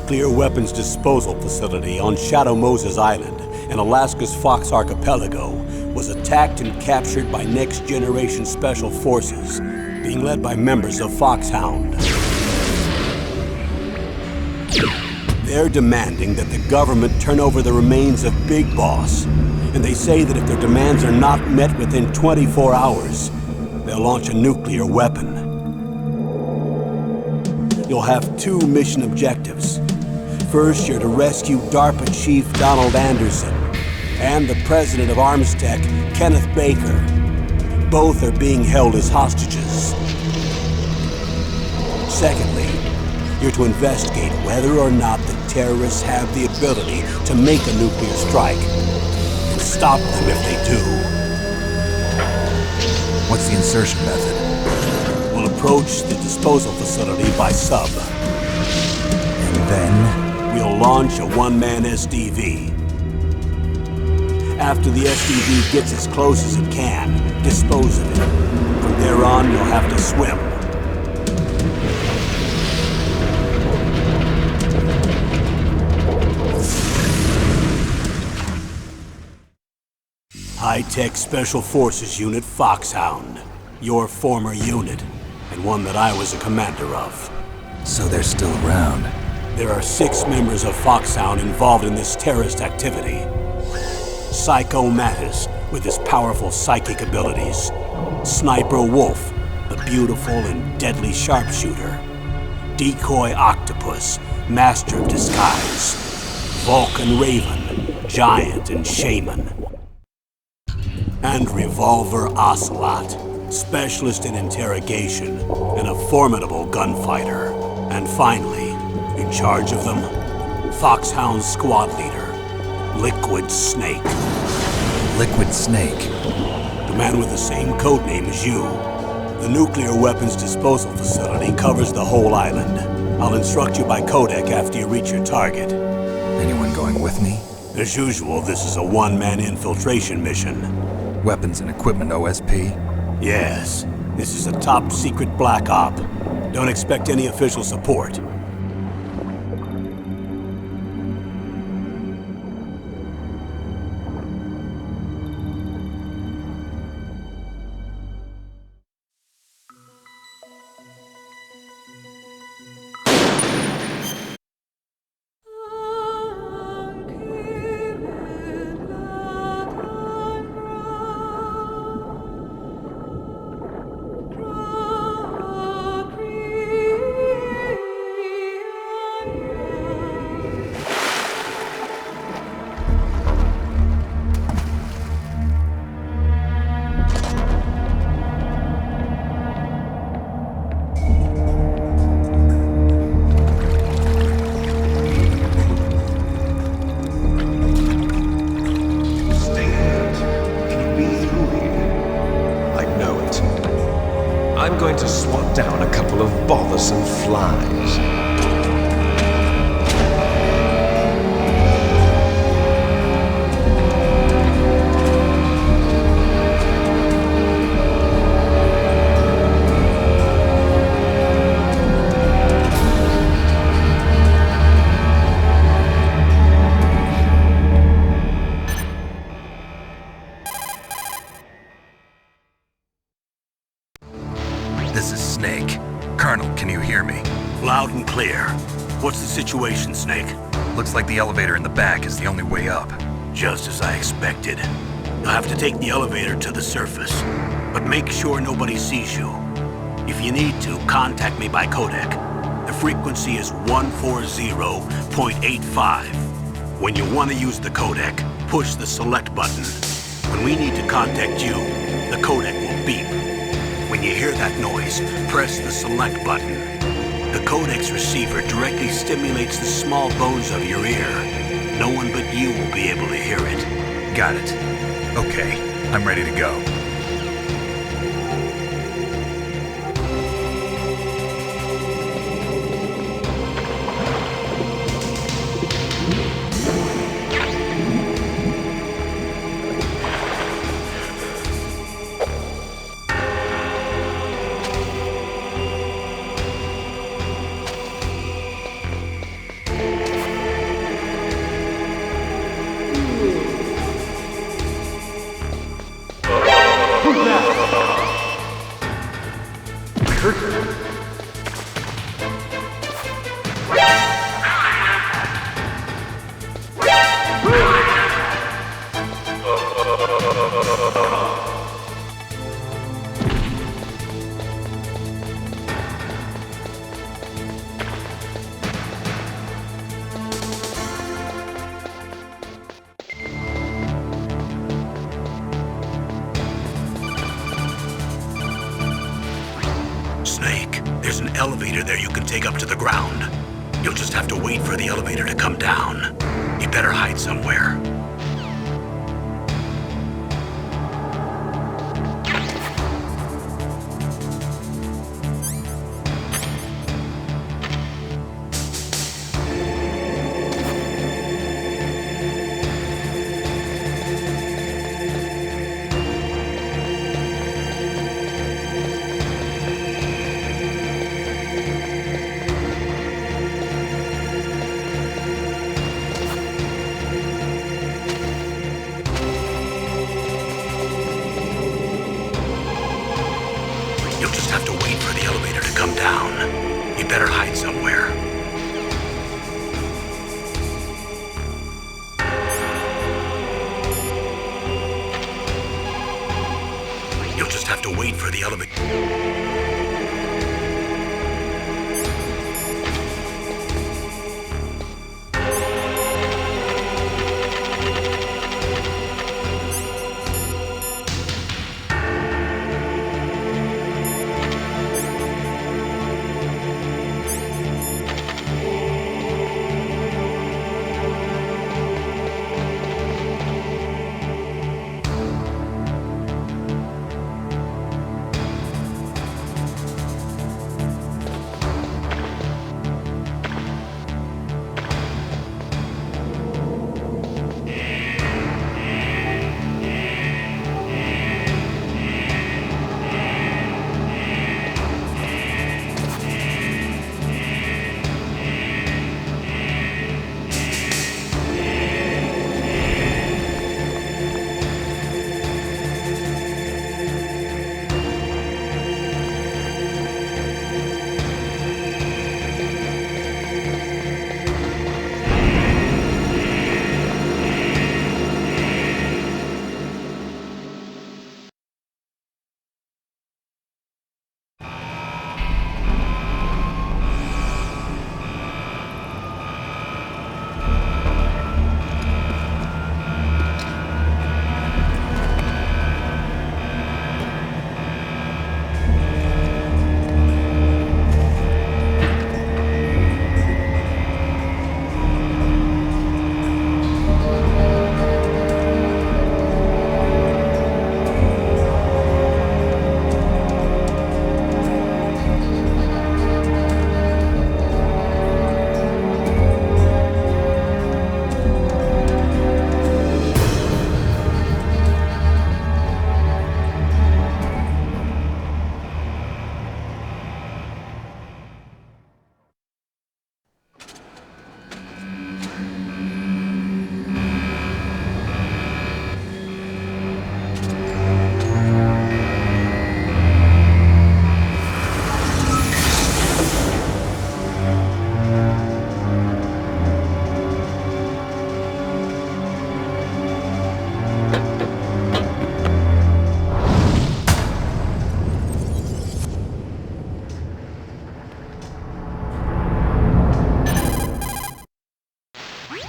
nuclear weapons disposal facility on Shadow Moses Island in Alaska's Fox Archipelago was attacked and captured by next-generation special forces, being led by members of Foxhound. They're demanding that the government turn over the remains of Big Boss, and they say that if their demands are not met within 24 hours, they'll launch a nuclear weapon. You'll have two mission objectives. First, you're to rescue DARPA Chief Donald Anderson and the president of Arms Tech, Kenneth Baker. Both are being held as hostages. Secondly, you're to investigate whether or not the terrorists have the ability to make a nuclear strike and stop them if they do. What's the insertion method? We'll approach the disposal facility by sub. And then? We'll launch a one-man SDV. After the SDV gets as close as it can, dispose of it. From there on, you'll have to swim. High-Tech Special Forces Unit Foxhound. Your former unit, and one that I was a commander of. So they're still around. There are 6 members of Foxhound involved in this terrorist activity. Psycho Mattis, with his powerful psychic abilities. Sniper Wolf, the beautiful and deadly sharpshooter. Decoy Octopus, master of disguise. Vulcan Raven, giant and shaman. And Revolver Ocelot, specialist in interrogation and a formidable gunfighter. And finally, in charge of them, Foxhound's squad leader, Liquid Snake. Liquid Snake? The man with the same codename as you. The nuclear weapons disposal facility covers the whole island. I'll instruct you by codec after you reach your target. Anyone going with me? As usual, this is a one-man infiltration mission. Weapons and equipment OSP? Yes. This is a top-secret black op. Don't expect any official support. I'm going to swat down a couple of bothersome flies. This is Snake. Colonel, can you hear me? Loud and clear. What's the situation, Snake? Looks like the elevator in the back is the only way up. Just as I expected. You'll have to take the elevator to the surface, but make sure nobody sees you. If you need to, contact me by codec. The frequency is 140.85. When you want to use the codec, push the select button. When we need to contact you, the codec will beep. When you hear that noise, press the select button. The codec's receiver directly stimulates the small bones of your ear. No one but you will be able to hear it. Got it. Okay, I'm ready to go. Snake, there's an elevator there you can take up to the ground. You'll just have to wait for the elevator to come down. You better hide somewhere. You'll just have to wait for the elevator to come down. You better hide somewhere. You'll just have to wait for the elevator.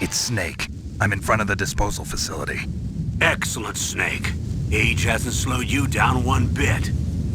It's Snake. I'm in front of the disposal facility. Excellent, Snake. Age hasn't slowed you down one bit.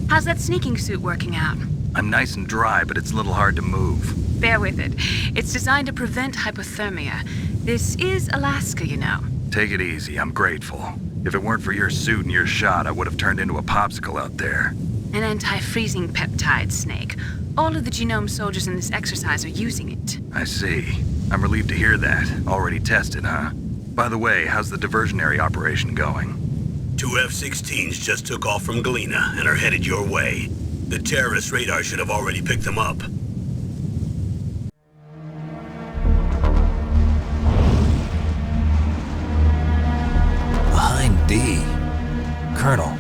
How's that sneaking suit working out? I'm nice and dry, but it's a little hard to move. Bear with it. It's designed to prevent hypothermia. This is Alaska, you know. Take it easy, I'm grateful. If it weren't for your suit and your shot, I would have turned into a popsicle out there. An anti-freezing peptide, Snake. All of the genome soldiers in this exercise are using it. I see. I'm relieved to hear that. Already tested, huh? By the way, how's the diversionary operation going? 2 F-16s just took off from Galena and are headed your way. The terrorist radar should have already picked them up. Behind D. Colonel,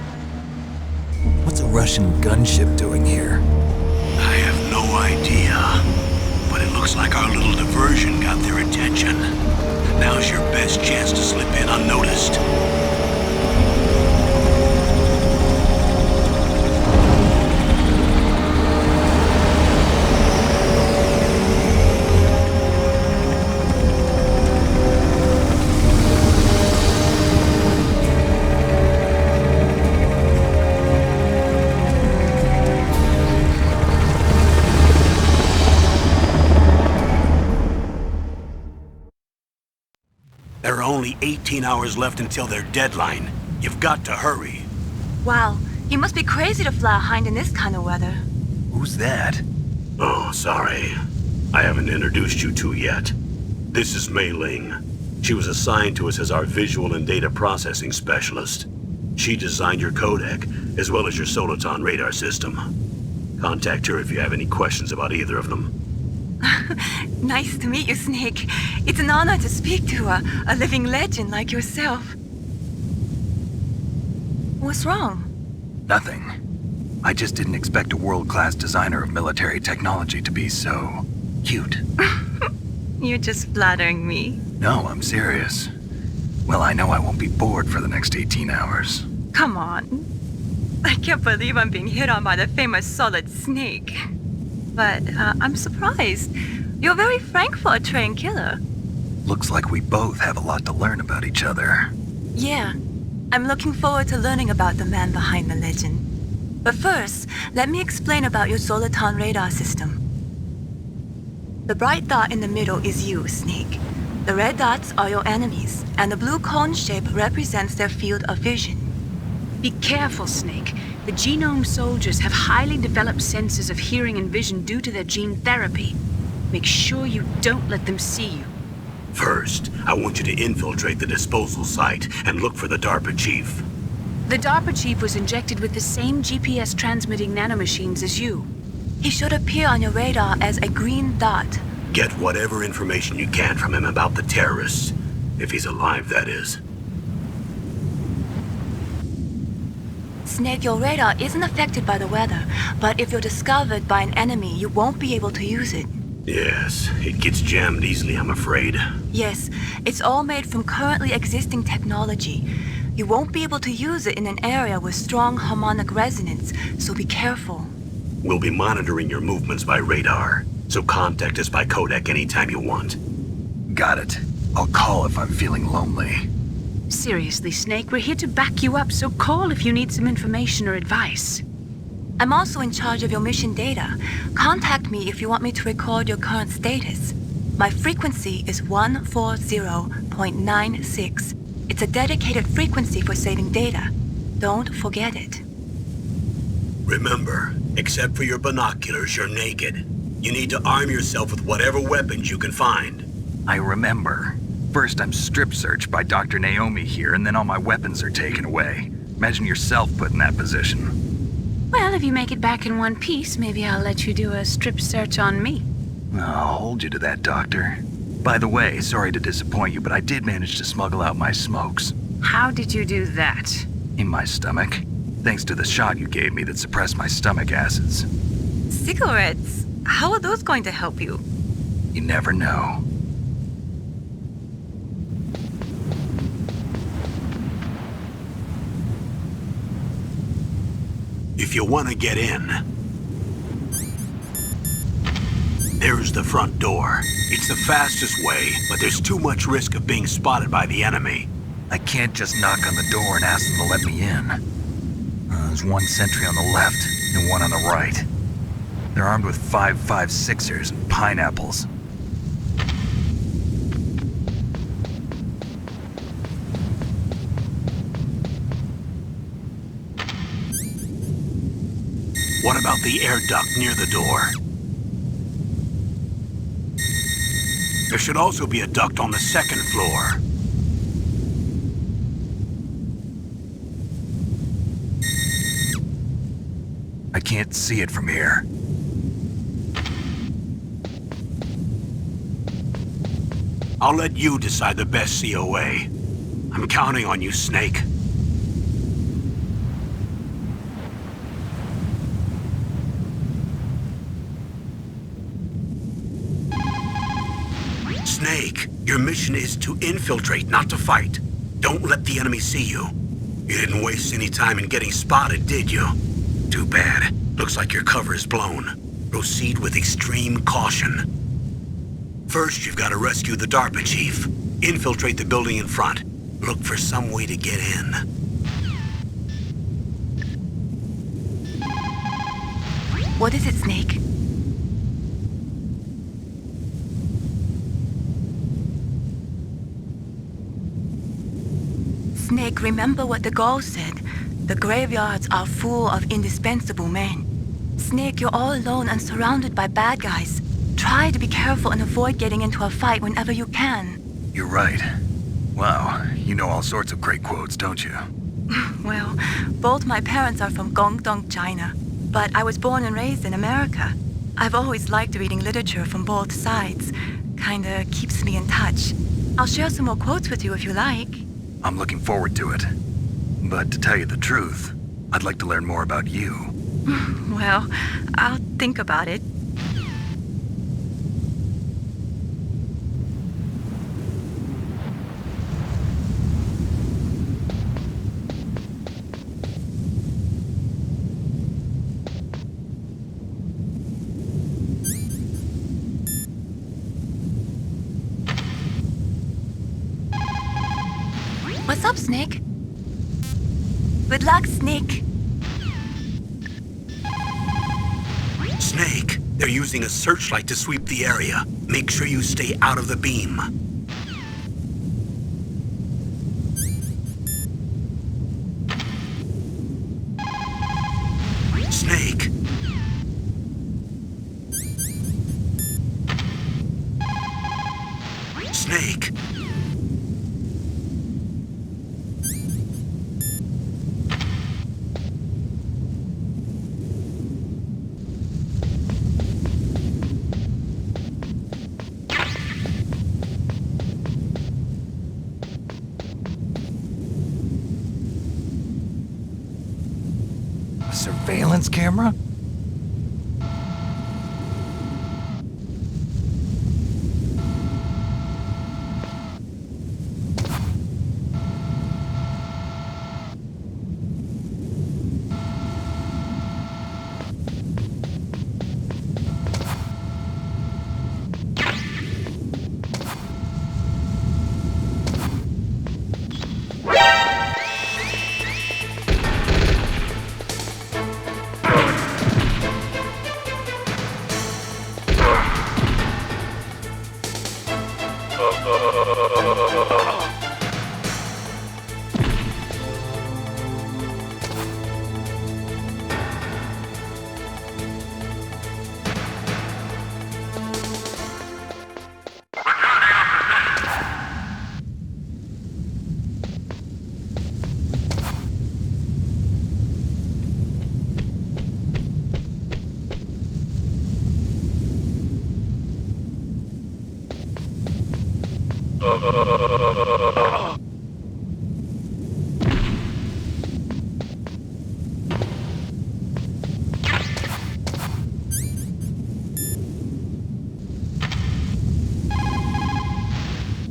What's a Russian gunship doing here? I have no idea, but it looks like our little diversion got their attention. Now's your best chance to slip in unnoticed. There are only 18 hours left until their deadline. You've got to hurry. Wow, you must be crazy to fly a hind in this kind of weather. Who's that? Oh, sorry. I haven't introduced you two yet. This is Mei Ling. She was assigned to us as our visual and data processing specialist. She designed your codec, as well as your Soliton radar system. Contact her if you have any questions about either of them. Nice to meet you, Snake. It's an honor to speak to a living legend like yourself. What's wrong? Nothing. I just didn't expect a world-class designer of military technology to be so cute. You're just flattering me. No, I'm serious. Well, I know I won't be bored for the next 18 hours. Come on. I can't believe I'm being hit on by the famous Solid Snake. But I'm surprised. You're very frank for a trained killer. Looks like we both have a lot to learn about each other. Yeah, I'm looking forward to learning about the man behind the legend. But first, let me explain about your Soliton radar system. The bright dot in the middle is you, Snake. The red dots are your enemies, and the blue cone shape represents their field of vision. Be careful, Snake. The genome soldiers have highly developed senses of hearing and vision due to their gene therapy. Make sure you don't let them see you. First, I want you to infiltrate the disposal site and look for the DARPA chief. The DARPA chief was injected with the same GPS transmitting nanomachines as you. He should appear on your radar as a green dot. Get whatever information you can from him about the terrorists. If he's alive, that is. Snake, your radar isn't affected by the weather, but if you're discovered by an enemy, you won't be able to use it. Yes, it gets jammed easily, I'm afraid. Yes, it's all made from currently existing technology. You won't be able to use it in an area with strong harmonic resonance, so be careful. We'll be monitoring your movements by radar, so contact us by codec anytime you want. Got it. I'll call if I'm feeling lonely. Seriously, Snake, we're here to back you up, so call if you need some information or advice. I'm also in charge of your mission data. Contact me if you want me to record your current status. My frequency is 140.96. It's a dedicated frequency for saving data. Don't forget it. Remember, except for your binoculars, you're naked. You need to arm yourself with whatever weapons you can find. I remember. First I'm strip searched by Dr. Naomi here, and then all my weapons are taken away. Imagine yourself put in that position. Well, if you make it back in one piece, maybe I'll let you do a strip search on me. I'll hold you to that, Doctor. By the way, sorry to disappoint you, but I did manage to smuggle out my smokes. How did you do that? In my stomach. Thanks to the shot you gave me that suppressed my stomach acids. Cigarettes? How are those going to help you? You never know. If you want to get in, there's the front door. It's the fastest way, but there's too much risk of being spotted by the enemy. I can't just knock on the door and ask them to let me in. There's one sentry on the left and one on the right. They're armed with 5.56ers and pineapples. What about the air duct near the door? There should also be a duct on the second floor. I can't see it from here. I'll let you decide the best COA. I'm counting on you, Snake. Snake, your mission is to infiltrate, not to fight. Don't let the enemy see you. You didn't waste any time in getting spotted, did you? Too bad. Looks like your cover is blown. Proceed with extreme caution. First, you've got to rescue the DARPA chief. Infiltrate the building in front. Look for some way to get in. What is it, Snake? Snake, remember what the Gauls said. The graveyards are full of indispensable men. Snake, you're all alone and surrounded by bad guys. Try to be careful and avoid getting into a fight whenever you can. You're right. Wow, you know all sorts of great quotes, don't you? Well, both my parents are from Guangdong, China, but I was born and raised in America. I've always liked reading literature from both sides. Kinda keeps me in touch. I'll share some more quotes with you if you like. I'm looking forward to it. But to tell you the truth, I'd like to learn more about you. Well, I'll think about it. What's up, Snake? Good luck, Snake. Snake, they're using a searchlight to sweep the area. Make sure you stay out of the beam. Snake. Snake. A surveillance camera?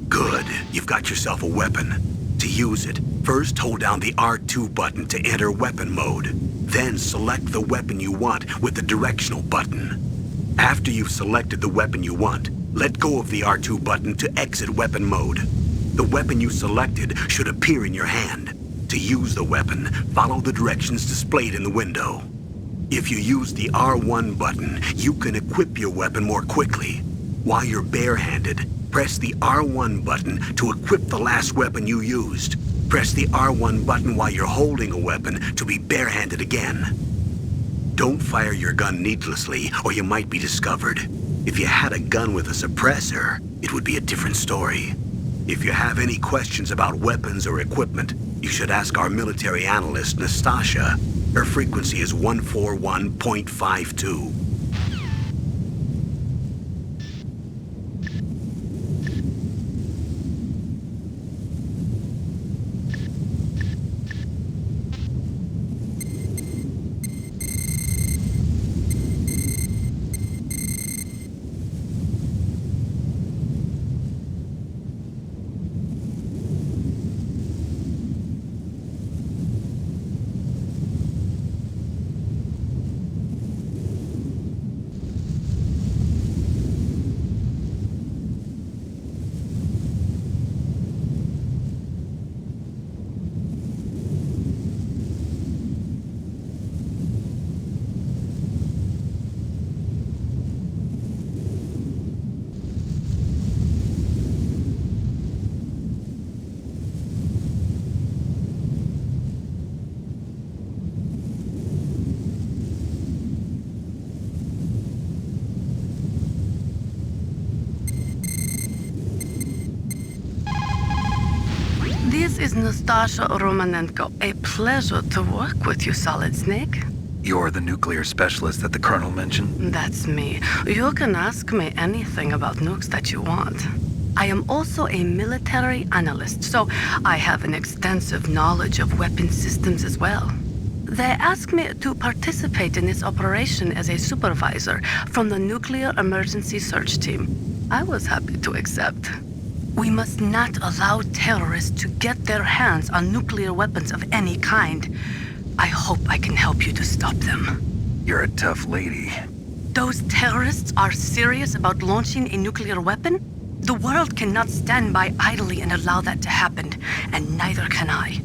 Good. You've got yourself a weapon. To use it, first hold down the R2 button to enter weapon mode. Then select the weapon you want with the directional button. After you've selected the weapon you want, let go of the R2 button to exit weapon mode. The weapon you selected should appear in your hand. To use the weapon, follow the directions displayed in the window. If you use the R1 button, you can equip your weapon more quickly. While you're barehanded, press the R1 button to equip the last weapon you used. Press the R1 button while you're holding a weapon to be barehanded again. Don't fire your gun needlessly, or you might be discovered. If you had a gun with a suppressor, it would be a different story. If you have any questions about weapons or equipment, you should ask our military analyst, Nastasha. Her frequency is 141.52. is Nastasha Romanenko. A pleasure to work with you, Solid Snake. You're the nuclear specialist that the Colonel mentioned? That's me. You can ask me anything about nukes that you want. I am also a military analyst, so I have an extensive knowledge of weapon systems as well. They asked me to participate in this operation as a supervisor from the Nuclear Emergency Search Team. I was happy to accept. We must not allow terrorists to get their hands on nuclear weapons of any kind. I hope I can help you to stop them. You're a tough lady. Those terrorists are serious about launching a nuclear weapon? The world cannot stand by idly and allow that to happen, and neither can I.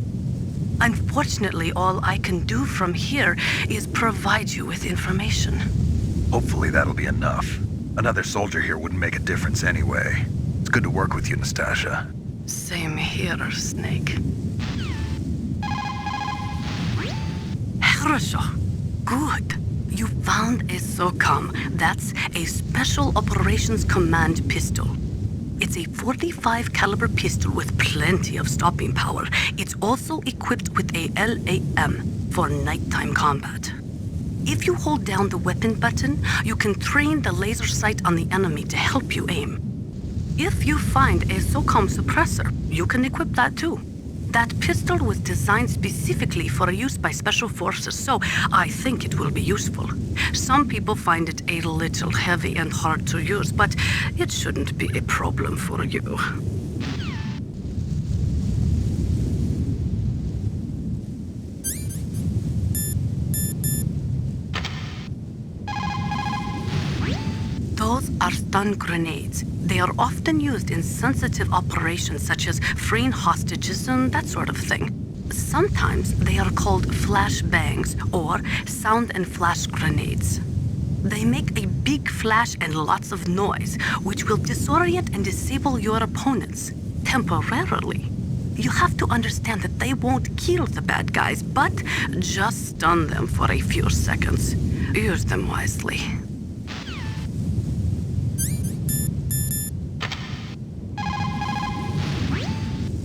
Unfortunately, all I can do from here is provide you with information. Hopefully that'll be enough. Another soldier here wouldn't make a difference anyway. It's good to work with you, Nastasha. Same here, Snake. Хорошо. Good. You found a SOCOM. That's a Special Operations Command pistol. It's a 45 caliber pistol with plenty of stopping power. It's also equipped with a LAM for nighttime combat. If you hold down the weapon button, you can train the laser sight on the enemy to help you aim. If you find a SOCOM suppressor, you can equip that too. That pistol was designed specifically for use by special forces, so I think it will be useful. Some people find it a little heavy and hard to use, but it shouldn't be a problem for you. Those are stun grenades. They are often used in sensitive operations such as freeing hostages and that sort of thing. Sometimes they are called flash bangs or sound and flash grenades. They make a big flash and lots of noise, which will disorient and disable your opponents temporarily. You have to understand that they won't kill the bad guys, but just stun them for a few seconds. Use them wisely.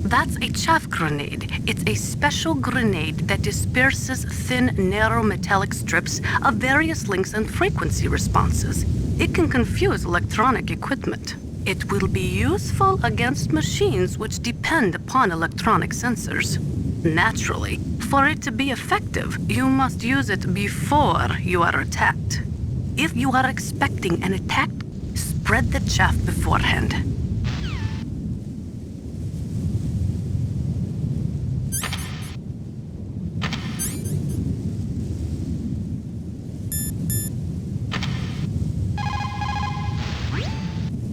That's a chaff grenade. It's a special grenade that disperses thin, narrow metallic strips of various lengths and frequency responses. It can confuse electronic equipment. It will be useful against machines which depend upon electronic sensors. Naturally, for it to be effective, you must use it before you are attacked. If you are expecting an attack, spread the chaff beforehand.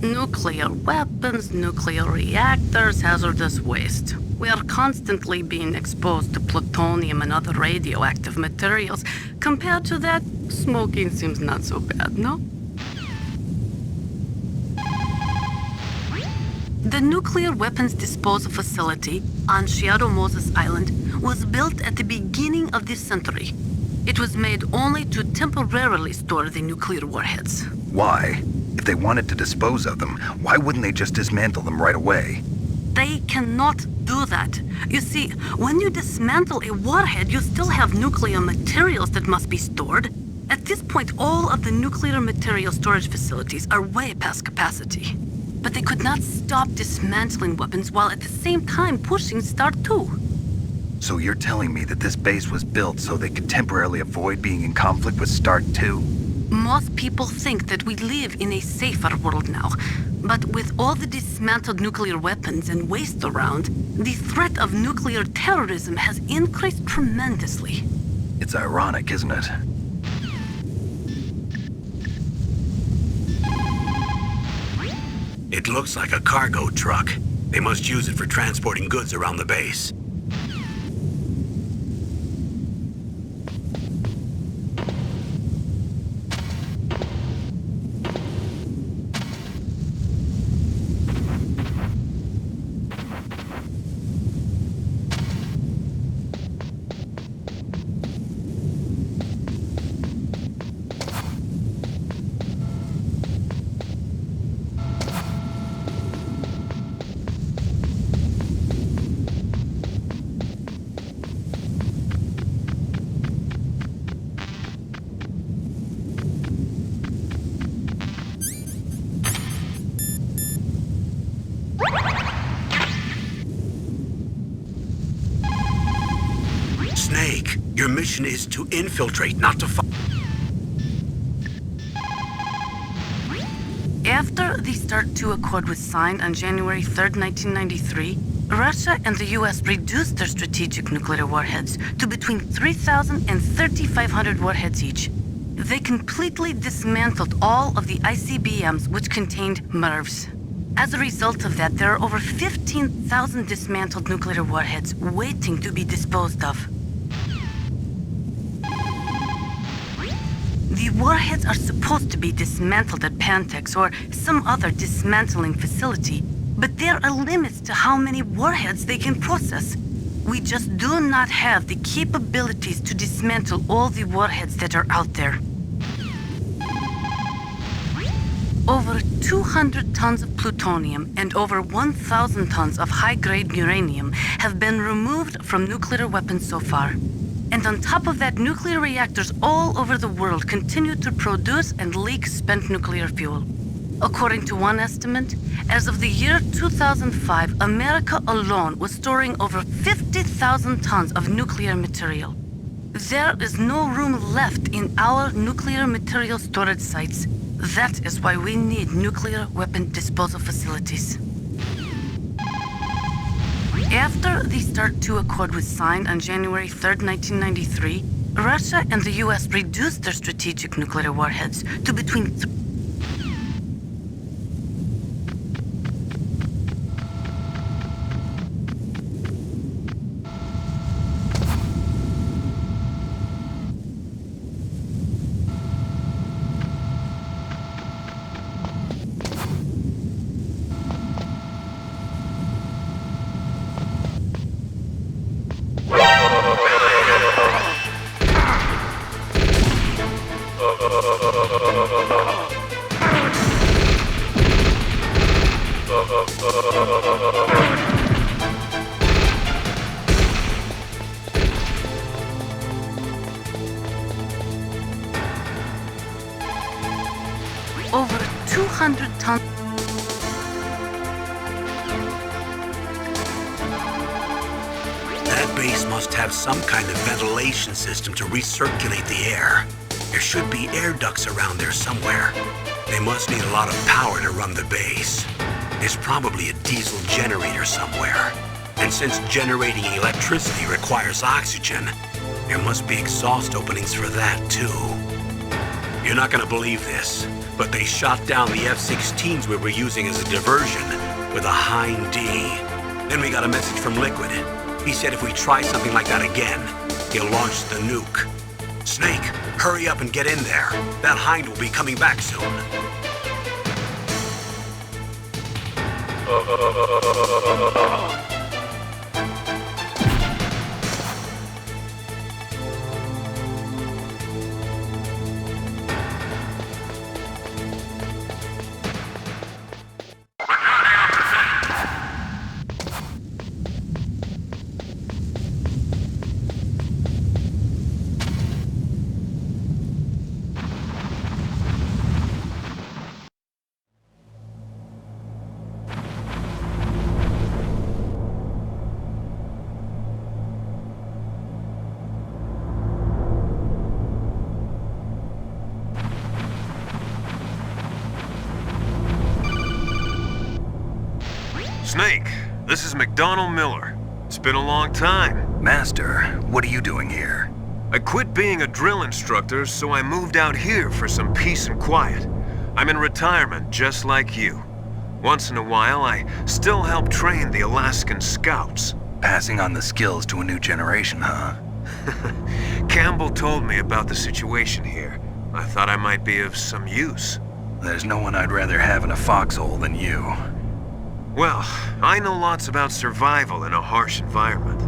Nuclear weapons, nuclear reactors, hazardous waste. We are constantly being exposed to plutonium and other radioactive materials. Compared to that, smoking seems not so bad, no? The nuclear weapons disposal facility on Shadow Moses Island was built at the beginning of this century. It was made only to temporarily store the nuclear warheads. Why? If they wanted to dispose of them, why wouldn't they just dismantle them right away? They cannot do that. You see, when you dismantle a warhead, you still have nuclear materials that must be stored. At this point, all of the nuclear material storage facilities are way past capacity. But they could not stop dismantling weapons while at the same time pushing Start 2. So you're telling me that this base was built so they could temporarily avoid being in conflict with Start 2? Most people think that we live in a safer world now. But with all the dismantled nuclear weapons and waste around, the threat of nuclear terrorism has increased tremendously. It's ironic, isn't it? It looks like a cargo truck. They must use it for transporting goods around the base. mission is to infiltrate, not to fight. After the START II Accord was signed on January 3rd, 1993, Russia and the US reduced their strategic nuclear warheads to between 3,000 and 3,500 warheads each. They completely dismantled all of the ICBMs which contained MIRVs. As a result of that, there are over 15,000 dismantled nuclear warheads waiting to be disposed of. The warheads are supposed to be dismantled at Pantex or some other dismantling facility, but there are limits to how many warheads they can process. We just do not have the capabilities to dismantle all the warheads that are out there. Over 200 tons of plutonium and over 1,000 tons of high-grade uranium have been removed from nuclear weapons so far. And on top of that, nuclear reactors all over the world continue to produce and leak spent nuclear fuel. According to one estimate, as of the year 2005, America alone was storing over 50,000 tons of nuclear material. There is no room left in our nuclear material storage sites. That is why we need nuclear weapon disposal facilities. After the START II Accord was signed on January 3rd, 1993, Russia and the US reduced their strategic nuclear warheads to between over 200 tons. That base must have some kind of ventilation system to recirculate the air. There should be air ducts around there somewhere. They must need a lot of power to run the base. There's probably a diesel generator somewhere. And since generating electricity requires oxygen, there must be exhaust openings for that too. You're not gonna believe this, but they shot down the F-16s we were using as a diversion with a Hind D. Then we got a message from Liquid. He said if we try something like that again, he'll launch the nuke. Snake, hurry up and get in there. That Hind will be coming back soon. Snake, this is McDonald Miller. It's been a long time. Master, what are you doing here? I quit being a drill instructor, so I moved out here for some peace and quiet. I'm in retirement, just like you. Once in a while, I still help train the Alaskan Scouts. Passing on the skills to a new generation, huh? Campbell told me about the situation here. I thought I might be of some use. There's no one I'd rather have in a foxhole than you. Well, I know lots about survival in a harsh environment.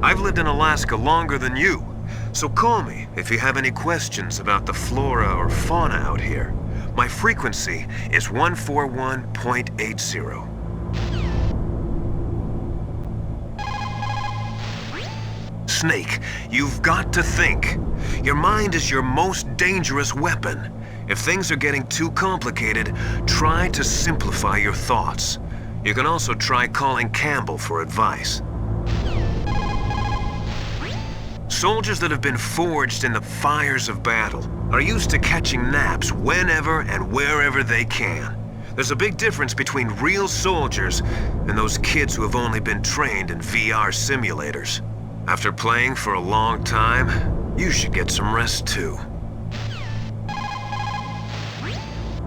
I've lived in Alaska longer than you, so call me if you have any questions about the flora or fauna out here. My frequency is 141.80. Snake, you've got to think. Your mind is your most dangerous weapon. If things are getting too complicated, try to simplify your thoughts. You can also try calling Campbell for advice. Soldiers that have been forged in the fires of battle are used to catching naps whenever and wherever they can. There's a big difference between real soldiers and those kids who have only been trained in VR simulators. After playing for a long time, you should get some rest too.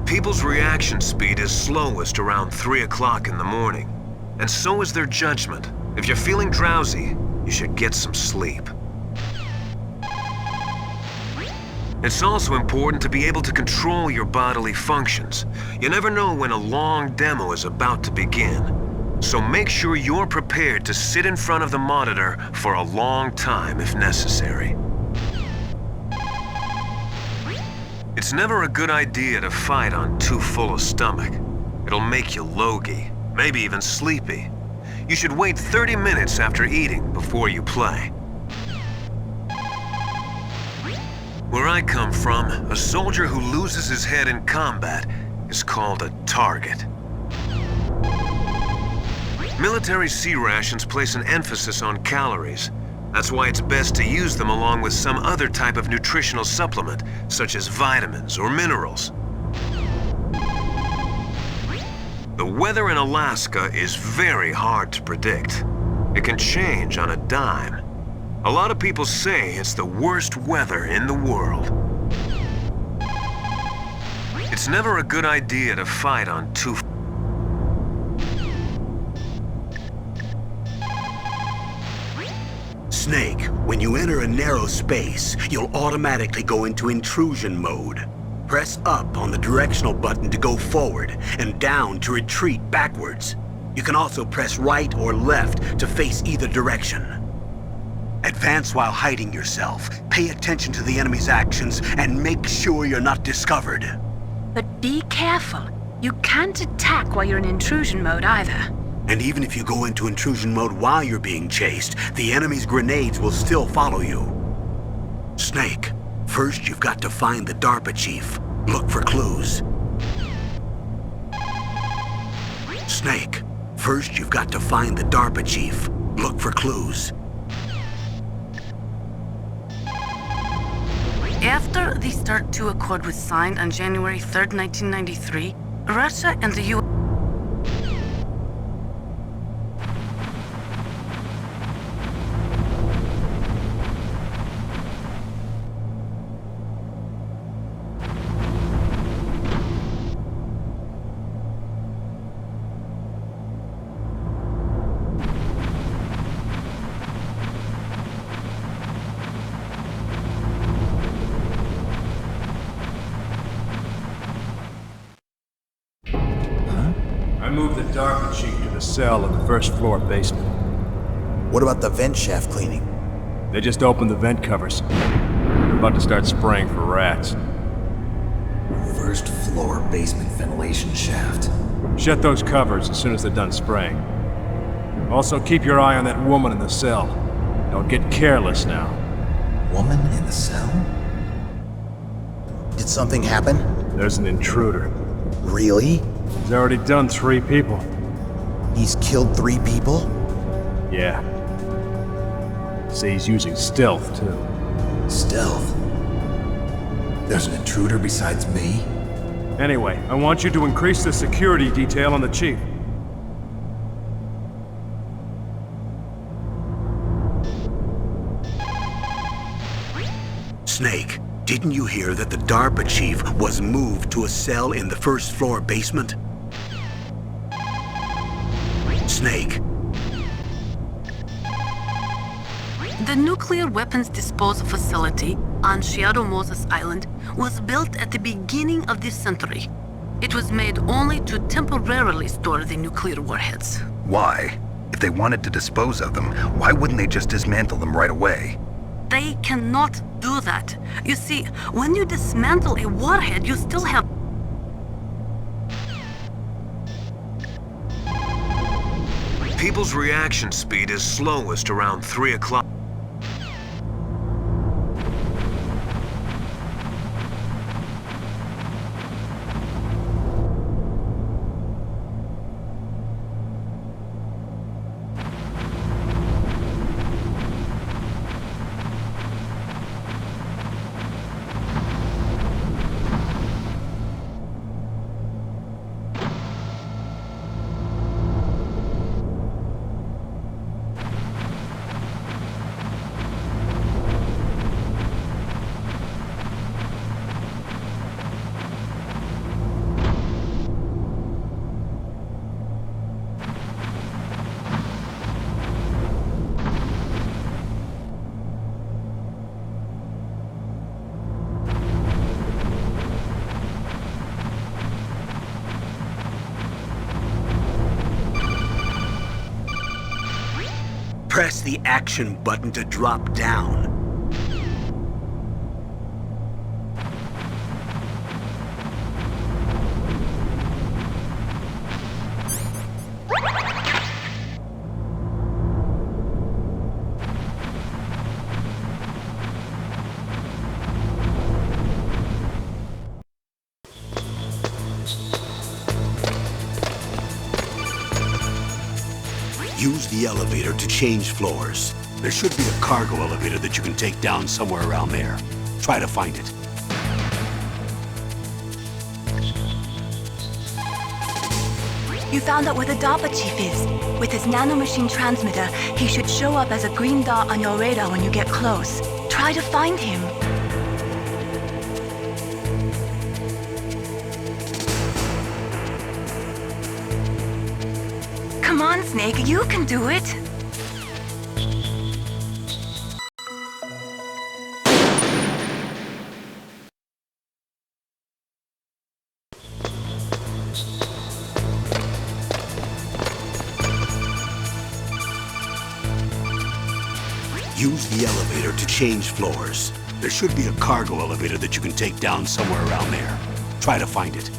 People's reaction speed is slowest around 3 o'clock in the morning, and so is their judgment. If you're feeling drowsy, you should get some sleep. It's also important to be able to control your bodily functions. You never know when a long demo is about to begin. So make sure you're prepared to sit in front of the monitor for a long time if necessary. It's never a good idea to fight on too full a stomach. It'll make you logy, maybe even sleepy. You should wait 30 minutes after eating before you play. Where I come from, a soldier who loses his head in combat is called a target. Military C rations place an emphasis on calories. That's why it's best to use them along with some other type of nutritional supplement, such as vitamins or minerals. The weather in Alaska is very hard to predict. It can change on a dime. A lot of people say it's the worst weather in the world. It's never a good idea to fight on too... Snake, when you enter a narrow space, you'll automatically go into intrusion mode. Press up on the directional button to go forward, and down to retreat backwards. You can also press right or left to face either direction. Advance while hiding yourself. Pay attention to the enemy's actions and make sure you're not discovered. But be careful. You can't attack while you're in intrusion mode either. And even if you go into intrusion mode while you're being chased, the enemy's grenades will still follow you. Snake, first you've got to find the DARPA chief. Look for clues. Snake, first you've got to find the DARPA chief. Look for clues. After the START II Accord was signed on January 3rd, 1993, Russia and the U.S. I moved the DARPA chief to the cell in the first floor basement. What about the vent shaft cleaning? They just opened the vent covers. They're about to start spraying for rats. First floor basement ventilation shaft. Shut those covers as soon as they're done spraying. Also, keep your eye on that woman in the cell. Don't get careless now. Woman in the cell? Did something happen? There's an intruder. Really? He's already done 3 people. He's killed 3 people? Yeah. See, he's using stealth, too. Stealth? There's an intruder besides me? Anyway, I want you to increase the security detail on the chief. Snake, didn't you hear that the DARPA chief was moved to a cell in the first floor basement? Snake. The nuclear weapons disposal facility on Shadow Moses Island was built at the beginning of this century. It was made only to temporarily store the nuclear warheads. Why? If they wanted to dispose of them, why wouldn't they just dismantle them right away? They cannot do that. You see, when you dismantle a warhead, you still have... People's reaction speed is slowest around 3 o'clock. Press the action button to drop down. Use the elevator to change floors. There should be a cargo elevator that you can take down somewhere around there. Try to find it. You found out where the DARPA chief is. With his nanomachine transmitter, he should show up as a green dot on your radar when you get close. Try to find him. Come on, Snake, you can do it! Use the elevator to change floors. There should be a cargo elevator that you can take down somewhere around there. Try to find it.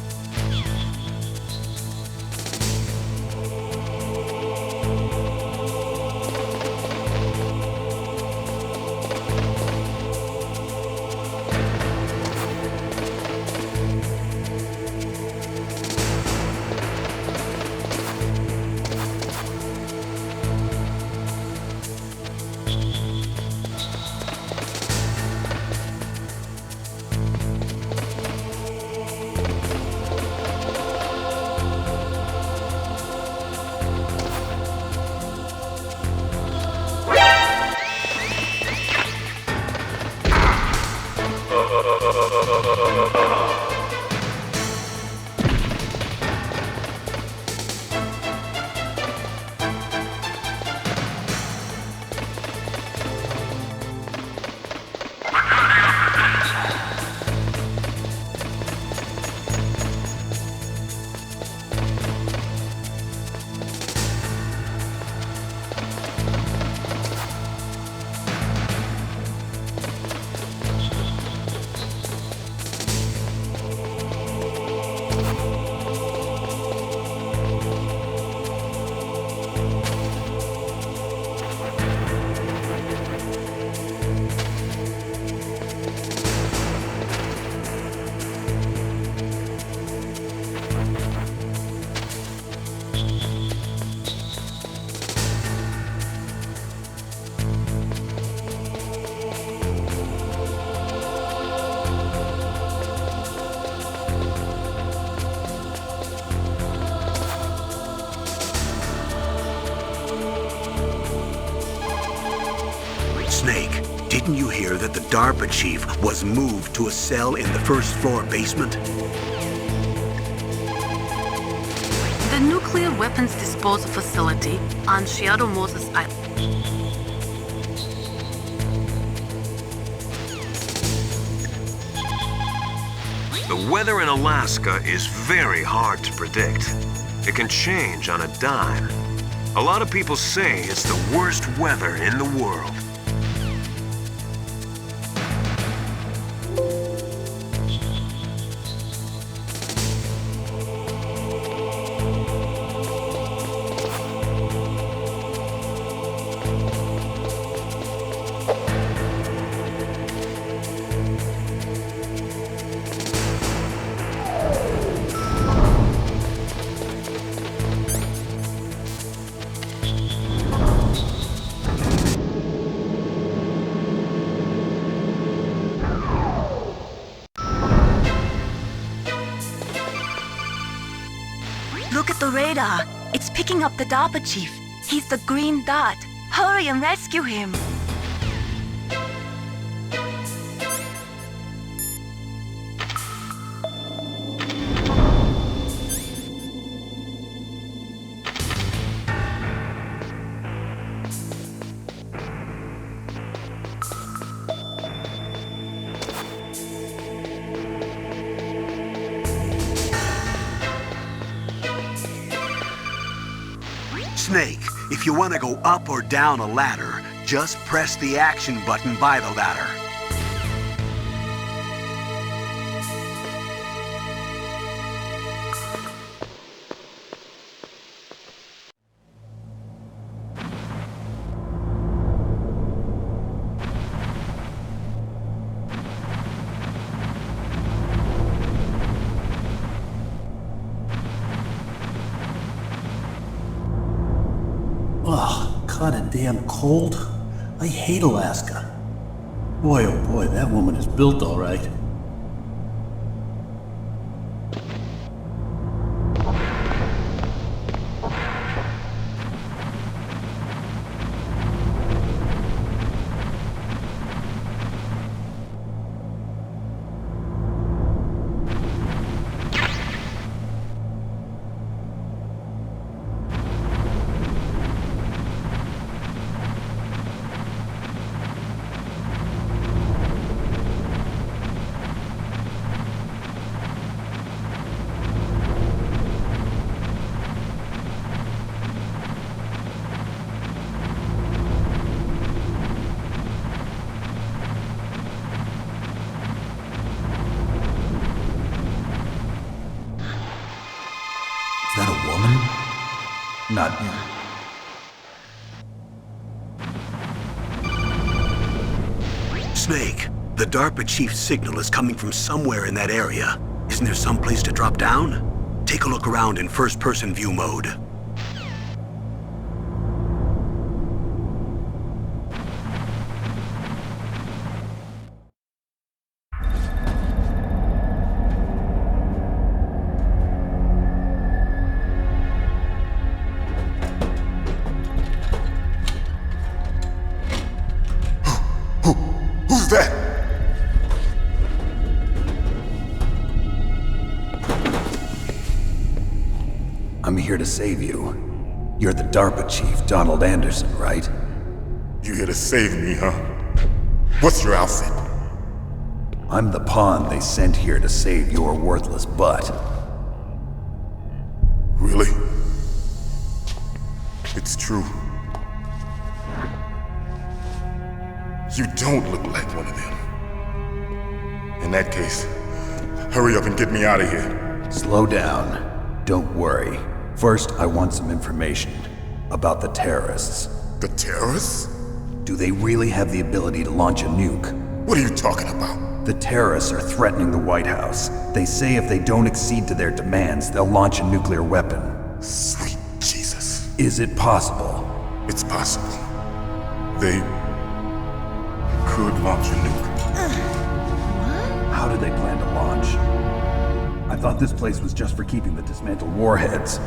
Snake, didn't you hear that the DARPA chief was moved to a cell in the first floor basement? The nuclear weapons disposal facility on Shadow Moses Island. The weather in Alaska is very hard to predict. It can change on a dime. A lot of people say it's the worst weather in the world. Look at the radar. It's picking up the DARPA chief. He's the green dot. Hurry and rescue him. Snake, If you want to go up or down a ladder, just press the action button by the ladder. Ugh, kinda damn cold. I hate Alaska. Boy, oh boy, that woman is built all right. Is that a woman? Not here. Snake, the DARPA chief's signal is coming from somewhere in that area. Isn't there some place to drop down? Take a look around in first-person view mode. Who's that? I'm here to save you. You're the DARPA chief, Donald Anderson, right? You here to save me, huh? What's your outfit? I'm the pawn they sent here to save your worthless butt. Really? It's true. You don't look like one of them. In that case, hurry up and get me out of here. Slow down. Don't worry. First, I want some information about the terrorists. The terrorists? Do they really have the ability to launch a nuke? What are you talking about? The terrorists are threatening the White House. They say if they don't accede to their demands, they'll launch a nuclear weapon. Sweet Jesus. Is it possible? It's possible. They could launch a nuke. How do they plan to launch? I thought this place was just for keeping the dismantled warheads.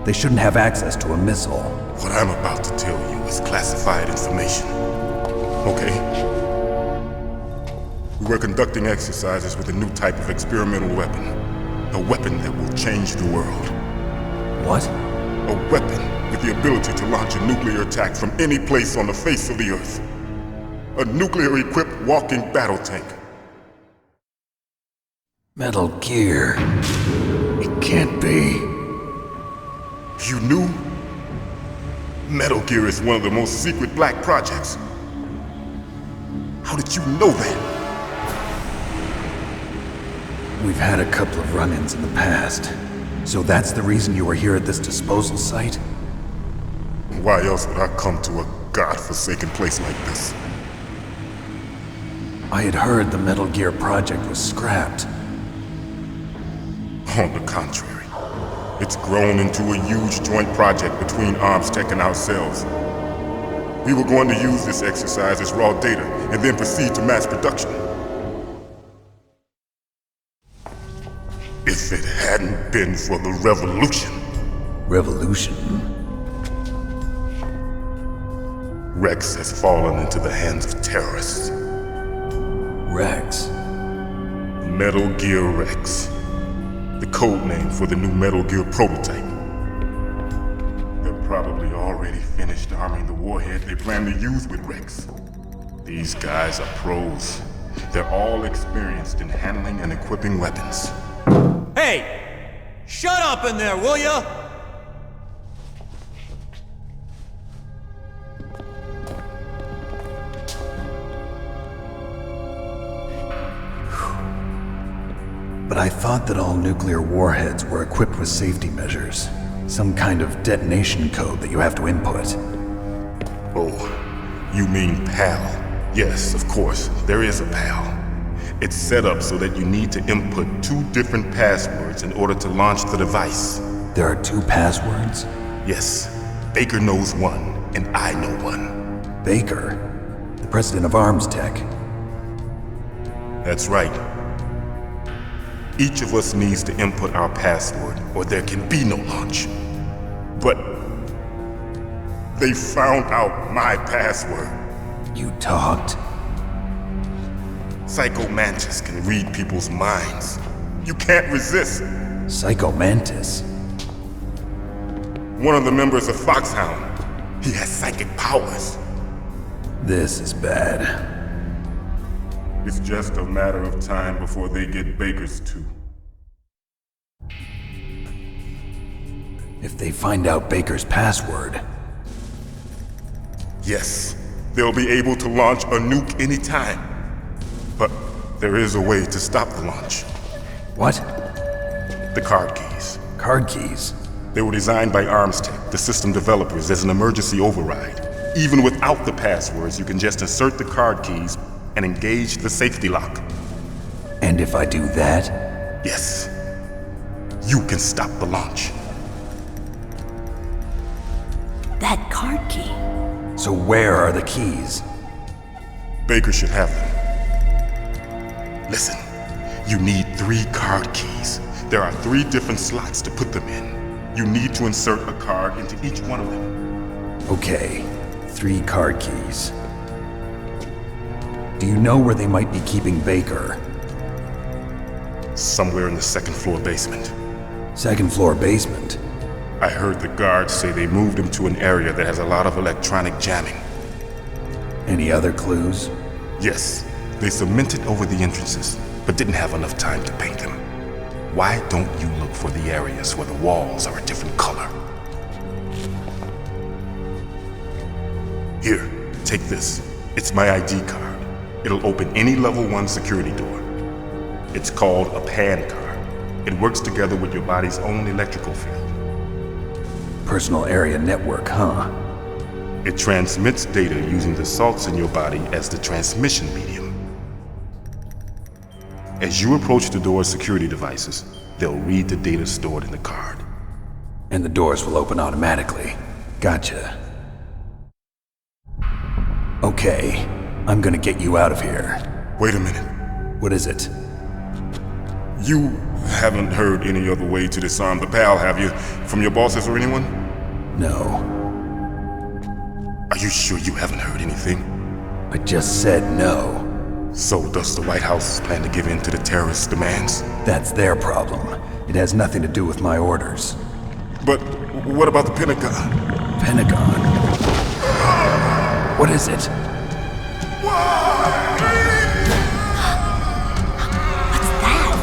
They shouldn't have access to a missile. What I'm about to tell you is classified information. Okay? We were conducting exercises with a new type of experimental weapon. A weapon that will change the world. What? A weapon with the ability to launch a nuclear attack from any place on the face of the Earth. A nuclear-equipped walking battle tank. Metal Gear. It can't be. You knew? Metal Gear is one of the most secret black projects. How did you know that? We've had a couple of run-ins in the past. So that's the reason you were here at this disposal site? Why else would I come to a godforsaken place like this? I had heard the Metal Gear project was scrapped. On the contrary, it's grown into a huge joint project between Arms Tech and ourselves. We were going to use this exercise as raw data and then proceed to mass production. If it hadn't been for the revolution. Revolution? Rex has fallen into the hands of terrorists. Rex? Metal Gear Rex. The code name for the new Metal Gear prototype. They're probably already finished arming the warhead they plan to use with Rex. These guys are pros. They're all experienced in handling and equipping weapons. Hey! Shut up in there, will ya? But I thought that all nuclear warheads were equipped with safety measures. Some kind of detonation code that you have to input. Oh, you mean PAL? Yes, of course, there is a PAL. It's set up so that you need to input 2 different passwords in order to launch the device. There are 2 passwords? Yes, Baker knows one, and I know one. Baker? The president of Arms Tech? That's right. Each of us needs to input our password, or there can be no launch. But they found out my password. You talked? Psycho Mantis can read people's minds. You can't resist. Psycho Mantis? One of the members of Foxhound. He has psychic powers. This is bad. It's just a matter of time before they get Baker's too. If they find out Baker's password... Yes, they'll be able to launch a nuke anytime. But there is a way to stop the launch. What? The card keys. Card keys? They were designed by Arms Tech, the system developers, as an emergency override. Even without the passwords, you can just insert the card keys and engage the safety lock. And if I do that? Yes. You can stop the launch. That card key. So where are the keys? Baker should have them. Listen, you need 3 card keys. There are 3 different slots to put them in. You need to insert a card into each one of them. Okay, 3 card keys. Do you know where they might be keeping Baker? Somewhere in the 2nd floor basement. 2nd floor basement? I heard the guards say they moved him to an area that has a lot of electronic jamming. Any other clues? Yes, they cemented over the entrances, but didn't have enough time to paint them. Why don't you look for the areas where the walls are a different color? Here, take this. It's my ID card. It'll open any level 1 security door. It's called a PAN card. It works together with your body's own electrical field. Personal area network, huh? It transmits data using the salts in your body as the transmission medium. As you approach the door's security devices, they'll read the data stored in the card. And the doors will open automatically. Gotcha. Okay, I'm gonna get you out of here. Wait a minute. What is it? You haven't heard any other way to disarm the PAL, have you? From your bosses or anyone? No. Are you sure you haven't heard anything? I just said no. So does the White House plan to give in to the terrorists' demands? That's their problem. It has nothing to do with my orders. But what about the Pentagon? Pentagon? What is it? What's that?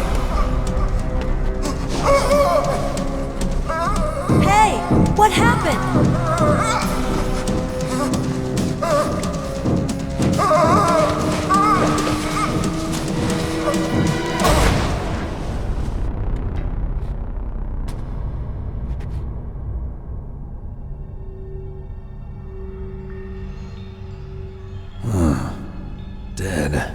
Hey, what happened? Dead.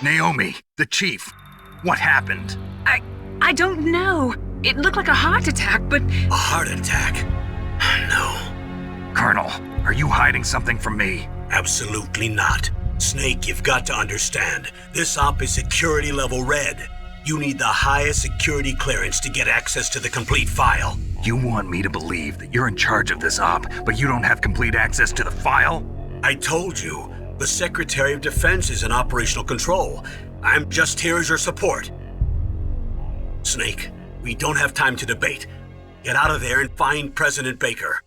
Naomi, the chief. What happened? I don't know. It looked like a heart attack, but... A heart attack? No. Colonel, are you hiding something from me? Absolutely not. Snake, you've got to understand. This op is security level red. You need the highest security clearance to get access to the complete file. You want me to believe that you're in charge of this op, but you don't have complete access to the file? I told you, the Secretary of Defense is in operational control. I'm just here as your support. Snake, we don't have time to debate. Get out of there and find President Baker.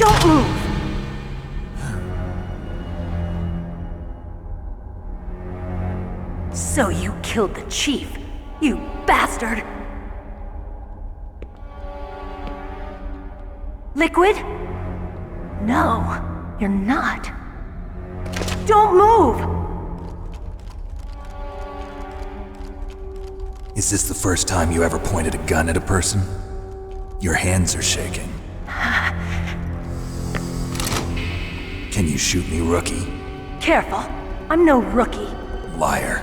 Don't move! So you killed the chief, you bastard! Liquid? No, you're not. Don't move! Is this the first time you ever pointed a gun at a person? Your hands are shaking. Can you shoot me, rookie? Careful, I'm no rookie. Liar.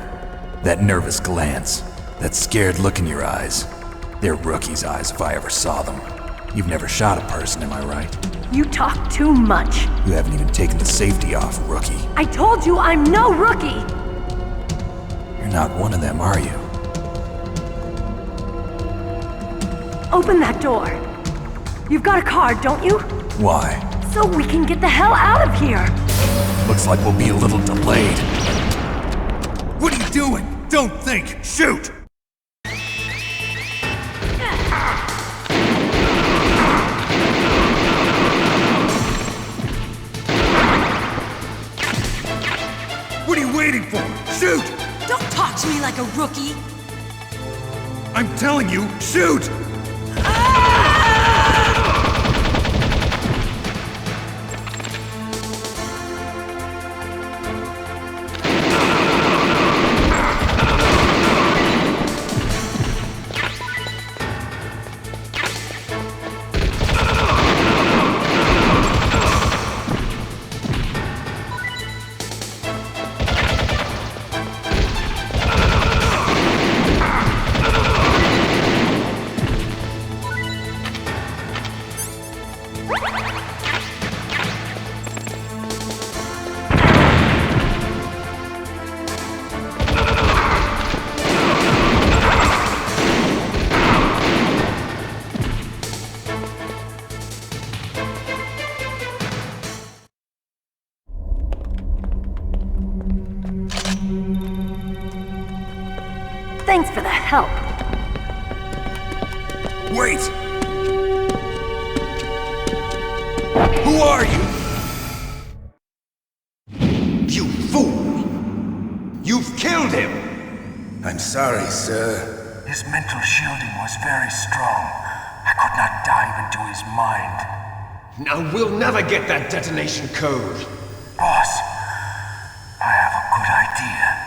That nervous glance, that scared look in your eyes. They're rookie's eyes if I ever saw them. You've never shot a person, am I right? You talk too much. You haven't even taken the safety off, rookie. I told you I'm no rookie! You're not one of them, are you? Open that door. You've got a card, don't you? Why? So we can get the hell out of here! Looks like we'll be a little delayed. What are you doing? Don't think! Shoot! What are you waiting for? Shoot! Don't talk to me like a rookie! I'm telling you, shoot! Thanks for the help. Wait! Who are you? You fool! You've killed him! I'm sorry, sir. His mental shielding was very strong. I could not dive into his mind. Now we'll never get that detonation code. Boss, I have a good idea.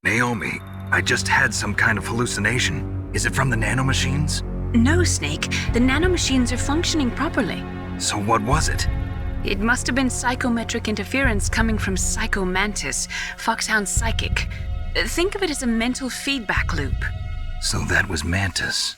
Naomi, I just had some kind of hallucination. Is it from the nanomachines? No, Snake. The nanomachines are functioning properly. So what was it? It must have been psychometric interference coming from Psycho Mantis, Foxhound's psychic. Think of it as a mental feedback loop. So that was Mantis.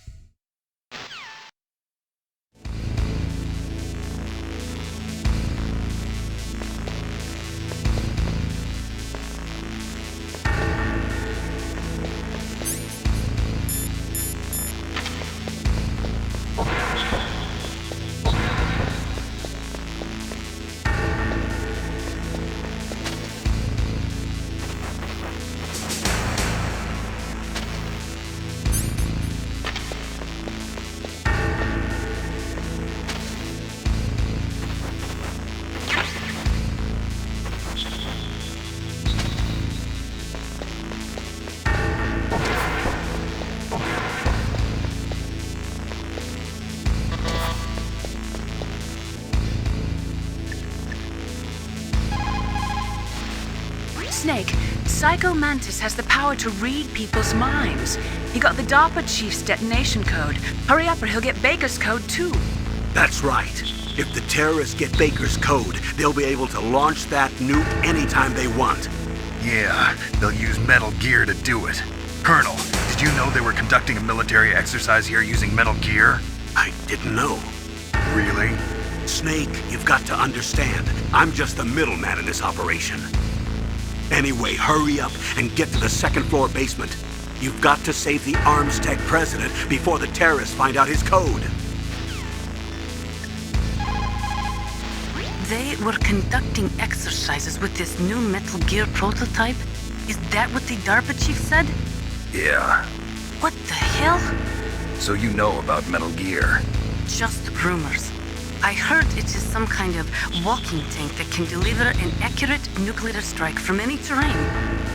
Snake, Psycho Mantis has the power to read people's minds. He got the DARPA chief's detonation code. Hurry up or he'll get Baker's code too. That's right. If the terrorists get Baker's code, they'll be able to launch that nuke anytime they want. Yeah, they'll use Metal Gear to do it. Colonel, did you know they were conducting a military exercise here using Metal Gear? I didn't know. Really? Snake, you've got to understand. I'm just the middleman in this operation. Anyway, hurry up and get to the second-floor basement. You've got to save the Arms Tech president before the terrorists find out his code. They were conducting exercises with this new Metal Gear prototype? Is that what the DARPA chief said? Yeah. What the hell? So you know about Metal Gear? Just rumors. I heard it is some kind of walking tank that can deliver an accurate nuclear strike from any terrain.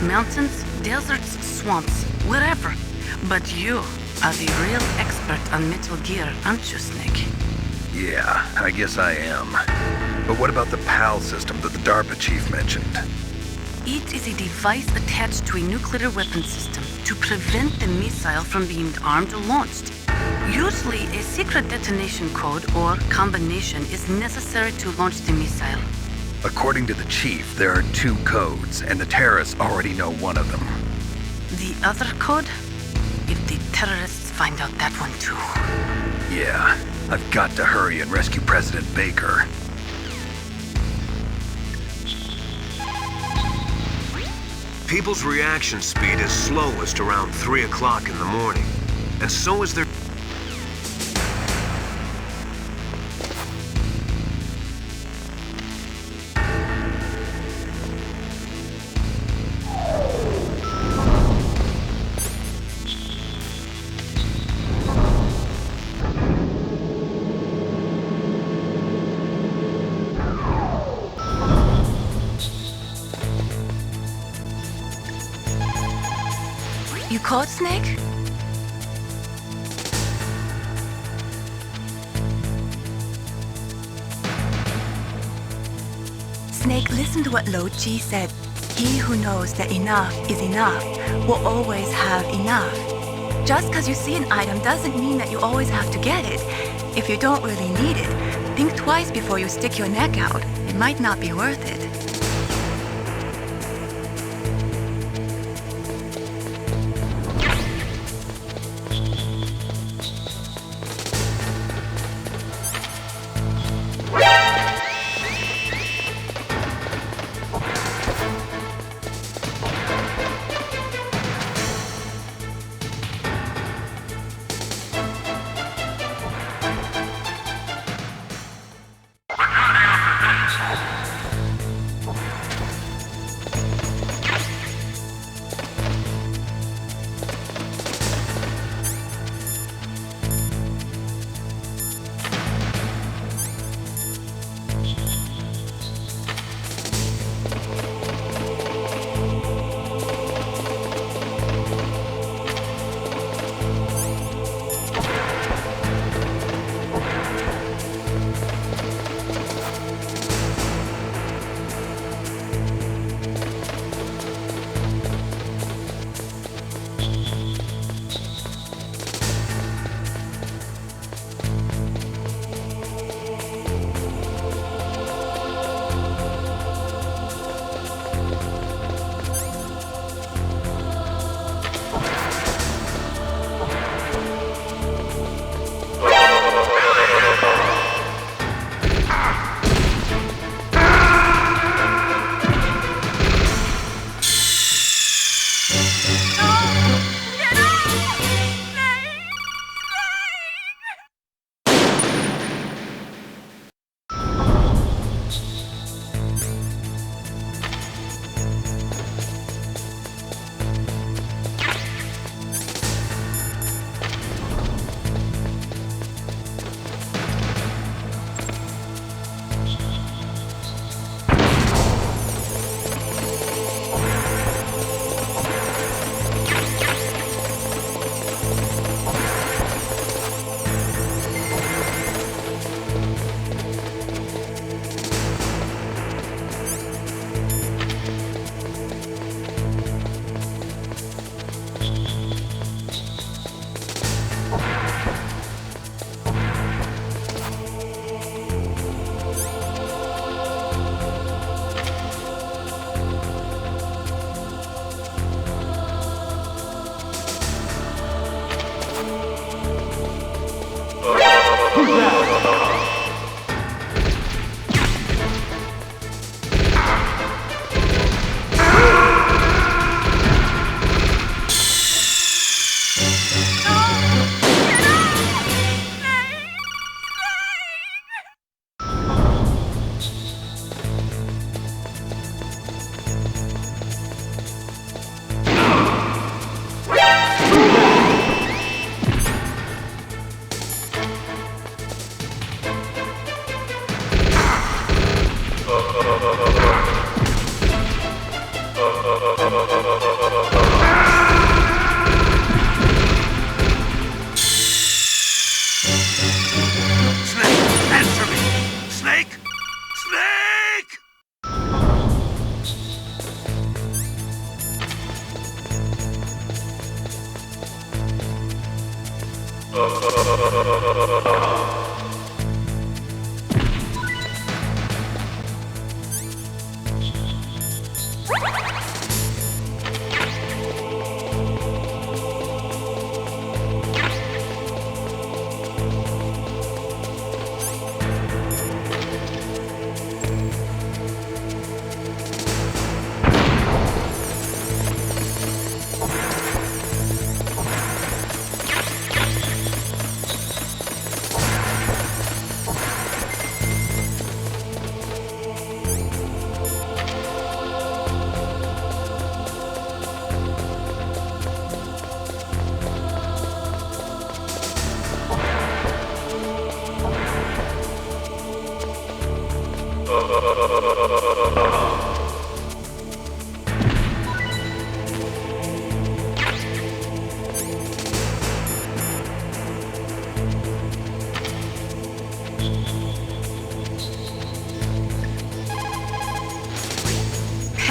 Mountains, deserts, swamps, wherever. But you are the real expert on Metal Gear, aren't you, Snake? Yeah, I guess I am. But what about the PAL system that the DARPA chief mentioned? It is a device attached to a nuclear weapon system to prevent the missile from being armed or launched. Usually, a secret detonation code or combination is necessary to launch the missile. According to the chief, there are 2 codes, and the terrorists already know one of them. The other code? If the terrorists find out that one too. Yeah, I've got to hurry and rescue President Baker. People's reaction speed is slowest around 3 o'clock in the morning, and so is their... You caught Snake? Snake, listen to what Lo Ji said. He who knows that enough is enough will always have enough. Just because you see an item doesn't mean that you always have to get it. If you don't really need it, think twice before you stick your neck out. It might not be worth it.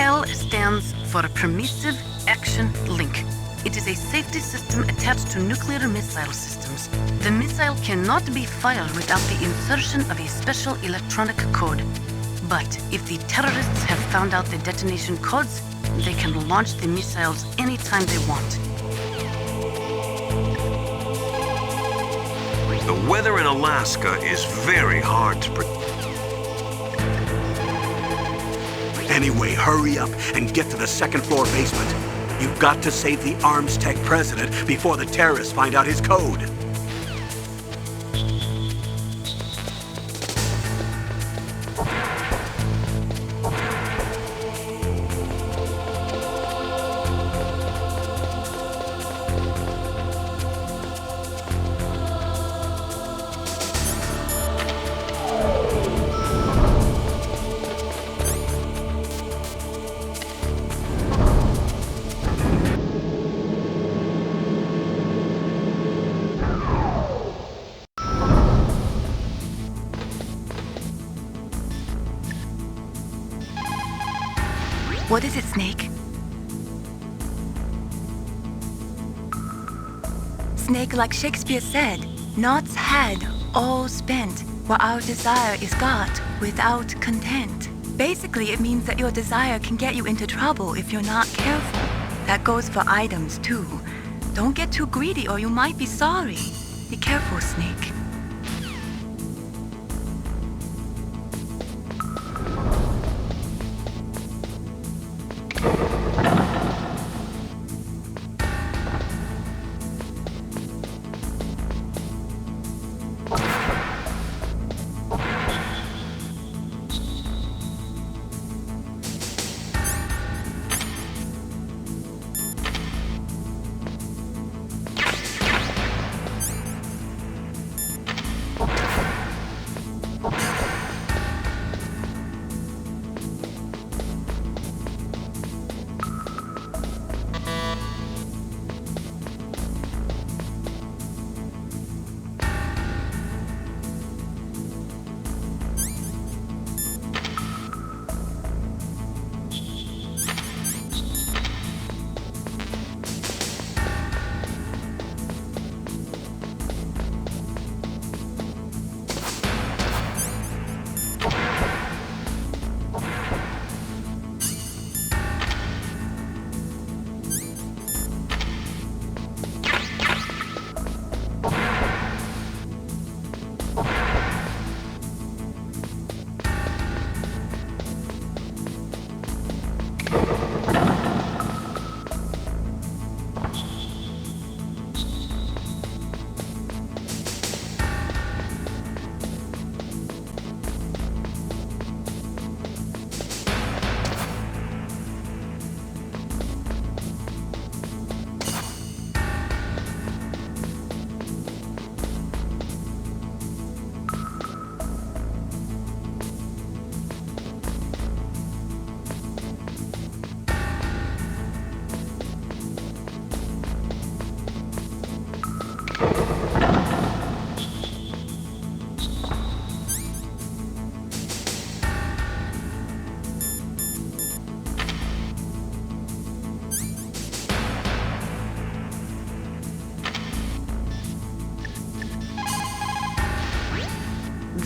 PAL stands for Permissive Action Link. It is a safety system attached to nuclear missile systems. The missile cannot be fired without the insertion of a special electronic code. But if the terrorists have found out the detonation codes, they can launch the missiles anytime they want. The weather in Alaska is very hard to predict. Anyway, hurry up and get to the second-floor basement. You've got to save the Arms Tech president before the terrorists find out his code. What is it, Snake? Snake, like Shakespeare said, naught's had, all spent, while our desire is got without content. Basically, it means that your desire can get you into trouble if you're not careful. That goes for items, too. Don't get too greedy or you might be sorry. Be careful, Snake.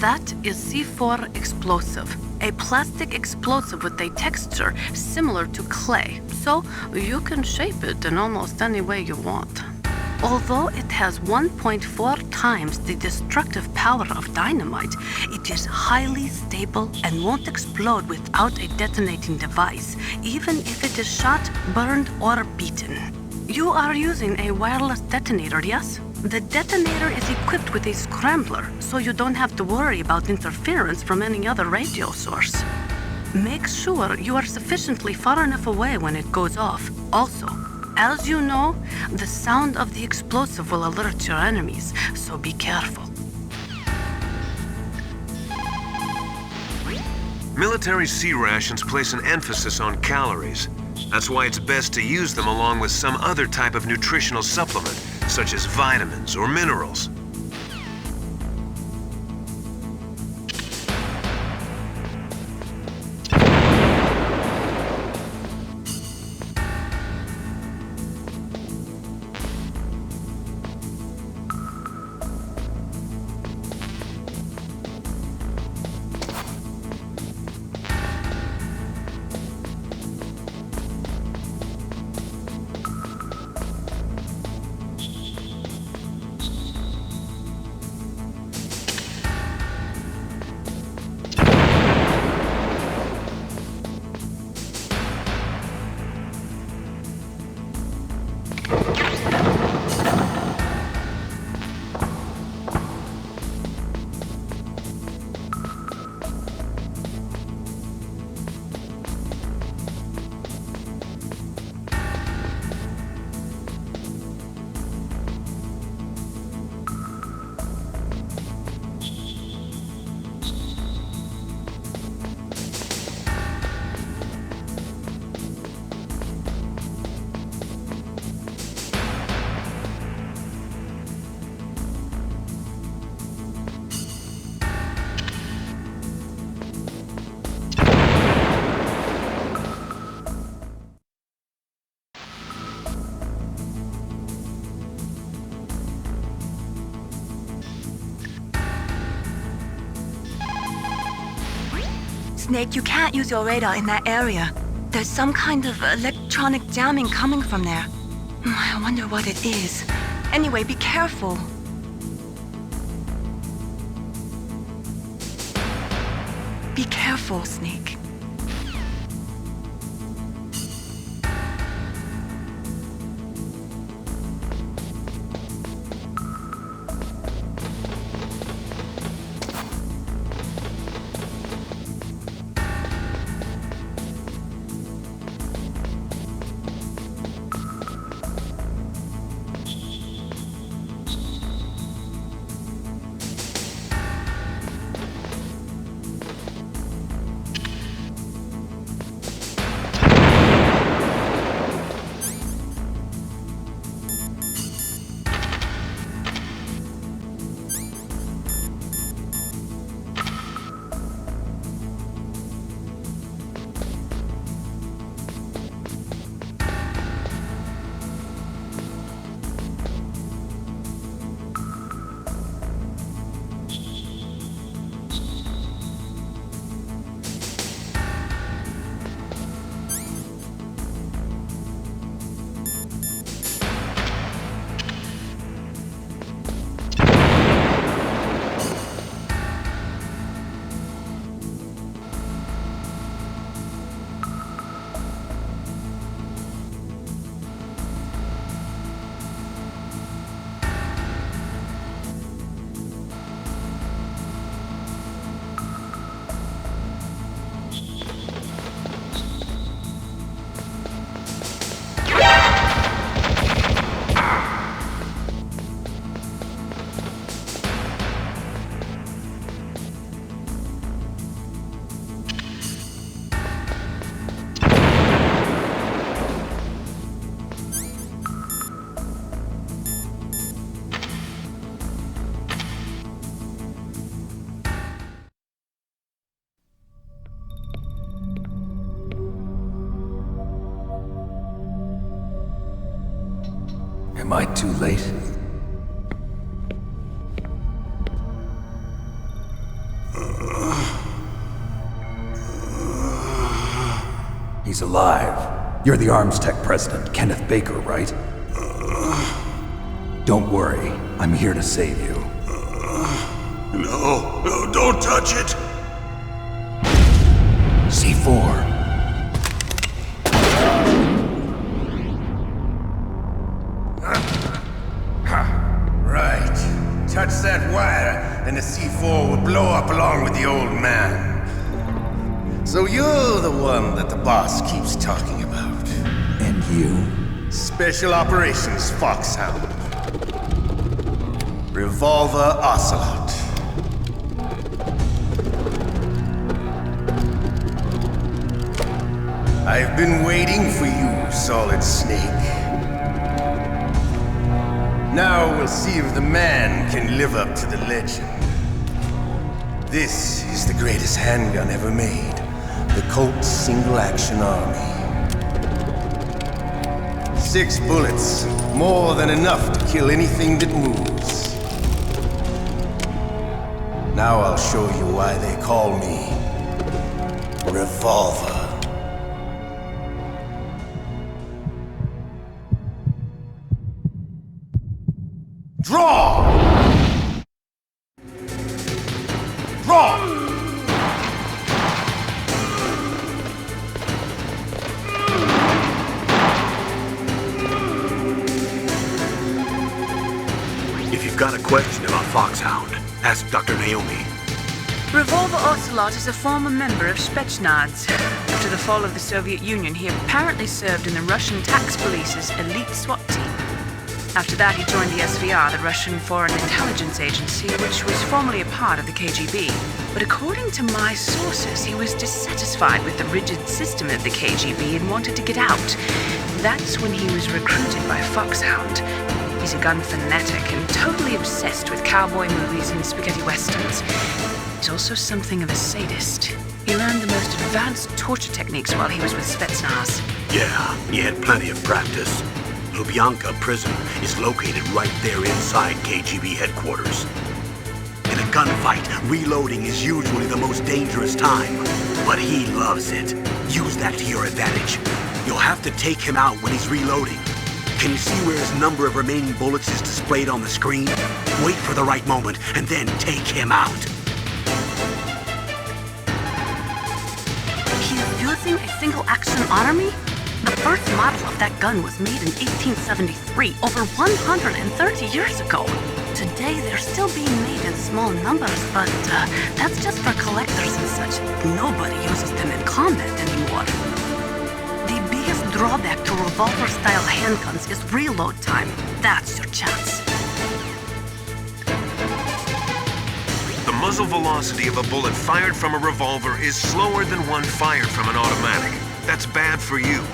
That is C4 explosive, a plastic explosive with a texture similar to clay, so you can shape it in almost any way you want. Although it has 1.4 times the destructive power of dynamite, it is highly stable and won't explode without a detonating device, even if it is shot, burned, or beaten. You are using a wireless detonator, yes? The detonator is equipped with a scrambler, so you don't have to worry about interference from any other radio source. Make sure you are sufficiently far enough away when it goes off. Also, as you know, the sound of the explosive will alert your enemies, so be careful. Military C rations place an emphasis on calories. That's why it's best to use them along with some other type of nutritional supplement, such as vitamins or minerals. Snake, you can't use your radar in that area. There's some kind of electronic jamming coming from there. I wonder what it is. Anyway, be careful. Be careful, Snake. Am I too late? He's alive. You're the Arms Tech president, Kenneth Baker, right? Don't worry. I'm here to save you. No, don't touch it! C4. Right. Touch that wire, and the C4 will blow up along with the old man. So you're the one that the boss keeps talking about. And you? Special Operations Foxhound. Revolver Ocelot. I've been waiting for you, Solid Snake. Now we'll see if the man can live up to the legend. This is the greatest handgun ever made. The Colt Single Action Army. 6 bullets, more than enough to kill anything that moves. Now I'll show you why they call me Revolver. Draw! Draw! If you've got a question about Foxhound, ask Dr. Naomi. Revolver Ocelot is a former member of Spetsnaz. After the fall of the Soviet Union, he apparently served in the Russian tax police's elite SWAT team. After that, he joined the SVR, the Russian Foreign Intelligence Agency, which was formerly a part of the KGB. But according to my sources, he was dissatisfied with the rigid system of the KGB and wanted to get out. That's when he was recruited by Foxhound. He's a gun fanatic and totally obsessed with cowboy movies and spaghetti westerns. He's also something of a sadist. He learned the most advanced torture techniques while he was with Spetsnaz. Yeah, he had plenty of practice. Lubyanka prison is located right there inside KGB headquarters. In a gunfight, reloading is usually the most dangerous time, but he loves it. Use that to your advantage. You'll have to take him out when he's reloading. Can you see where his number of remaining bullets is displayed on the screen? Wait for the right moment and then take him out. He's using a single-action army? The first model of that gun was made in 1873, over 130 years ago. Today, they're still being made in small numbers, but that's just for collectors and such. Nobody uses them in combat anymore. The biggest drawback to revolver-style handguns is reload time. That's your chance. The muzzle velocity of a bullet fired from a revolver is slower than one fired from an automatic. That's bad for you.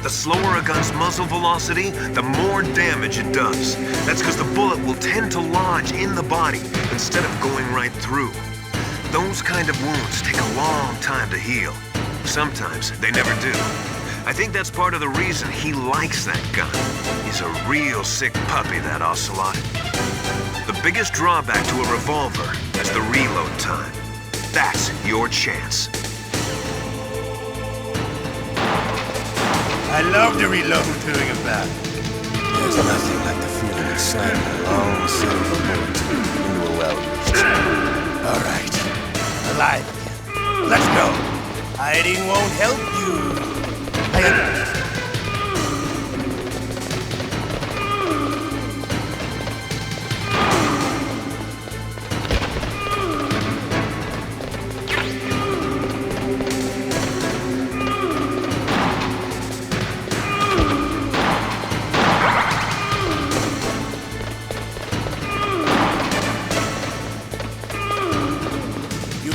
The slower a gun's muzzle velocity, the more damage it does. That's because the bullet will tend to lodge in the body instead of going right through. Those kind of wounds take a long time to heal. Sometimes they never do. I think that's part of the reason he likes that gun. He's a real sick puppy, that Ocelot. The biggest drawback to a revolver is the reload time. That's your chance. I love to reload doing a battle. There's nothing like the feeling of slamming a long silver bullet into a well-used chamber. All right, alive again. Let's go. Hiding won't help you.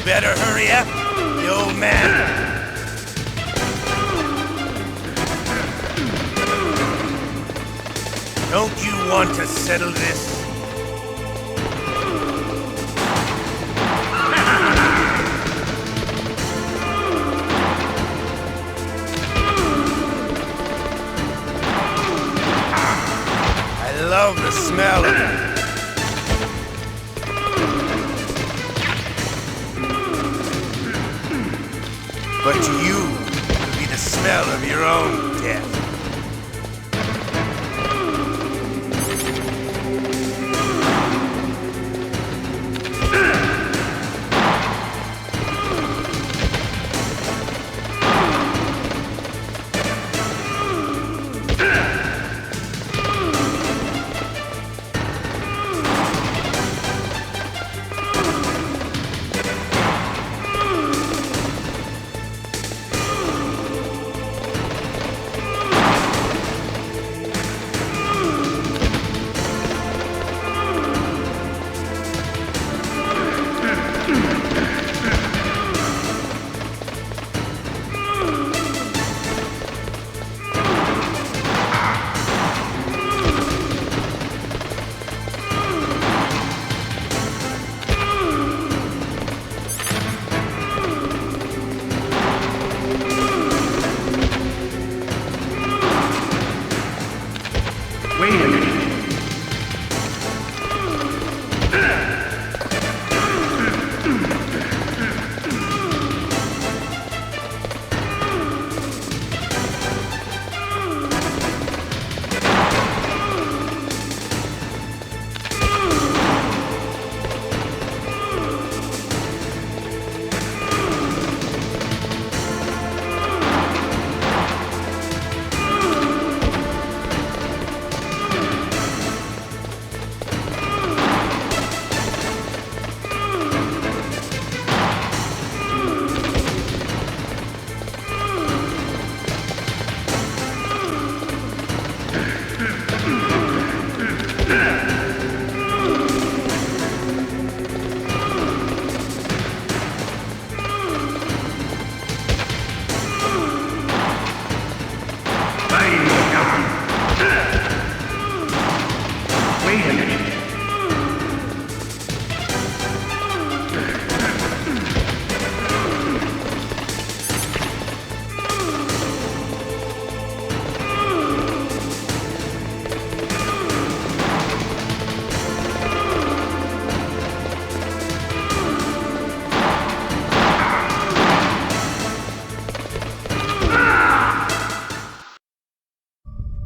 Better hurry up, the old man. Don't you want to settle this? I love the smell of it. But to you, it'll be the smell of your own death.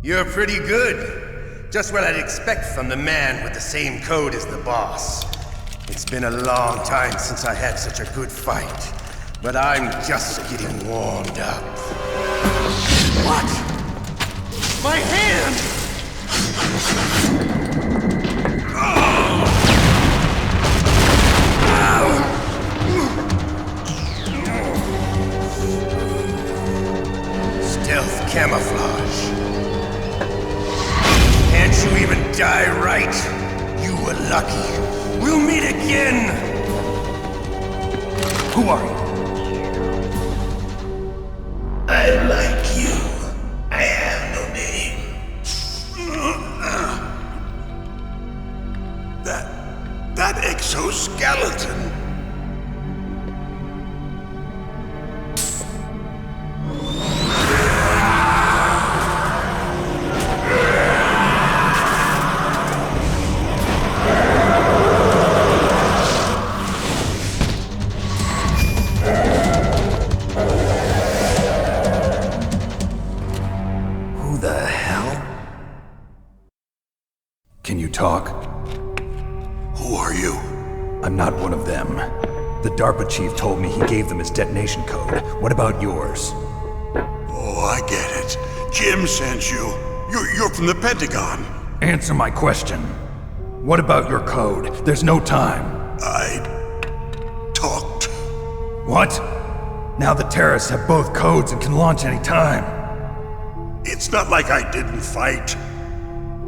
You're pretty good. Just what I'd expect from the man with the same code as the boss. It's been a long time since I had such a good fight, but I'm just getting warmed up. What? My hand! Stealth camouflage. Can't you even die right? You were lucky. We'll meet again! Who are you? I'm like you. I have no name. That exoskeleton. Can you talk? Who are you? I'm not one of them. The DARPA chief told me he gave them his detonation code. What about yours? Oh, I get it. Jim sent you. You're from the Pentagon. Answer my question. What about your code? There's no time. I talked. What? Now the terrorists have both codes and can launch any time. It's not like I didn't fight.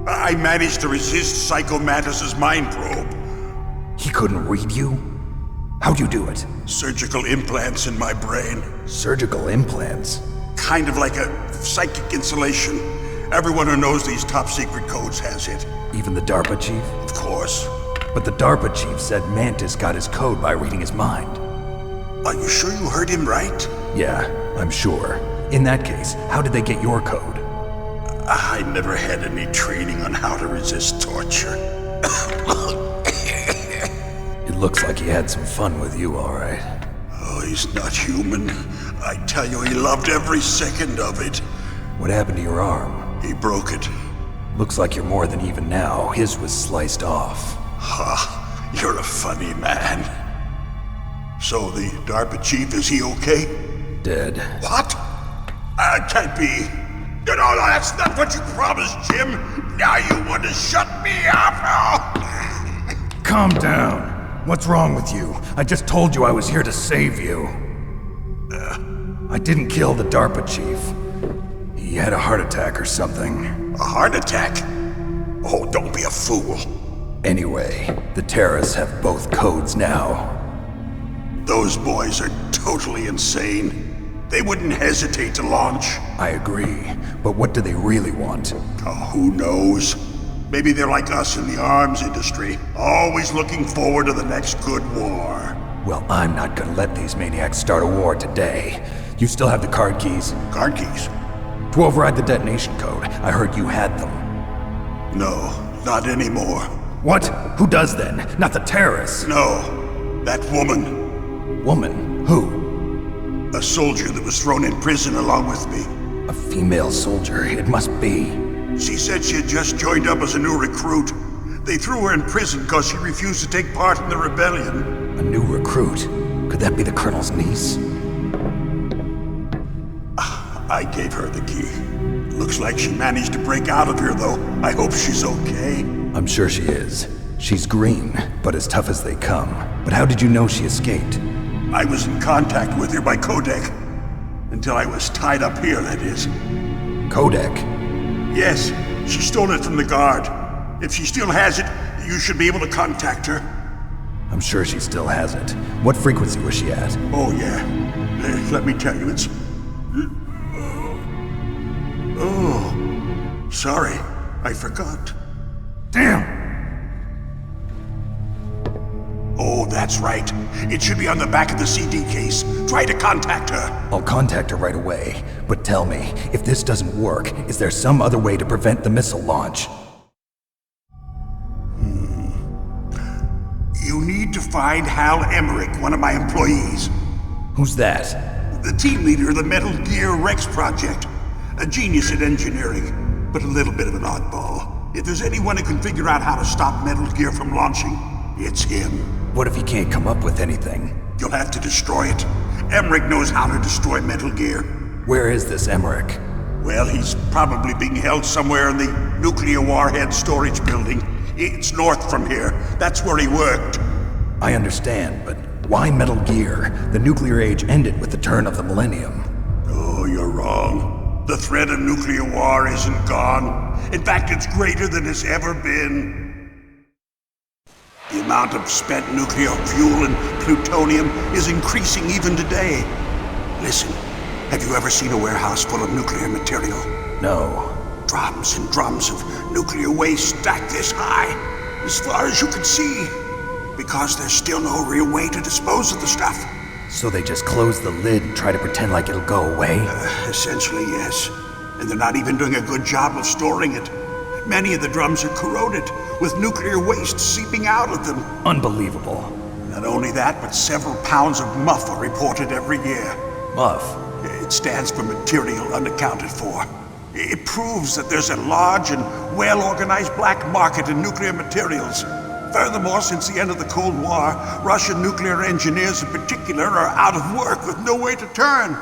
I managed to resist Psycho Mantis's mind probe. He couldn't read you? How'd you do it? Surgical implants in my brain. Surgical implants? Kind of like a psychic insulation. Everyone who knows these top secret codes has it. Even the DARPA chief? Of course. But the DARPA chief said Mantis got his code by reading his mind. Are you sure you heard him right? Yeah, I'm sure. In that case, how did they get your code? I never had any training on how to resist torture. It looks like he had some fun with you, all right. Oh, Oh, he's not human. I tell you, he loved every second of it. What happened to your arm? He broke it. Looks like you're more than even now. His was sliced off. Ha, you're a funny man. So the DARPA chief, is he okay? Dead. What? That can't be. You know, that's not what you promised, Jim. Now you want to shut me up? Calm down. What's wrong with you? I just told you I was here to save you. I didn't kill the DARPA chief. He had a heart attack or something. A heart attack? Oh, don't be a fool. Anyway, the terrorists have both codes now. Those boys are totally insane. They wouldn't hesitate to launch. I agree, but what do they really want? Oh, who knows? Maybe they're like us in the arms industry, always looking forward to the next good war. Well, I'm not gonna let these maniacs start a war today. You still have the card keys? Card keys? To override the detonation code. I heard you had them. No, not anymore. What? Who does then? Not the terrorists? No, that woman. Woman? Who? A soldier that was thrown in prison along with me. A female soldier, it must be. She said she had just joined up as a new recruit. They threw her in prison because she refused to take part in the rebellion. A new recruit? Could that be the colonel's niece? I gave her the key. Looks like she managed to break out of here, though. I hope she's okay. I'm sure she is. She's green, but as tough as they come. But how did you know she escaped? I was in contact with her by codec. Until I was tied up here, that is. Codec? Yes, she stole it from the guard. If she still has it, you should be able to contact her. I'm sure she still has it. What frequency was she at? Oh, yeah. Let me tell you, it's... Oh, sorry. I forgot. Damn! Oh, that's right. It should be on the back of the CD case. Try to contact her. I'll contact her right away. But tell me, if this doesn't work, is there some other way to prevent the missile launch? You need to find Hal Emmerich, one of my employees. Who's that? The team leader of the Metal Gear Rex project. A genius at engineering, but a little bit of an oddball. If there's anyone who can figure out how to stop Metal Gear from launching, it's him. What if he can't come up with anything? You'll have to destroy it. Emmerich knows how to destroy Metal Gear. Where is this Emmerich? Well, he's probably being held somewhere in the nuclear warhead storage building. It's north from here. That's where he worked. I understand, but why Metal Gear? The nuclear age ended with the turn of the millennium. Oh, you're wrong. The threat of nuclear war isn't gone. In fact, it's greater than it's ever been. The amount of spent nuclear fuel and plutonium is increasing even today. Listen, have you ever seen a warehouse full of nuclear material? No. Drums and drums of nuclear waste stacked this high, as far as you can see. Because there's still no real way to dispose of the stuff. So they just close the lid and try to pretend like it'll go away? Essentially, yes. And they're not even doing a good job of storing it. Many of the drums are corroded, with nuclear waste seeping out of them. Unbelievable. Not only that, but several pounds of MUF are reported every year. MUF? It stands for material unaccounted for. It proves that there's a large and well-organized black market in nuclear materials. Furthermore, since the end of the Cold War, Russian nuclear engineers in particular are out of work with no way to turn.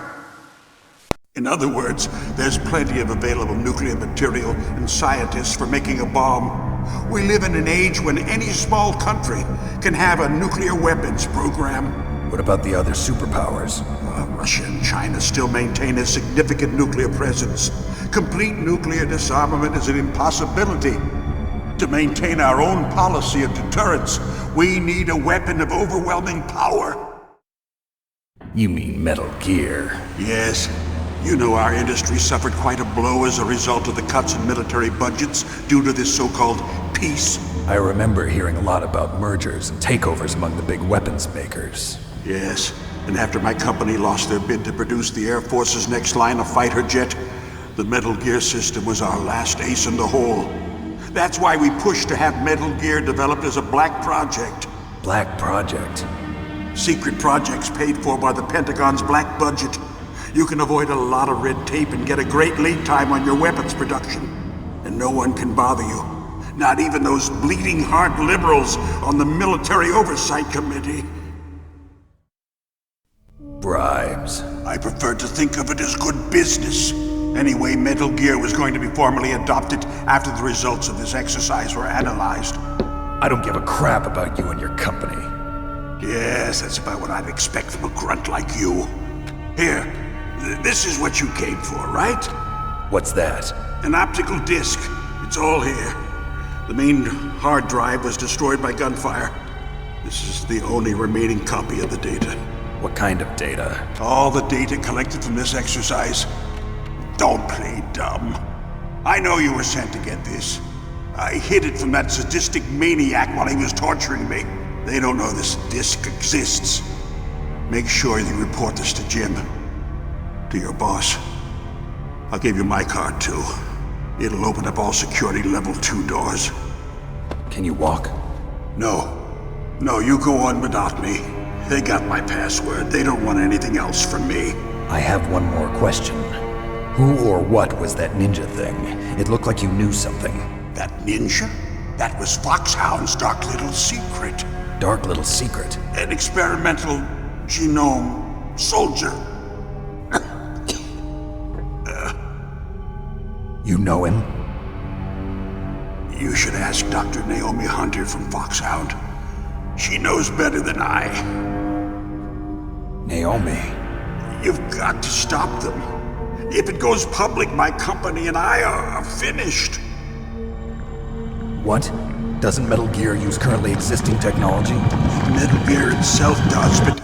In other words, there's plenty of available nuclear material and scientists for making a bomb. We live in an age when any small country can have a nuclear weapons program. What about the other superpowers? Russia and China still maintain a significant nuclear presence. Complete nuclear disarmament is an impossibility. To maintain our own policy of deterrence, we need a weapon of overwhelming power. You mean Metal Gear? Yes. You know our industry suffered quite a blow as a result of the cuts in military budgets due to this so-called peace. I remember hearing a lot about mergers and takeovers among the big weapons makers. Yes, and after my company lost their bid to produce the Air Force's next line of fighter jet, the Metal Gear system was our last ace in the hole. That's why we pushed to have Metal Gear developed as a black project. Black project? Secret projects paid for by the Pentagon's black budget. You can avoid a lot of red tape and get a great lead time on your weapons production. And no one can bother you. Not even those bleeding heart liberals on the Military Oversight Committee. Bribes. I prefer to think of it as good business. Anyway, Metal Gear was going to be formally adopted after the results of this exercise were analyzed. I don't give a crap about you and your company. Yes, that's about what I'd expect from a grunt like you. Here, this is what you came for, right? What's that? An optical disc. It's all here. The main hard drive was destroyed by gunfire. This is the only remaining copy of the data. What kind of data? All the data collected from this exercise. Don't play dumb. I know you were sent to get this. I hid it from that sadistic maniac while he was torturing me. They don't know this disc exists. Make sure you report this to Jim. To your boss. I'll give you my card too. It'll open up all security level 2 doors. Can you walk? No. No, you go on without me. They got my password. They don't want anything else from me. I have one more question. Who or what was that ninja thing? It looked like you knew something. That ninja? That was Foxhound's dark little secret. Dark little secret? An experimental genome soldier. You know him? You should ask Dr. Naomi Hunter from Foxhound. She knows better than I. Naomi? You've got to stop them. If it goes public, my company and I are finished. What? Doesn't Metal Gear use currently existing technology? Metal Gear itself does, but...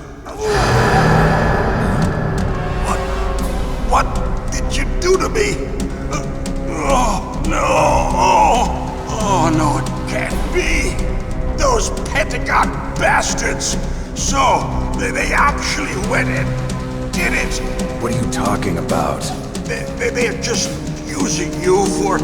What did you do to me? Oh, no. Oh, no, it can't be. Those Pentagon bastards. So, they actually went and did it. What are you talking about? They're just using you for...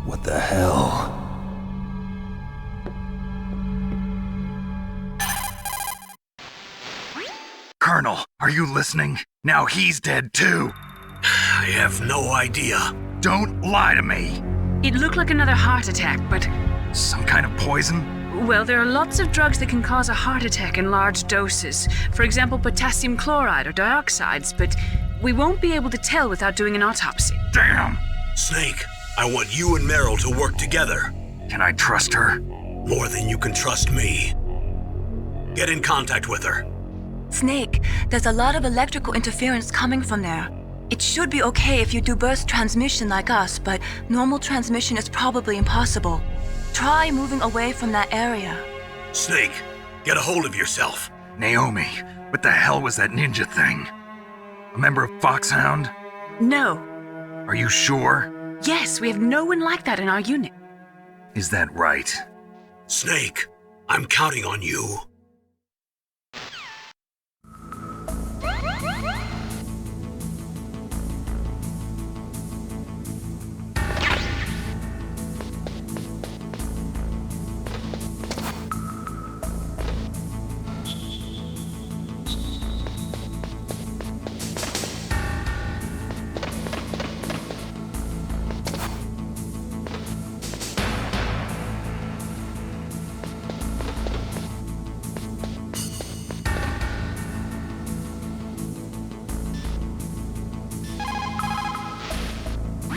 What the hell? Colonel, are you listening? Now he's dead too. I have no idea. Don't lie to me. It looked like another heart attack, but... Some kind of poison? Well, there are lots of drugs that can cause a heart attack in large doses. For example, potassium chloride or dioxides, but we won't be able to tell without doing an autopsy. Damn! Snake, I want you and Meryl to work together. Can I trust her? More than you can trust me. Get in contact with her. Snake, there's a lot of electrical interference coming from there. It should be okay if you do burst transmission like us, but normal transmission is probably impossible. Try moving away from that area. Snake, get a hold of yourself. Naomi, what the hell was that ninja thing? A member of Foxhound? No. Are you sure? Yes, we have no one like that in our unit. Is that right? Snake, I'm counting on you.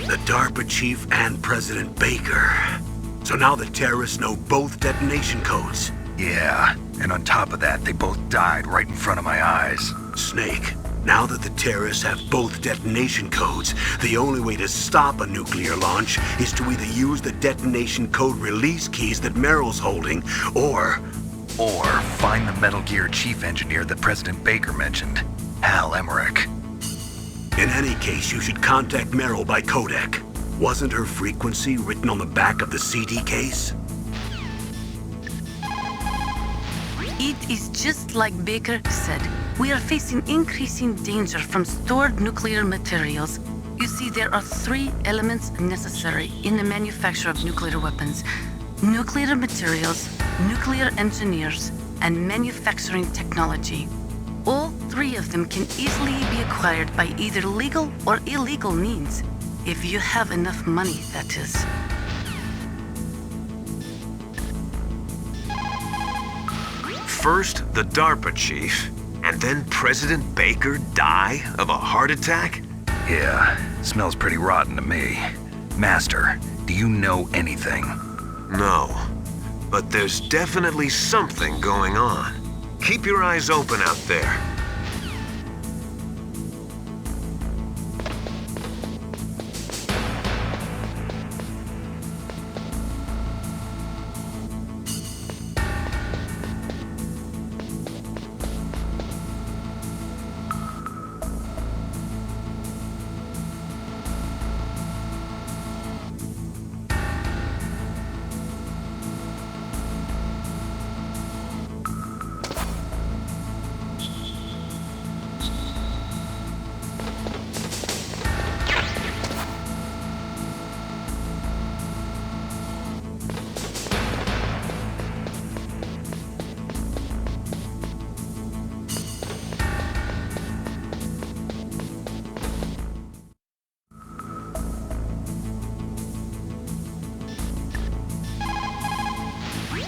The DARPA chief and President Baker. So now the terrorists know both detonation codes. Yeah, and on top of that, they both died right in front of my eyes. Snake, now that the terrorists have both detonation codes, the only way to stop a nuclear launch is to either use the detonation code release keys that Meryl's holding, or find the Metal Gear chief engineer that President Baker mentioned, Hal Emmerich. In any case, you should contact Meryl by codec. Wasn't her frequency written on the back of the CD case? It is just like Baker said. We are facing increasing danger from stored nuclear materials. You see, there are 3 elements necessary in the manufacture of nuclear weapons: nuclear materials, nuclear engineers, and manufacturing technology. All 3 of them can easily be acquired by either legal or illegal means, if you have enough money, that is. First, the DARPA chief, and then President Baker die of a heart attack? Yeah, smells pretty rotten to me. Master, do you know anything? No, but there's definitely something going on. Keep your eyes open out there.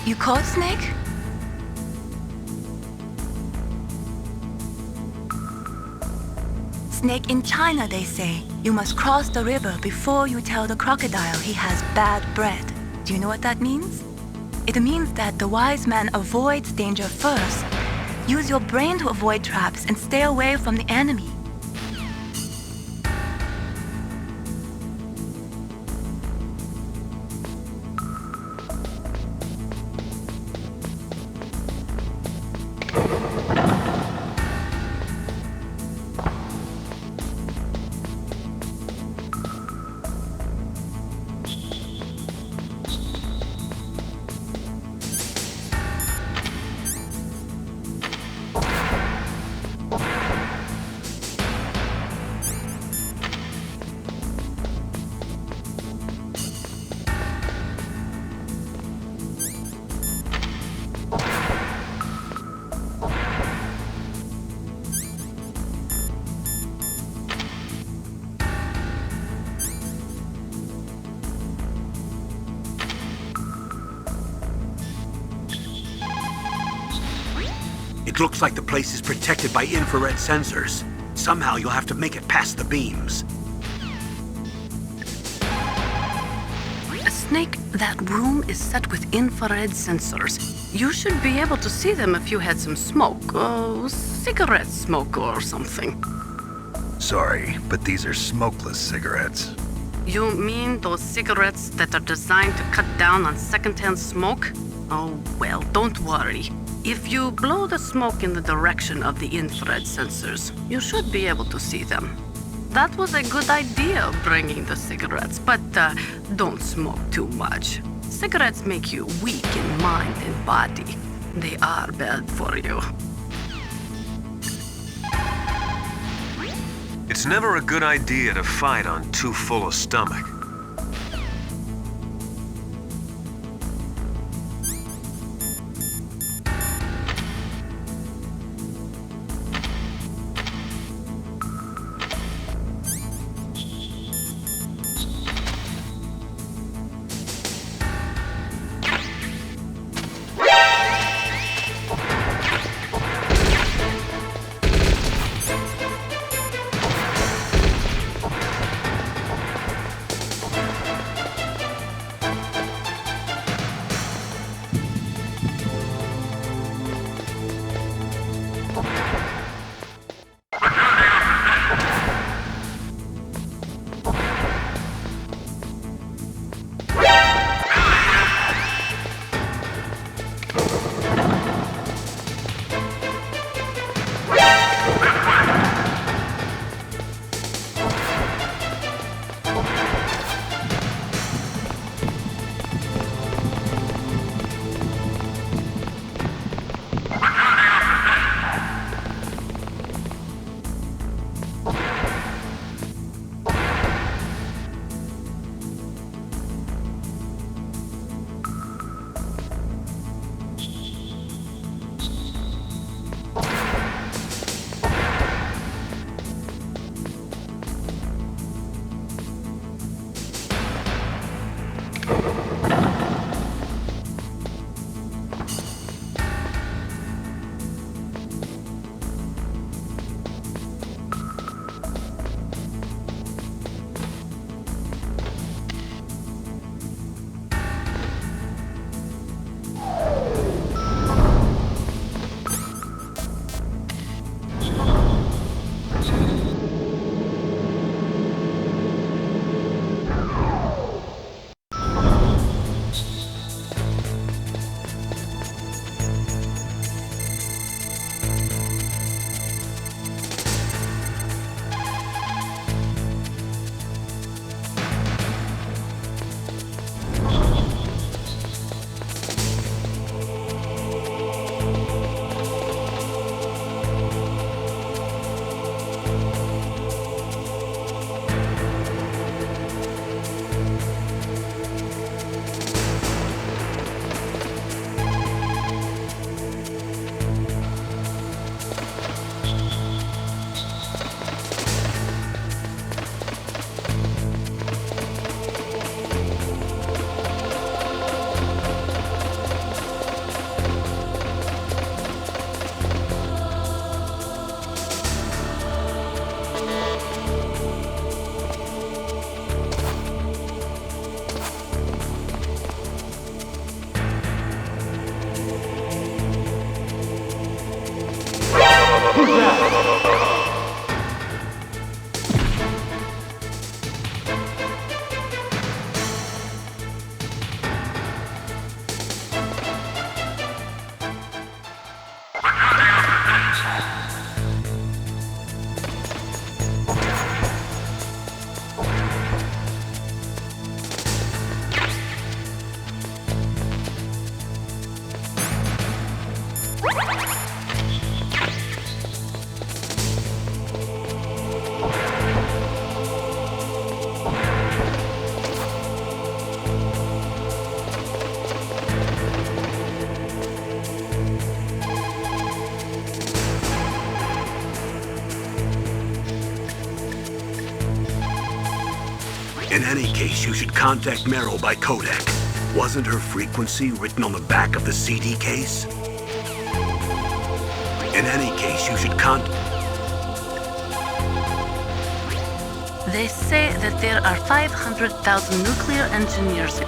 You caught Snake? Snake in China, they say. You must cross the river before you tell the crocodile he has bad bread. Do you know what that means? It means that the wise man avoids danger first. Use your brain to avoid traps and stay away from the enemy. It looks like the place is protected by infrared sensors. Somehow you'll have to make it past the beams. Snake, that room is set with infrared sensors. You should be able to see them if you had some smoke. Cigarette smoke or something. Sorry, but these are smokeless cigarettes. You mean those cigarettes that are designed to cut down on secondhand smoke? Oh, well, don't worry. If you blow the smoke in the direction of the infrared sensors, you should be able to see them. That was a good idea, bringing the cigarettes, but don't smoke too much. Cigarettes make you weak in mind and body. They are bad for you. It's never a good idea to fight on too full a stomach. In any case, you should contact Meryl by codec. Wasn't her frequency written on the back of the CD case? In any case, you should They say that there are 500,000 nuclear engineers.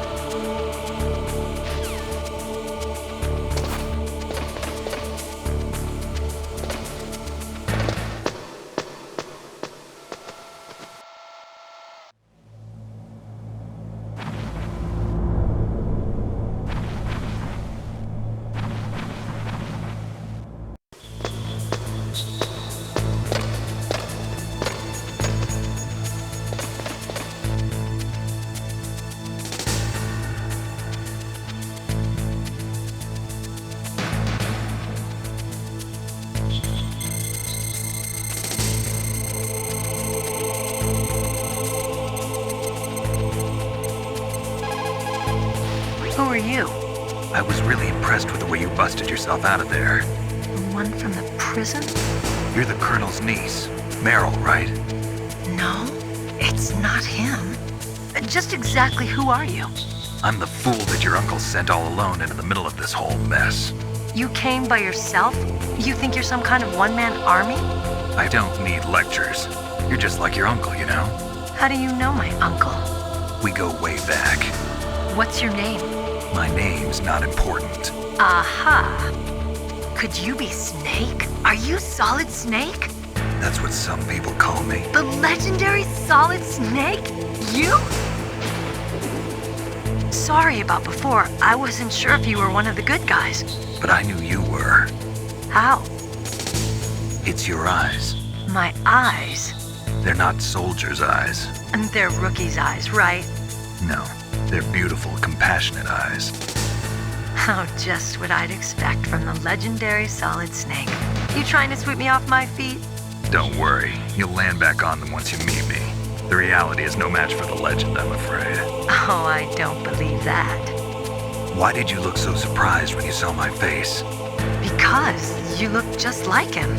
Who are you? I was really impressed with the way you busted yourself out of there. The one from the prison? You're the Colonel's niece, Meryl, right? No, it's not him. Just exactly who are you? I'm the fool that your uncle sent all alone into the middle of this whole mess. You came by yourself? You think you're some kind of one-man army? I don't need lectures. You're just like your uncle, you know? How do you know my uncle? We go way back. What's your name? My name's not important. Aha! Could you be Snake? Are you Solid Snake? That's what some people call me. The legendary Solid Snake? You? Sorry about before. I wasn't sure if you were one of the good guys. But I knew you were. How? It's your eyes. My eyes? They're not soldiers' eyes. And they're rookies' eyes, right? No, they're beautiful, compassionate eyes. Oh, just what I'd expect from the legendary Solid Snake. You trying to sweep me off my feet? Don't worry, you'll land back on them once you meet me. The reality is no match for the legend, I'm afraid. Oh, I don't believe that. Why did you look so surprised when you saw my face? Because you look just like him.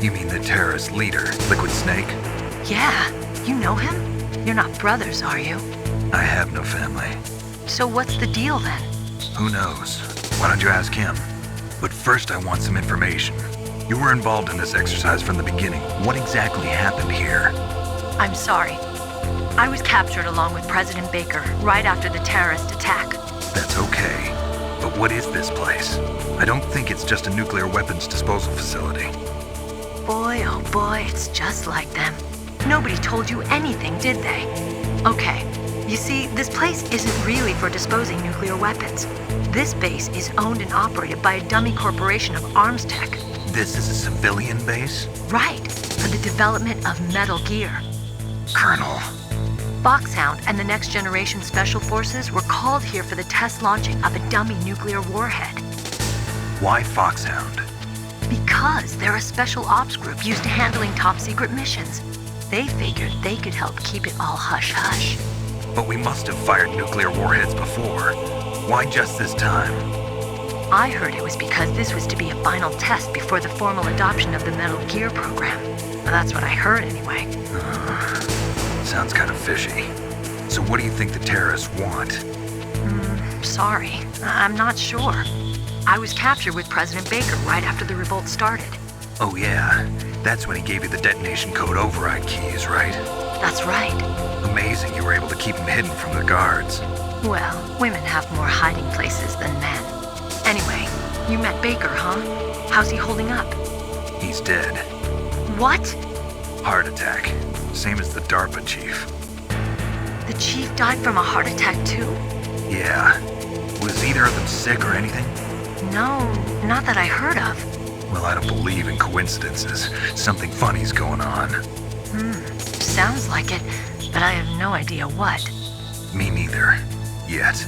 You mean the terrorist leader, Liquid Snake? Yeah, you know him? You're not brothers, are you? I have no family. So what's the deal then? Who knows? Why don't you ask him? But first I want some information. You were involved in this exercise from the beginning. What exactly happened here? I'm sorry. I was captured along with President Baker right after the terrorist attack. That's okay. But what is this place? I don't think it's just a nuclear weapons disposal facility. Boy, oh boy, it's just like them. Nobody told you anything, did they? Okay, you see, this place isn't really for disposing nuclear weapons. This base is owned and operated by a dummy corporation of arms tech. This is a civilian base? Right, for the development of Metal Gear. Colonel. Foxhound and the Next Generation Special Forces were called here for the test launching of a dummy nuclear warhead. Why Foxhound? Because they're a special ops group used to handling top-secret missions. They figured they could help keep it all hush-hush. But we must have fired nuclear warheads before. Why just this time? I heard it was because this was to be a final test before the formal adoption of the Metal Gear program. That's what I heard anyway. Sounds kind of fishy. So what do you think the terrorists want? Sorry, I'm not sure. I was captured with President Baker right after the revolt started. Oh yeah, that's when he gave you the detonation code override keys, right? That's right. Amazing you were able to keep him hidden from the guards. Well, women have more hiding places than men. Anyway, you met Baker, huh? How's he holding up? He's dead. What? Heart attack. Same as the DARPA chief. The chief died from a heart attack too? Yeah. Was either of them sick or anything? No, not that I heard of. Well, I don't believe in coincidences. Something funny's going on. Sounds like it, but I have no idea what. Me neither. Yet.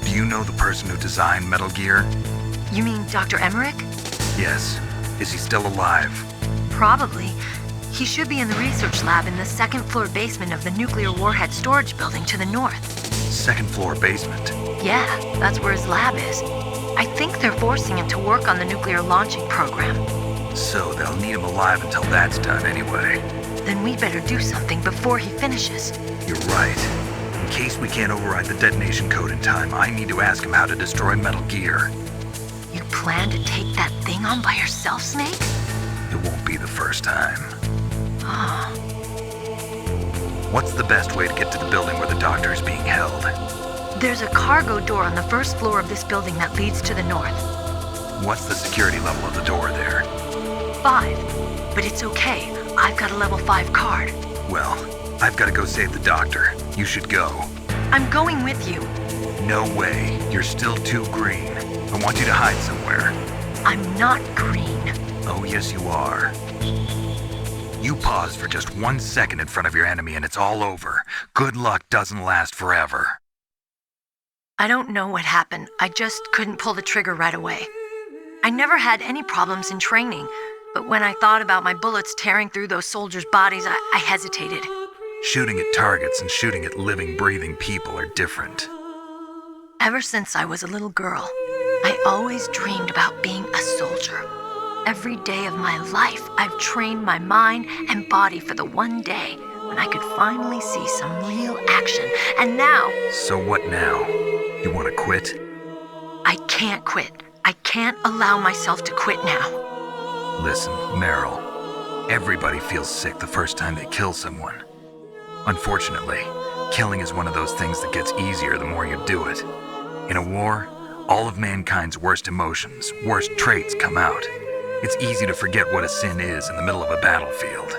Do you know the person who designed Metal Gear? You mean Dr. Emmerich? Yes. Is he still alive? Probably. He should be in the research lab in the second floor basement of the nuclear warhead storage building to the north. Second floor basement? Yeah, that's where his lab is. I think they're forcing him to work on the nuclear launching program. So they'll need him alive until that's done anyway. Then we better do something before he finishes. You're right. In case we can't override the detonation code in time, I need to ask him how to destroy Metal Gear. You plan to take that thing on by yourself, Snake? It won't be the first time. Ah. What's the best way to get to the building where the doctor is being held? There's a cargo door on the first floor of this building that leads to the north. What's the security level of the door there? 5. But it's okay. I've got a level 5 card. Well, I've got to go save the doctor. You should go. I'm going with you. No way. You're still too green. I want you to hide somewhere. I'm not green. Oh, yes, you are. You pause for just 1 second in front of your enemy and it's all over. Good luck doesn't last forever. I don't know what happened. I just couldn't pull the trigger right away. I never had any problems in training, but when I thought about my bullets tearing through those soldiers' bodies, I hesitated. Shooting at targets and shooting at living, breathing people are different. Ever since I was a little girl, I always dreamed about being a soldier. Every day of my life, I've trained my mind and body for the one day when I could finally see some real action. And now... So what now? You want to quit? I can't quit. I can't allow myself to quit now. Listen, Meryl. Everybody feels sick the first time they kill someone. Unfortunately, killing is one of those things that gets easier the more you do it. In a war, all of mankind's worst emotions, worst traits come out. It's easy to forget what a sin is in the middle of a battlefield.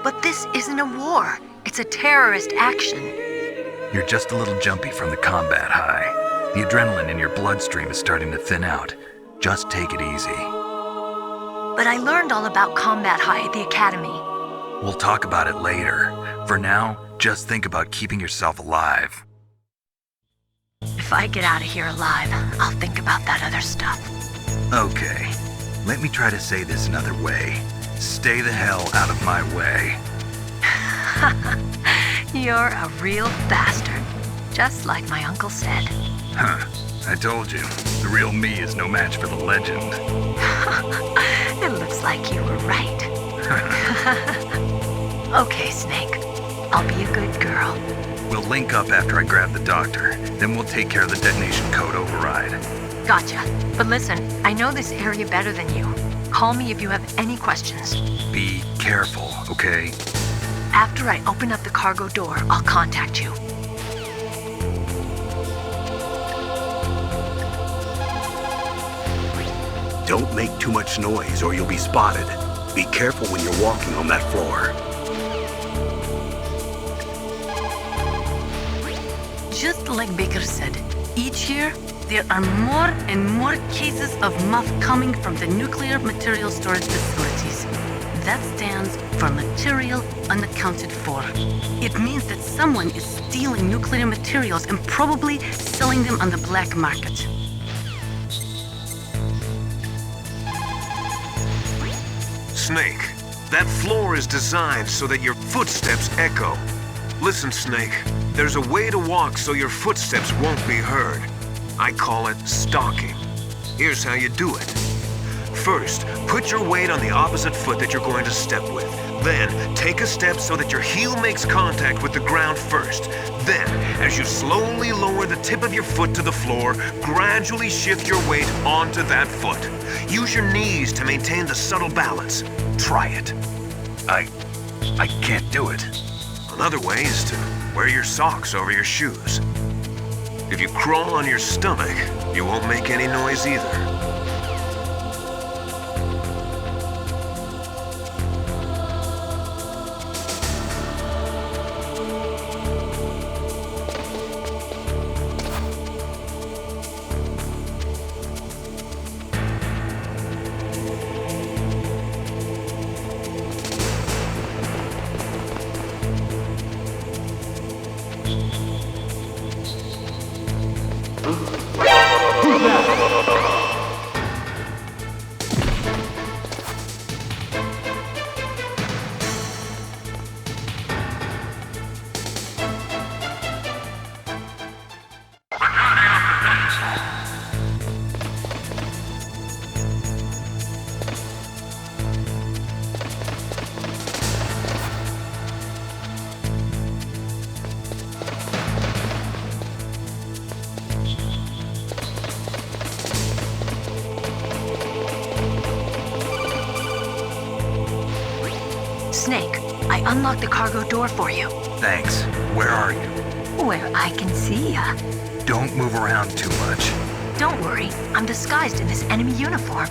But this isn't a war. It's a terrorist action. You're just a little jumpy from the combat high. The adrenaline in your bloodstream is starting to thin out. Just take it easy. But I learned all about combat high at the academy. We'll talk about it later. For now, just think about keeping yourself alive. If I get out of here alive, I'll think about that other stuff. Okay. Let me try to say this another way. Stay the hell out of my way. You're a real bastard. Just like my uncle said. Huh. I told you. The real me is no match for the legend. It looks like you were right. Okay, Snake. I'll be a good girl. We'll link up after I grab the doctor. Then we'll take care of the detonation code override. Gotcha. But listen, I know this area better than you. Call me if you have any questions. Be careful, okay? After I open up the cargo door, I'll contact you. Don't make too much noise or you'll be spotted. Be careful when you're walking on that floor. Just like Baker said, each year there are more and more cases of MUF coming from the nuclear material storage facilities. That stands for material unaccounted for. It means that someone is stealing nuclear materials and probably selling them on the black market. Snake, that floor is designed so that your footsteps echo. Listen, Snake, there's a way to walk so your footsteps won't be heard. I call it stalking. Here's how you do it. First, put your weight on the opposite foot that you're going to step with. Then, take a step so that your heel makes contact with the ground first. Then, as you slowly lower the tip of your foot to the floor, gradually shift your weight onto that foot. Use your knees to maintain the subtle balance. Try it. I can't do it. Another way is to wear your socks over your shoes. If you crawl on your stomach, you won't make any noise either. Snake, I unlocked the cargo door for you. Thanks. Where are you? Where I can see ya. Don't move around too much. Don't worry, I'm disguised in this enemy uniform.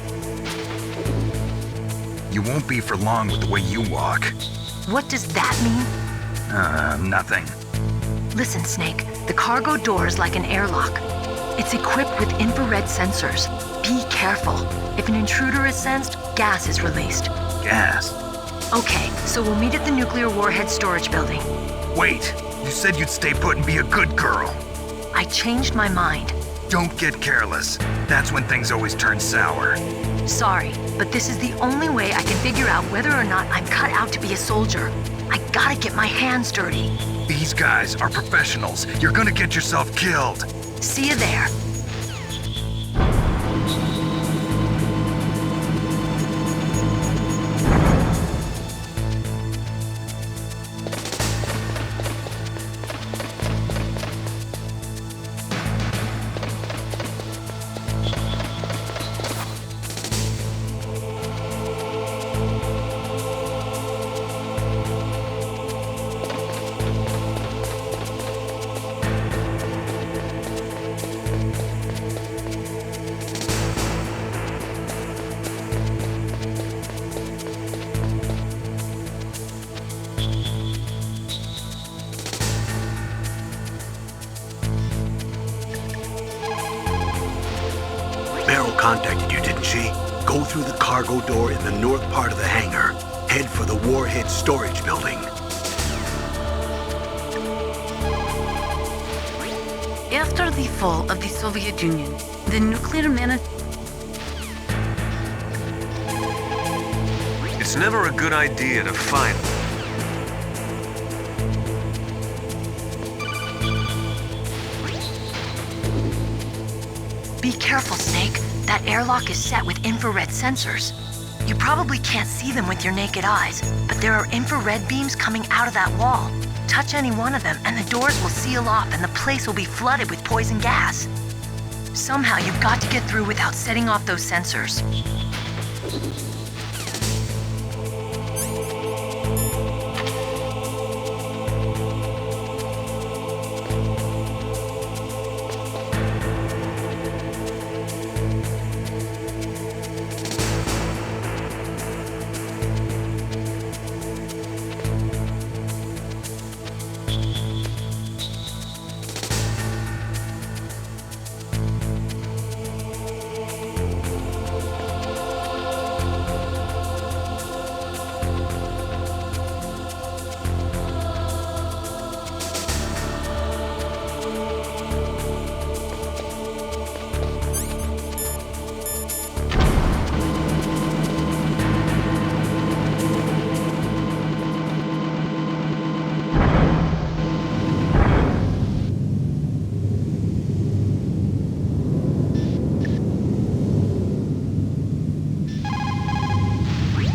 You won't be for long with the way you walk. What does that mean? Nothing. Listen, Snake, the cargo door is like an airlock. It's equipped with infrared sensors. Be careful. If an intruder is sensed, gas is released. Gas? Okay, so we'll meet at the nuclear warhead storage building. Wait, you said you'd stay put and be a good girl. I changed my mind. Don't get careless. That's when things always turn sour. Sorry, but this is the only way I can figure out whether or not I'm cut out to be a soldier. I gotta get my hands dirty. These guys are professionals. You're gonna get yourself killed. See you there. Contacted you, didn't she? Go through the cargo door in the north part of the hangar. Head for the warhead storage building. After the fall of the Soviet Union, the nuclear It's never a good idea to fight. Be careful, Snake. That airlock is set with infrared sensors. You probably can't see them with your naked eyes, but there are infrared beams coming out of that wall. Touch any one of them and the doors will seal off and the place will be flooded with poison gas. Somehow you've got to get through without setting off those sensors.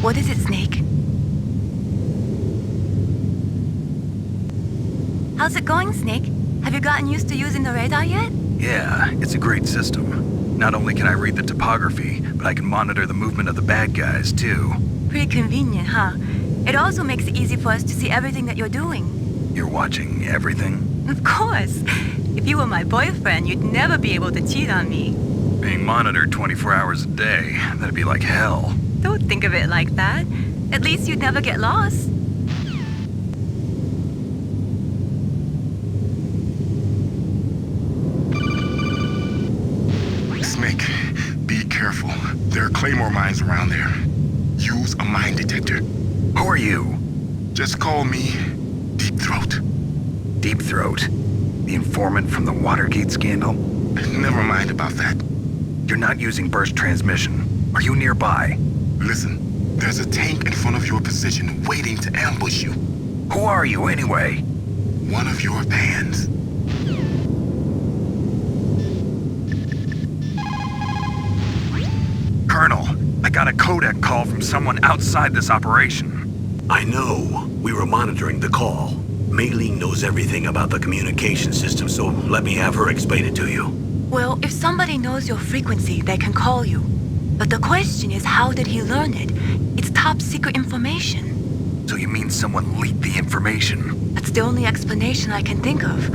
What is it, Snake? How's it going, Snake? Have you gotten used to using the radar yet? Yeah, it's a great system. Not only can I read the topography, but I can monitor the movement of the bad guys, too. Pretty convenient, huh? It also makes it easy for us to see everything that you're doing. You're watching everything? Of course. If you were my boyfriend, you'd never be able to cheat on me. Being monitored 24 hours a day, that'd be like hell. Don't think of it like that. At least you'd never get lost. Snake, be careful. There are claymore mines around there. Use a mine detector. Who are you? Just call me Deep Throat. Deep Throat? The informant from the Watergate scandal? Never mind about that. You're not using burst transmission. Are you nearby? Listen, there's a tank in front of your position waiting to ambush you. Who are you anyway? One of your fans. Colonel, I got a codec call from someone outside this operation. I know. We were monitoring the call. Mei Ling knows everything about the communication system, so let me have her explain it to you. Well, if somebody knows your frequency, they can call you. But the question is, how did he learn it? It's top secret information. So you mean someone leaked the information? That's the only explanation I can think of.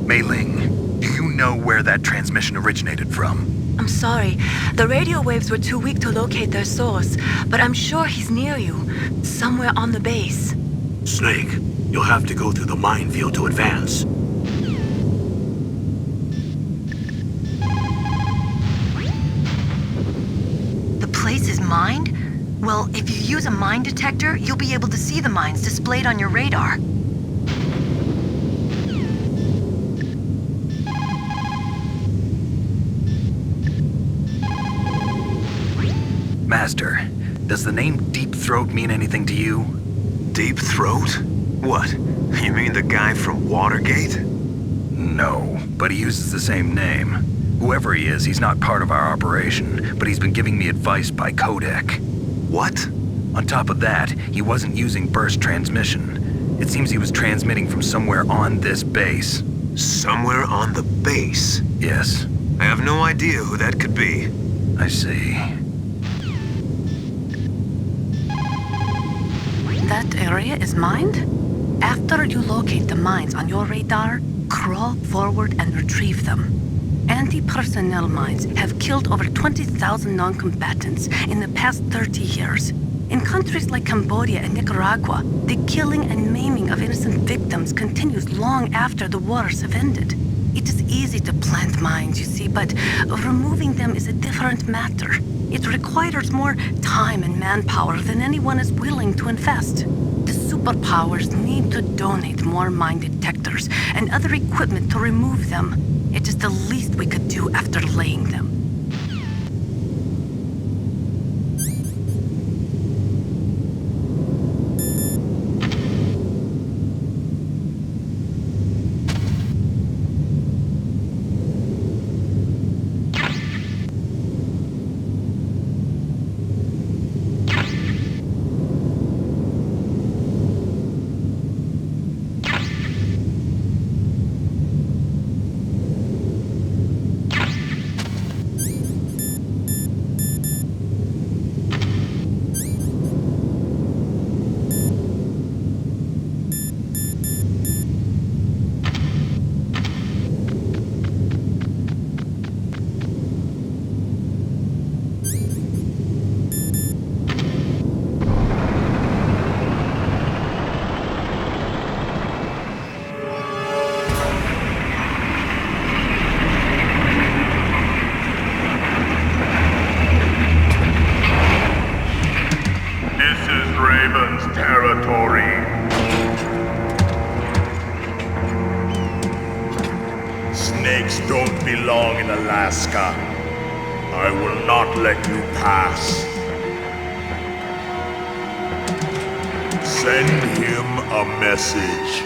Mei Ling, do you know where that transmission originated from? I'm sorry. The radio waves were too weak to locate their source, but I'm sure he's near you, somewhere on the base. Snake, you'll have to go through the minefield to advance. The place is mined? Well, if you use a mine detector, you'll be able to see the mines displayed on your radar. Master, does the name Deep Throat mean anything to you? Deep Throat? What? You mean the guy from Watergate? No, but he uses the same name. Whoever he is, he's not part of our operation, but he's been giving me advice by codec. What? On top of that, he wasn't using burst transmission. It seems he was transmitting from somewhere on this base. Somewhere on the base? Yes. I have no idea who that could be. I see. That area is mined? After you locate the mines on your radar, crawl forward and retrieve them. Anti-personnel mines have killed over 20,000 non-combatants in the past 30 years. In countries like Cambodia and Nicaragua, the killing and maiming of innocent victims continues long after the wars have ended. It is easy to plant mines, you see, but removing them is a different matter. It requires more time and manpower than anyone is willing to invest. The superpowers need to donate more mine detectors and other equipment to remove them. It is the least we could do after laying them. Snakes don't belong in Alaska. I will not let you pass. Send him a message.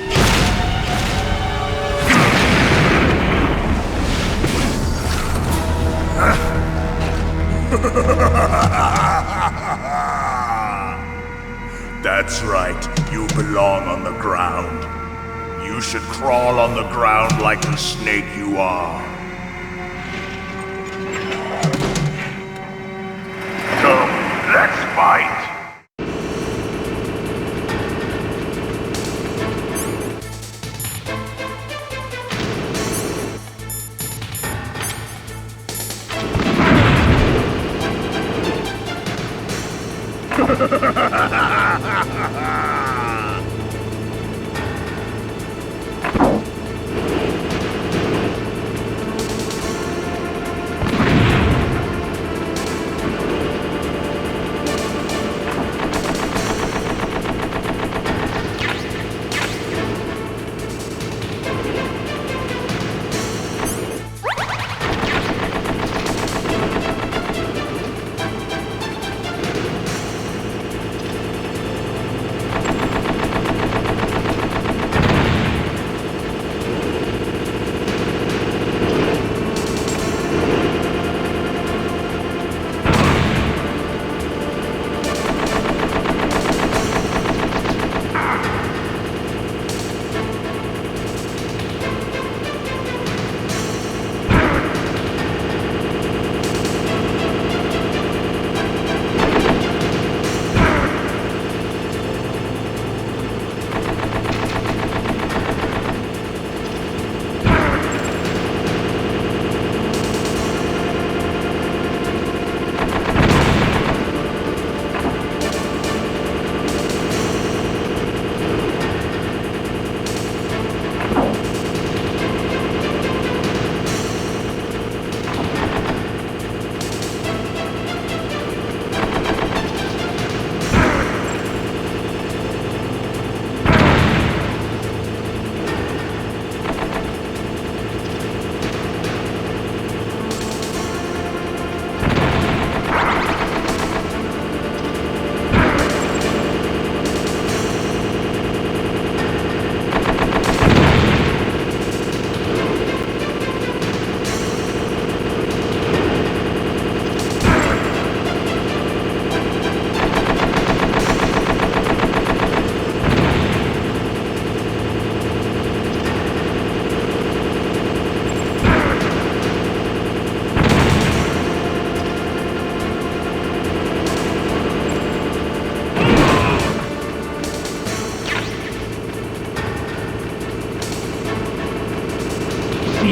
That's right, you belong on the ground. You should crawl on the ground like the snake you are. Come, let's fight!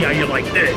see how you like this.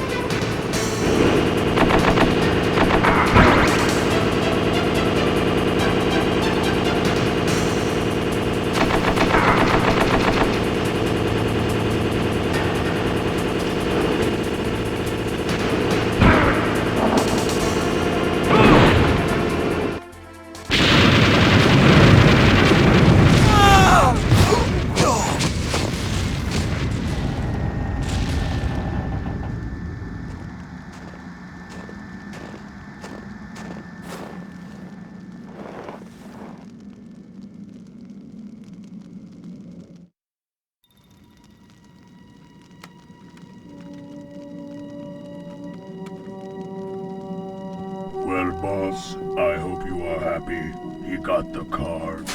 Well, boss, I hope you are happy. He got the card.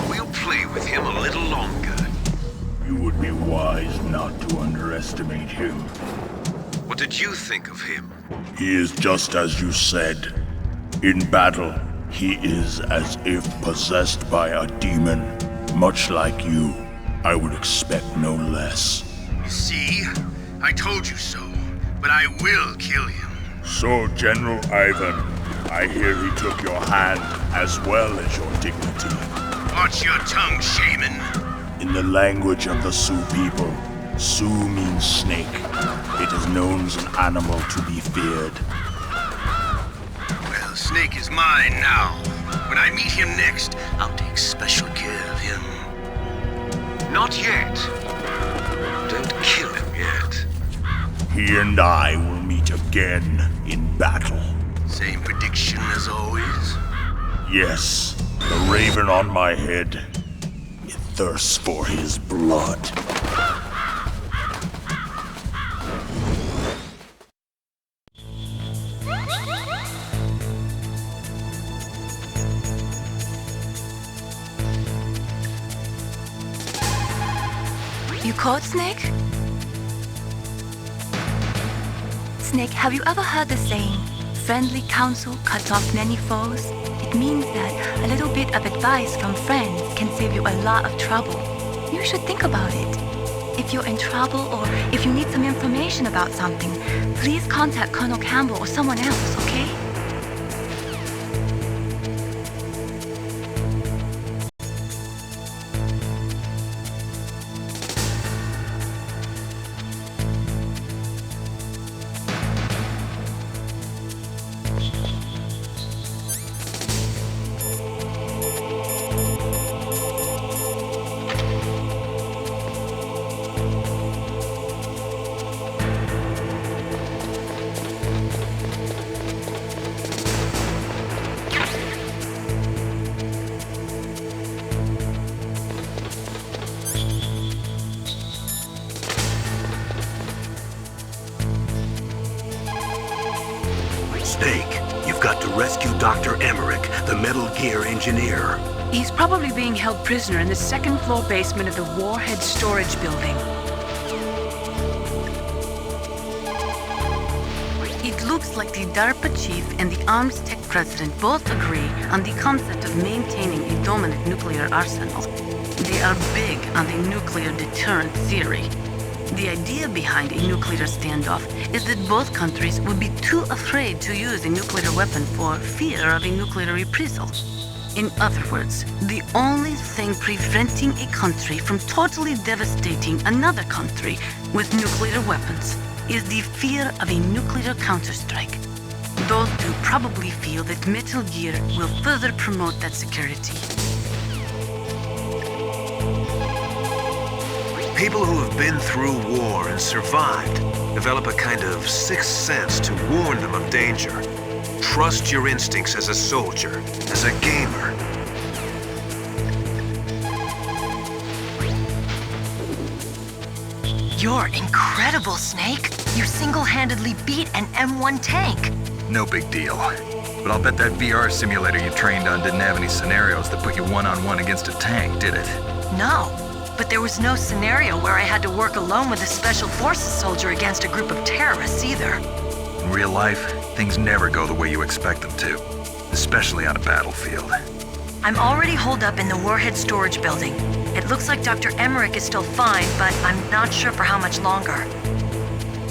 We'll play with him a little longer. You would be wise not to underestimate him. What did you think of him? He is just as you said. In battle, he is as if possessed by a demon. Much like you, I would expect no less. See? I told you so. But I will kill him. So, General Ivan, I hear he took your hand as well as your dignity. Watch your tongue, shaman. In the language of the Sioux people, Sioux means snake. It is known as an animal to be feared. Well, Snake is mine now. When I meet him next, I'll take special care of him. Not yet. Don't kill him yet. He and I will meet again in battle. Same prediction as always? Yes, the raven on my head. It thirsts for his blood. You caught Snake? Snake, have you ever heard the saying, friendly counsel cuts off many foes? It means that a little bit of advice from friends can save you a lot of trouble. You should think about it. If you're in trouble or if you need some information about something, please contact Colonel Campbell or someone else, okay? Snake, you've got to rescue Dr. Emmerich, the Metal Gear engineer. He's probably being held prisoner in the second-floor basement of the Warhead storage building. It looks like the DARPA chief and the Arms Tech president both agree on the concept of maintaining a dominant nuclear arsenal. They are big on the nuclear deterrent theory. The idea behind a nuclear standoff is that both countries would be too afraid to use a nuclear weapon for fear of a nuclear reprisal. In other words, the only thing preventing a country from totally devastating another country with nuclear weapons is the fear of a nuclear counterstrike. Those two probably feel that Metal Gear will further promote that security. People who have been through war and survived develop a kind of sixth sense to warn them of danger. Trust your instincts as a soldier, as a gamer. You're incredible, Snake. You single-handedly beat an M1 tank. No big deal. But I'll bet that VR simulator you trained on didn't have any scenarios that put you one-on-one against a tank, did it? No, but there was no scenario where I had to work alone with a Special Forces soldier against a group of terrorists either. In real life, things never go the way you expect them to, especially on a battlefield. I'm already holed up in the Warhead storage building. It looks like Dr. Emmerich is still fine, but I'm not sure for how much longer.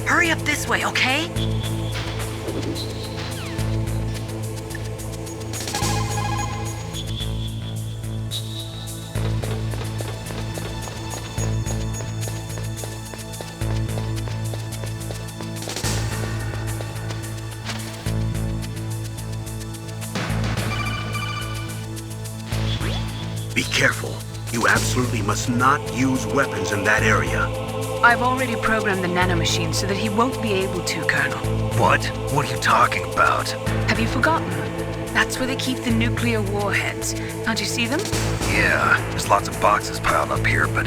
Hurry up this way, okay? Be careful. You absolutely must not use weapons in that area. I've already programmed the nanomachine so that he won't be able to, Colonel. What? What are you talking about? Have you forgotten? That's where they keep the nuclear warheads. Can't you see them? Yeah, there's lots of boxes piled up here, but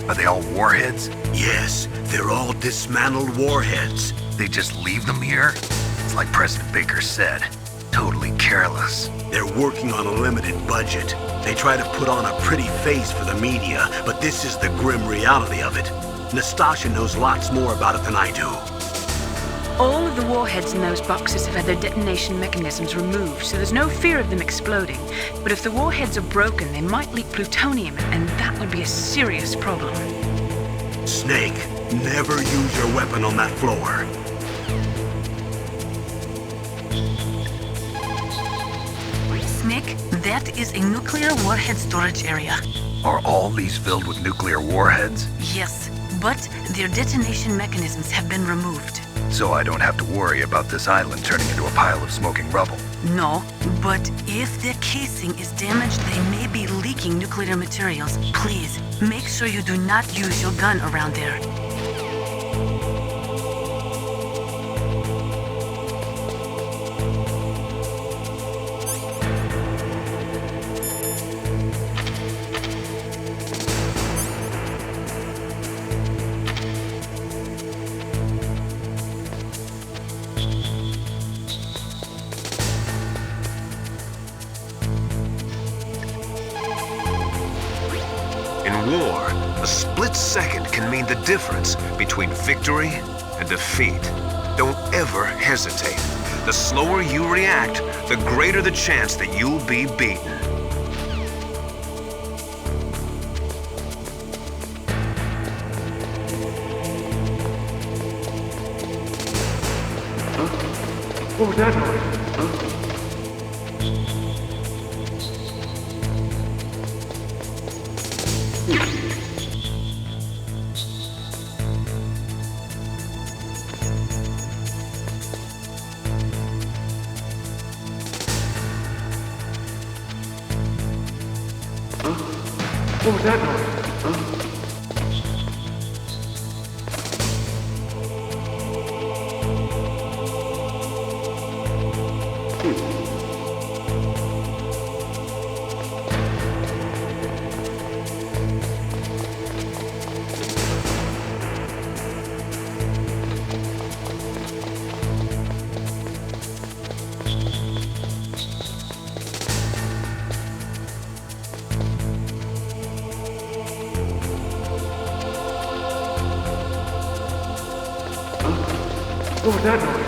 are they all warheads? Yes, they're all dismantled warheads. They just leave them here? It's like President Baker said. Totally careless. They're working on a limited budget. They try to put on a pretty face for the media, but this is the grim reality of it. Nastasha knows lots more about it than I do. All of the warheads in those boxes have had their detonation mechanisms removed, so there's no fear of them exploding. But if the warheads are broken, they might leak plutonium, and that would be a serious problem. Snake, never use your weapon on that floor. Snake, that is a nuclear warhead storage area. Are all these filled with nuclear warheads? Yes, but their detonation mechanisms have been removed. So I don't have to worry about this island turning into a pile of smoking rubble. No, but if the casing is damaged, they may be leaking nuclear materials. Please, make sure you do not use your gun around there. In war, a split second can mean the difference between victory and defeat. Don't ever hesitate. The slower you react, the greater the chance that you'll be beaten. What was that noise? What was that noise? What was that noise?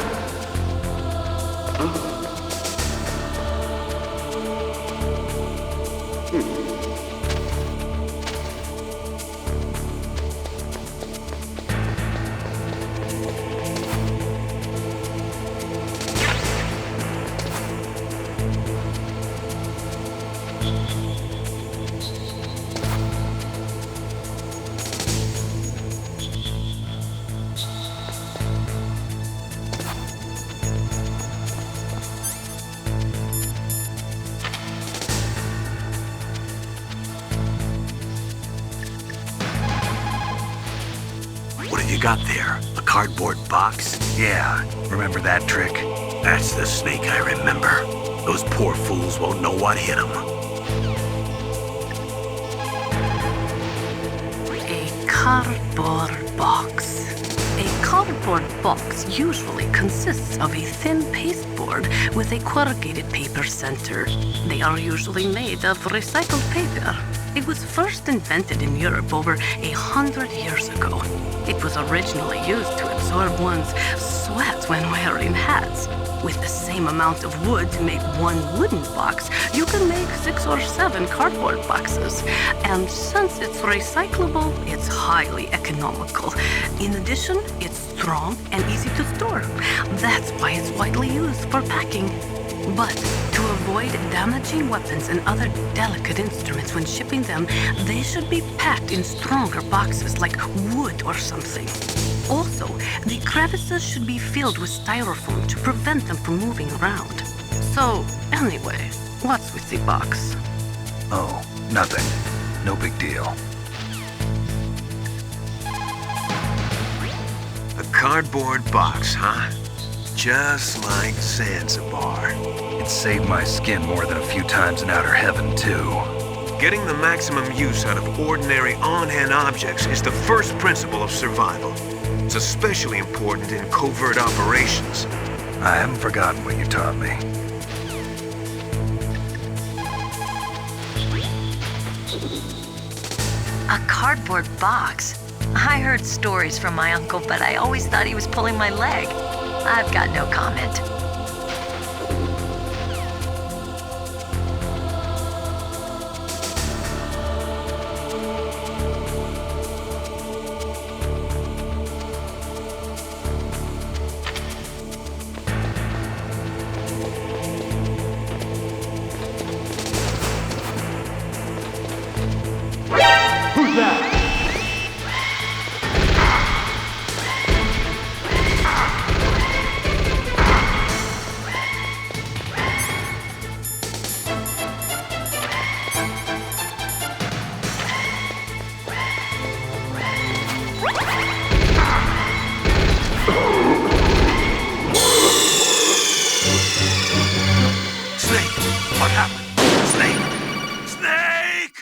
What have you got there? A cardboard box? Yeah, remember that trick? That's the Snake I remember. Those poor fools won't know what hit them. A cardboard box. A cardboard box usually consists of a thin pasteboard with a corrugated paper center. They are usually made of recycled paper. It was first invented in Europe over 100 years ago. It was originally used to absorb one's sweat when wearing hats. With the same amount of wood to make one wooden box, you can make 6 or 7 cardboard boxes. And since it's recyclable, it's highly economical. In addition, it's strong and easy to store. That's why it's widely used for packing. But to avoid damaging weapons and other delicate instruments when shipping them, they should be packed in stronger boxes like wood or something. Also, the crevices should be filled with styrofoam to prevent them from moving around. So, anyway, what's with the box? Oh, nothing. No big deal. A cardboard box, huh? Just like Zanzibar. It saved my skin more than a few times in outer heaven, too. Getting the maximum use out of ordinary on-hand objects is the first principle of survival. It's especially important in covert operations. I haven't forgotten what you taught me. A cardboard box? I heard stories from my uncle, but I always thought he was pulling my leg. I've got no comment. Who's that? Snake! What happened? Snake! Snake!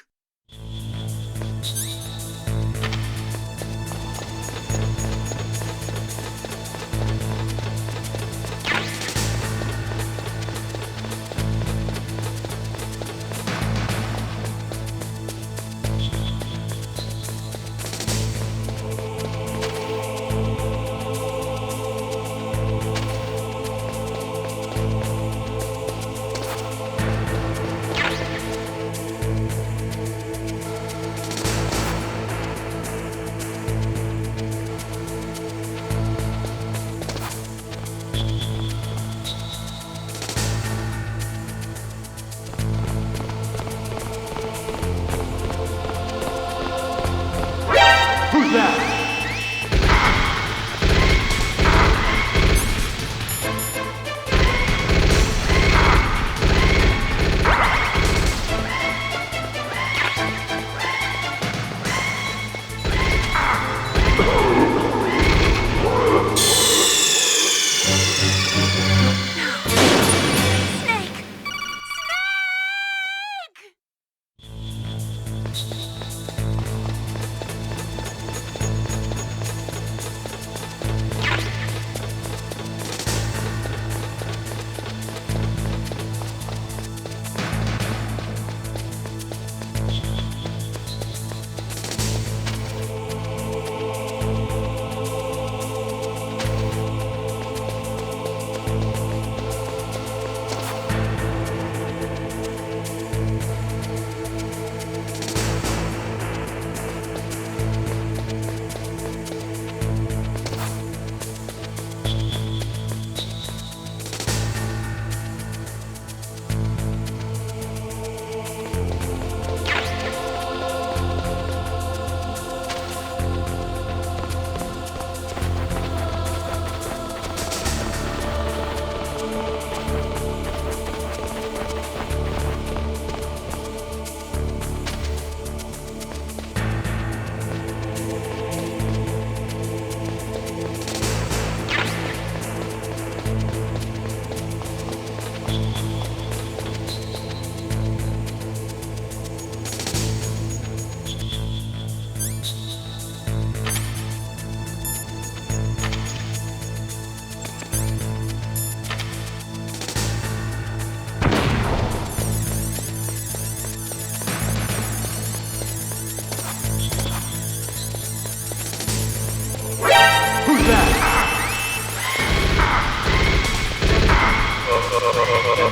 Snake,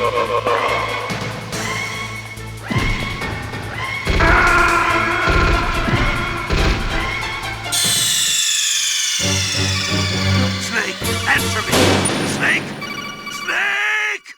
answer me! Snake! Snake!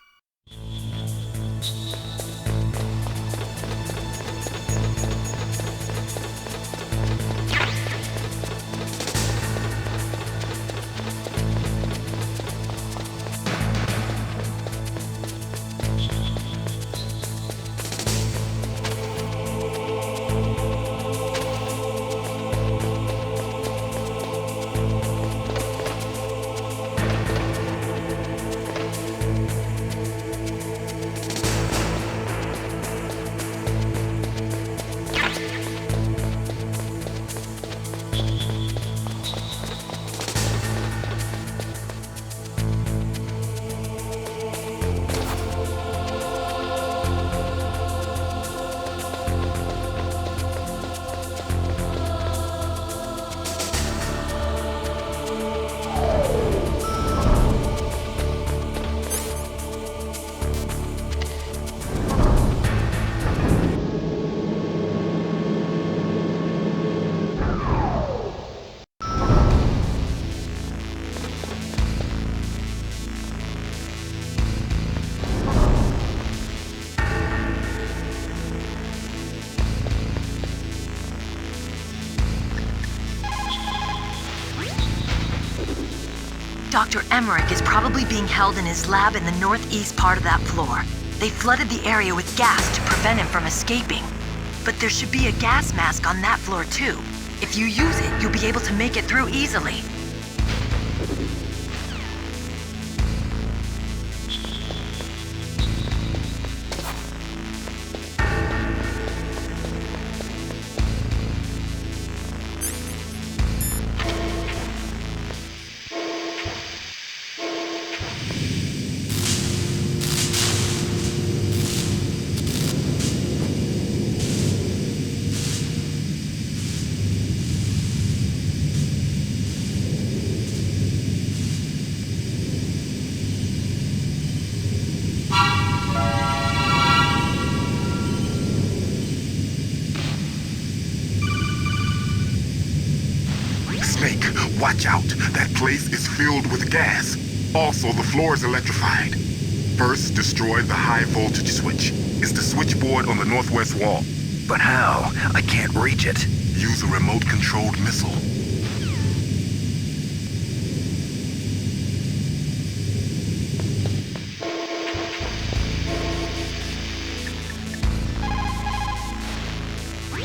Dr. Emmerich is probably being held in his lab in the northeast part of that floor. They flooded the area with gas to prevent him from escaping. But there should be a gas mask on that floor too. If you use it, you'll be able to make it through easily. Snake, watch out. That place is filled with gas. Also, the floor is electrified. First, destroy the high voltage switch. It's the switchboard on the northwest wall. But how? I can't reach it. Use a remote-controlled missile.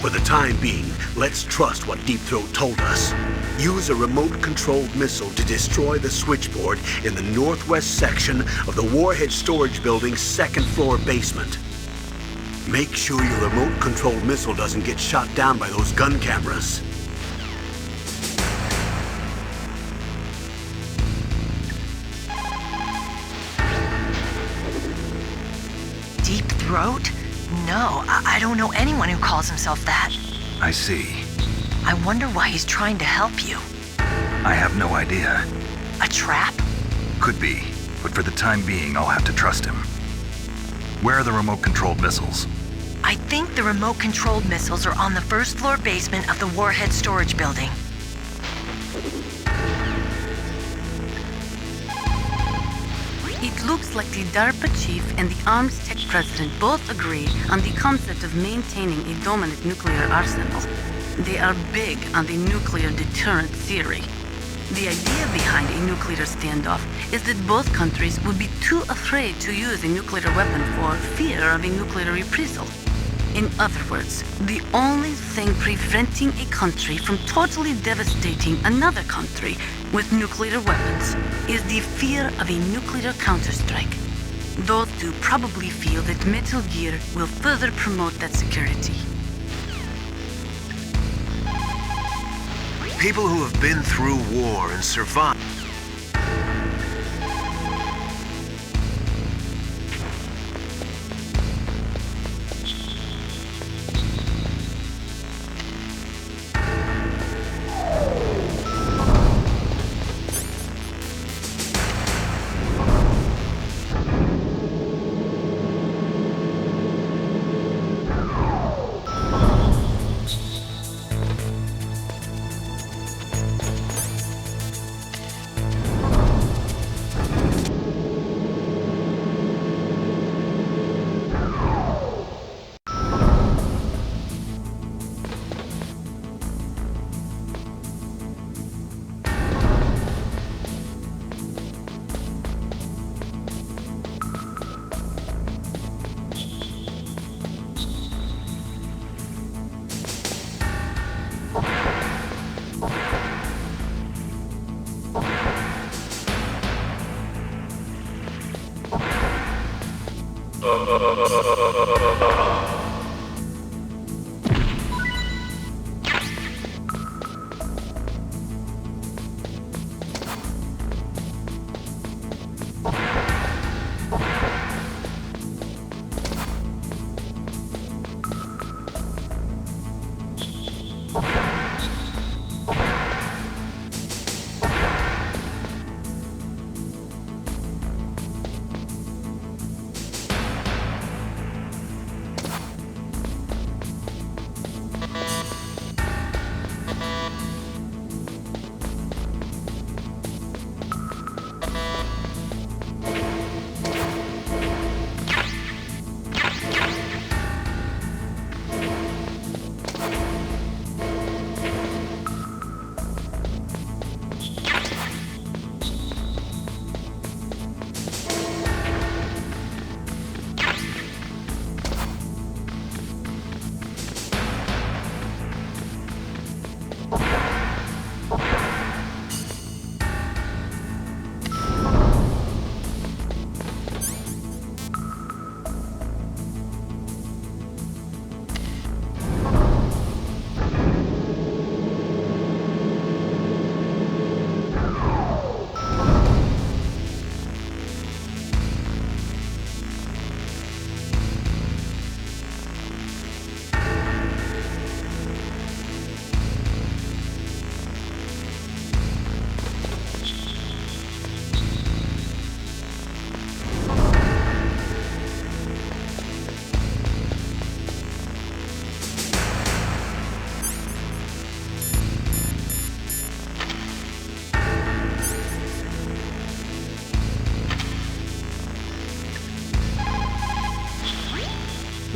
For the time being, let's trust what Deep Throat told us. Use a remote-controlled missile to destroy the switchboard in the northwest section of the Warhead Storage Building's second-floor basement. Make sure your remote-controlled missile doesn't get shot down by those gun cameras. Deep Throat? No, I don't know anyone who calls himself that. I see. I wonder why he's trying to help you. I have no idea. A trap? Could be, but for the time being, I'll have to trust him. Where are the remote-controlled missiles? I think the remote-controlled missiles are on the first-floor basement of the Warhead Storage Building. It looks like the DARPA chief and the Arms Tech president both agree on the concept of maintaining a dominant nuclear arsenal. They are big on the nuclear deterrent theory. The idea behind a nuclear standoff is that both countries would be too afraid to use a nuclear weapon for fear of a nuclear reprisal. In other words, the only thing preventing a country from totally devastating another country with nuclear weapons is the fear of a nuclear counterstrike. Those two probably feel that Metal Gear will further promote that security. People who have been through war and survived.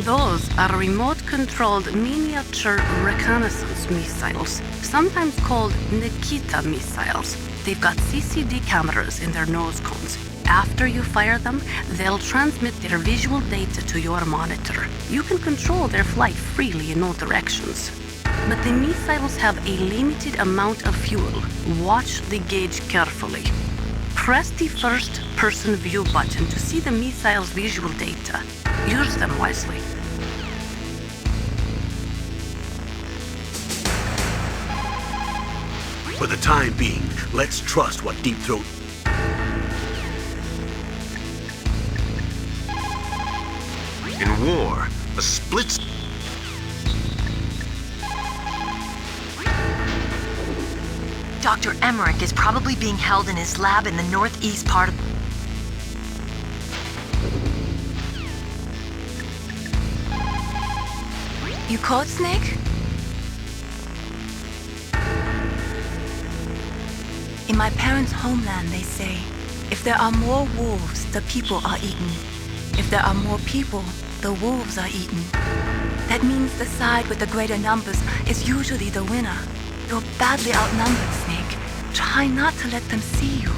Those are remote-controlled miniature reconnaissance missiles, sometimes called Nikita missiles. They've got CCD cameras in their nose cones. After you fire them, they'll transmit their visual data to your monitor. You can control their flight freely in all directions. But the missiles have a limited amount of fuel. Watch the gauge carefully. Press the first-person view button to see the missile's visual data. Use them wisely. For the time being, let's trust what Deep Throat... In war, a split... Dr. Emmerich is probably being held in his lab in the northeast part of... You caught Snake? In my parents' homeland, they say, if there are more wolves, the people are eaten. If there are more people, the wolves are eaten. That means the side with the greater numbers is usually the winner. You're badly outnumbered, Snake. Try not to let them see you.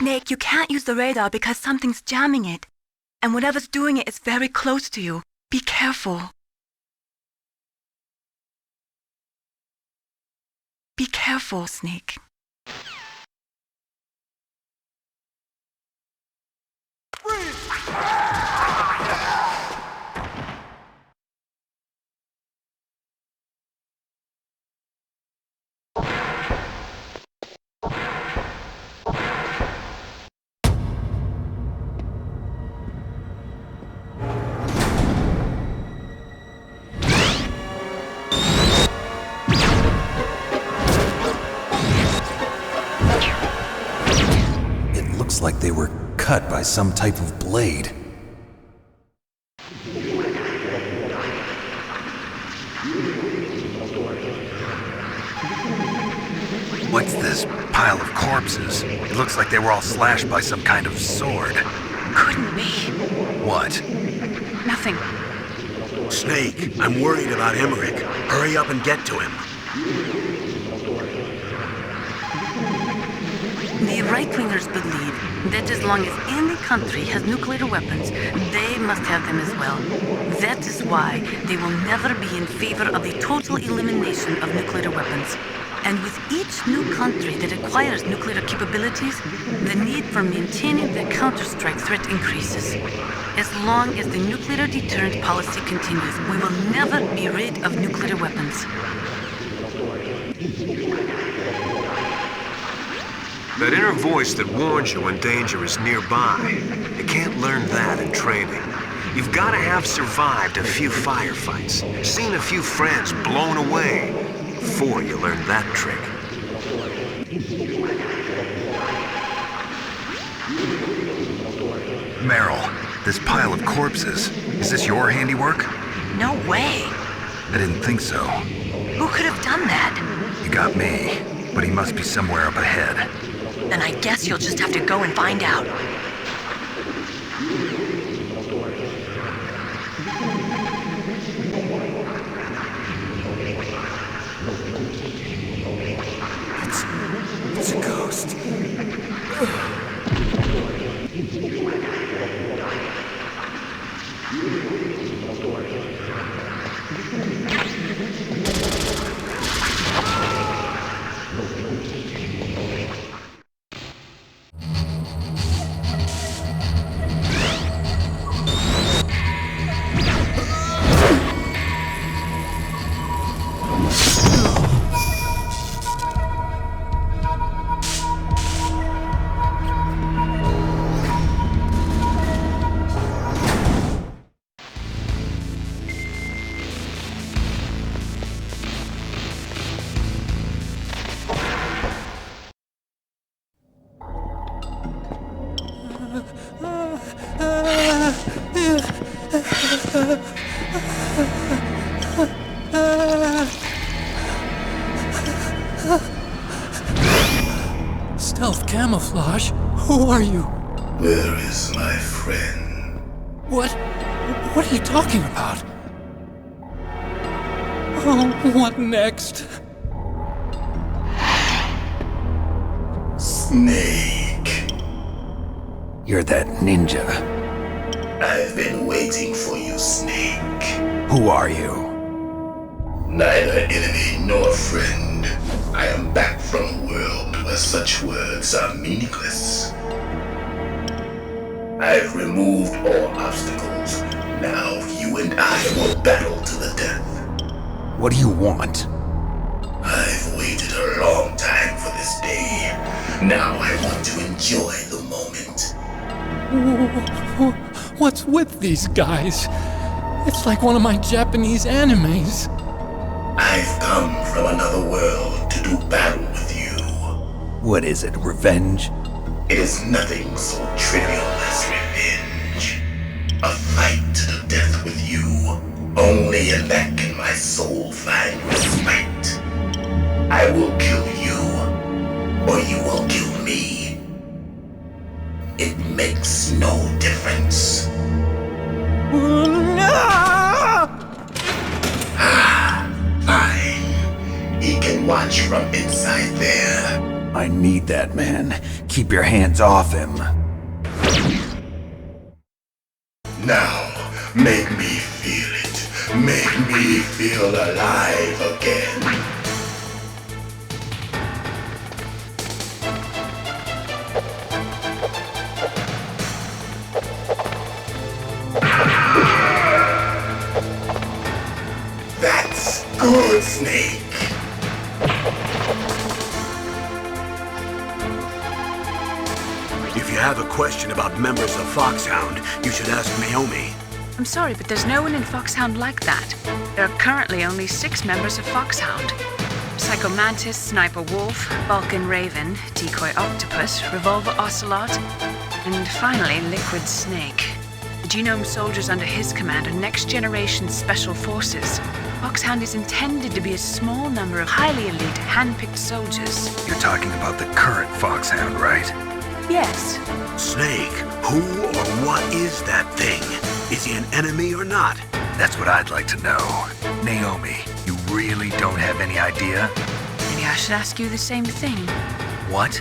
Snake, you can't use the radar because something's jamming it. And whatever's doing it is very close to you. Be careful. Be careful, Snake. Looks like they were cut by some type of blade. What's this pile of corpses? It looks like they were all slashed by some kind of sword. Couldn't be. What? Nothing. Snake, I'm worried about Emmerich. Hurry up and get to him. The right-wingers believe that as long as any country has nuclear weapons, they must have them as well. That is why they will never be in favor of the total elimination of nuclear weapons. And with each new country that acquires nuclear capabilities, the need for maintaining the counter-strike threat increases. As long as the nuclear deterrent policy continues, we will never be rid of nuclear weapons. That inner voice that warns you when danger is nearby, you can't learn that in training. You've got to have survived a few firefights, seen a few friends blown away, before you learn that trick. Meryl, this pile of corpses, is this your handiwork? No way. I didn't think so. Who could have done that? You got me, but he must be somewhere up ahead. Then I guess you'll just have to go and find out. It's a ghost. Stealth camouflage? Who are you? Where is my friend? What are you talking about? Oh, what next? Snake. You're that ninja. I've been waiting for you, Snake. Who are you? Neither enemy nor friend. I am back from a world where such words are meaningless. I've removed all obstacles. Now you and I will battle to the death. What do you want? I've waited a long time for this day. Now I want to enjoy the moment. What's with these guys? It's like one of my Japanese animes. I've come from another world to do battle with you. What is it, revenge? It is nothing so trivial as revenge. A fight to the death with you. Only in that can my soul find respite. I will kill you, or you will kill me. It makes no difference. Fine. He can watch from inside there. I need that man. Keep your hands off him. Now, make me feel it. Make me feel alive again. That's good, Snake. If you have a question about members of Foxhound, you should ask Naomi. I'm sorry, but there's no one in Foxhound like that. There are currently only 6 members of Foxhound. Psycho Mantis, Sniper Wolf, Vulcan Raven, Decoy Octopus, Revolver Ocelot, and finally Liquid Snake. The Genome soldiers under his command are next-generation special forces. Foxhound is intended to be a small number of highly elite, hand-picked soldiers. You're talking about the current Foxhound, right? Yes. Snake, who or what is that thing? Is he an enemy or not? That's what I'd like to know. Naomi, you really don't have any idea? Maybe I should ask you the same thing. What?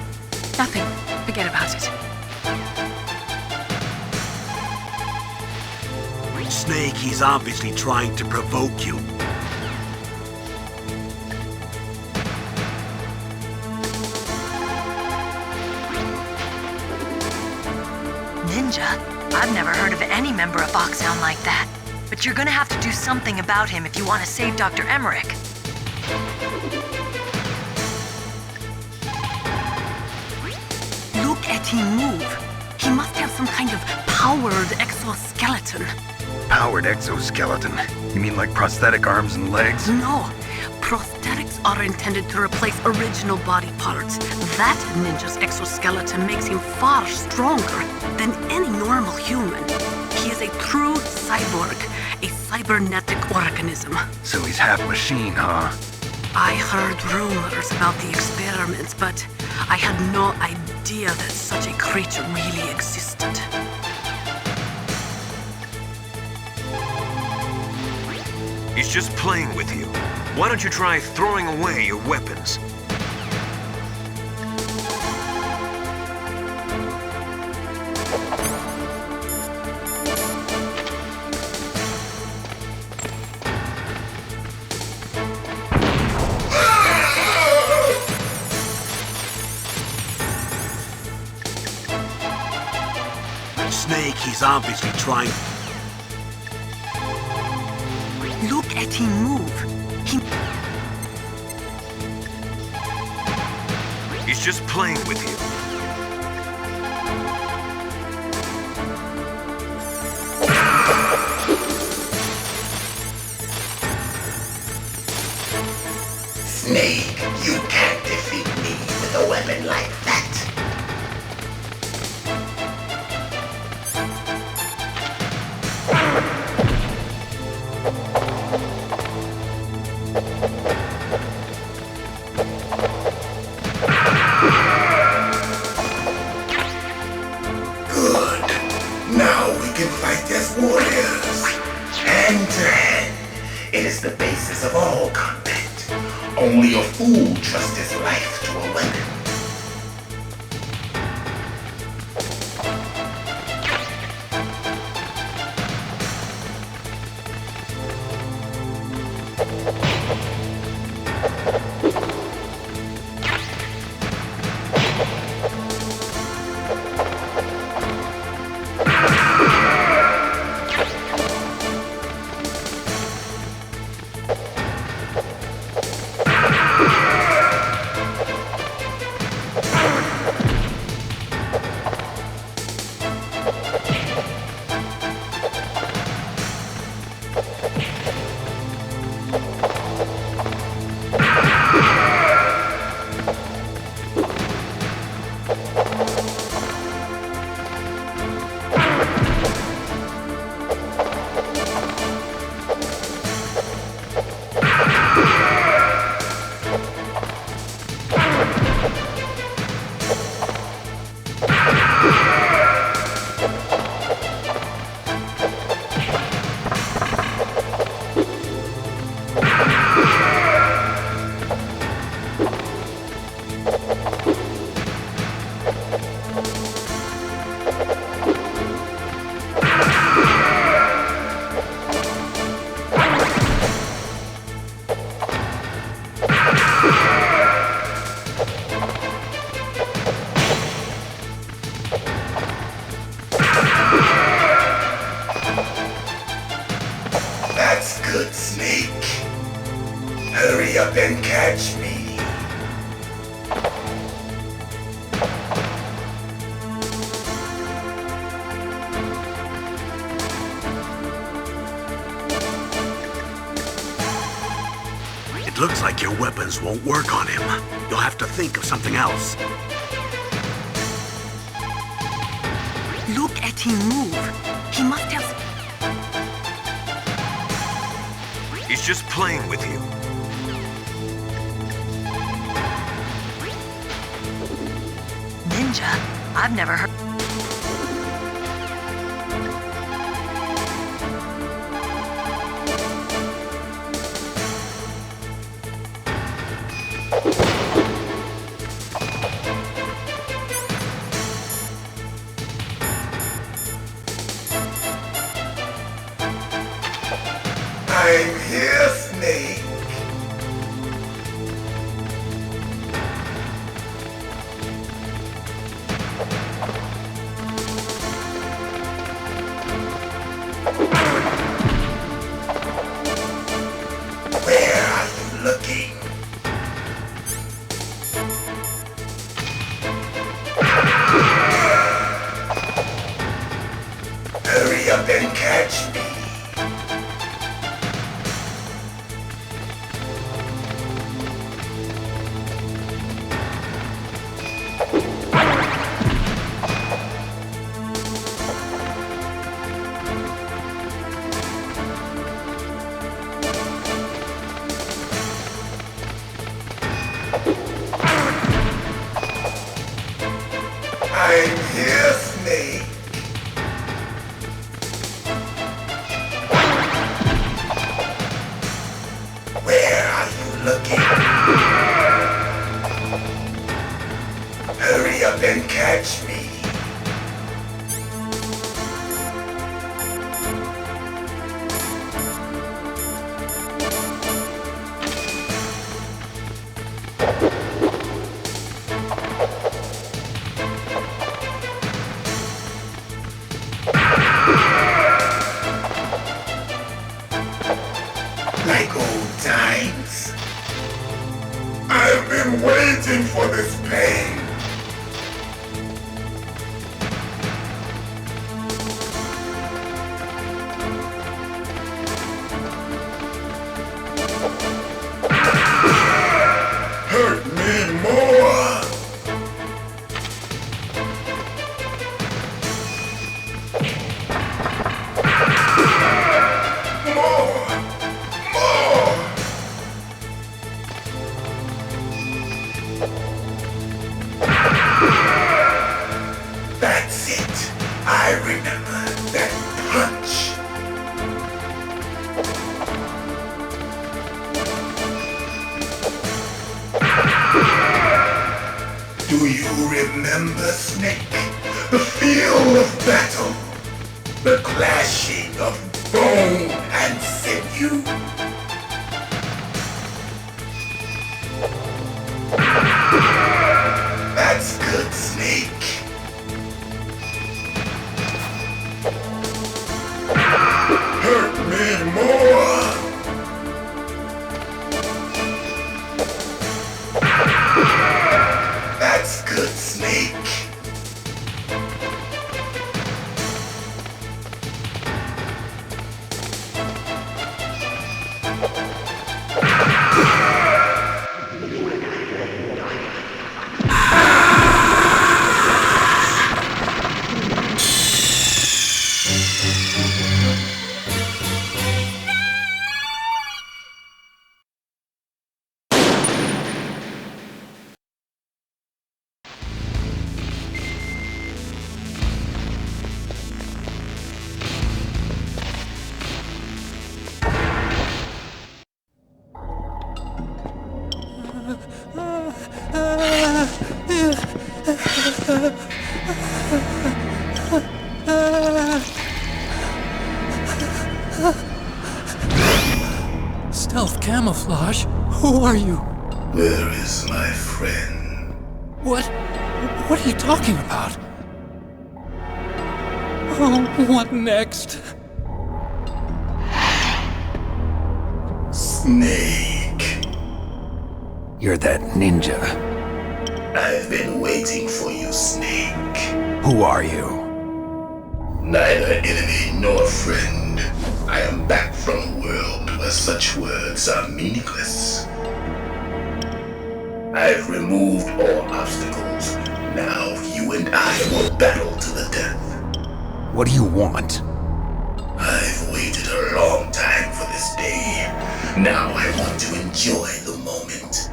Nothing. Forget about it. Snake, he's obviously trying to provoke you. Ninja? I've never heard of any member of Foxhound like that. But you're gonna have to do something about him if you want to save Dr. Emmerich. Look at him move. He must have some kind of powered exoskeleton. Powered exoskeleton? You mean like prosthetic arms and legs? No. Prosthetics are intended to replace original body parts. That ninja's exoskeleton makes him far stronger than any normal human. He is a true cyborg, a cybernetic organism. So he's half machine, huh? I heard rumors about the experiments, but I had no idea that such a creature really existed. He's just playing with you. Why don't you try throwing away your weapons? Snake, he's obviously trying... Look at him move. He's just playing with you. Snake, you can't defeat me with a weapon like that. The basis of all combat. Only a fool trusts his life to a weapon. and catch me. It looks like your weapons won't work on him. You'll have to think of something else. Look at him move. He must have... He's just playing with you. Ninja? I've never heard... I'm here, Snake. Where are you looking? Hurry up and catch me. I'm here, Snake. Where are you looking? Hurry up and catch me. Like old times. I've been waiting for this pain. Hurt me more. That's it. I remember that punch. Do you remember, Snake? The feel of battle. The clashing of bone and sinew. That's good, Snake. Hurt me more. That's good, Snake. Stealth camouflage? Who are you? Where is my friend? What? What are you talking about? Oh, what next? Snake. You're that ninja. I've been waiting for you, Snake. Who are you? Neither enemy nor friend. I am back from a world where such words are meaningless. I've removed all obstacles. Now you and I will battle to the death. What do you want? I've waited a long time for this day. Now I want to enjoy the moment.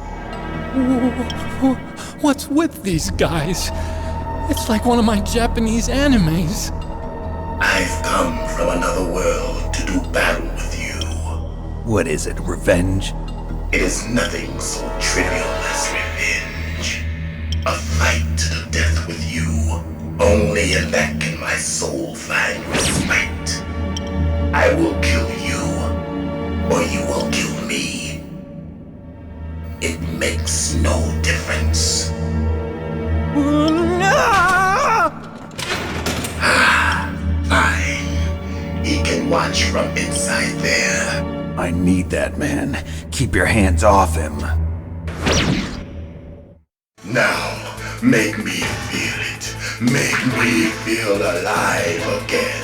What's with these guys? It's like one of my Japanese animes. I've come from another world to do battle with you. What is it, revenge? It is nothing so trivial as revenge. A fight to the death with you. Only in that can my soul find respite. I will kill you, or you will kill me. It makes no difference. Fine. He can watch from inside there. I need that man. Keep your hands off him. Now, make me feel it. Make me feel alive again.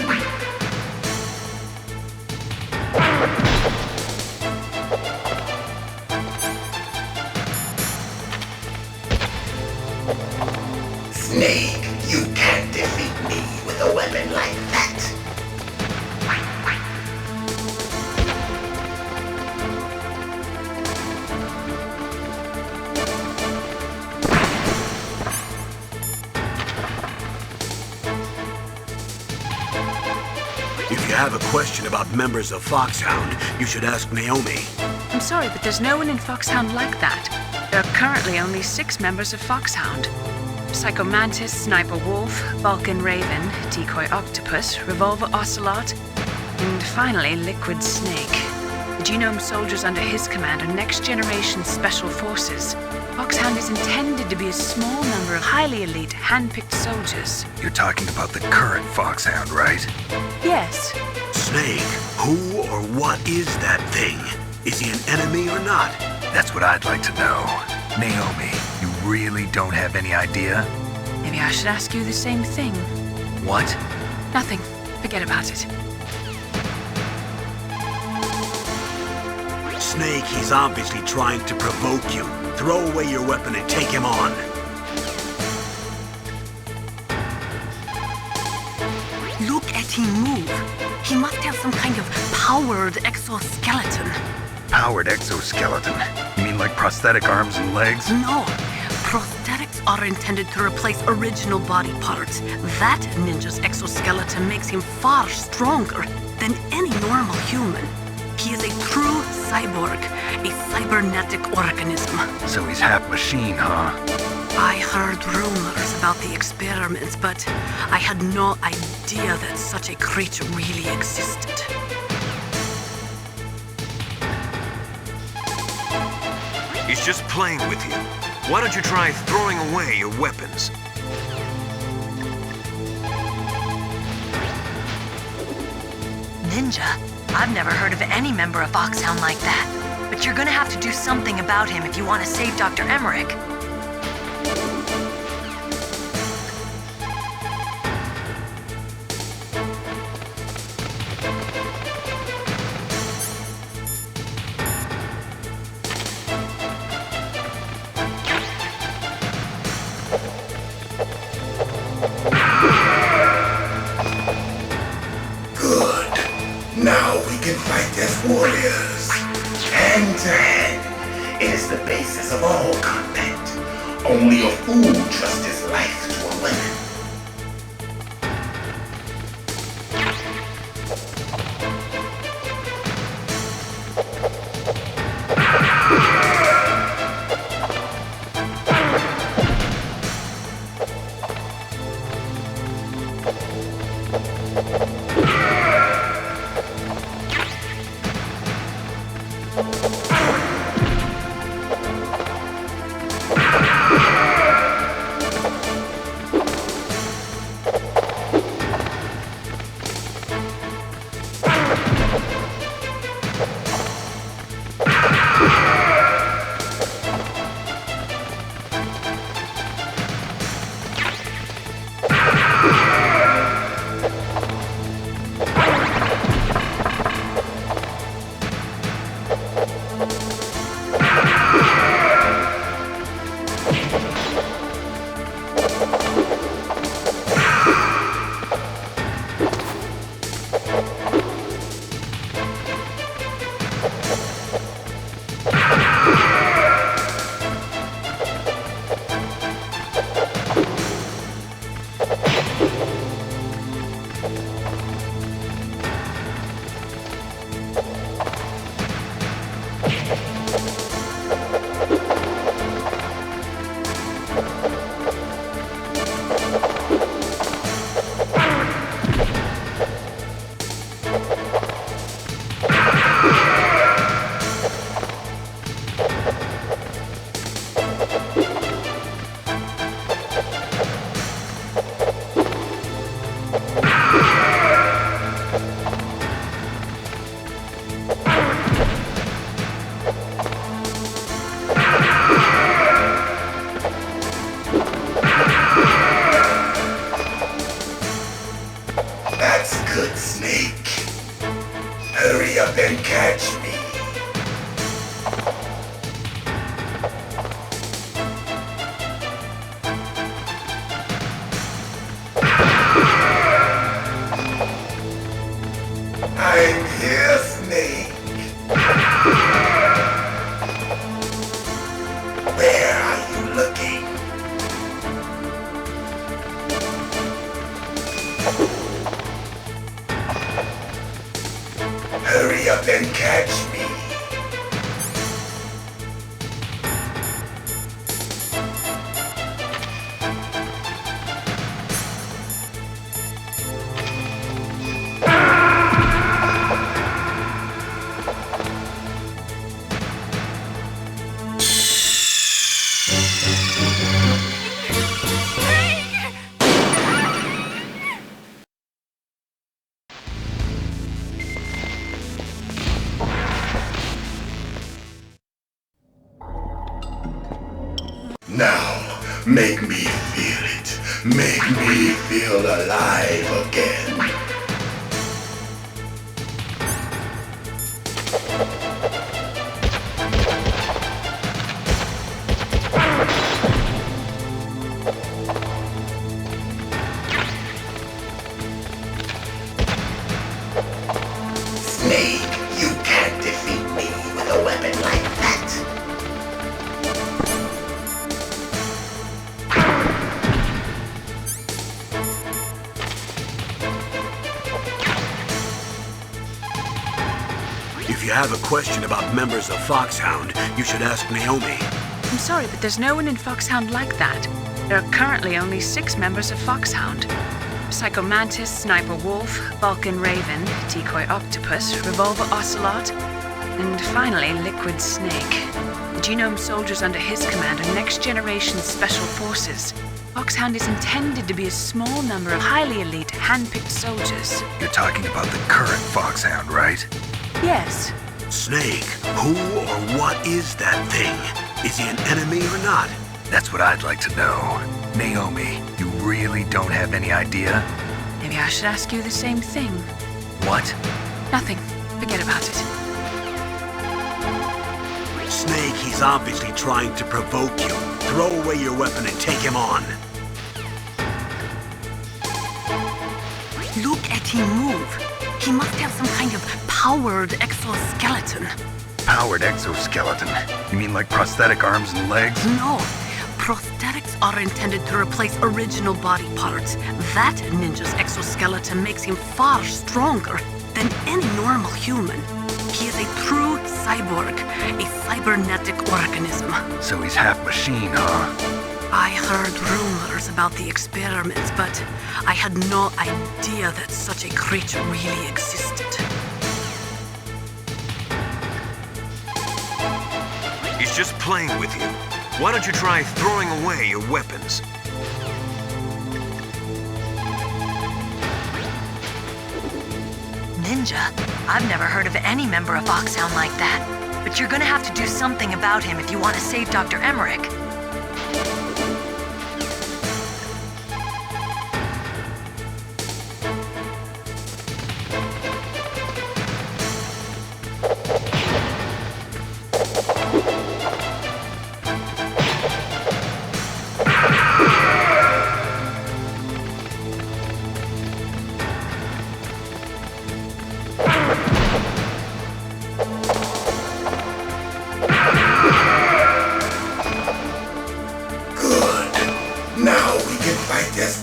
Snake, you can't defeat me with a weapon like that. If you have a question about members of Foxhound, you should ask Naomi. I'm sorry, but there's no one in Foxhound like that. There are currently only 6 members of Foxhound. Psycho Mantis, Sniper Wolf, Vulcan Raven, Decoy Octopus, Revolver Ocelot, and finally Liquid Snake. The genome soldiers under his command are next-generation special forces. Foxhound is intended to be a small number of highly elite, hand-picked soldiers. You're talking about the current Foxhound, right? Yes. Snake, who or what is that thing? Is he an enemy or not? That's what I'd like to know. Naomi, you really don't have any idea? Maybe I should ask you the same thing. What? Nothing. Forget about it. Snake, he's obviously trying to provoke you. Throw away your weapon and take him on. Look at him move. He must have some kind of powered exoskeleton. Powered exoskeleton? You mean like prosthetic arms and legs? No. Prosthetics are intended to replace original body parts. That ninja's exoskeleton makes him far stronger than any normal human. He is a true cyborg, a cybernetic organism. So he's half machine, huh? I heard rumors about the experiments, but I had no idea that such a creature really existed. He's just playing with you. Why don't you try throwing away your weapons? Ninja? I've never heard of any member of Foxhound like that. But you're gonna have to do something about him if you want to save Dr. Emmerich. Now we can fight as warriors. Hand to hand. It is the basis of all combat. Only a fool trusts his life to a weapon. Hurry up and catch me. I'm here, Snake. Where are you looking? Hurry up and catch me. Now, make me feel it. Make me feel alive again. Snake, you can't defeat me with a weapon like that. If you have a question about members of Foxhound, you should ask Naomi. I'm sorry, but there's no one in Foxhound like that. There are currently only 6 members of Foxhound. Psycho Mantis, Sniper Wolf, Vulcan Raven, Decoy Octopus, Revolver Ocelot, and finally Liquid Snake. The genome soldiers under his command are next-generation special forces. Foxhound is intended to be a small number of highly elite, hand-picked soldiers. You're talking about the current Foxhound, right? Yes. Snake, who or what is that thing? Is he an enemy or not? That's what I'd like to know. Naomi, you really don't have any idea? Maybe I should ask you the same thing. What? Nothing. Forget about it. Snake, he's obviously trying to provoke you. Throw away your weapon and take him on. Look at him move. He must have some kind of powered exoskeleton. Powered exoskeleton? You mean like prosthetic arms and legs? No. Prosthetics are intended to replace original body parts. That ninja's exoskeleton makes him far stronger than any normal human. He is a true cyborg, a cybernetic organism. So he's half machine, huh? I heard rumors about the experiments, but I had no idea that such a creature really existed. He's just playing with you. Why don't you try throwing away your weapons? Ninja? I've never heard of any member of Foxhound like that. But you're gonna have to do something about him if you want to save Dr. Emmerich.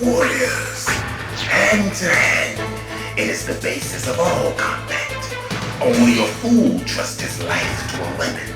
Warriors, hand to hand, it is the basis of all combat. Only a fool trusts his life to a weapon.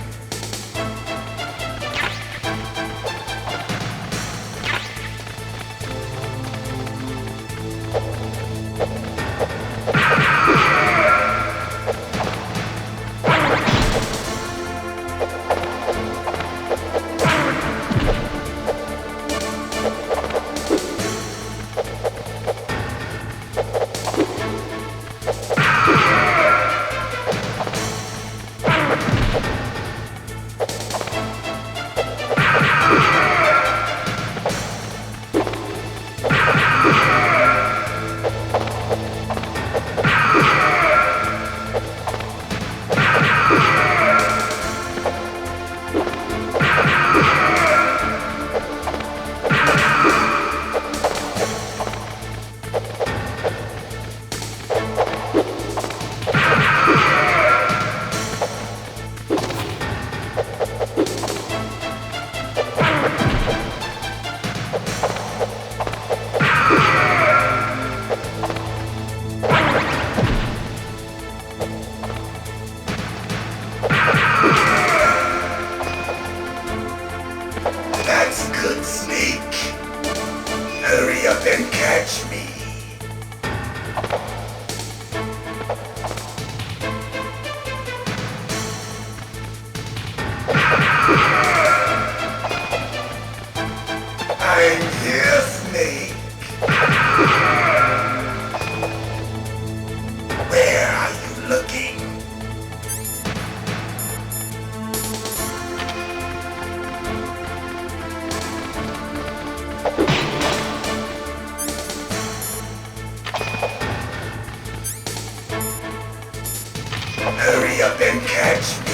Hurry up and catch me.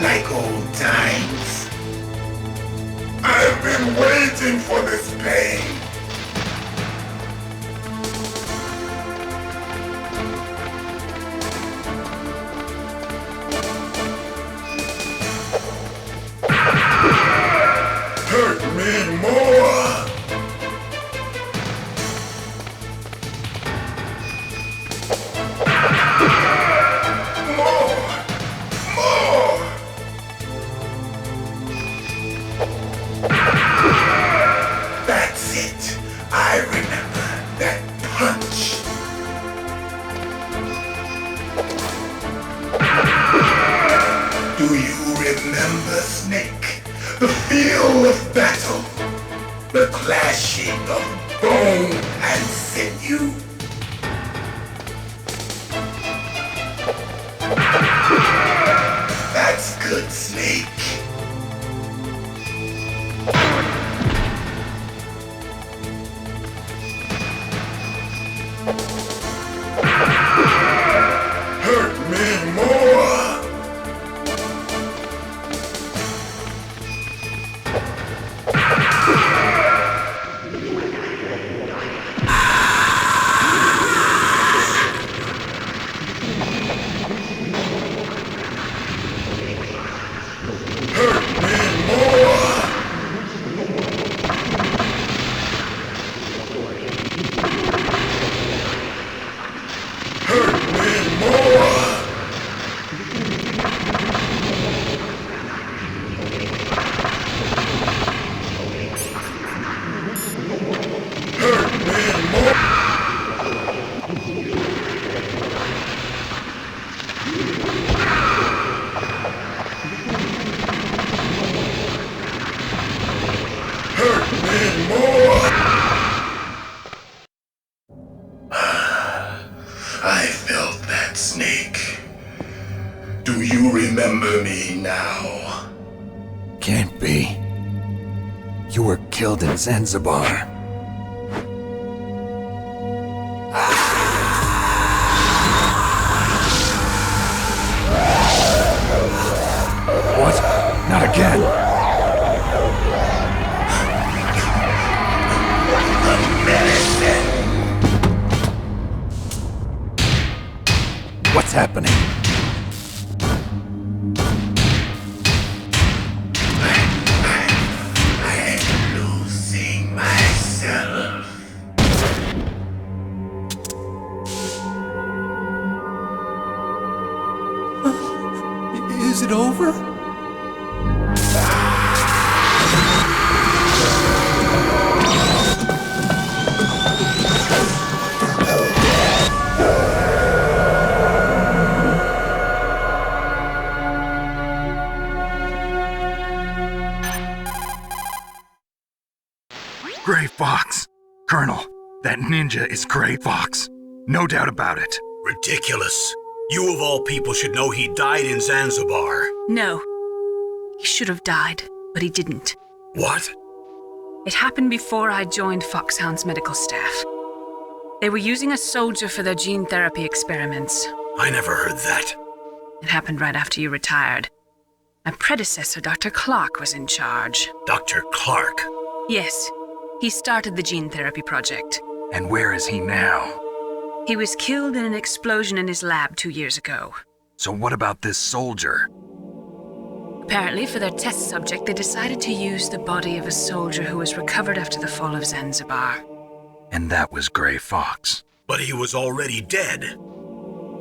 Like old times. I've been waiting for this pain. Hurt me more. That's it. I remember that punch. Do you remember, Snake? The feel of battle. The clashing of bone and sinew. That's good, Snake. Hurt me more. I felt that, Snake. Do you remember me now? Can't be. You were killed in Zanzibar. What? Not again! What's happening? I'm losing myself. Is it over? Gray Fox! Colonel, that ninja is Gray Fox. No doubt about it. Ridiculous. You of all people should know he died in Zanzibar. No. He should have died, but he didn't. What? It happened before I joined Foxhound's medical staff. They were using a soldier for their gene therapy experiments. I never heard that. It happened right after you retired. My predecessor, Dr. Clark, was in charge. Dr. Clark? Yes. He started the gene therapy project. And where is he now? He was killed in an explosion in his lab 2 years ago. So what about this soldier? Apparently, for their test subject, they decided to use the body of a soldier who was recovered after the fall of Zanzibar. And that was Gray Fox. But he was already dead.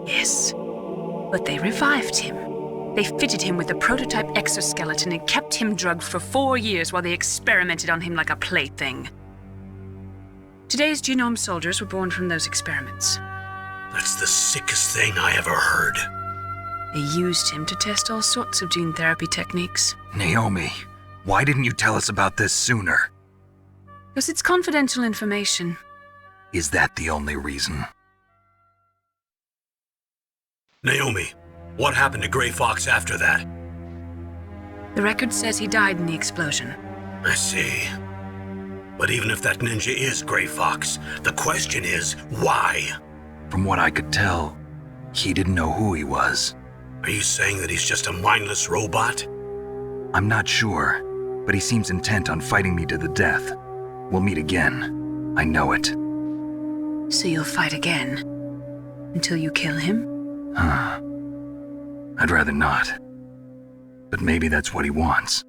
Yes. But they revived him. They fitted him with a prototype exoskeleton and kept him drugged for 4 years while they experimented on him like a plaything. Today's genome soldiers were born from those experiments. That's the sickest thing I ever heard. They used him to test all sorts of gene therapy techniques. Naomi, why didn't you tell us about this sooner? Because it's confidential information. Is that the only reason? Naomi, what happened to Gray Fox after that? The record says he died in the explosion. I see. But even if that ninja is Gray Fox, the question is, why? From what I could tell, he didn't know who he was. Are you saying that he's just a mindless robot? I'm not sure, but he seems intent on fighting me to the death. We'll meet again. I know it. So you'll fight again? Until you kill him? I'd rather not. But maybe that's what he wants.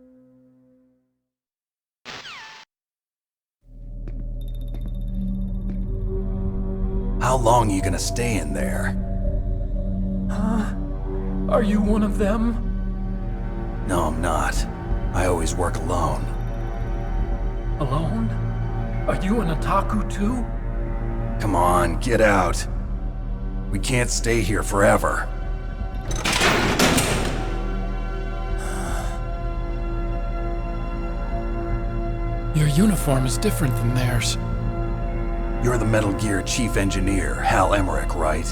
How long are you gonna stay in there? Huh? Are you one of them? No, I'm not. I always work alone. Alone? Are you an otaku too? Come on, get out. We can't stay here forever. Your uniform is different than theirs. You're the Metal Gear Chief Engineer, Hal Emmerich, right?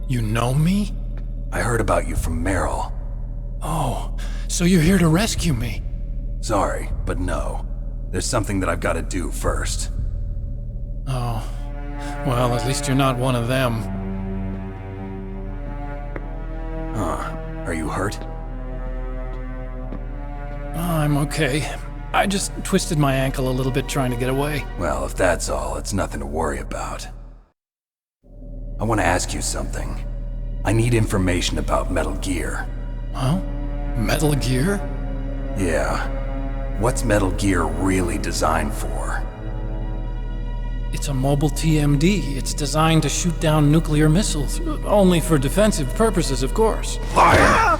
You know me? I heard about you from Meryl. Oh, so you're here to rescue me? Sorry, but no. There's something that I've got to do first. Oh, well, at least you're not one of them. Huh. Are you hurt? I'm okay. I just twisted my ankle a little bit trying to get away. Well, if that's all, it's nothing to worry about. I want to ask you something. I need information about Metal Gear. Huh? Metal Gear? Yeah. What's Metal Gear really designed for? It's a mobile TMD. It's designed to shoot down nuclear missiles. Only for defensive purposes, of course. Liar!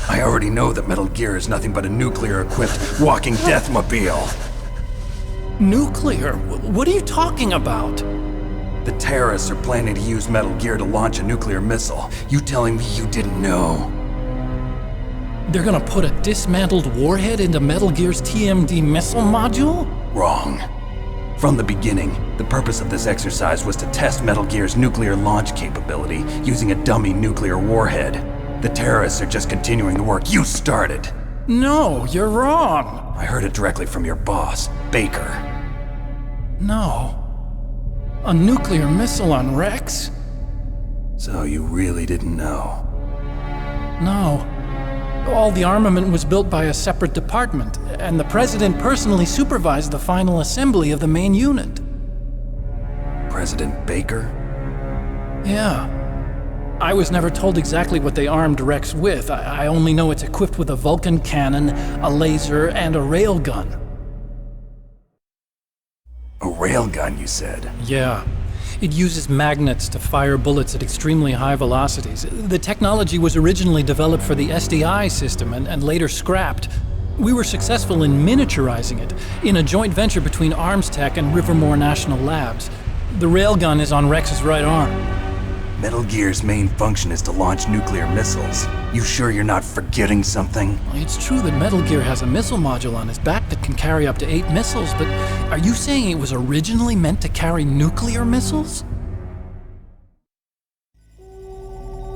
I already know that Metal Gear is nothing but a nuclear-equipped walking deathmobile. Nuclear? What are you talking about? The terrorists are planning to use Metal Gear to launch a nuclear missile. You telling me you didn't know? They're gonna put a dismantled warhead into Metal Gear's TMD missile module? Wrong. From the beginning, the purpose of this exercise was to test Metal Gear's nuclear launch capability using a dummy nuclear warhead. The terrorists are just continuing the work you started. No, you're wrong. I heard it directly from your boss, Baker. No. A nuclear missile on Rex? So you really didn't know? No. All the armament was built by a separate department, and the President personally supervised the final assembly of the main unit. President Baker? Yeah. I was never told exactly what they armed Rex with. I only know it's equipped with a Vulcan cannon, a laser, and a railgun. A railgun, you said? Yeah. It uses magnets to fire bullets at extremely high velocities. The technology was originally developed for the SDI system and later scrapped. We were successful in miniaturizing it in a joint venture between Armstech and Rivermore National Labs. The railgun is on Rex's right arm. Metal Gear's main function is to launch nuclear missiles. You sure you're not forgetting something? It's true that Metal Gear has a missile module on his back that can carry up to 8 missiles, but are you saying it was originally meant to carry nuclear missiles?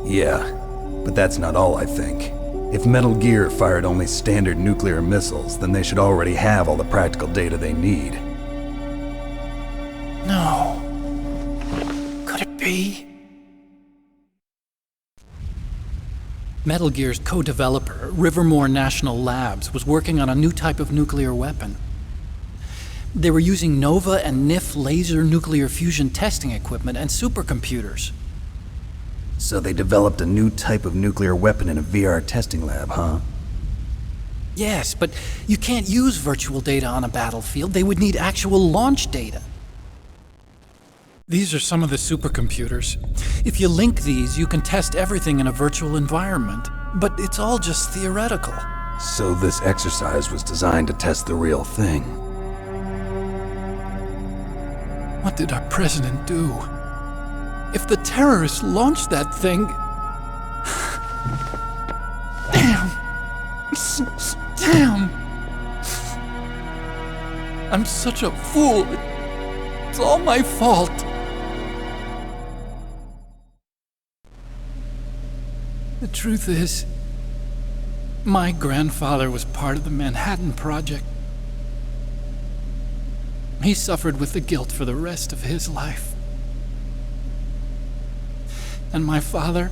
Yeah, but that's not all I think. If Metal Gear fired only standard nuclear missiles, then they should already have all the practical data they need. No. Could it be? Metal Gear's co-developer, Rivermore National Labs, was working on a new type of nuclear weapon. They were using NOVA and NIF laser nuclear fusion testing equipment and supercomputers. So they developed a new type of nuclear weapon in a VR testing lab, huh? Yes, but you can't use virtual data on a battlefield. They would need actual launch data. These are some of the supercomputers. If you link these, you can test everything in a virtual environment. But it's all just theoretical. So this exercise was designed to test the real thing. What did our president do? If the terrorists launched that thing... Damn! I'm such a fool. It's all my fault. The truth is, My grandfather was part of the Manhattan Project. He suffered with the guilt for the rest of his life. And my father,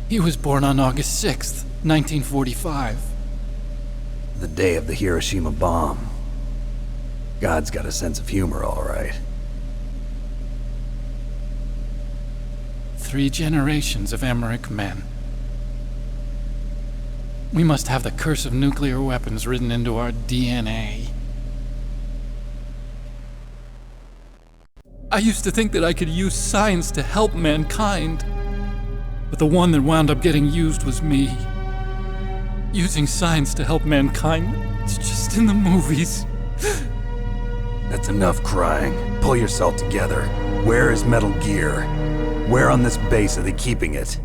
he was born on August 6th, 1945. The day of the Hiroshima bomb. God's got a sense of humor, all right. 3 generations of Emmerich men. We must have the curse of nuclear weapons written into our DNA. I used to think that I could use science to help mankind, but the one that wound up getting used was me. Using science to help mankind, it's just in the movies. That's enough crying. Pull yourself together. Where is Metal Gear? Where on this base are they keeping it?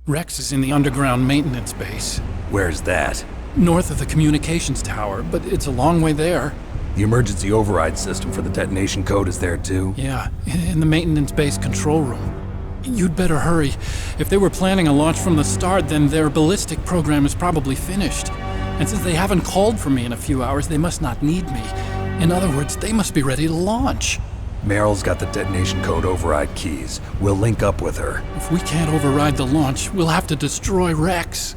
Rex is in the underground maintenance base. Where's that? North of the communications tower, but it's a long way there. The emergency override system for the detonation code is there too? Yeah, in the maintenance base control room. You'd better hurry. If they were planning a launch from the start, then their ballistic program is probably finished. And since they haven't called for me in a few hours, they must not need me. In other words, they must be ready to launch. Meryl's got the detonation code override keys. We'll link up with her. If we can't override the launch, we'll have to destroy Rex.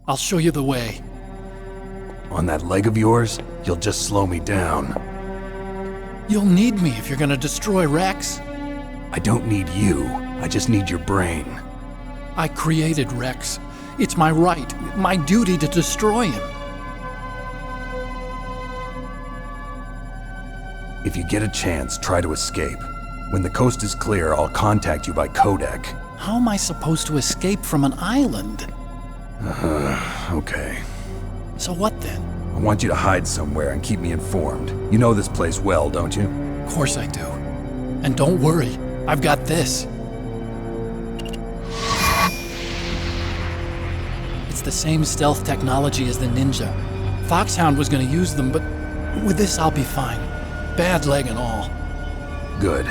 I'll show you the way. On that leg of yours, you'll just slow me down. You'll need me if you're gonna destroy Rex. I don't need you. I just need your brain. I created Rex. It's my right, my duty to destroy him. If you get a chance, try to escape. When the coast is clear, I'll contact you by codec. How am I supposed to escape from an island? Okay. So what then? I want you to hide somewhere and keep me informed. You know this place well, don't you? Of course I do. And don't worry, I've got this. It's the same stealth technology as the Ninja. Foxhound was gonna use them, but with this I'll be fine. Bad leg and all. Good.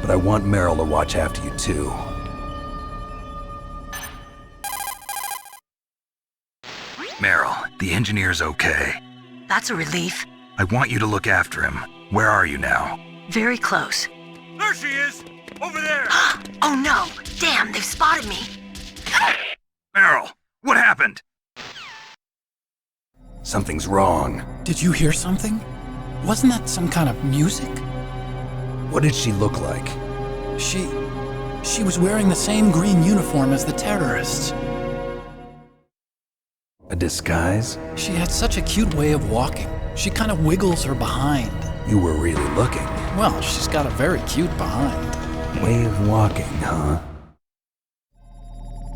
But I want Meryl to watch after you too. Meryl, the engineer's okay. That's a relief. I want you to look after him. Where are you now? Very close. There she is! Over there! Oh no! Damn, they've spotted me! Meryl, what happened? Something's wrong. Did you hear something? Wasn't that some kind of music? What did she look like? She was wearing the same green uniform as the terrorists. A disguise? She had such a cute way of walking. She kind of wiggles her behind. You were really looking. Well, she's got a very cute behind. Way of walking, huh?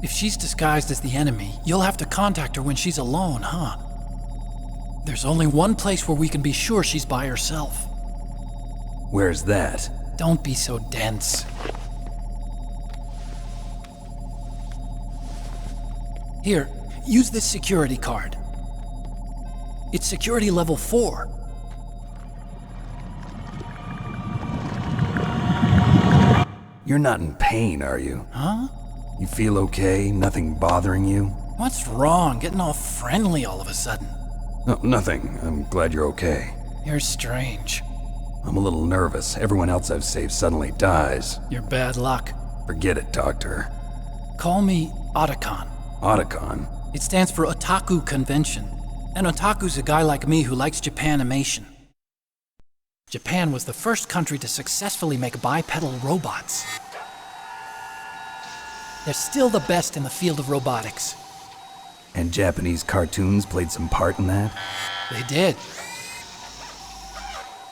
If she's disguised as the enemy, you'll have to contact her when she's alone, huh? There's only one place where we can be sure she's by herself. Where's that? Don't be so dense. Here, use this security card. It's security level 4. You're not in pain, are you? Huh? You feel okay? Nothing bothering you? What's wrong? Getting all friendly all of a sudden. No, nothing. I'm glad you're okay. You're strange. I'm a little nervous. Everyone else I've saved suddenly dies. You're bad luck. Forget it, Doctor. Call me Otacon. Otacon? It stands for Otaku Convention. An otaku's a guy like me who likes Japanimation. Japan was the first country to successfully make bipedal robots. They're still the best in the field of robotics. And Japanese cartoons played some part in that? They did.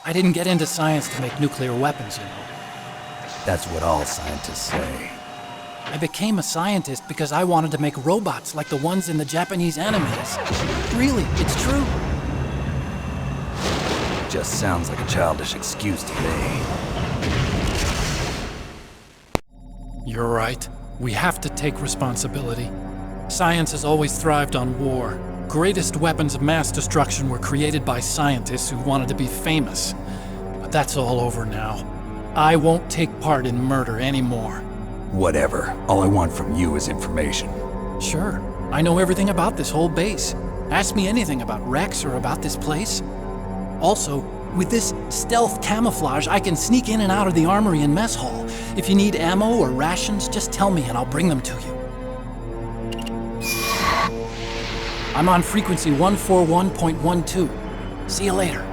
I didn't get into science to make nuclear weapons, you know. That's what all scientists say. I became a scientist because I wanted to make robots like the ones in the Japanese animes. Really, it's true. Just sounds like a childish excuse to me. You're right. We have to take responsibility. Science has always thrived on war. Greatest weapons of mass destruction were created by scientists who wanted to be famous. But that's all over now. I won't take part in murder anymore. Whatever. All I want from you is information. Sure. I know everything about this whole base. Ask me anything about Rex or about this place. Also, with this stealth camouflage, I can sneak in and out of the armory and mess hall. If you need ammo or rations, just tell me and I'll bring them to you. I'm on frequency 141.12. See you later.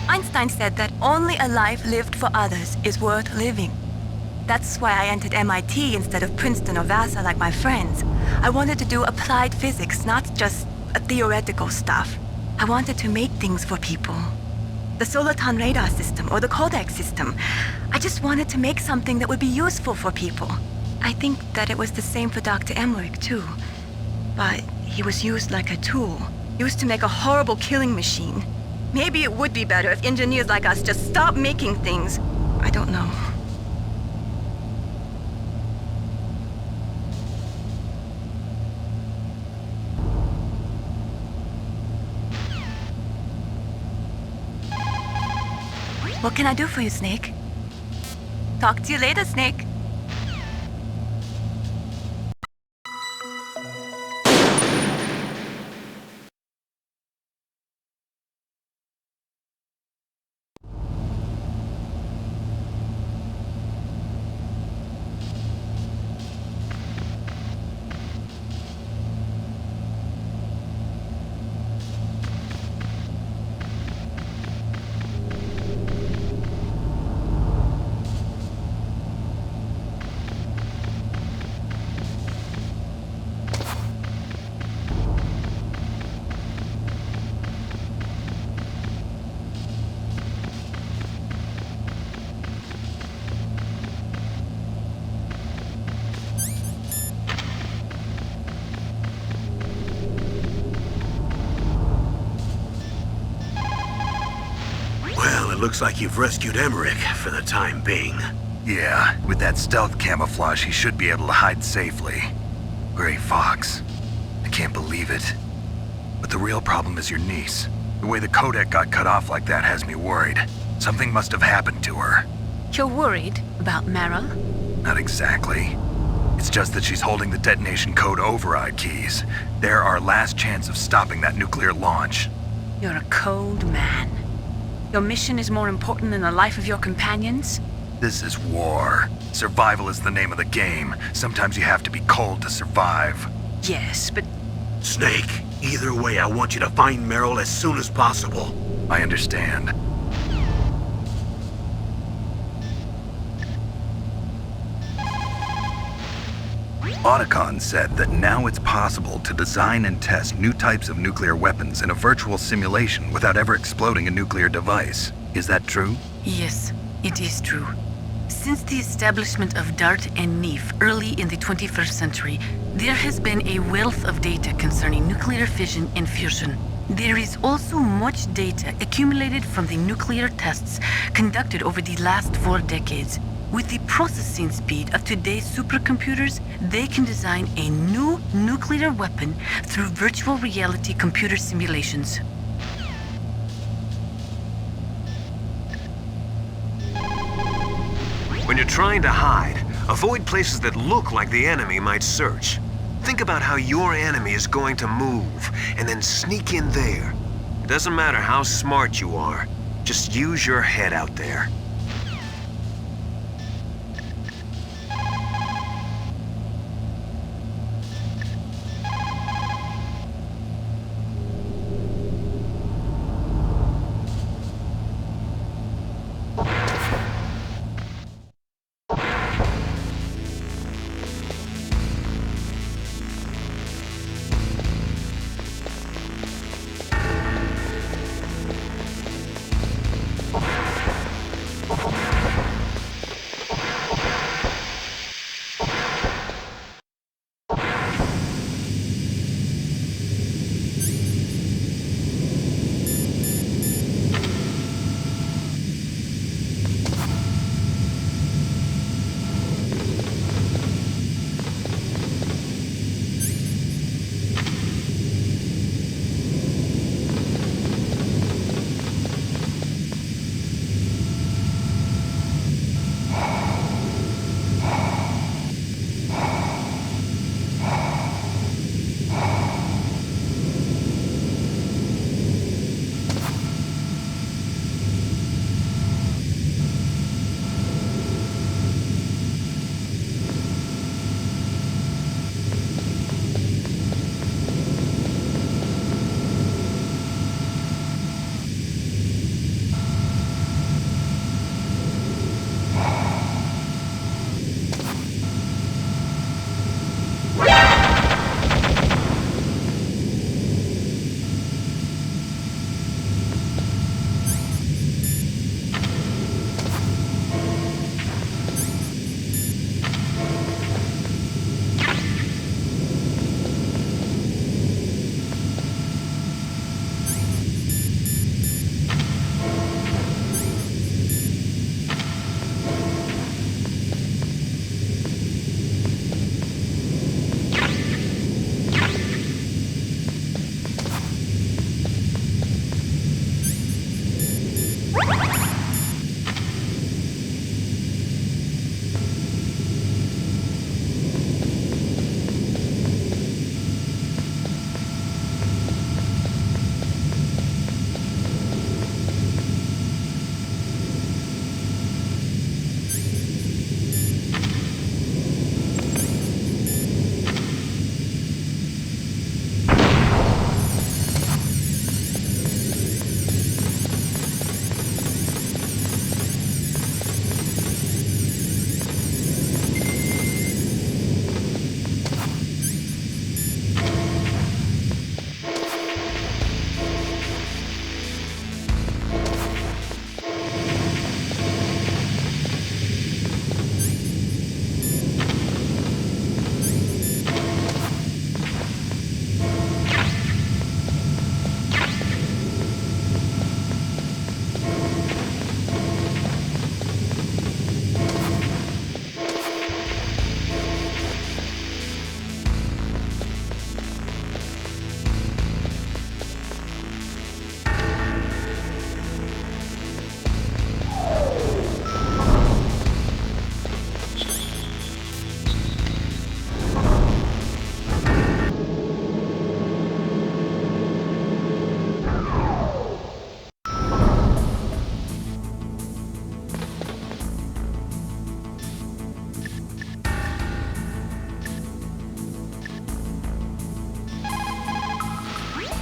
Einstein said that only a life lived for others is worth living. That's why I entered MIT instead of Princeton or Vassar like my friends. I wanted to do applied physics, not just theoretical stuff. I wanted to make things for people. The Soliton radar system or the Kodak system. I just wanted to make something that would be useful for people. I think that it was the same for Dr. Emmerich too. But he was used like a tool, used to make a horrible killing machine. Maybe it would be better if engineers like us just stopped making things. I don't know. What can I do for you, Snake? Talk to you later, Snake. Looks like you've rescued Emmerich for the time being. Yeah, with that stealth camouflage, he should be able to hide safely. Gray Fox. I can't believe it. But the real problem is your niece. The way the codec got cut off like that has me worried. Something must have happened to her. You're worried about Mara? Not exactly. It's just that she's holding the detonation code override keys. They're our last chance of stopping that nuclear launch. You're a cold man. Your mission is more important than the life of your companions? This is war. Survival is the name of the game. Sometimes you have to be cold to survive. Yes, but... Snake, either way, I want you to find Meryl as soon as possible. I understand. Otacon said that now it's possible to design and test new types of nuclear weapons in a virtual simulation without ever exploding a nuclear device. Is that true? Yes, it is true. Since the establishment of DART and NEEF early in the 21st century, there has been a wealth of data concerning nuclear fission and fusion. There is also much data accumulated from the nuclear tests conducted over the last 4 decades. With the processing speed of today's supercomputers, they can design a new nuclear weapon through virtual reality computer simulations. When you're trying to hide, avoid places that look like the enemy might search. Think about how your enemy is going to move, and then sneak in there. It doesn't matter how smart you are, just use your head out there.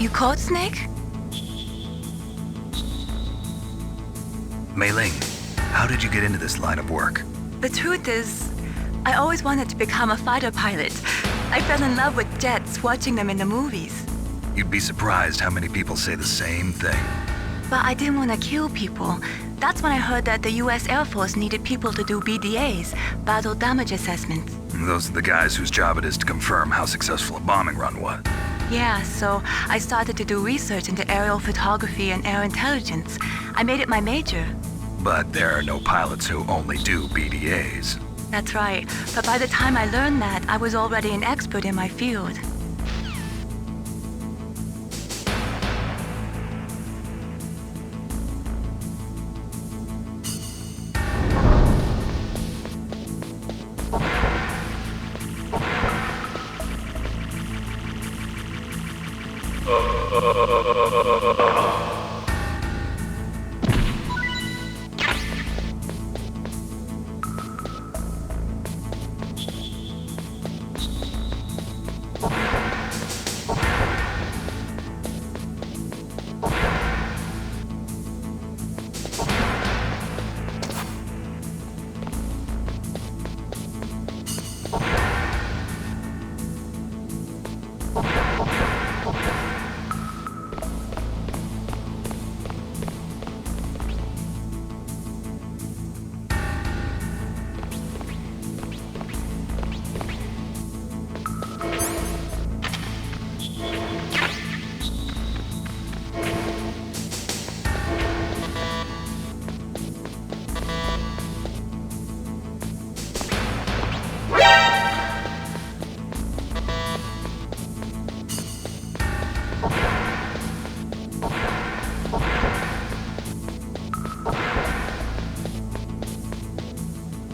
You called Snake? Mei Ling, how did you get into this line of work? The truth is, I always wanted to become a fighter pilot. I fell in love with jets watching them in the movies. You'd be surprised how many people say the same thing. But I didn't want to kill people. That's when I heard that the US Air Force needed people to do BDAs, battle damage assessments. Those are the guys whose job it is to confirm how successful a bombing run was. Yeah, so I started to do research into aerial photography and air intelligence. I made it my major. But there are no pilots who only do BDAs. That's right. But by the time I learned that, I was already an expert in my field.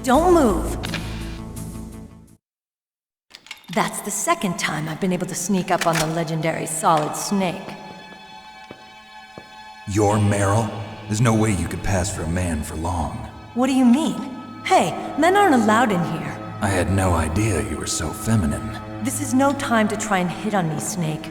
Don't move. That's the second time I've been able to sneak up on the legendary Solid Snake. You're Meryl? There's no way you could pass for a man for long. What do you mean? Hey, men aren't allowed in here. I had no idea you were so feminine. This is no time to try and hit on me, Snake.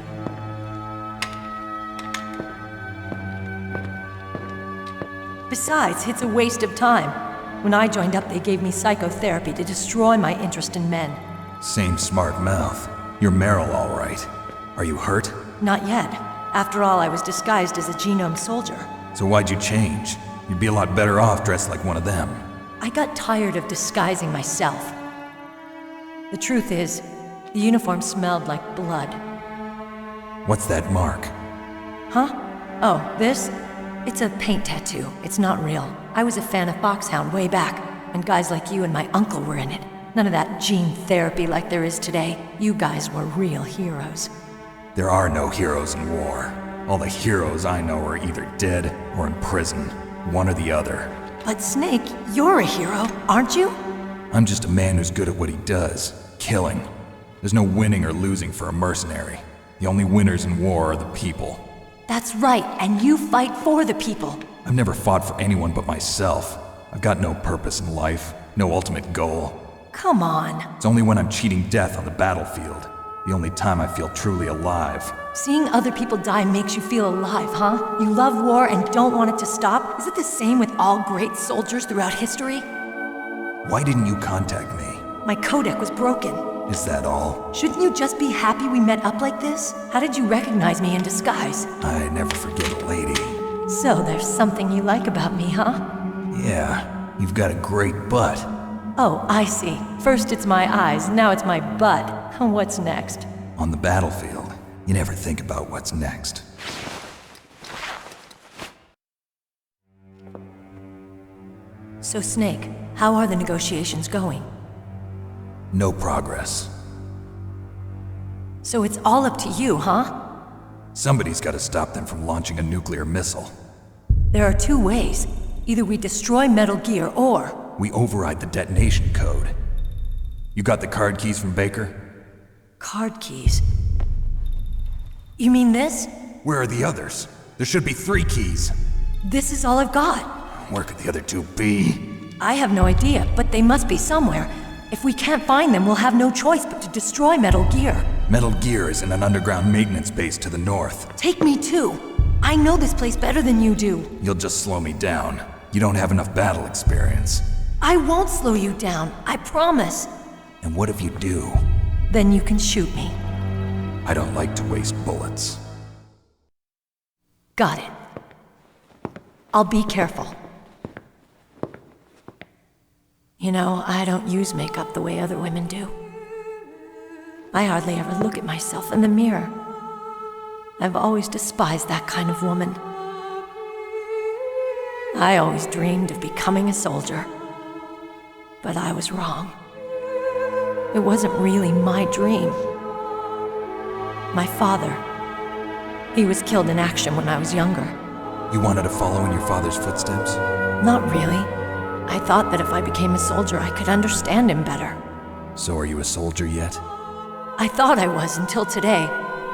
Besides, it's a waste of time. When I joined up, they gave me psychotherapy to destroy my interest in men. Same smart mouth. You're Meryl, all right. Are you hurt? Not yet. After all, I was disguised as a genome soldier. So why'd you change? You'd be a lot better off dressed like one of them. I got tired of disguising myself. The truth is, the uniform smelled like blood. What's that mark? Huh? Oh, this? It's a paint tattoo. It's not real. I was a fan of Foxhound way back, and guys like you and my uncle were in it. None of that gene therapy like there is today. You guys were real heroes. There are no heroes in war. All the heroes I know are either dead or in prison. One or the other. But Snake, you're a hero, aren't you? I'm just a man who's good at what he does. Killing. There's no winning or losing for a mercenary. The only winners in war are the people. That's right, and you fight for the people. I've never fought for anyone but myself. I've got no purpose in life, no ultimate goal. Come on. It's only when I'm cheating death on the battlefield. The only time I feel truly alive. Seeing other people die makes you feel alive, huh? You love war and don't want it to stop? Is it the same with all great soldiers throughout history? Why didn't you contact me? My codec was broken. Is that all? Shouldn't you just be happy we met up like this? How did you recognize me in disguise? I never forget a lady. So there's something you like about me, huh? Yeah, you've got a great butt. Oh, I see. First it's my eyes, now it's my butt. What's next? On the battlefield, you never think about what's next. So Snake, how are the negotiations going? No progress. So it's all up to you, huh? Somebody's got to stop them from launching a nuclear missile. There are two ways. Either we destroy Metal Gear, or... we override the detonation code. You got the card keys from Baker? Card keys? You mean this? Where are the others? There should be 3 keys. This is all I've got. Where could the other 2 be? I have no idea, but they must be somewhere. If we can't find them, we'll have no choice but to destroy Metal Gear. Metal Gear is in an underground maintenance base to the north. Take me too. I know this place better than you do. You'll just slow me down. You don't have enough battle experience. I won't slow you down, I promise. And what if you do? Then you can shoot me. I don't like to waste bullets. Got it. I'll be careful. You know, I don't use makeup the way other women do. I hardly ever look at myself in the mirror. I've always despised that kind of woman. I always dreamed of becoming a soldier. But I was wrong. It wasn't really my dream. My father, he was killed in action when I was younger. You wanted to follow in your father's footsteps? Not really. I thought that if I became a soldier, I could understand him better. So are you a soldier yet? I thought I was until today,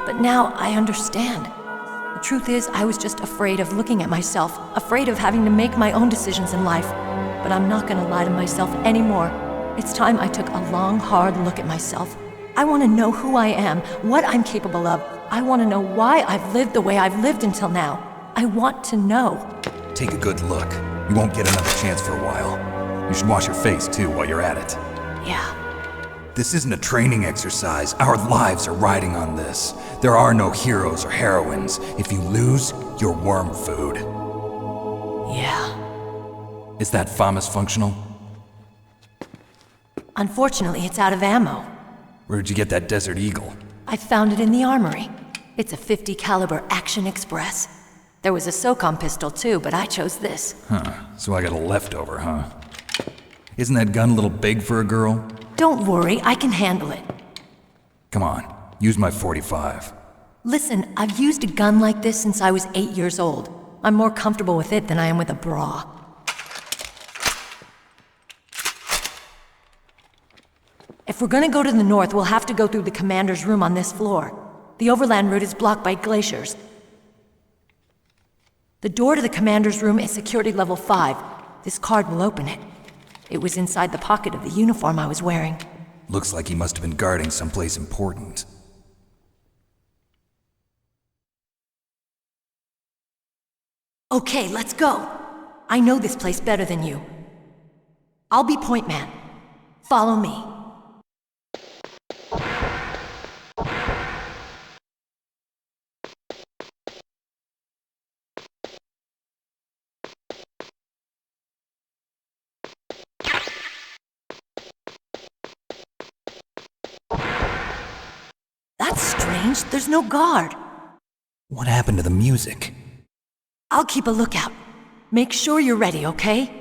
but now I understand. The truth is, I was just afraid of looking at myself, afraid of having to make my own decisions in life. But I'm not gonna lie to myself anymore. It's time I took a long, hard look at myself. I want to know who I am, what I'm capable of. I want to know why I've lived the way I've lived until now. I want to know. Take a good look. You won't get another chance for a while. You should wash your face, too, while you're at it. Yeah. This isn't a training exercise. Our lives are riding on this. There are no heroes or heroines. If you lose, you're worm food. Yeah. Is that FAMAS functional? Unfortunately, it's out of ammo. Where'd you get that Desert Eagle? I found it in the armory. It's a .50 caliber Action Express. There was a SOCOM pistol too, but I chose this. Huh, so I got a leftover, huh? Isn't that gun a little big for a girl? Don't worry, I can handle it. Come on, use my .45. Listen, I've used a gun like this since I was 8 years old. I'm more comfortable with it than I am with a bra. If we're gonna go to the north, we'll have to go through the commander's room on this floor. The overland route is blocked by glaciers. The door to the commander's room is security level 5. This card will open it. It was inside the pocket of the uniform I was wearing. Looks like he must have been guarding someplace important. Okay, let's go. I know this place better than you. I'll be point man. Follow me. That's strange. There's no guard. What happened to the music? I'll keep a lookout. Make sure you're ready, okay?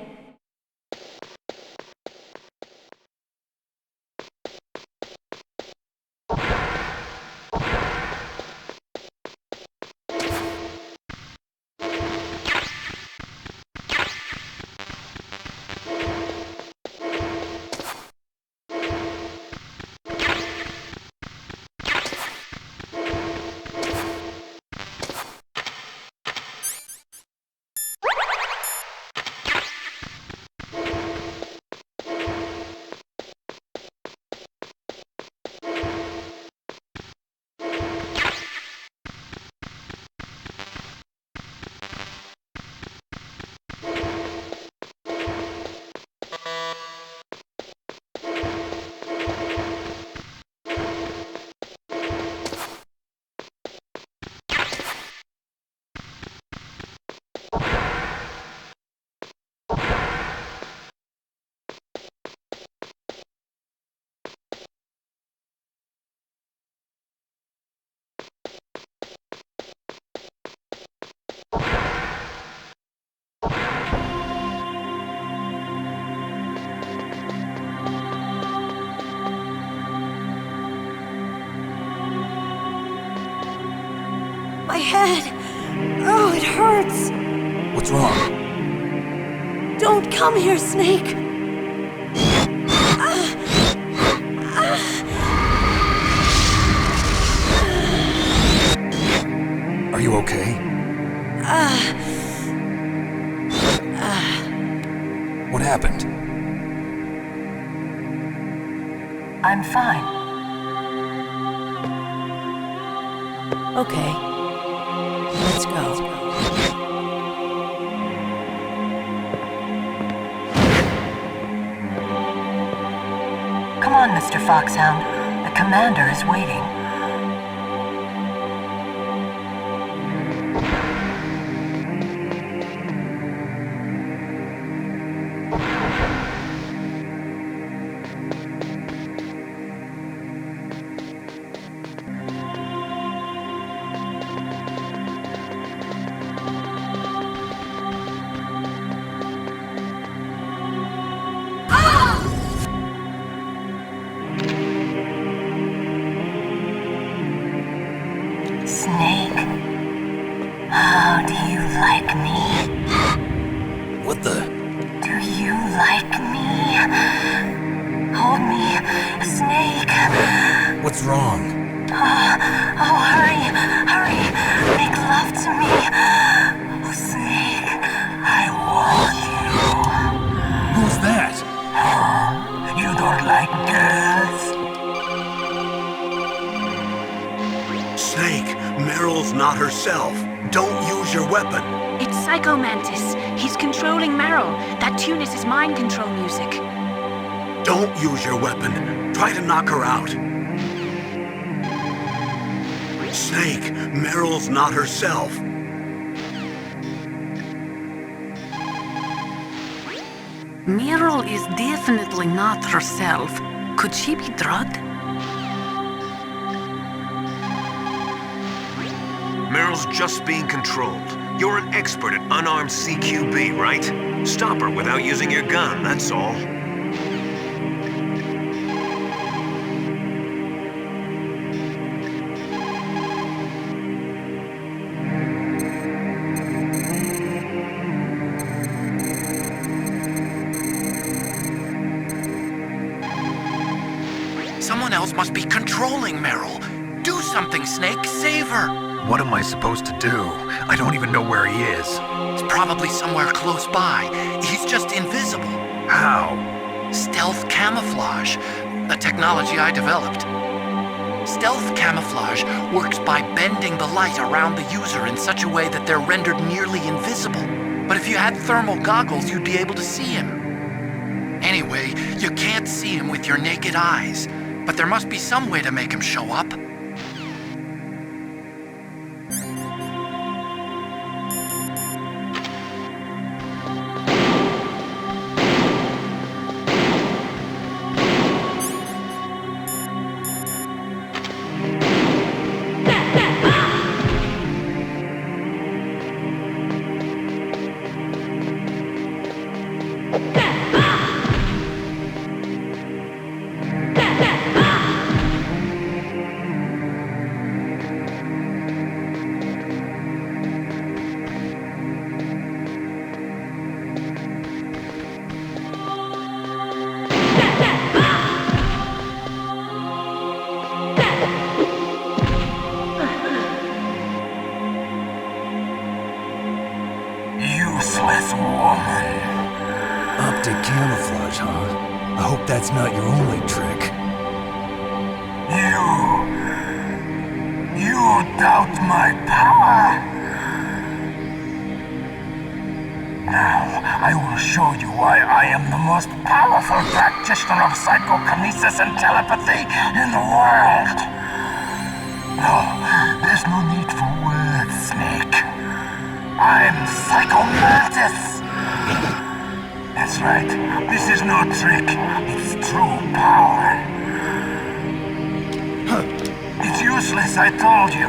My head! Oh, it hurts! What's wrong? Don't come here, Snake! Are you okay? What happened? I'm fine. Okay. Let's go. Come on, Mr. Foxhound. The commander is waiting. Snake, how do you like me? What the? Do you like me? Hold me, Snake. What's wrong? Oh, hurry, hurry. Make love to me. Oh, Snake, I want you. Who's that? You don't like girls? Snake, Meryl's not herself. Don't use your weapon. It's Psycho Mantis. He's controlling Meryl. That tune is his mind control music. Don't use your weapon. Try to knock her out. Snake, Meryl's not herself. Meryl is definitely not herself. Could she be drugged? Meryl's just being controlled. You're an expert at unarmed CQB, right? Stop her without using your gun, that's all. Someone else must be controlling Meryl. Do something, Snake. Save her. What am I supposed to do? I don't even know where he is. He's probably somewhere close by. He's just invisible. How? Stealth camouflage, a technology I developed. Stealth camouflage works by bending the light around the user in such a way that they're rendered nearly invisible. But if you had thermal goggles, you'd be able to see him. Anyway, you can't see him with your naked eyes, but there must be some way to make him show up. Useless woman. Optic camouflage, huh? I hope that's not your only trick. You doubt my power? Now, I will show you why I am the most powerful practitioner of psychokinesis and telepathy in the world. No, there's no need for words, Snake. I'm Psycho Mantis! That's right, this is no trick, it's true power. It's useless, I told you.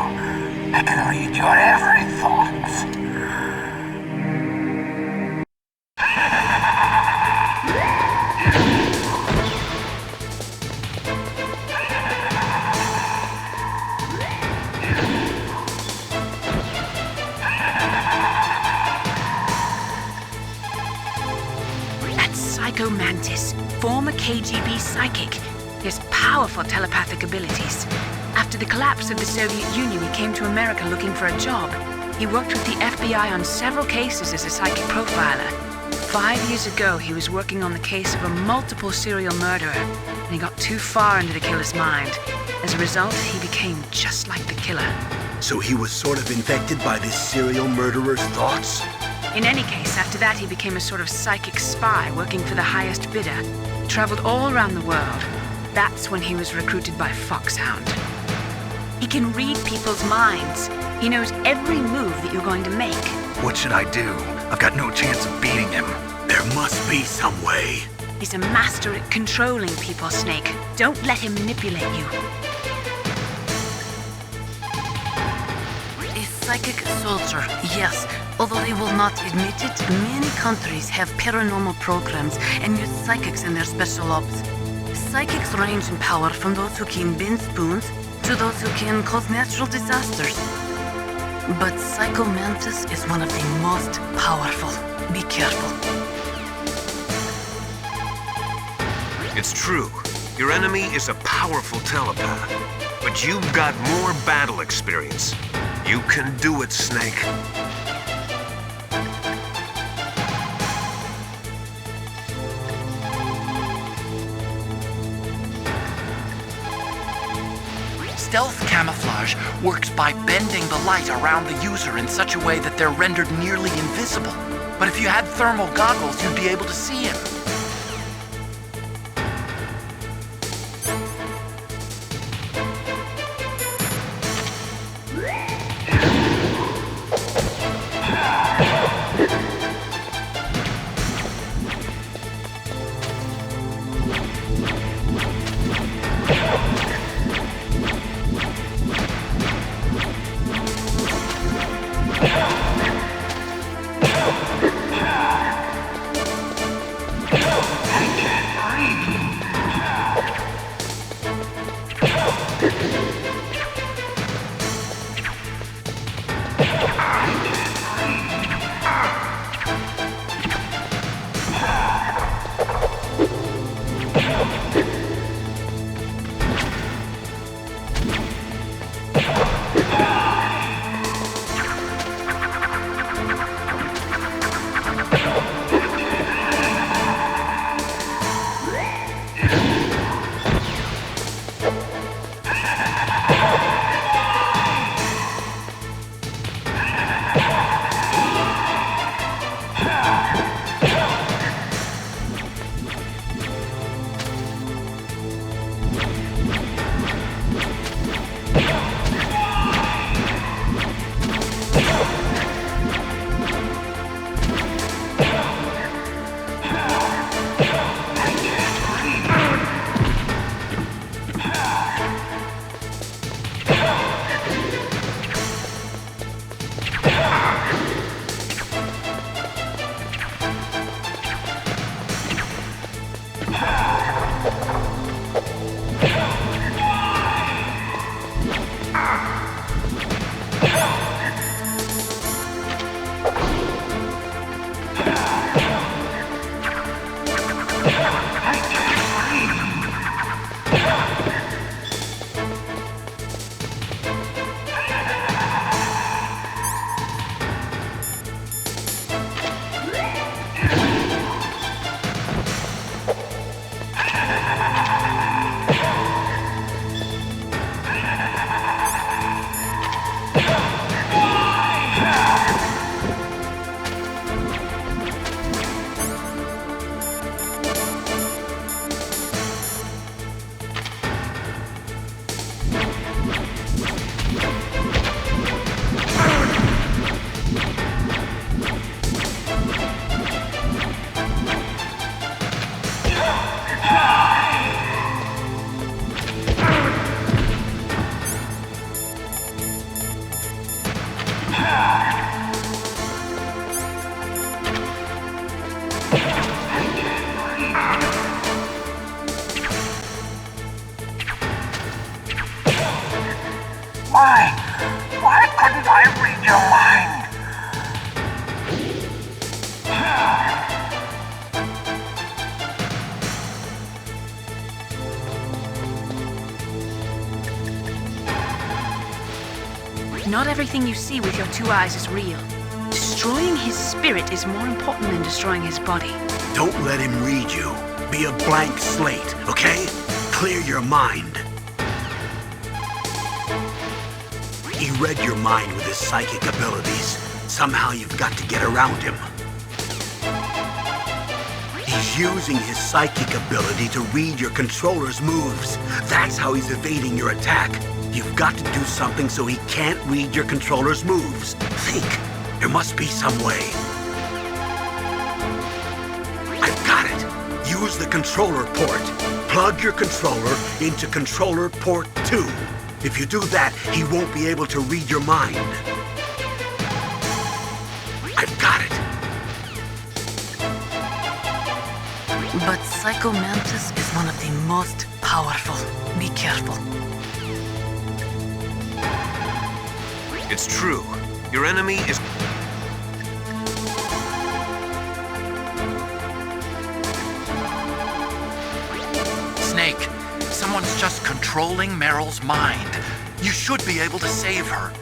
I can read your every thought. Psycho Mantis, former KGB psychic. He has powerful telepathic abilities. After the collapse of the Soviet Union, he came to America looking for a job. He worked with the FBI on several cases as a psychic profiler. 5 years ago, he was working on the case of a multiple serial murderer, and he got too far into the killer's mind. As a result, he became just like the killer. So he was sort of infected by this serial murderer's thoughts? In any case, after that he became a sort of psychic spy working for the highest bidder. He traveled all around the world. That's when he was recruited by Foxhound. He can read people's minds. He knows every move that you're going to make. What should I do? I've got no chance of beating him. There must be some way. He's a master at controlling people, Snake. Don't let him manipulate you. A psychic soldier, yes. Although they will not admit it, many countries have paranormal programs and use psychics in their special ops. Psychics range in power from those who can bend spoons to those who can cause natural disasters. But Psycho Mantis is one of the most powerful. Be careful. It's true. Your enemy is a powerful telepath. But you've got more battle experience. You can do it, Snake. Stealth camouflage works by bending the light around the user in such a way that they're rendered nearly invisible. But if you had thermal goggles, you'd be able to see him. Why couldn't I read your mind? Not everything you see with your two eyes is real. Destroying his spirit is more important than destroying his body. Don't let him read you. Be a blank slate, okay? Clear your mind. He read your mind with his psychic abilities. Somehow you've got to get around him. He's using his psychic ability to read your controller's moves. That's how he's evading your attack. You've got to do something so he can't read your controller's moves. Think. There must be some way. I've got it. Use the controller port. Plug your controller into controller port 2. If you do that, he won't be able to read your mind. I've got it. But Psycho Mantis is one of the most powerful. Be careful. It's true. Your enemy is... Snake, someone's just controlling Meryl's mind. You should be able to save her.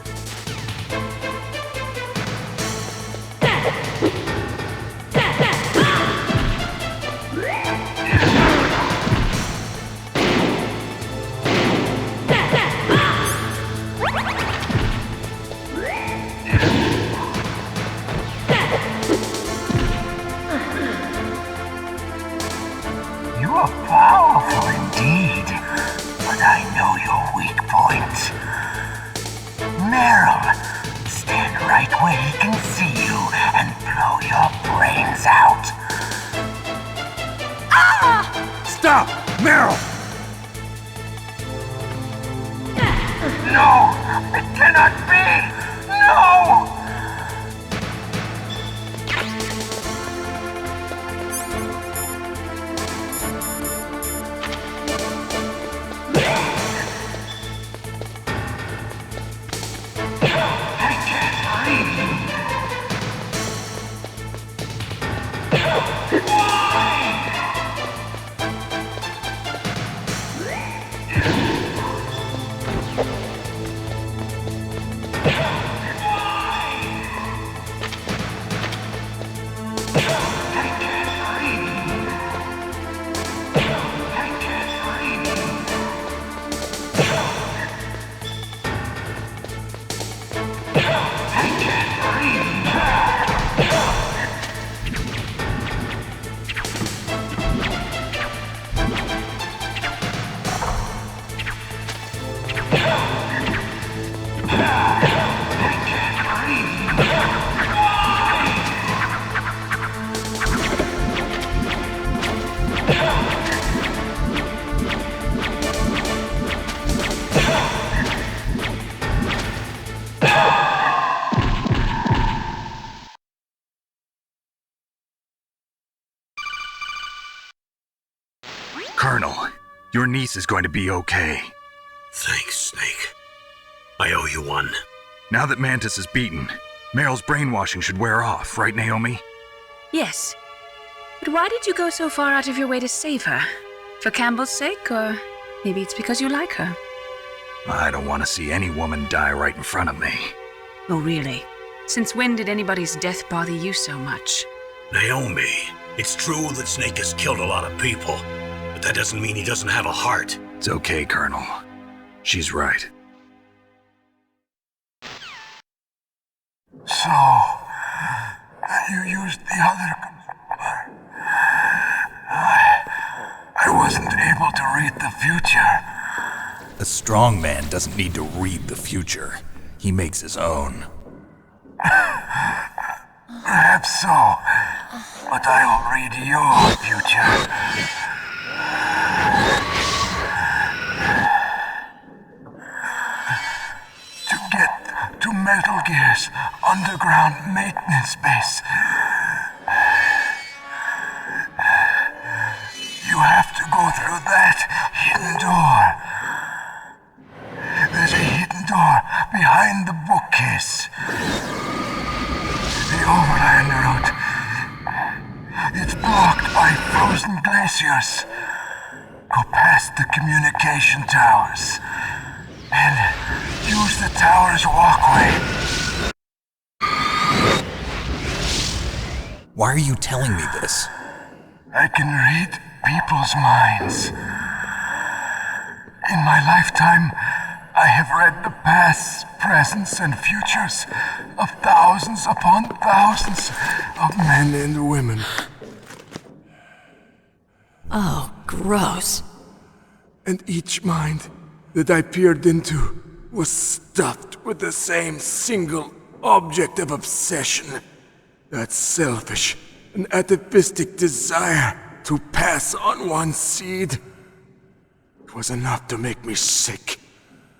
Stop! Meryl! No! It cannot be! No! Colonel, your niece is going to be okay. Thanks, Snake. I owe you one. Now that Mantis is beaten, Meryl's brainwashing should wear off, right, Naomi? Yes. But why did you go so far out of your way to save her? For Campbell's sake, or maybe it's because you like her? I don't want to see any woman die right in front of me. Oh, really? Since when did anybody's death bother you so much? Naomi, it's true that Snake has killed a lot of people, but that doesn't mean he doesn't have a heart. It's okay, Colonel. She's right. So, you used the other controller. I wasn't able to read the future. A strong man doesn't need to read the future. He makes his own. Perhaps so, but I'll read your future. To get to Metal Gear's underground maintenance base, you have to go through that hidden door. There's a hidden door behind the bookcase. The overland route. It's blocked by frozen glaciers. Go past the communication towers and use the tower's walkway. Why are you telling me this? I can read people's minds. In my lifetime, I have read the pasts, presents, and futures of thousands upon thousands of men and women. Oh, gross. And each mind that I peered into was stuffed with the same single object of obsession. That selfish and atavistic desire to pass on one's seed. It was enough to make me sick.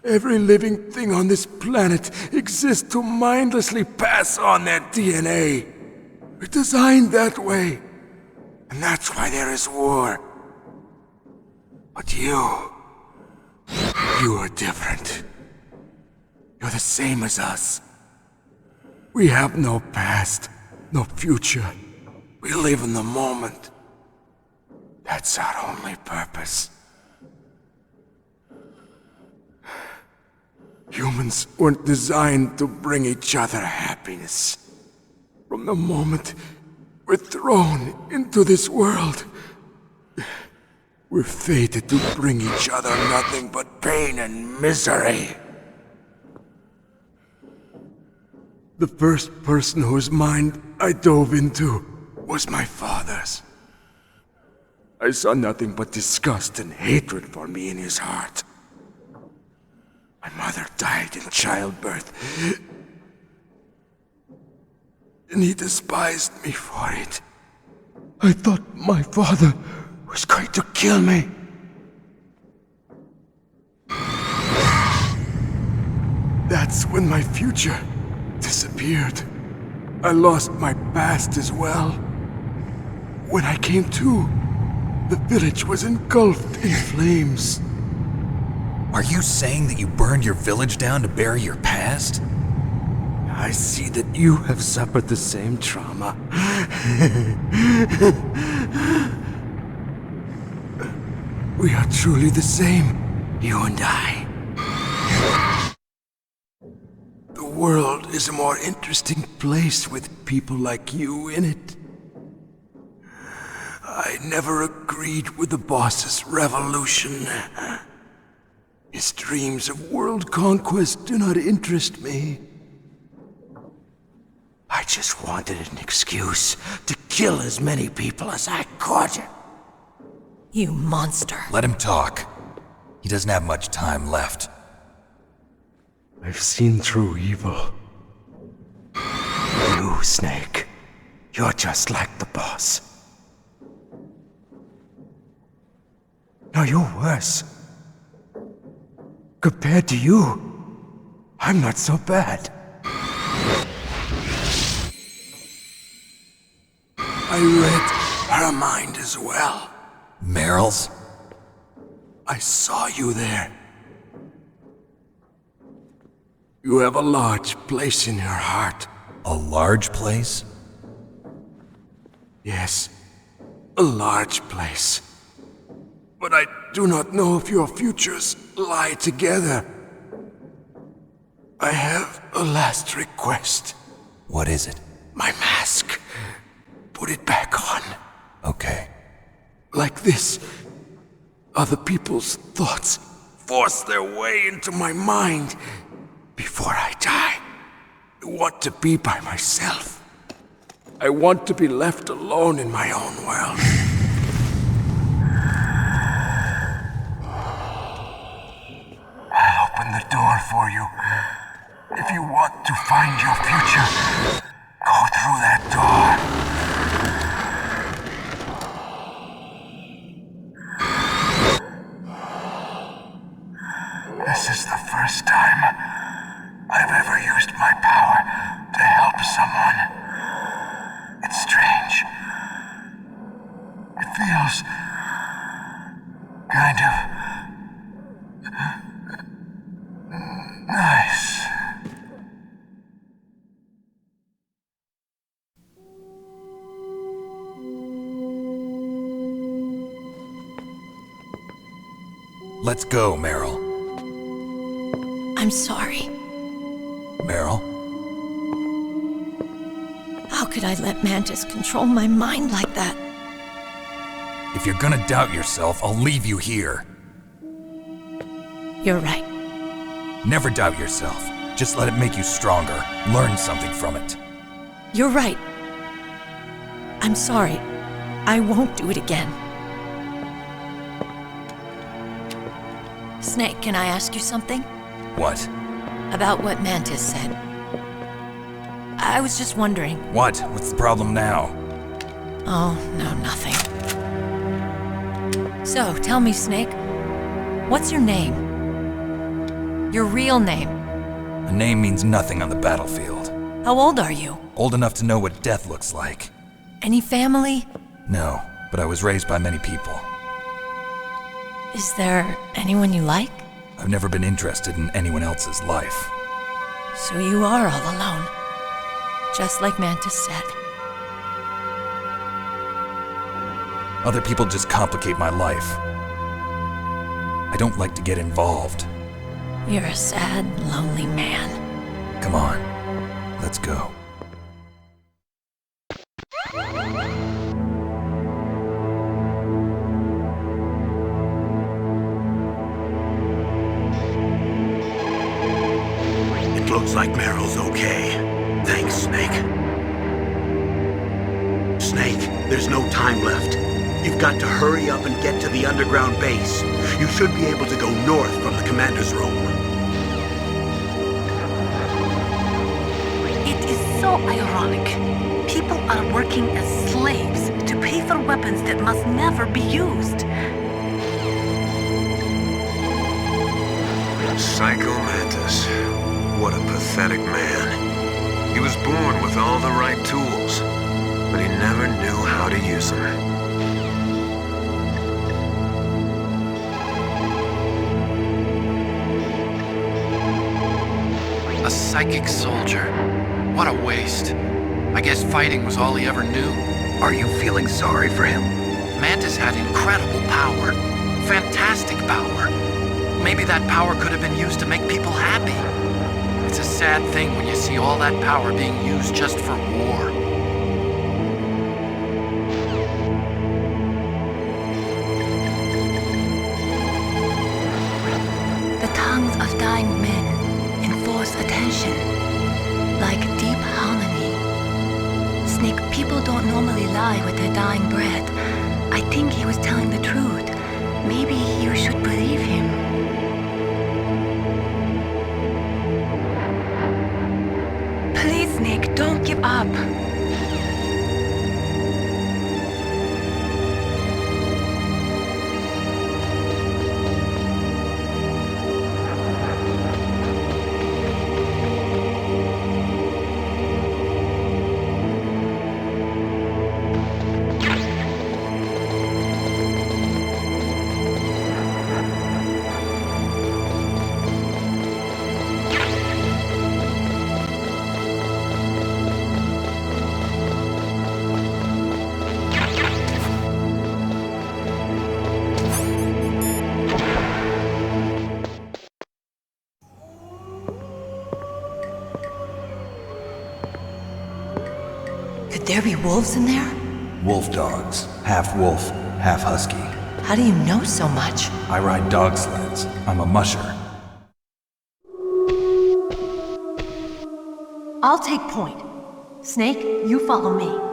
Every living thing on this planet exists to mindlessly pass on their DNA. We're designed that way. And that's why there is war. But you are different. You're the same as us. We have no past, no future. We live in the moment. That's our only purpose. Humans weren't designed to bring each other happiness. From the moment we're thrown into this world, we're fated to bring each other nothing but pain and misery. The first person whose mind I dove into was my father's. I saw nothing but disgust and hatred for me in his heart. My mother died in childbirth, and he despised me for it. I thought my father was going to kill me. That's when my future disappeared. I lost my past as well. When I came to, the village was engulfed in flames. Are you saying that you burned your village down to bury your past? I see that you have suffered the same trauma. We are truly the same, you and I. The world is a more interesting place with people like you in it. I never agreed with the boss's revolution. His dreams of world conquest do not interest me. I just wanted an excuse to kill as many people as I could. You monster. Let him talk. He doesn't have much time left. I've seen through evil. You, Snake, you're just like the boss. No, you're worse. Compared to you, I'm not so bad. I read her mind as well. Meryl's? I saw you there. You have a large place in her heart. A large place? Yes, a large place. But I do not know if your futures lie together. I have a last request. What is it? My mask. Put it back on. Okay. Like this, other people's thoughts force their way into my mind. Before I die, I want to be by myself. I want to be left alone in my own world. I'll open the door for you. If you want to find your future, go through that door. This is the first time I've ever used my power to help someone. It's strange. It feels kind of nice. Let's go, Meryl. I'm sorry. Meryl? How could I let Mantis control my mind like that? If you're gonna doubt yourself, I'll leave you here. You're right. Never doubt yourself. Just let it make you stronger. Learn something from it. You're right. I'm sorry. I won't do it again. Snake, can I ask you something? What? About what Mantis said. I was just wondering. What? What's the problem now? Oh, no, nothing. So, tell me, Snake. What's your name? Your real name? A name means nothing on the battlefield. How old are you? Old enough to know what death looks like. Any family? No, but I was raised by many people. Is there anyone you like? I've never been interested in anyone else's life. So you are all alone. Just like Mantis said. Other people just complicate my life. I don't like to get involved. You're a sad, lonely man. Come on, let's go. It looks like Meryl's okay. Thanks, Snake. Snake, there's no time left. You've got to hurry up and get to the underground base. You should be able to go north from the commander's room. It is so ironic. People are working as slaves to pay for weapons that must never be used. Psycho Mantis. What a pathetic man. He was born with all the right tools, but he never knew how to use them. A psychic soldier. What a waste. I guess fighting was all he ever knew. Are you feeling sorry for him? Mantis had incredible power. Fantastic power. Maybe that power could have been used to make people happy. It's a sad thing when you see all that power being used just for war. The tongues of dying men enforce attention, like deep harmony. Snake, people don't normally lie with their dying breath. I think he was telling the truth. Maybe you should believe him. Please, Snake, don't give up. Could there be wolves in there? Wolf dogs. Half wolf, half husky. How do you know so much? I ride dog sleds. I'm a musher. I'll take point. Snake, you follow me.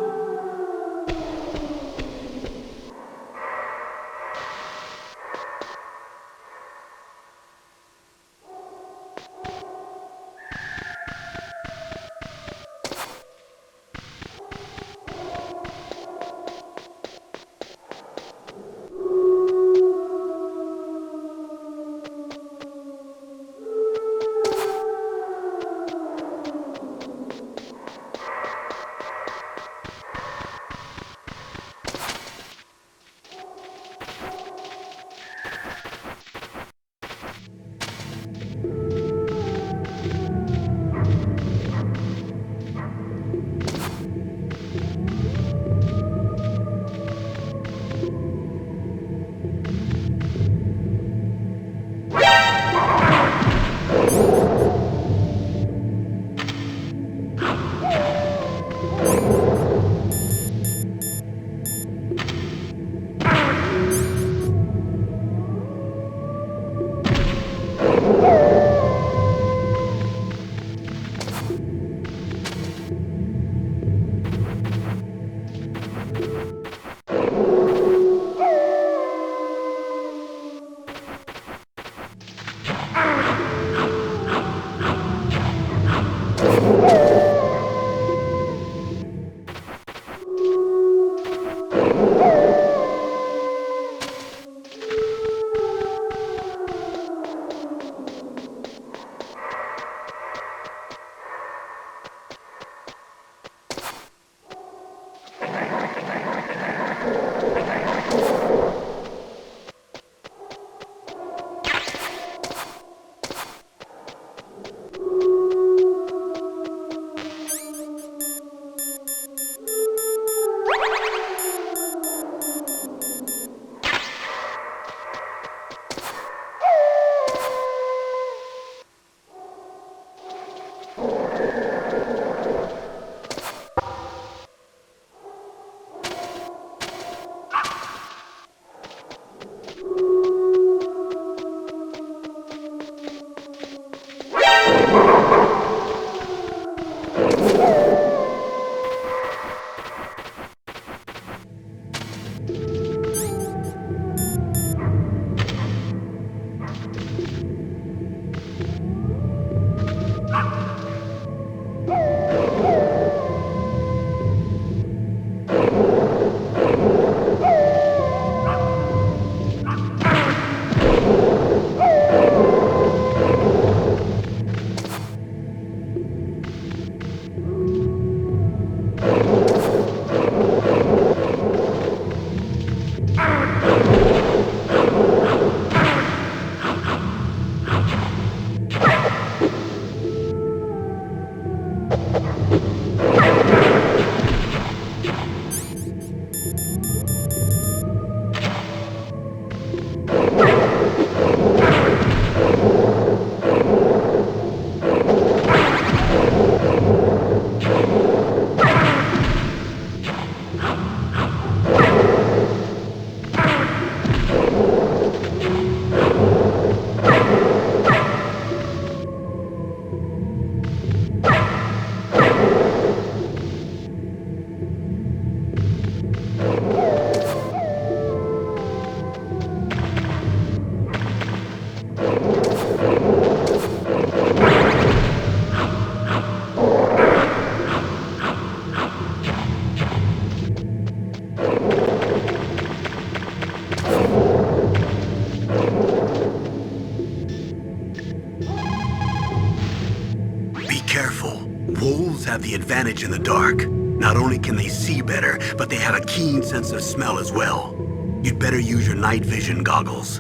have the advantage in the dark. Not only can they see better, but they have a keen sense of smell as well. You'd better use your night vision goggles.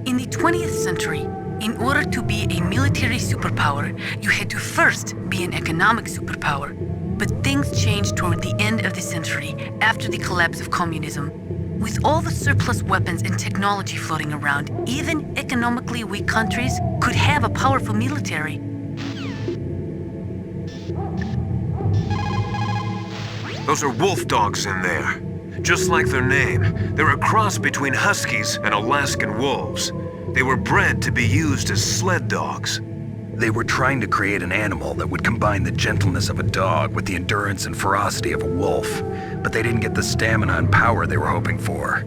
In the 20th century, in order to be a military superpower, you had to first be an economic superpower. But things changed toward the end of the century, after the collapse of communism. With all the surplus weapons and technology floating around, even economically weak countries could have a powerful military. Those are wolf dogs in there. Just like their name, they're a cross between huskies and Alaskan wolves. They were bred to be used as sled dogs. They were trying to create an animal that would combine the gentleness of a dog with the endurance and ferocity of a wolf, but they didn't get the stamina and power they were hoping for.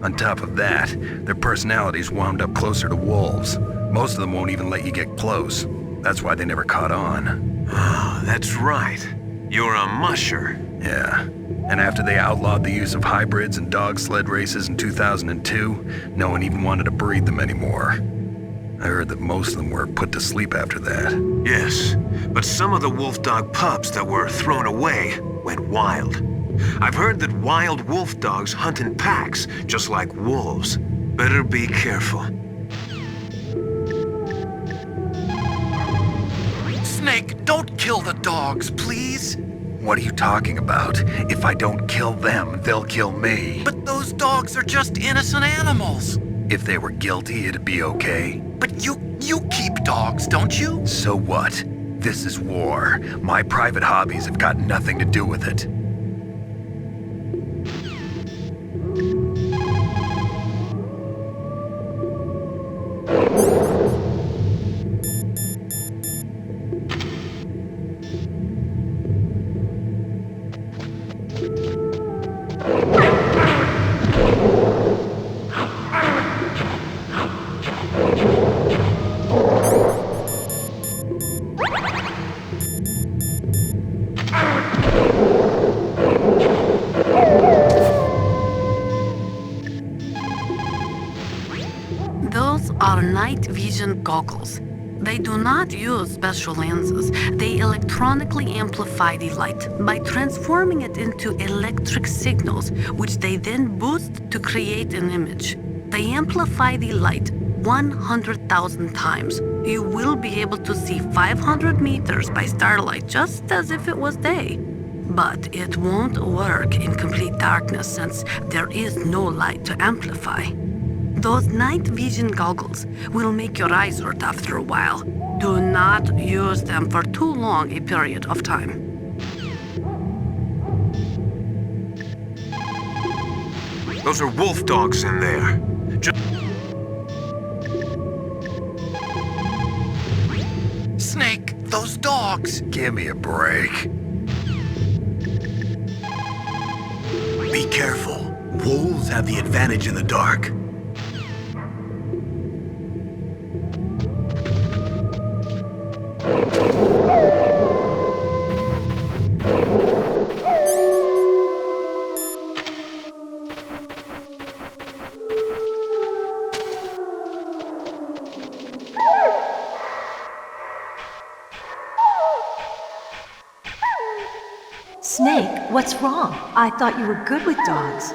On top of that, their personalities wound up closer to wolves. Most of them won't even let you get close. That's why they never caught on. Ah, that's right. You're a musher. Yeah. And after they outlawed the use of hybrids and dog sled races in 2002, no one even wanted to breed them anymore. I heard that most of them were put to sleep after that. Yes, but some of the wolf dog pups that were thrown away went wild. I've heard that wild wolf dogs hunt in packs, just like wolves. Better be careful. Snake, don't kill the dogs, please. What are you talking about? If I don't kill them, they'll kill me. But those dogs are just innocent animals. If they were guilty, it'd be okay. But you keep dogs, don't you? So what? This is war. My private hobbies have got nothing to do with it. Those are night vision goggles. They do not use special lenses. They electronically amplify the light by transforming it into electric signals, which they then boost to create an image. They amplify the light 100,000 times. You will be able to see 500 meters by starlight, just as if it was day. But it won't work in complete darkness since there is no light to amplify. Those night vision goggles will make your eyes hurt after a while. Do not use them for too long a period of time. Those are wolf dogs in there. Snake, those dogs. Give me a break. Be careful. Wolves have the advantage in the dark. Snake, what's wrong? I thought you were good with dogs.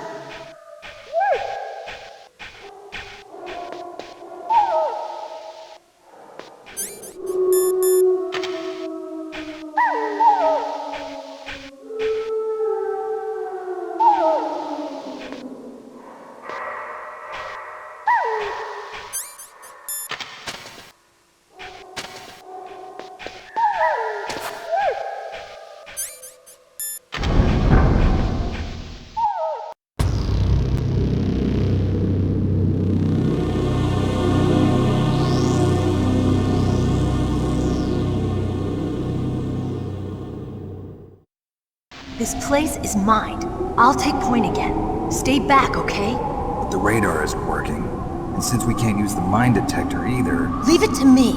This place is mine. I'll take point again. Stay back, okay? But the radar isn't working. And since we can't use the mine detector either... Leave it to me.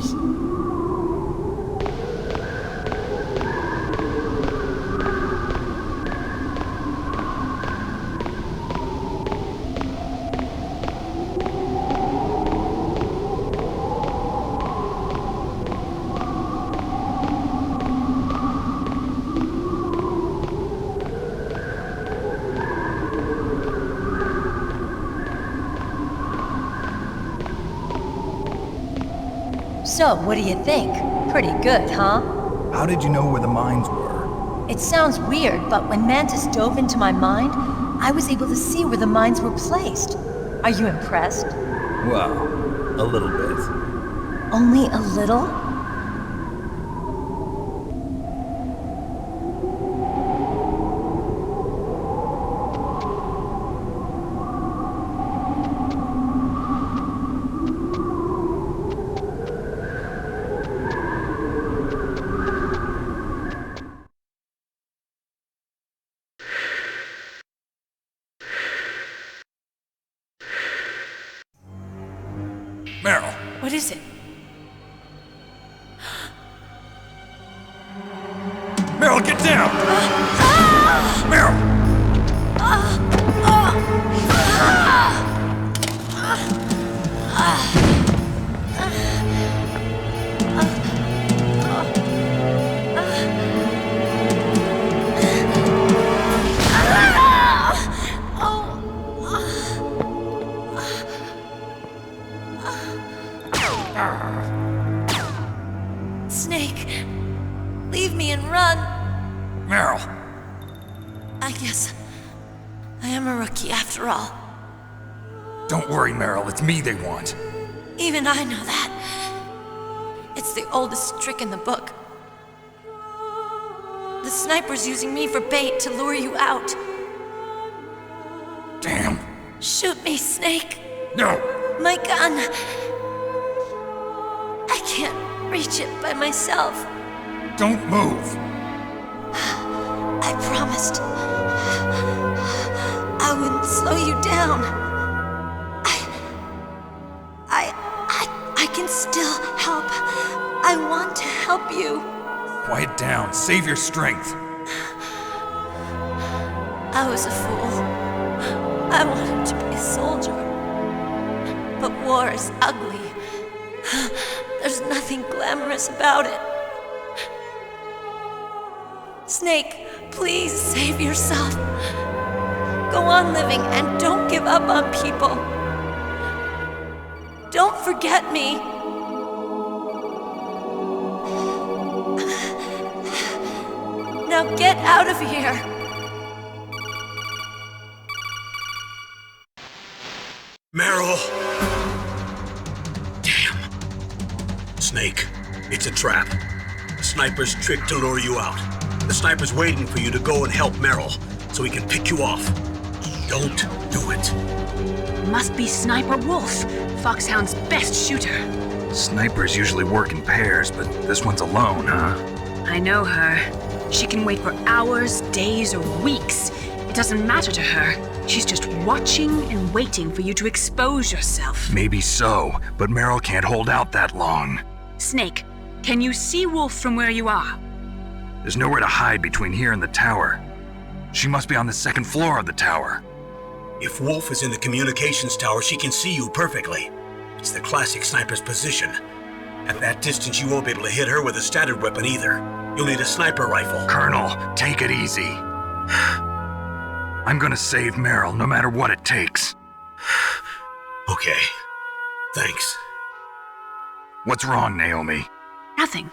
So, what do you think? Pretty good, huh? How did you know where the mines were? It sounds weird, but when Mantis dove into my mind, I was able to see where the mines were placed. Are you impressed? Well, a little bit. Only a little? Meryl! What is it? Meryl, get down! Meryl! Snake, leave me and run. Meryl! I guess I am a rookie after all. Don't worry, Meryl, it's me they want. Even I know that. It's the oldest trick in the book. The sniper's using me for bait to lure you out. Damn. Shoot me, Snake. No! My gun. I can't reach it by myself. Don't move! I promised I wouldn't slow you down. I can still help. I want to help you. Quiet down. Save your strength. I was a fool. I wanted to be a soldier. But war is ugly. There's nothing glamorous about it. Snake, please save yourself. Go on living and don't give up on people. Don't forget me. Now get out of here. Meryl! Damn. Snake, it's a trap. The sniper's trick to lure you out. The sniper's waiting for you to go and help Meryl, so he can pick you off. Don't do it. Must be Sniper Wolf, Foxhound's best shooter. Snipers usually work in pairs, but this one's alone, huh? I know her. She can wait for hours, days, or weeks. It doesn't matter to her. She's just watching and waiting for you to expose yourself. Maybe so, but Meryl can't hold out that long. Snake, can you see Wolf from where you are? There's nowhere to hide between here and the tower. She must be on the second floor of the tower. If Wolf is in the communications tower, she can see you perfectly. It's the classic sniper's position. At that distance, you won't be able to hit her with a standard weapon either. You'll need a sniper rifle. Colonel, take it easy. I'm gonna save Meryl, no matter what it takes. Okay. Thanks. What's wrong, Naomi? Nothing.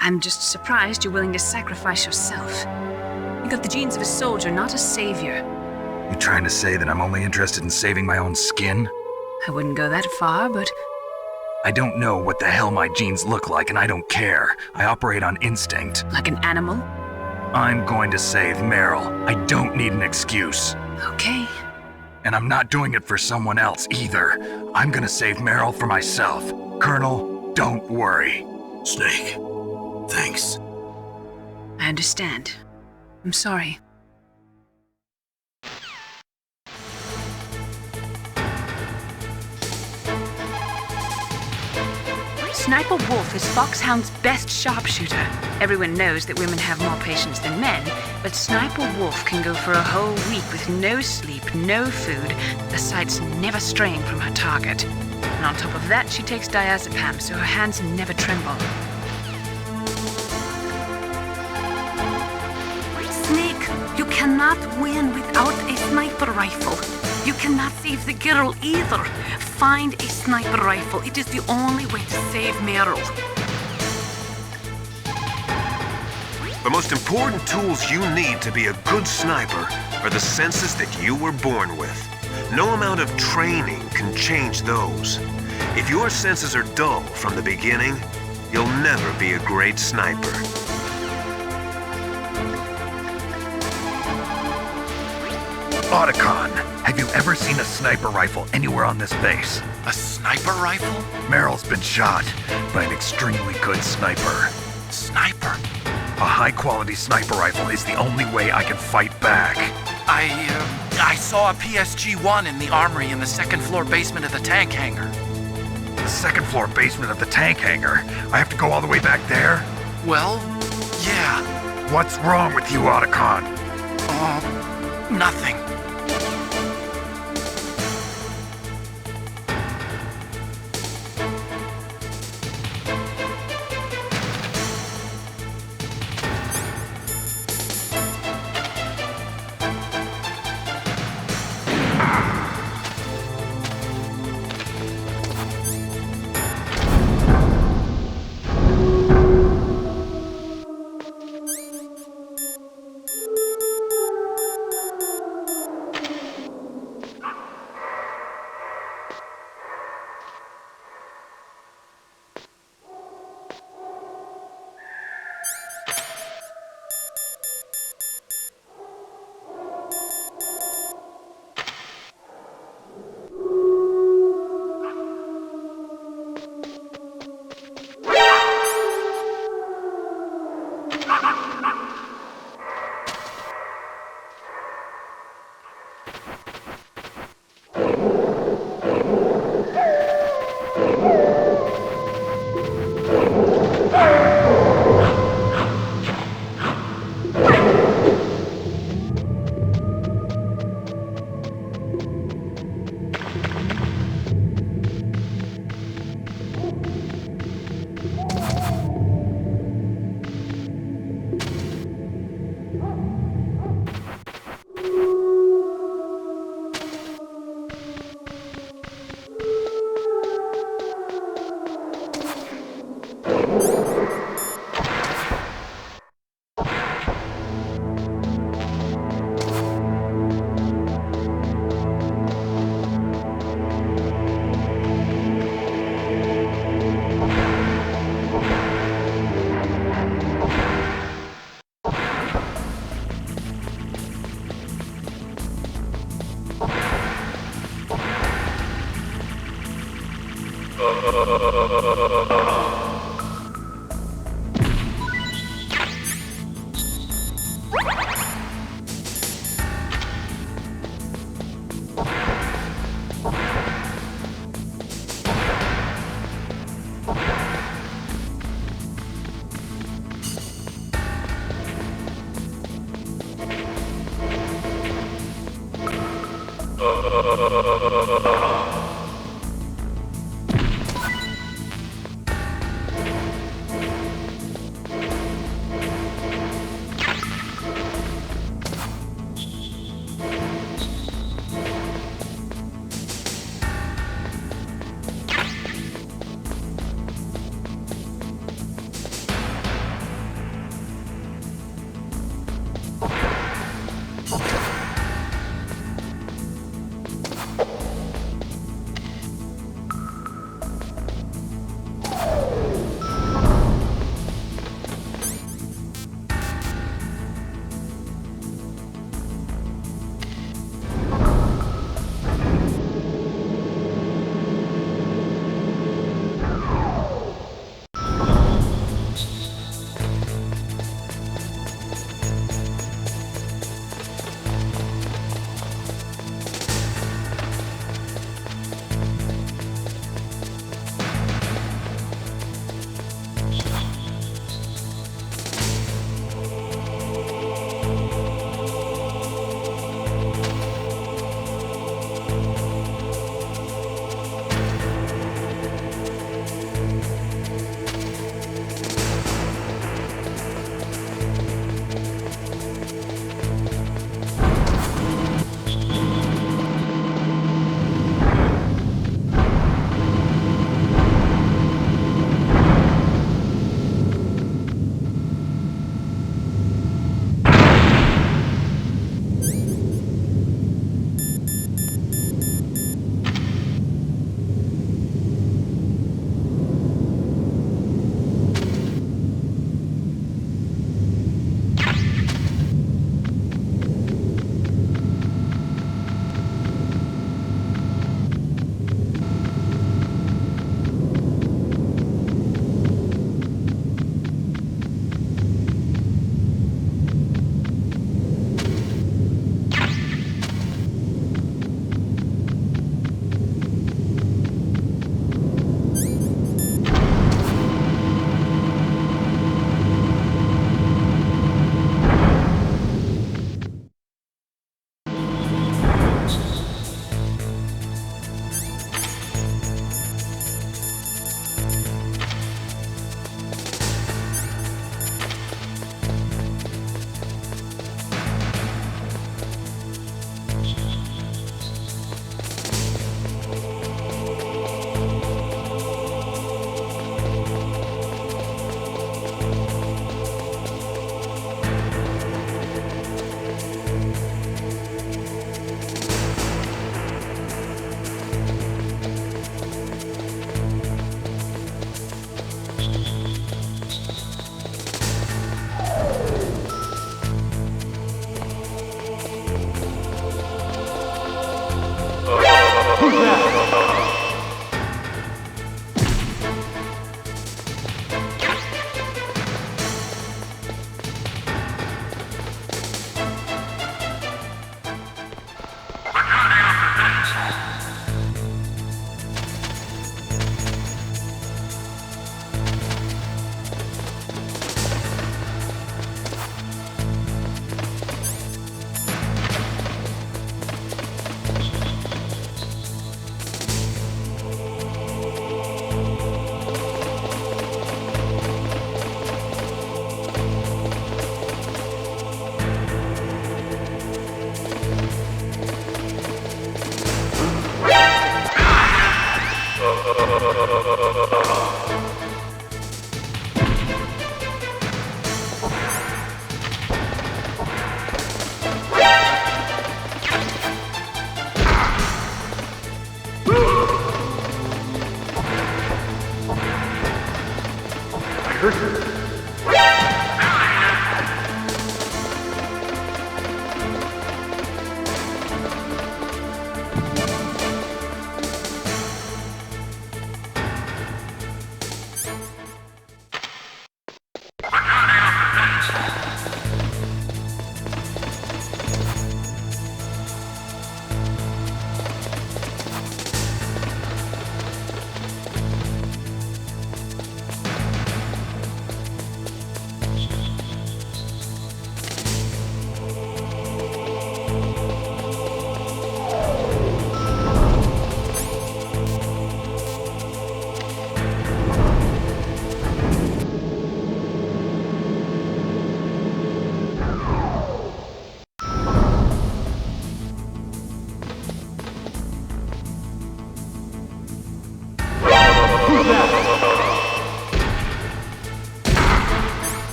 I'm just surprised you're willing to sacrifice yourself. You got the genes of a soldier, not a savior. You trying to say that I'm only interested in saving my own skin? I wouldn't go that far, but... I don't know what the hell my genes look like, and I don't care. I operate on instinct. Like an animal? I'm going to save Meryl. I don't need an excuse. Okay. And I'm not doing it for someone else either. I'm gonna save Meryl for myself. Colonel, don't worry. Snake, thanks. I understand. I'm sorry. Sniper Wolf is Foxhound's best sharpshooter. Everyone knows that women have more patience than men, but Sniper Wolf can go for a whole week with no sleep, no food, the sight's never straying from her target. And on top of that, she takes diazepam, so her hands never tremble. Snake, you cannot win without a sniper rifle. You cannot save the girl either. Find a sniper rifle. It is the only way to save Meryl. The most important tools you need to be a good sniper are the senses that you were born with. No amount of training can change those. If your senses are dull from the beginning, you'll never be a great sniper. Otacon, have you ever seen a sniper rifle anywhere on this base? A sniper rifle? Meryl's been shot by an extremely good sniper. Sniper? A high-quality sniper rifle is the only way I can fight back. I saw a PSG-1 in the armory in the second-floor basement of the tank hangar. The second-floor basement of the tank hangar? I have to go all the way back there? Well, yeah. What's wrong with you, Otacon? Nothing.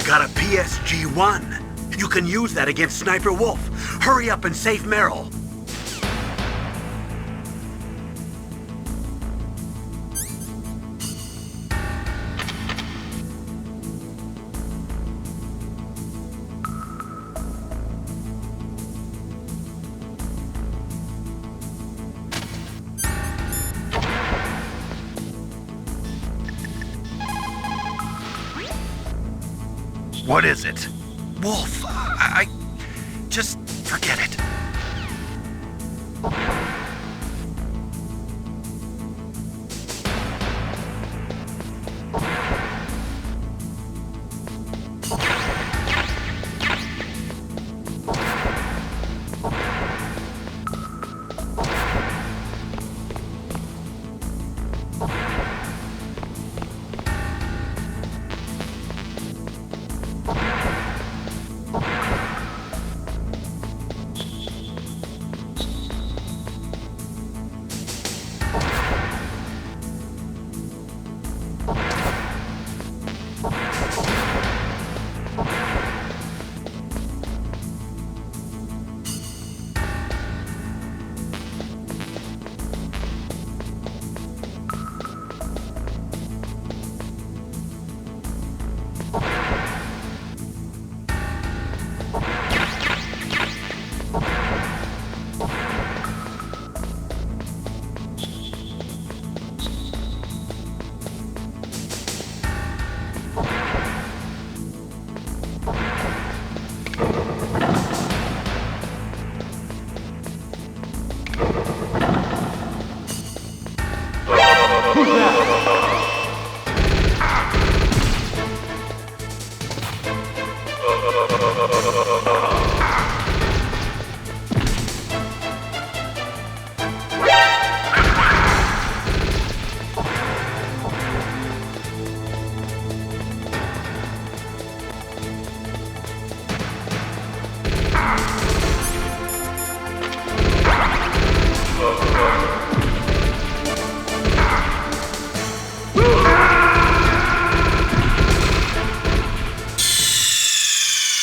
Got a PSG-1. You can use that against Sniper Wolf. Hurry up and save Meryl. What is it? Wolf, I just forget it.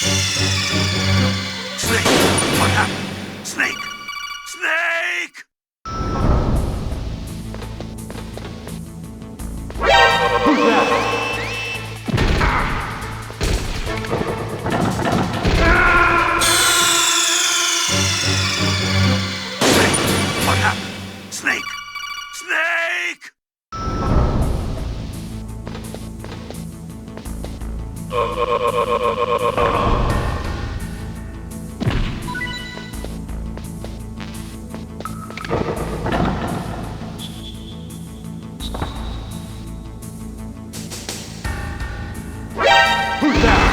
Snake! What happened? Snake! Snake! What happened? Snake! Snake! Who's that?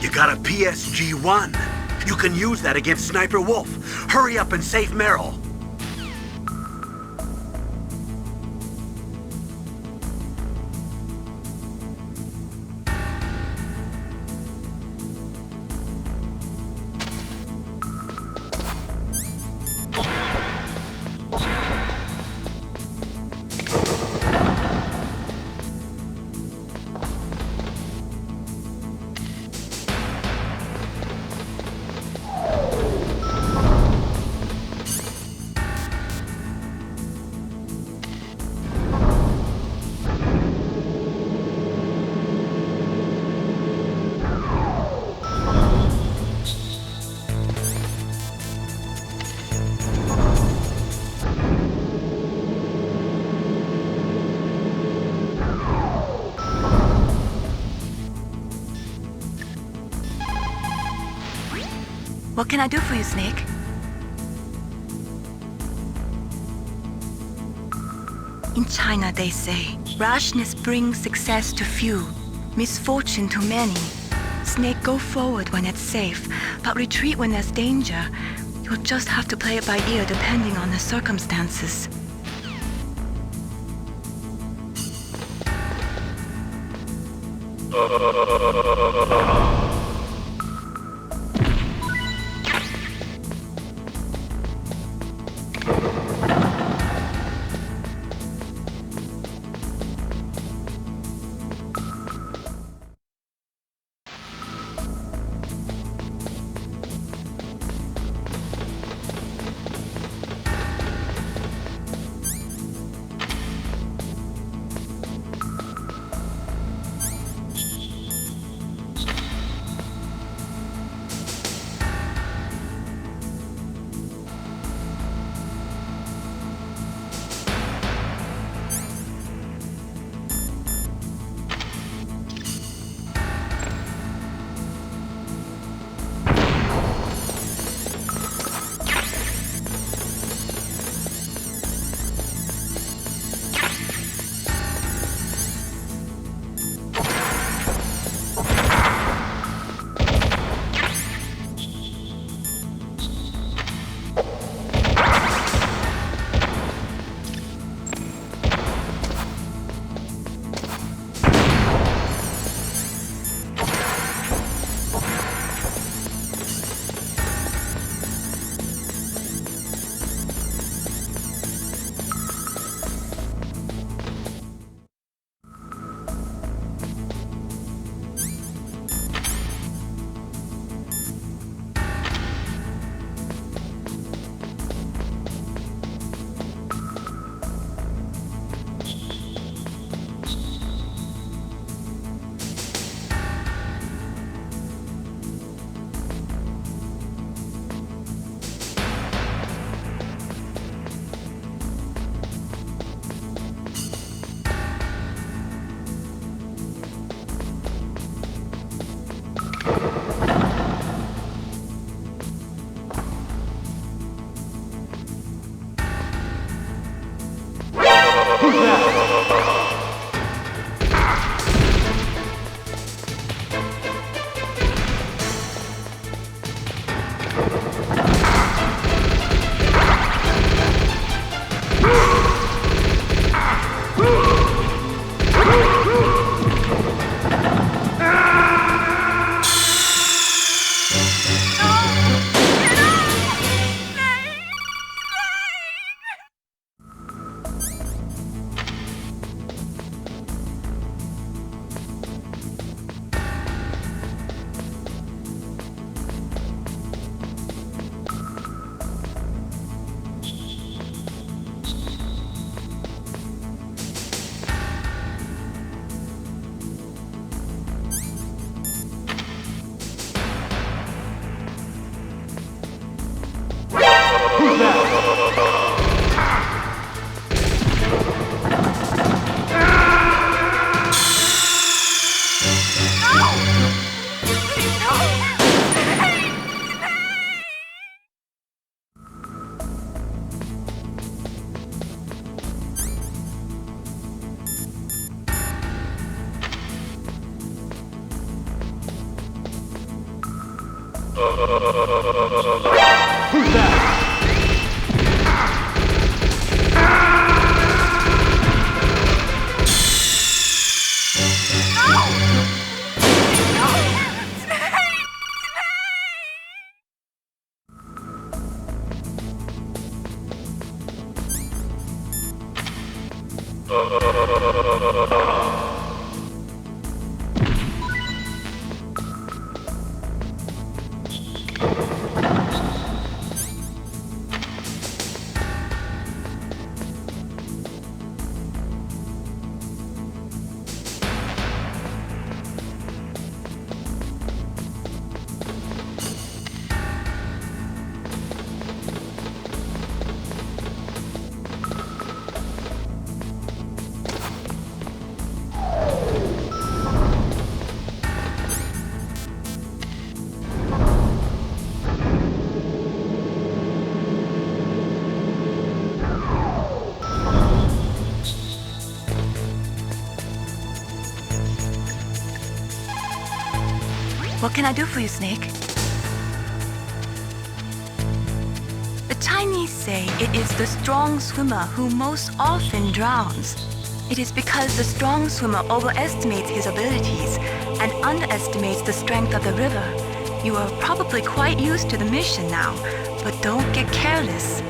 You got a PSG-1. You can use that against Sniper Wolf. Hurry up and save Meryl. What can I do for you, Snake? In China, they say, rashness brings success to few, misfortune to many. Snake, go forward when it's safe, but retreat when there's danger. You'll just have to play it by ear depending on the circumstances. Who's that? What can I do for you, Snake? The Chinese say it is the strong swimmer who most often drowns. It is because the strong swimmer overestimates his abilities and underestimates the strength of the river. You are probably quite used to the mission now, but don't get careless.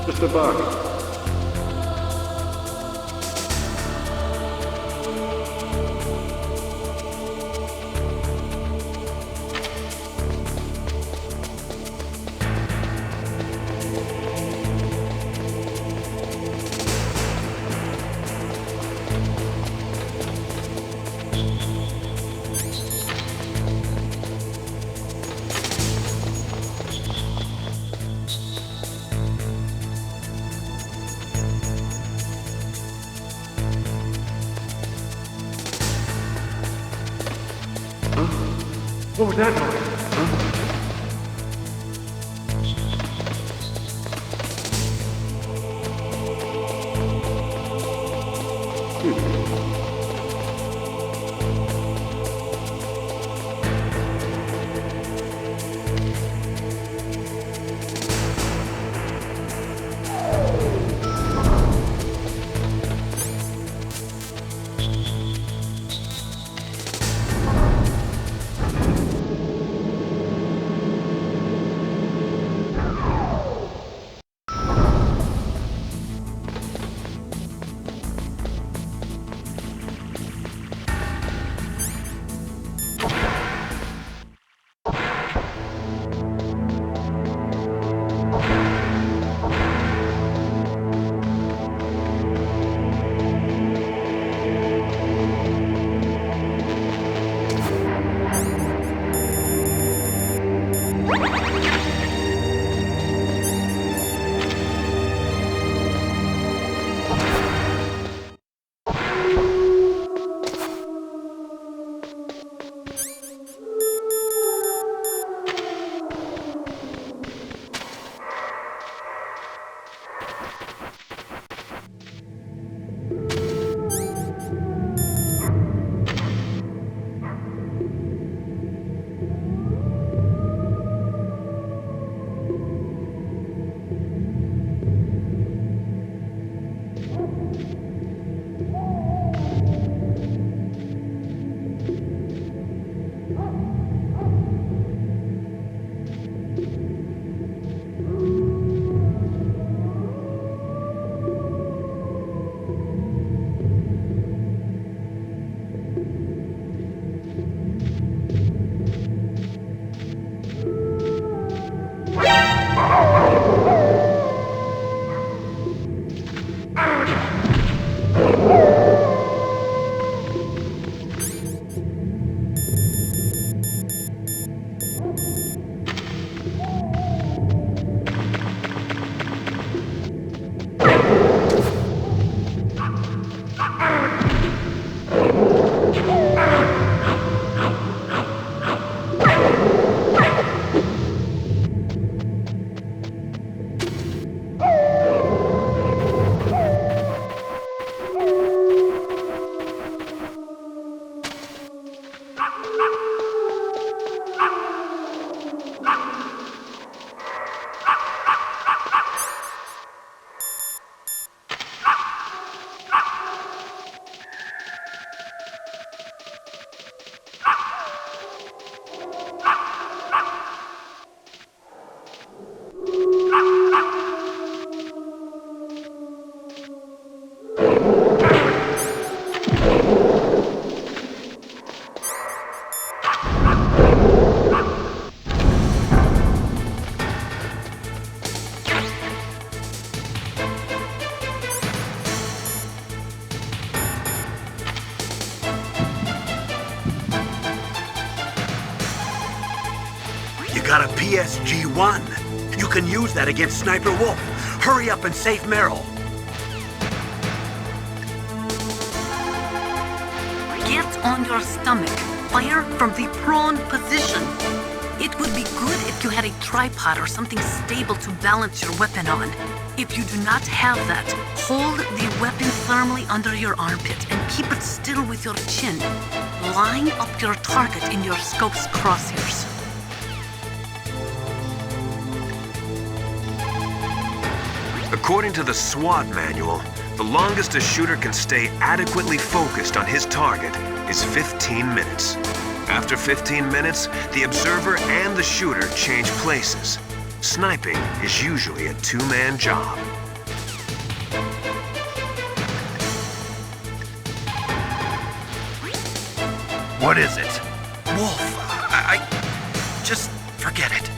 Just a bug. What was that noise? You got a PSG-1. You can use that against Sniper Wolf. Hurry up and save Meryl. Get on your stomach. Fire from the prone position. It would be good if you had a tripod or something stable to balance your weapon on. If you do not have that, hold the weapon firmly under your armpit and keep it still with your chin. Line up your target in your scope's crosshairs. According to the SWAT manual, the longest a shooter can stay adequately focused on his target is 15 minutes. After 15 minutes, the observer and the shooter change places. Sniping is usually a two-man job. What is it? Wolf, I just forget it.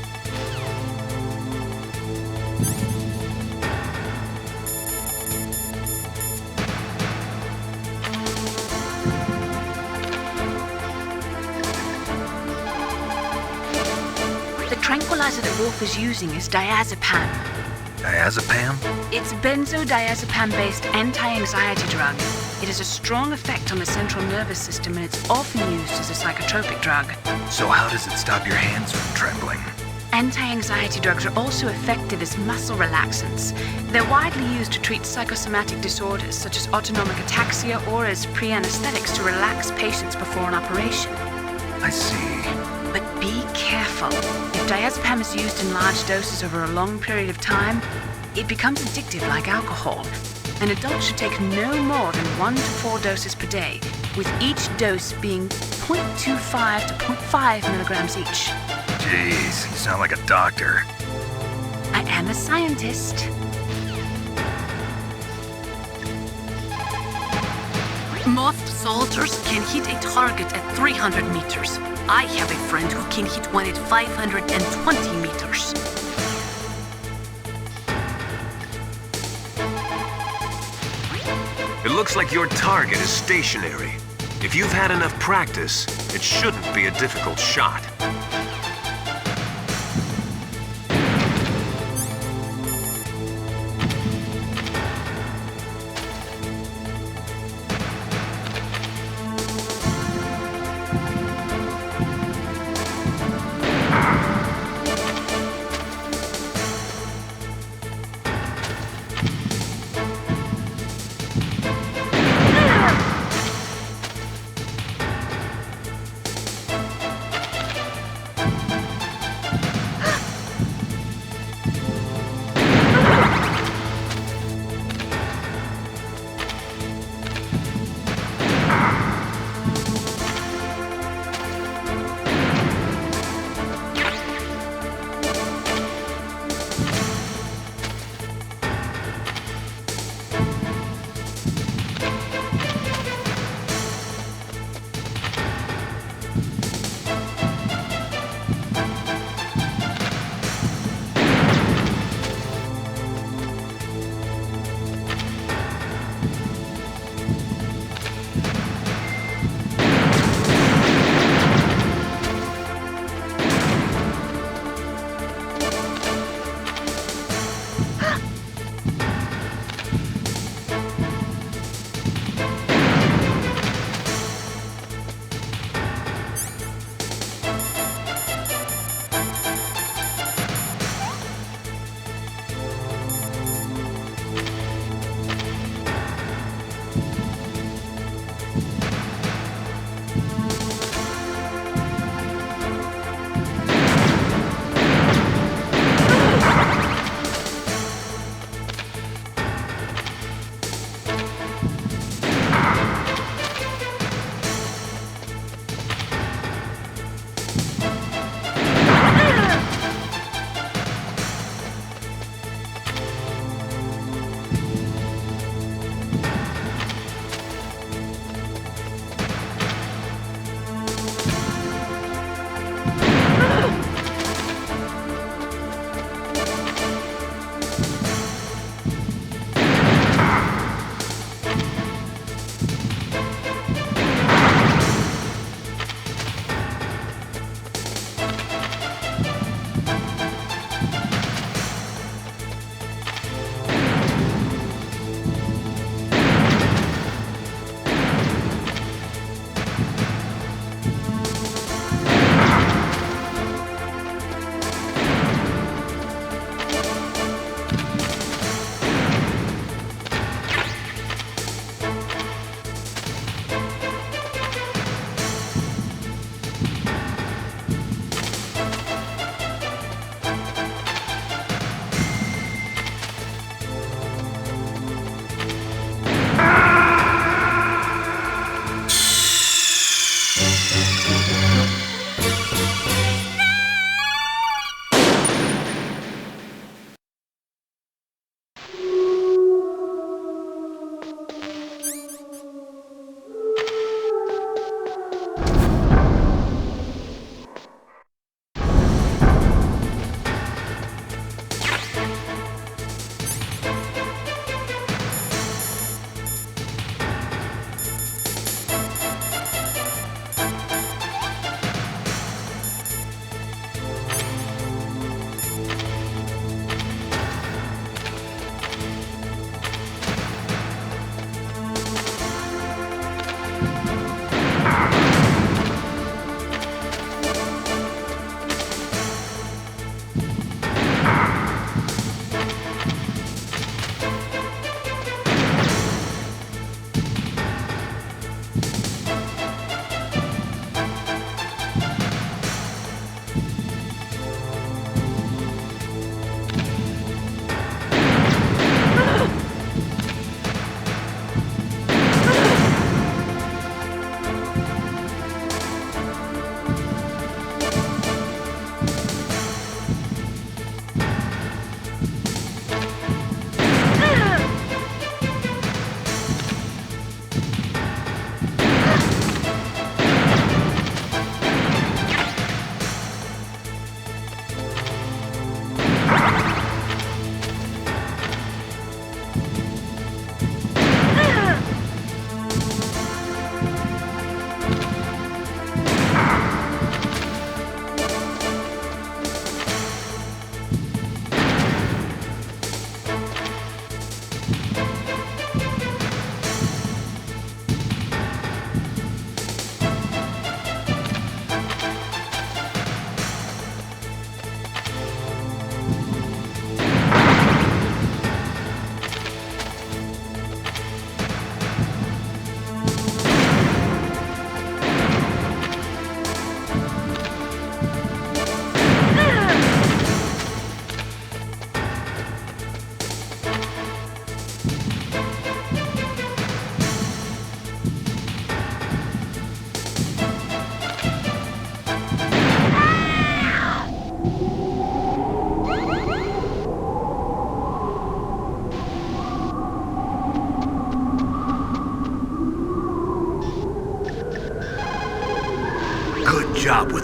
The tranquilizer that Wolf is using is diazepam. Diazepam? It's benzodiazepam-based anti-anxiety drug. It has a strong effect on the central nervous system, and it's often used as a psychotropic drug. So how does it stop your hands from trembling? Anti-anxiety drugs are also effective as muscle relaxants. They're widely used to treat psychosomatic disorders such as autonomic ataxia or as pre-anesthetics to relax patients before an operation. I see. But be careful. If diazepam is used in large doses over a long period of time, it becomes addictive like alcohol. An adult should take no more than 1 to 4 doses per day, with each dose being 0.25 to 0.5 milligrams each. Jeez, you sound like a doctor. I am a scientist. Most soldiers can hit a target at 300 meters. I have a friend who can hit one at 520 meters. It looks like your target is stationary. If you've had enough practice, it shouldn't be a difficult shot.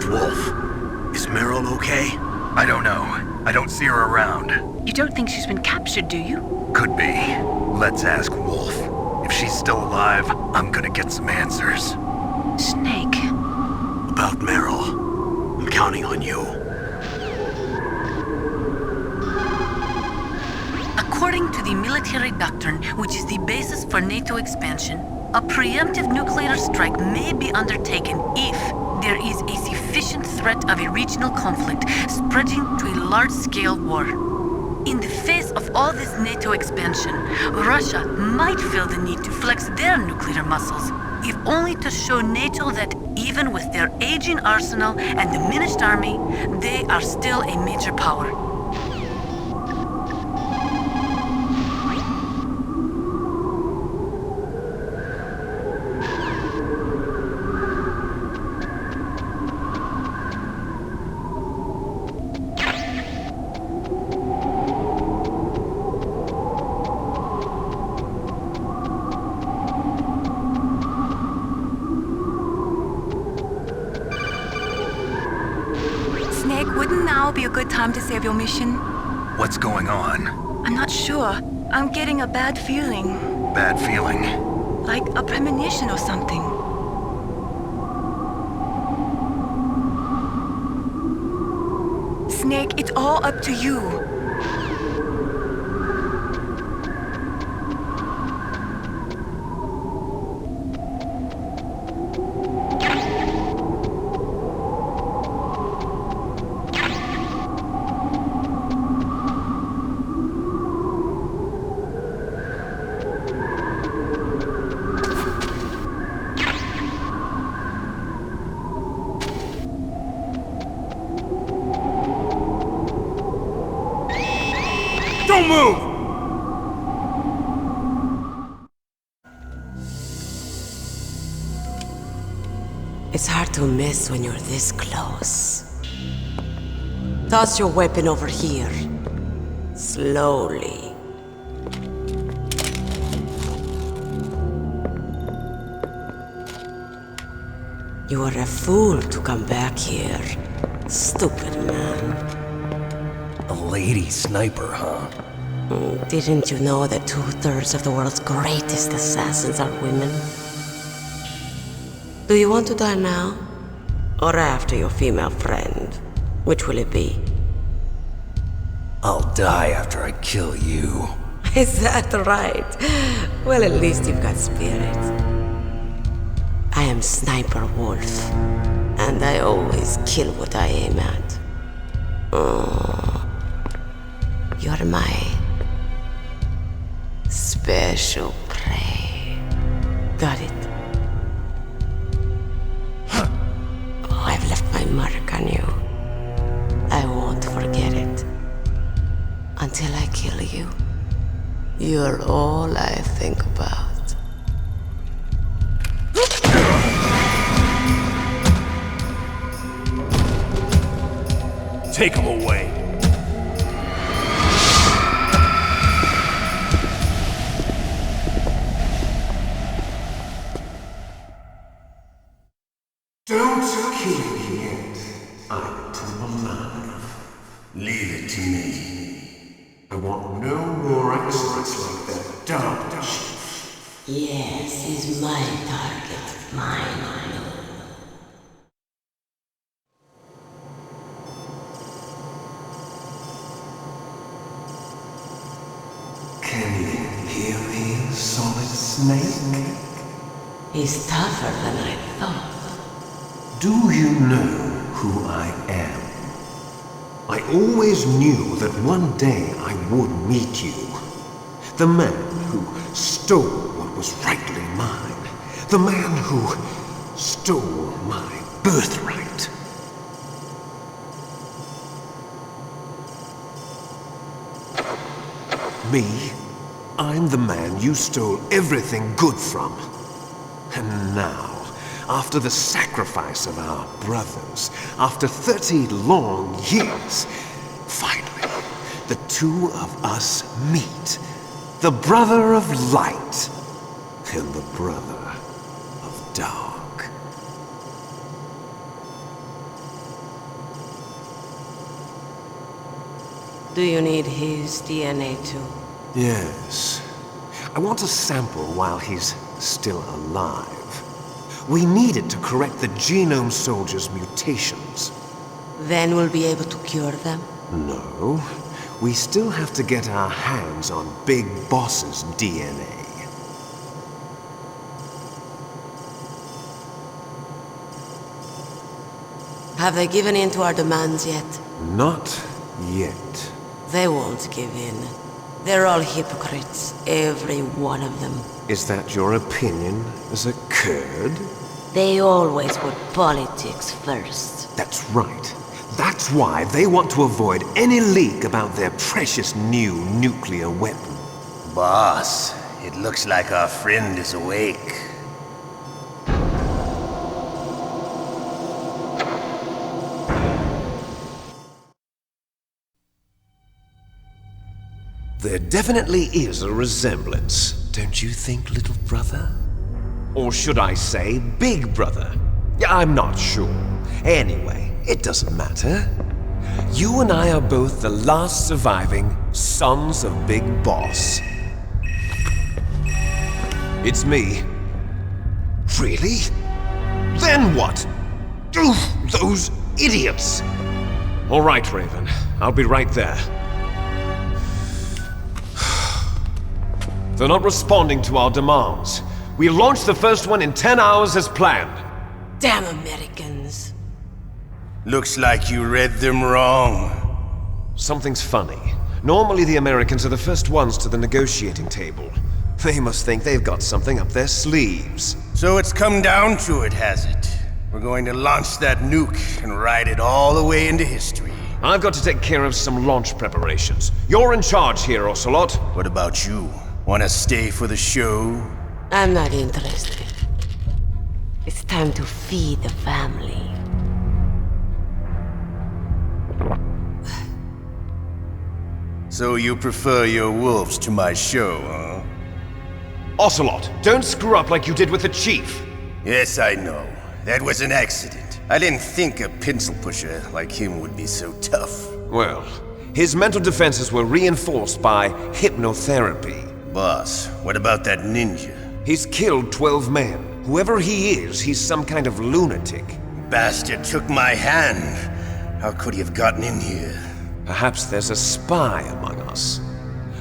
Wolf. Is Meryl okay? I don't know. I don't see her around. You don't think she's been captured, do you? Could be. Let's ask Wolf. If she's still alive, I'm gonna get some answers. Snake. About Meryl. I'm counting on you. According to the military doctrine, which is the basis for NATO expansion, a preemptive nuclear strike may be undertaken if there is a sufficient threat of a regional conflict spreading to a large-scale war. In the face of all this NATO expansion, Russia might feel the need to flex their nuclear muscles, if only to show NATO that even with their aging arsenal and diminished army, they are still a major power. Snake, wouldn't now be a good time to save your mission? What's going on? I'm not sure. I'm getting a bad feeling. Bad feeling. Like a premonition or something. Snake, it's all up to you. Don't move! It's hard to miss when you're this close. Toss your weapon over here. Slowly. You are a fool to come back here. Stupid man. A lady sniper, huh? Didn't you know that 2/3 of the world's greatest assassins are women? Do you want to die now? Or after your female friend? Which will it be? I'll die after I kill you. Is that right? Well, at least you've got spirit. I am Sniper Wolf, and I always kill what I aim at. You're my special prey. Got it? Oh, I've left my mark on you. I won't forget it. Until I kill you. You're all I think about. Take him away. Don't kill me yet. I'm too alive. Leave it to me. I want no more extras like that dark chief. Yes, he's my target. Mine. Can you hear me, Solid Snake? He's tougher than I thought. Do you know who I am? I always knew that one day I would meet you. The man who stole what was rightly mine. The man who stole my birthright. Me? I'm the man you stole everything good from. And now, after the sacrifice of our brothers, after 30 long years, finally, the two of us meet. The brother of light and the brother of dark. Do you need his DNA too? Yes. I want a sample while he's still alive. We need it to correct the Genome Soldier's mutations. Then we'll be able to cure them? No. We still have to get our hands on Big Boss's DNA. Have they given in to our demands yet? Not yet. They won't give in. They're all hypocrites, every one of them. Is that your opinion as a Kurd? They always put politics first. That's right. That's why they want to avoid any leak about their precious new nuclear weapon. Boss, it looks like our friend is awake. There definitely is a resemblance, don't you think, little brother? Or should I say, big brother? I'm not sure. Anyway, it doesn't matter. You and I are both the last surviving sons of Big Boss. It's me. Really? Then what? Oof, those idiots! All right, Raven. I'll be right there. They're not responding to our demands. We launched the first one in 10 hours as planned. Damn Americans. Looks like you read them wrong. Something's funny. Normally the Americans are the first ones to the negotiating table. They must think they've got something up their sleeves. So it's come down to it, has it? We're going to launch that nuke and ride it all the way into history. I've got to take care of some launch preparations. You're in charge here, Ocelot. What about you? Wanna stay for the show? I'm not interested. It's time to feed the family. So you prefer your wolves to my show, huh? Ocelot, don't screw up like you did with the Chief. Yes, I know. That was an accident. I didn't think a pencil pusher like him would be so tough. Well, his mental defenses were reinforced by hypnotherapy. Boss, what about that ninja? He's killed 12 men. Whoever he is, he's some kind of lunatic. Bastard took my hand. How could he have gotten in here? Perhaps there's a spy among us.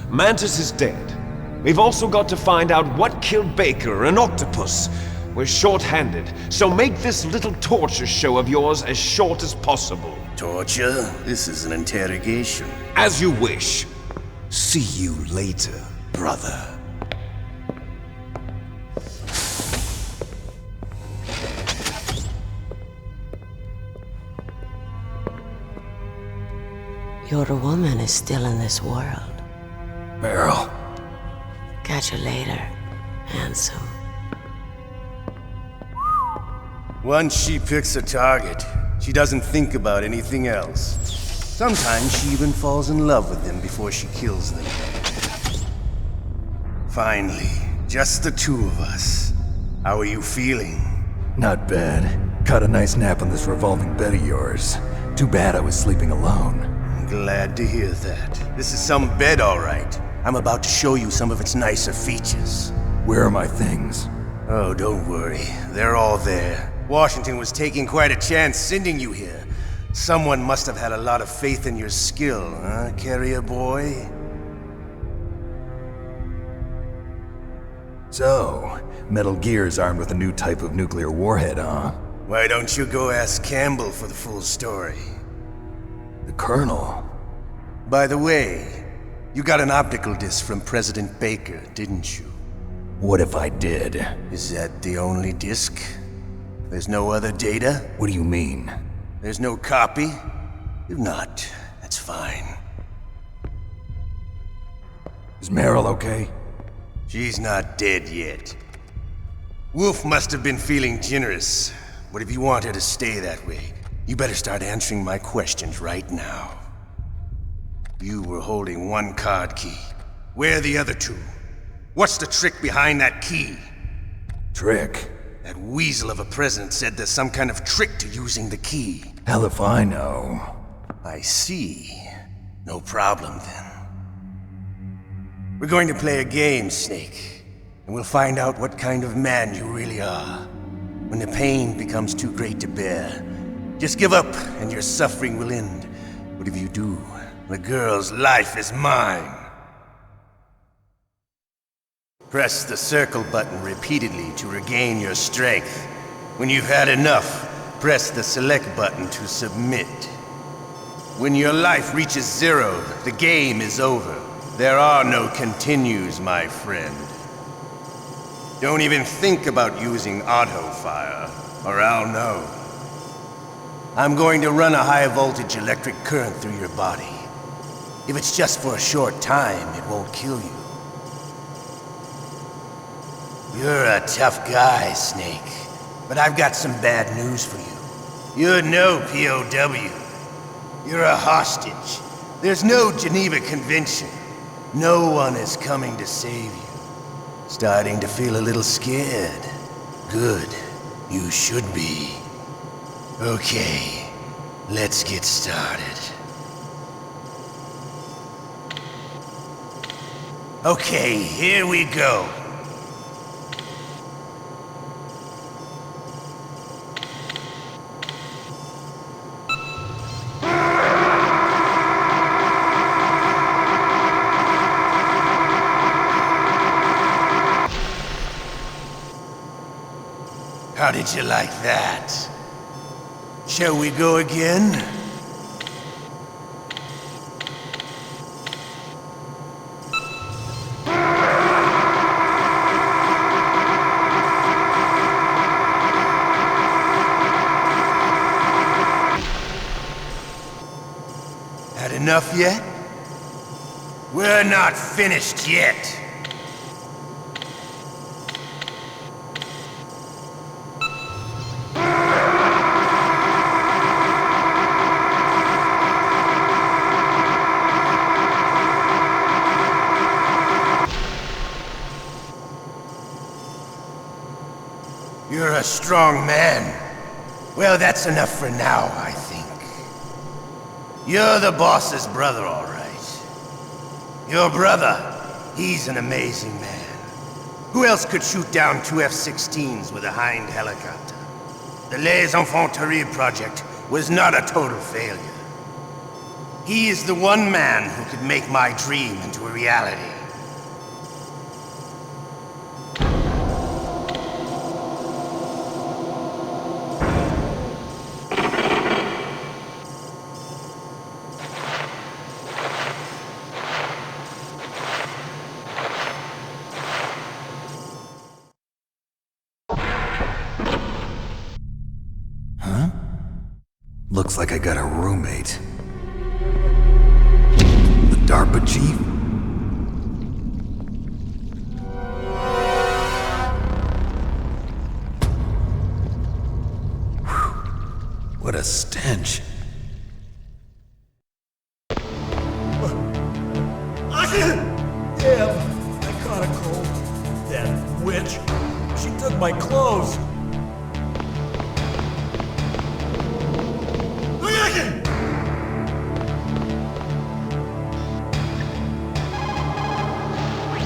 Mantis is dead. We've also got to find out what killed Baker and Octopus. We're short-handed, so make this little torture show of yours as short as possible. Torture? This is an interrogation. As you wish. See you later, brother. Your woman is still in this world. Beryl. Catch you later, handsome. Once she picks a target, she doesn't think about anything else. Sometimes she even falls in love with them before she kills them. Finally, just the two of us. How are you feeling? Not bad. Caught a nice nap on this revolving bed of yours. Too bad I was sleeping alone. I'm glad to hear that. This is some bed, all right. I'm about to show you some of its nicer features. Where are my things? Oh, don't worry. They're all there. Washington was taking quite a chance sending you here. Someone must have had a lot of faith in your skill, huh, carrier boy? So, Metal Gear's armed with a new type of nuclear warhead, huh? Why don't you go ask Campbell for the full story? The Colonel? By the way, you got an optical disc from President Baker, didn't you? What if I did? Is that the only disc? There's no other data? What do you mean? There's no copy? If not, that's fine. Is Meryl okay? She's not dead yet. Wolf must have been feeling generous. But if you want her to stay that way, you better start answering my questions right now. You were holding one card key. Where are the other two? What's the trick behind that key? Trick? That weasel of a president said there's some kind of trick to using the key. Hell if I know. I see. No problem, then. We're going to play a game, Snake. And we'll find out what kind of man you really are. When the pain becomes too great to bear, just give up and your suffering will end. But if you do, the girl's life is mine. Press the circle button repeatedly to regain your strength. When you've had enough, press the select button to submit. When your life reaches 0, the game is over. There are no continues, my friend. Don't even think about using auto fire, or I'll know. I'm going to run a high-voltage electric current through your body. If it's just for a short time, it won't kill you. You're a tough guy, Snake. But I've got some bad news for you. You're no POW. You're a hostage. There's no Geneva Convention. No one is coming to save you. Starting to feel a little scared. Good. You should be. Okay, let's get started. Okay, here we go. How did you like that? Shall we go again? Had enough yet? We're not finished yet. You're a strong man. Well, that's enough for now, I think. You're the boss's brother, all right. Your brother, he's an amazing man. Who else could shoot down 2 F-16s with a Hind helicopter? The Les Enfants Terribles project was not a total failure. He is the one man who could make my dream into a reality. Looks like I got a roommate. The DARPA chief? Whew. What a stench. Damn, I caught a cold. That witch. She took my clothes.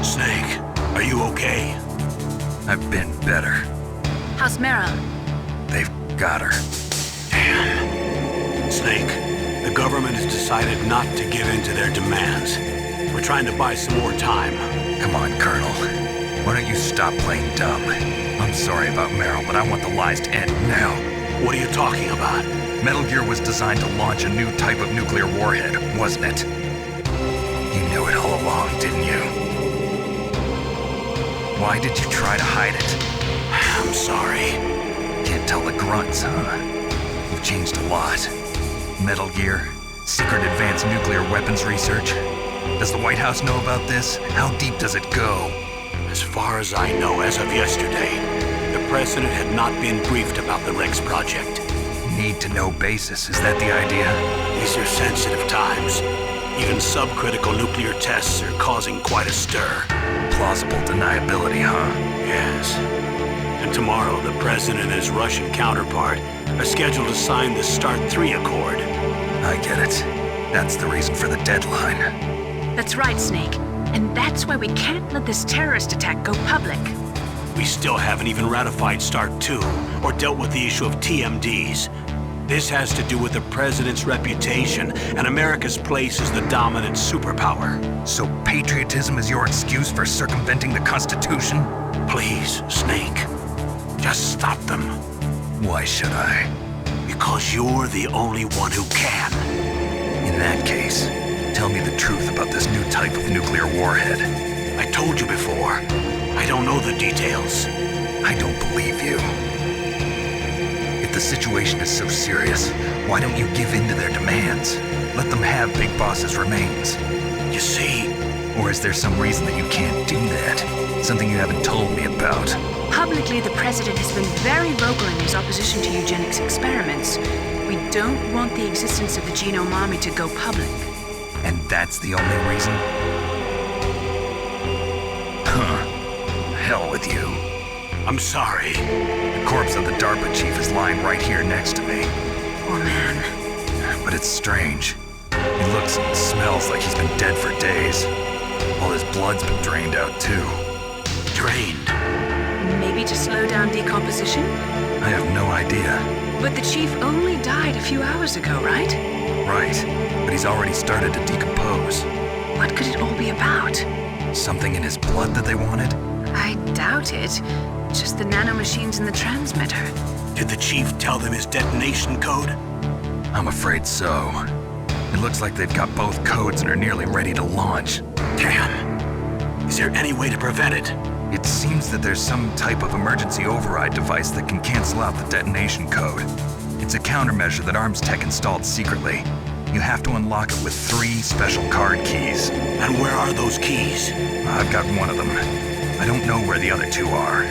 Snake, are you okay? I've been better. How's Mara? They've got her. Damn. Snake, the government has decided not to give in to their demands. We're trying to buy some more time. Come on, Colonel. Why don't you stop playing dumb? I'm sorry about Meryl, but I want the lies to end now. What are you talking about? Metal Gear was designed to launch a new type of nuclear warhead, wasn't it? You knew it all along, didn't you? Why did you try to hide it? I'm sorry. Can't tell the grunts, huh? You've changed a lot. Metal Gear, secret advanced nuclear weapons research. Does the White House know about this? How deep does it go? As far as I know, as of yesterday, the president had not been briefed about the Rex project. Need-to-know basis, is that the idea? These are sensitive times. Even subcritical nuclear tests are causing quite a stir. Plausible deniability, huh? Yes. And tomorrow, the president and his Russian counterpart are scheduled to sign the START 3 Accord. I get it. That's the reason for the deadline. That's right, Snake. And that's why we can't let this terrorist attack go public. We still haven't even ratified START 2 or dealt with the issue of TMDs. This has to do with the president's reputation and America's place as the dominant superpower. So patriotism is your excuse for circumventing the Constitution? Please, Snake. Just stop them. Why should I? Because you're the only one who can. In that case, tell me the truth about this new type of nuclear warhead. I told you before. I don't know the details. I don't believe you. If the situation is so serious, why don't you give in to their demands? Let them have Big Boss's remains. You see? Or is there some reason that you can't do that? Something you haven't told me about? Publicly, the president has been very vocal in his opposition to eugenics experiments. We don't want the existence of the Genome Army to go public. And that's the only reason? Huh. Hell with you. I'm sorry. The corpse of the DARPA chief is lying right here next to me. Oh, man. But it's strange. He looks and smells like he's been dead for days. All his blood's been drained out, too. Drained? Maybe to slow down decomposition? I have no idea. But the chief only died a few hours ago, right? Right. But he's already started to decompose. What could it all be about? Something in his blood that they wanted? I doubt it. Just the nanomachines in the transmitter. Did the chief tell them his detonation code? I'm afraid so. It looks like they've got both codes and are nearly ready to launch. Damn. Is there any way to prevent it? It seems that there's some type of emergency override device that can cancel out the detonation code. It's a countermeasure that Arms Tech installed secretly. You have to unlock it with 3 special card keys. And where are those keys? I've got one of them. I don't know where the other 2 are.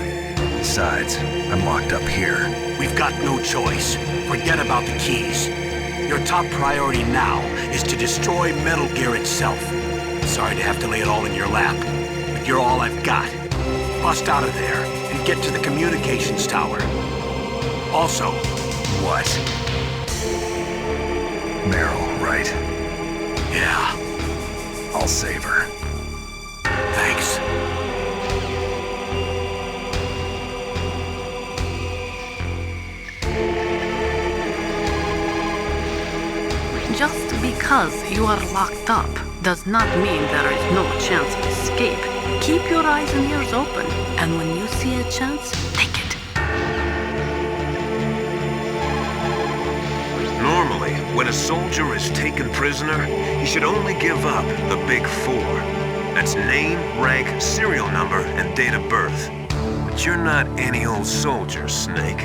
Besides, I'm locked up here. We've got no choice. Forget about the keys. Your top priority now is to destroy Metal Gear itself. Sorry to have to lay it all in your lap, but you're all I've got. Bust out of there and get to the communications tower. Also... What? Meryl, right? Yeah. I'll save her. Thanks. Just because you are locked up does not mean there is no chance of escape. Keep your eyes and ears open, and when you see a chance, take it. Normally, when a soldier is taken prisoner, he should only give up the big 4. That's name, rank, serial number, and date of birth. But you're not any old soldier, Snake.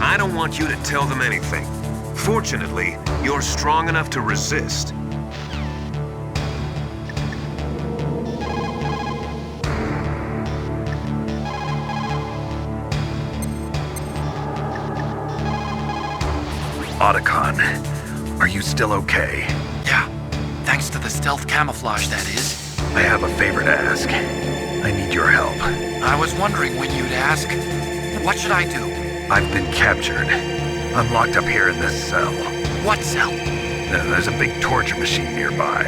I don't want you to tell them anything. Fortunately, you're strong enough to resist. Otacon, are you still okay? Yeah, thanks to the stealth camouflage, that is. I have a favor to ask. I need your help. I was wondering when you'd ask. What should I do? I've been captured. I'm locked up here in this cell. What cell? There's a big torture machine nearby.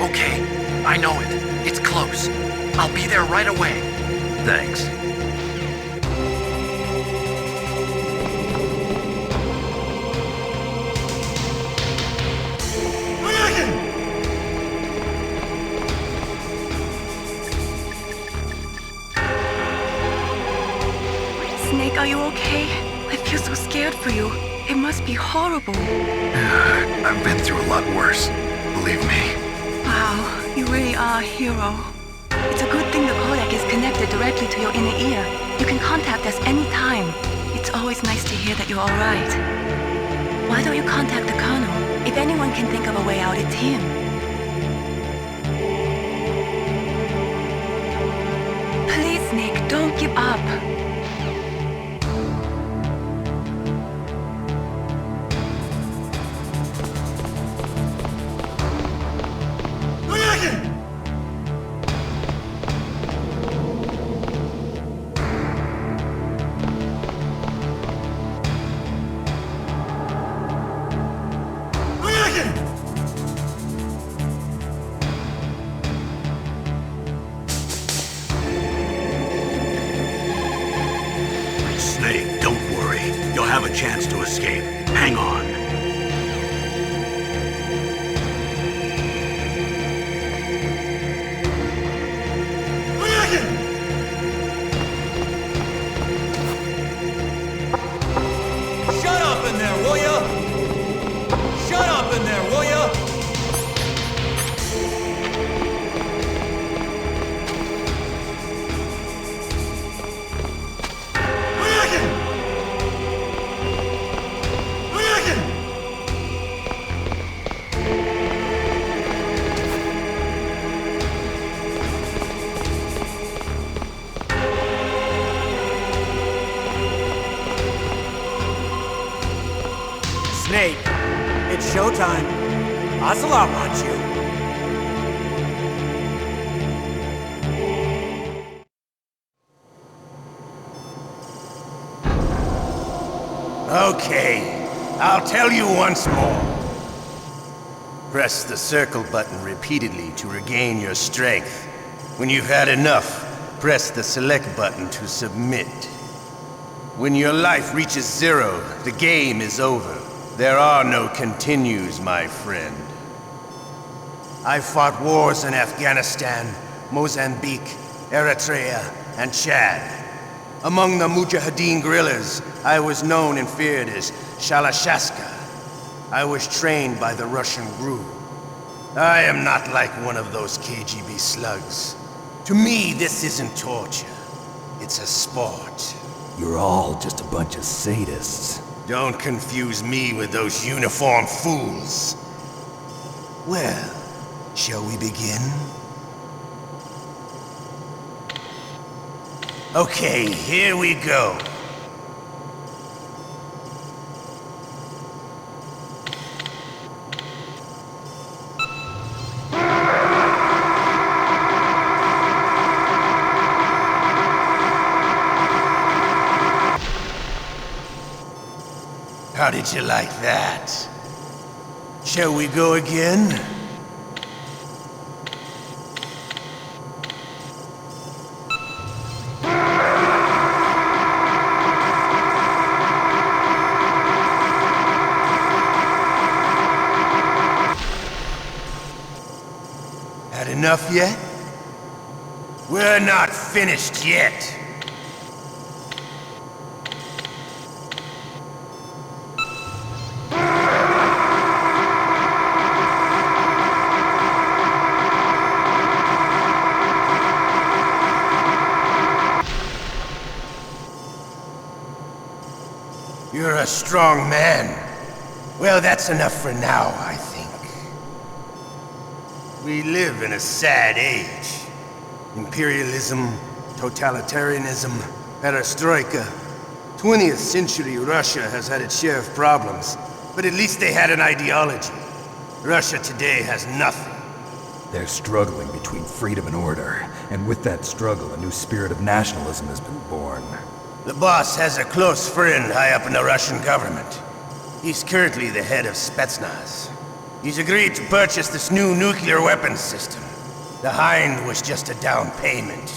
Okay, I know it. It's close. I'll be there right away. Thanks. Snake, are you okay? I feel so scared for you. It must be horrible. I've been through a lot worse, believe me. Wow, you really are a hero. It's a good thing the codec is connected directly to your inner ear. You can contact us anytime. It's always nice to hear that you're all right. Why don't you contact the Colonel? If anyone can think of a way out, it's him. Please, Snake, don't give up. chance to escape. Hang on. Shut up in there, will ya? Shut up in there, will ya? Snake, it's showtime. Ocelot wants you. Okay, I'll tell you once more. Press the circle button repeatedly to regain your strength. When you've had enough, press the select button to submit. When your life reaches 0, the game is over. There are no continues, my friend. I've fought wars in Afghanistan, Mozambique, Eritrea, and Chad. Among the Mujahideen guerrillas, I was known and feared as Shalashaska. I was trained by the Russian GRU. I am not like one of those KGB slugs. To me, this isn't torture. It's a sport. You're all just a bunch of sadists. Don't confuse me with those uniformed fools. Well, shall we begin? Okay, here we go. How did you like that? Shall we go again? Had enough yet? We're not finished yet. You're a strong man. Well, that's enough for now, I think. We live in a sad age. Imperialism, totalitarianism, perestroika. 20th century Russia has had its share of problems, but at least they had an ideology. Russia today has nothing. They're struggling between freedom and order, and with that struggle, a new spirit of nationalism has been born. The boss has a close friend high up in the Russian government. He's currently the head of Spetsnaz. He's agreed to purchase this new nuclear weapons system. The Hind was just a down payment.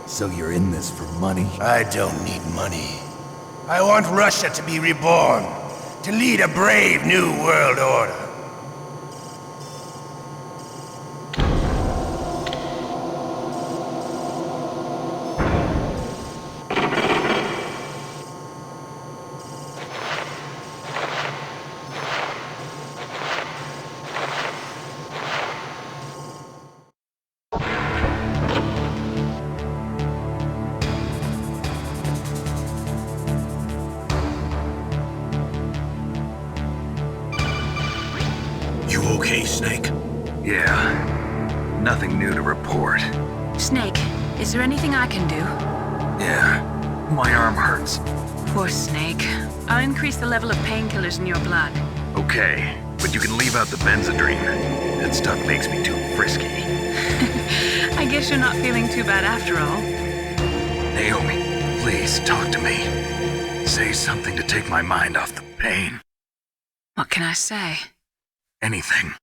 So you're in this for money? I don't need money. I want Russia to be reborn, to lead a brave new world order. You okay, Snake? Yeah. Nothing new to report. Snake, is there anything I can do? Yeah. My arm hurts. Poor Snake. I'll increase the level of painkillers in your blood. Okay, but you can leave out the Benzedrine. That stuff makes me too frisky. I guess you're not feeling too bad after all. Naomi, please talk to me. Say something to take my mind off the pain. What can I say? Anything.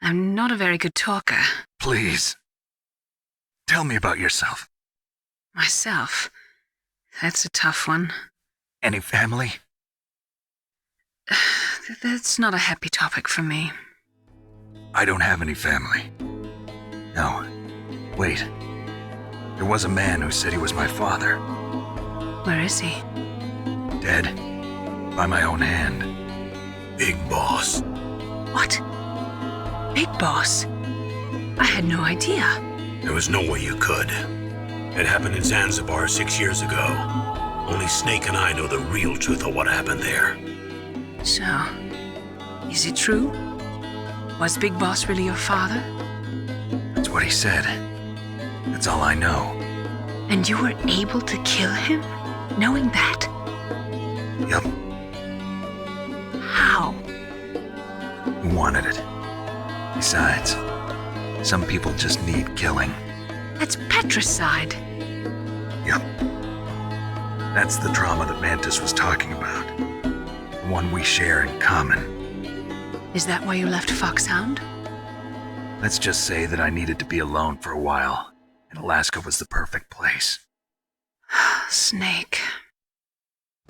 I'm not a very good talker. Please. Tell me about yourself. Myself? That's a tough one. Any family? That's not a happy topic for me. I don't have any family. No. Wait. There was a man who said he was my father. Where is he? Dead. By my own hand. Big Boss. What? Big Boss? I had no idea. There was no way you could. It happened in Zanzibar 6 years ago. Only Snake and I know the real truth of what happened there. So, is it true? Was Big Boss really your father? That's what he said. That's all I know. And you were able to kill him, knowing that? Yep. How? He wanted it. Besides, some people just need killing. That's patricide. Yep. That's the trauma that Mantis was talking about. The one we share in common. Is that why you left Foxhound? Let's just say that I needed to be alone for a while, and Alaska was the perfect place. Snake.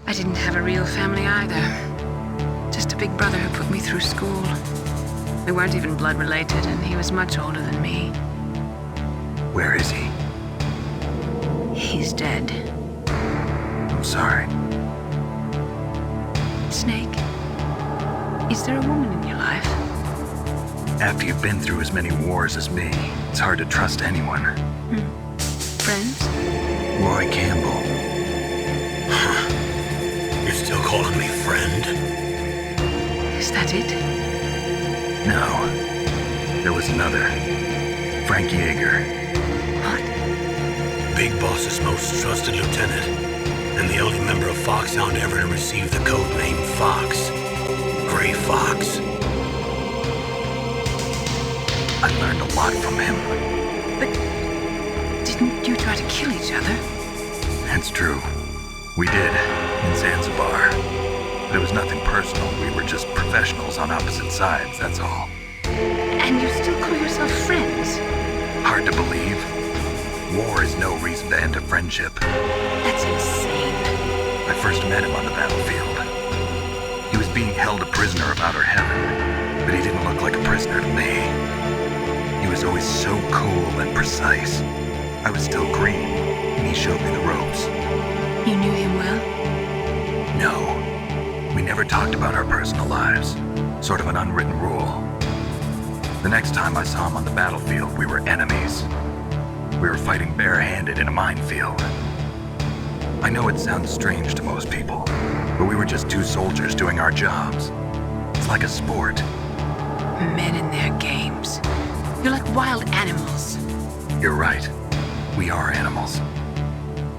I didn't have a real family either. Just a big brother who put me through school. We weren't even blood related, and he was much older than me. Where is he? He's dead. I'm sorry. Snake, is there a woman in your life? After you've been through as many wars as me, it's hard to trust anyone. Friends? Roy Campbell. You're still calling me friend? Is that it? No. There was another. Frank Yeager. What? Big Boss's most trusted lieutenant, and the only member of Foxhound ever to receive the code name Fox. Gray Fox. I learned a lot from him. But didn't you try to kill each other? That's true. We did, in Zanzibar. But it was nothing personal. We were just professionals on opposite sides, that's all. And you still call yourself friends? Hard to believe. War is no reason to end a friendship. That's insane. I first met him on the battlefield. He was being held a prisoner about our heaven, but he didn't look like a prisoner to me. He was always so cool and precise. I was still green, and he showed me the ropes. You knew him well? No. We never talked about our personal lives. Sort of an unwritten rule. The next time I saw him on the battlefield, we were enemies. We were fighting barehanded in a minefield. I know it sounds strange to most people, but we were just two soldiers doing our jobs. It's like a sport. Men in their games. You're like wild animals. You're right. We are animals.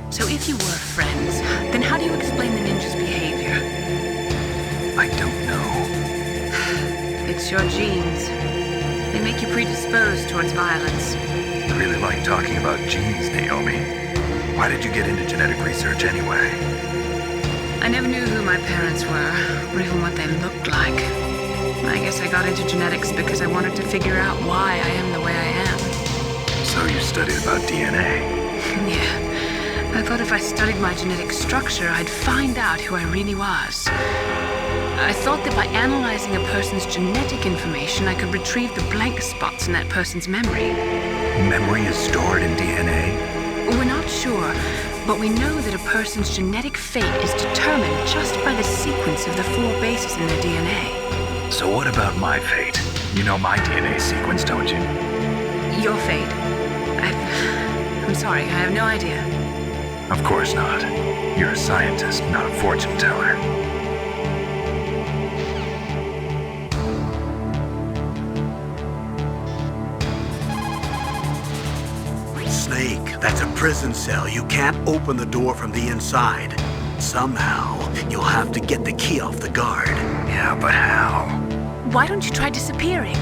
So if you were friends, then how do you explain the ninja's behavior? I don't know. It's your genes. They make you predisposed towards violence. I really like talking about genes, Naomi. Why did you get into genetic research anyway? I never knew who my parents were, or even what they looked like. I guess I got into genetics because I wanted to figure out why I am the way I am. So you studied about DNA? Yeah. I thought if I studied my genetic structure, I'd find out who I really was. I thought that by analyzing a person's genetic information, I could retrieve the blank spots in that person's memory. Memory is stored in DNA? We're not sure, but we know that a person's genetic fate is determined just by the sequence of the 4 bases in their DNA. So what about my fate? You know my DNA sequence, don't you? Your fate? I'm sorry, I have no idea. Of course not. You're a scientist, not a fortune teller. Snake, that's a prison cell. You can't open the door from the inside. Somehow, you'll have to get the key off the guard. Yeah, but how? Why don't you try disappearing?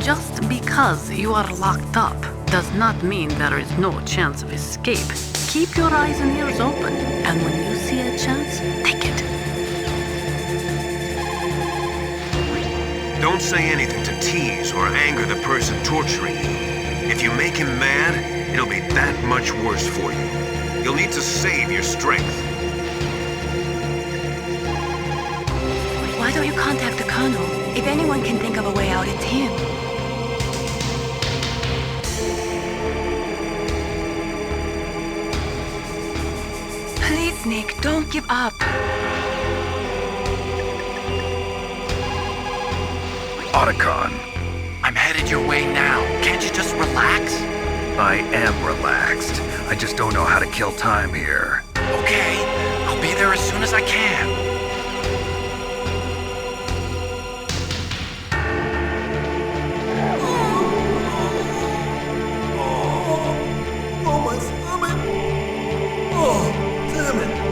Just because you are locked up does not mean there is no chance of escape. Keep your eyes and ears open, and when you see a chance, take it. Don't say anything to tease or anger the person torturing you. If you make him mad, it'll be that much worse for you. You'll need to save your strength. Why don't you contact the Colonel? If anyone can think of a way out, it's him. Please, Nick, don't give up. Otacon, I'm headed your way now. Can't you just relax? I am relaxed. I just don't know how to kill time here. Okay, I'll be there as soon as I can. Oh, my stomach! Oh, damn it!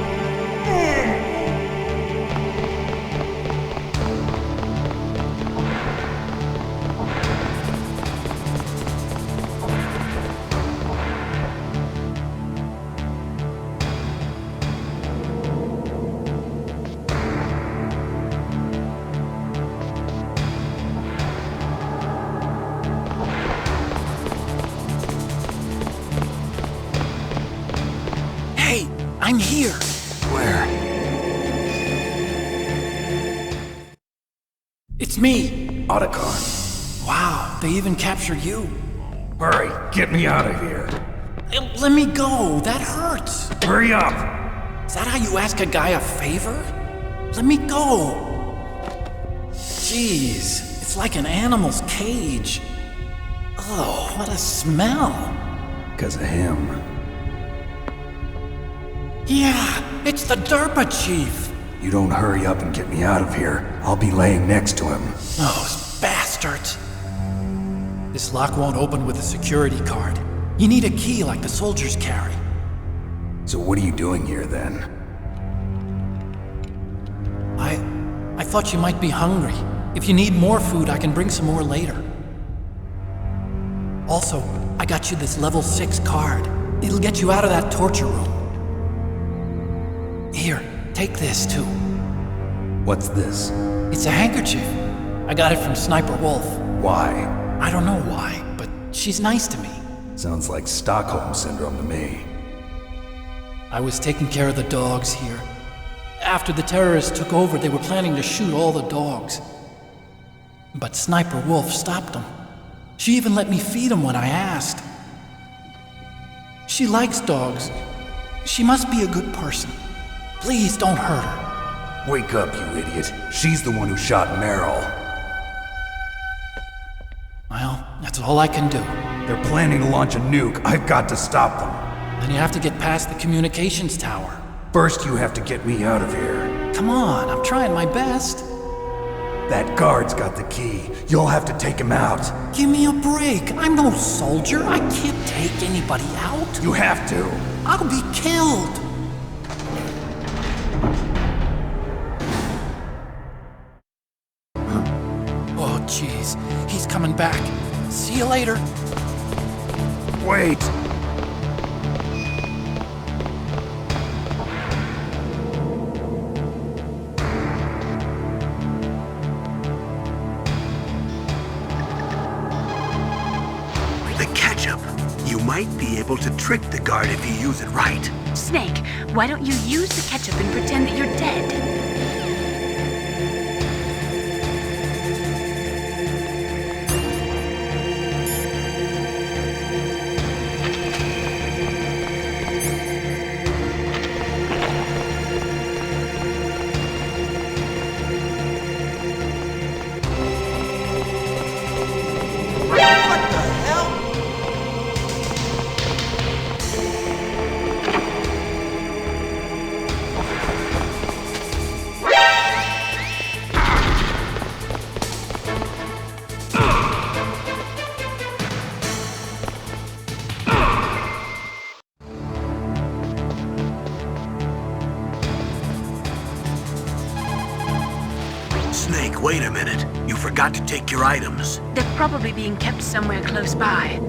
Hey, I'm here. Where? It's me. Otacon. Wow, they even captured you. Hurry, get me out of here. Let me go. That hurts. Hurry up! Is that how you ask a guy a favor? Let me go. Jeez, it's like an animal's cage. Oh, what a smell. 'Cause of him. Yeah, it's the DARPA chief. You don't hurry up and get me out of here, I'll be laying next to him. Those bastards. This lock won't open with a security card. You need a key like the soldiers carry. So what are you doing here then? I thought you might be hungry. If you need more food, I can bring some more later. Also, I got you this level 6 card. It'll get you out of that torture room. Here, take this too. What's this? It's a handkerchief. I got it from Sniper Wolf. Why? I don't know why, but she's nice to me. Sounds like Stockholm Syndrome to me. I was taking care of the dogs here. After the terrorists took over, they were planning to shoot all the dogs. But Sniper Wolf stopped them. She even let me feed them when I asked. She likes dogs. She must be a good person. Please don't hurt her. Wake up, you idiot. She's the one who shot Meryl. Well, that's all I can do. They're planning to launch a nuke. I've got to stop them. Then you have to get past the communications tower. First, you have to get me out of here. Come on, I'm trying my best. That guard's got the key. You'll have to take him out. Give me a break. I'm no soldier. I can't take anybody out. You have to. I'll be killed. Oh, jeez. He's coming back. See you later. Wait. The ketchup. You might be able to trick the guard if you use it right. Snake, why don't you use the ketchup and pretend that you're dead? Snake, wait a minute. You forgot to take your items. They're probably being kept somewhere close by.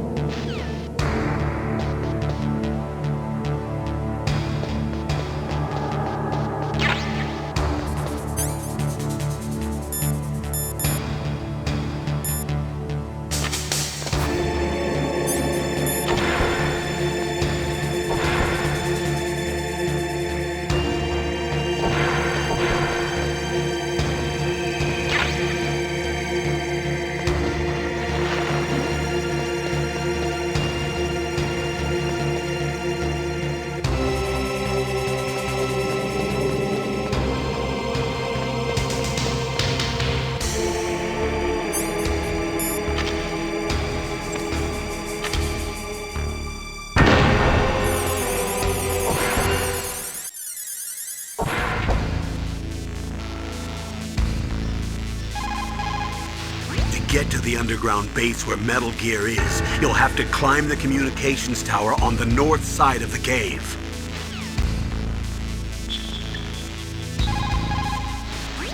get to the underground base where Metal Gear is, you'll have to climb the communications tower on the north side of the cave.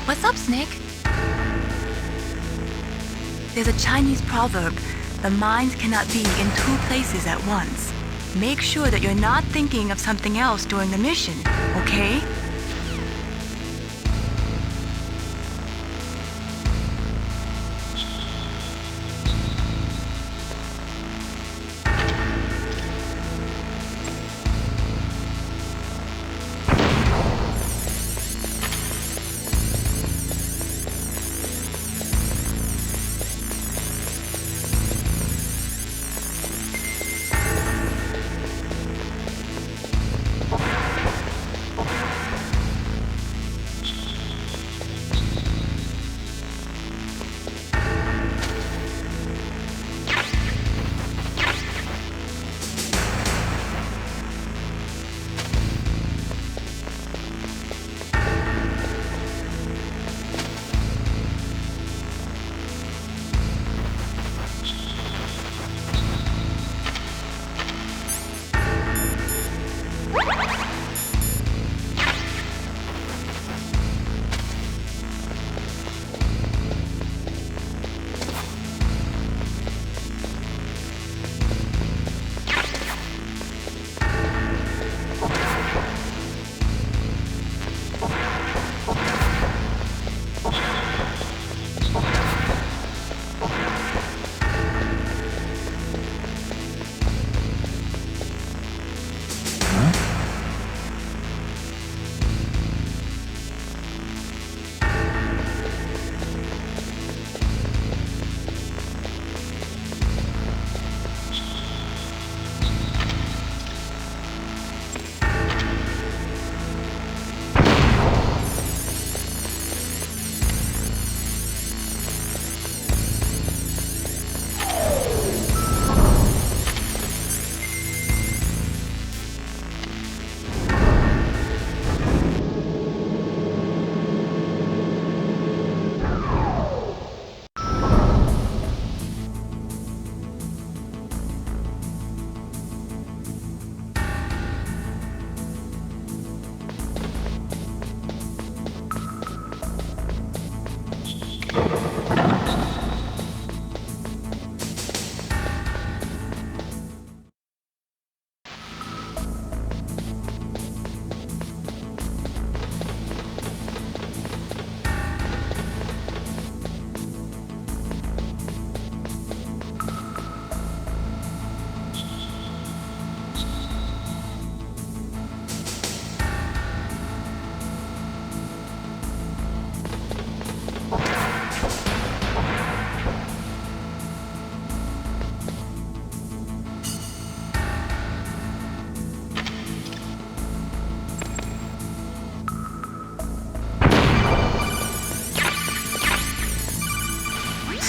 What's up, Snake? There's a Chinese proverb, the mind cannot be in two places at once. Make sure that you're not thinking of something else during the mission, okay?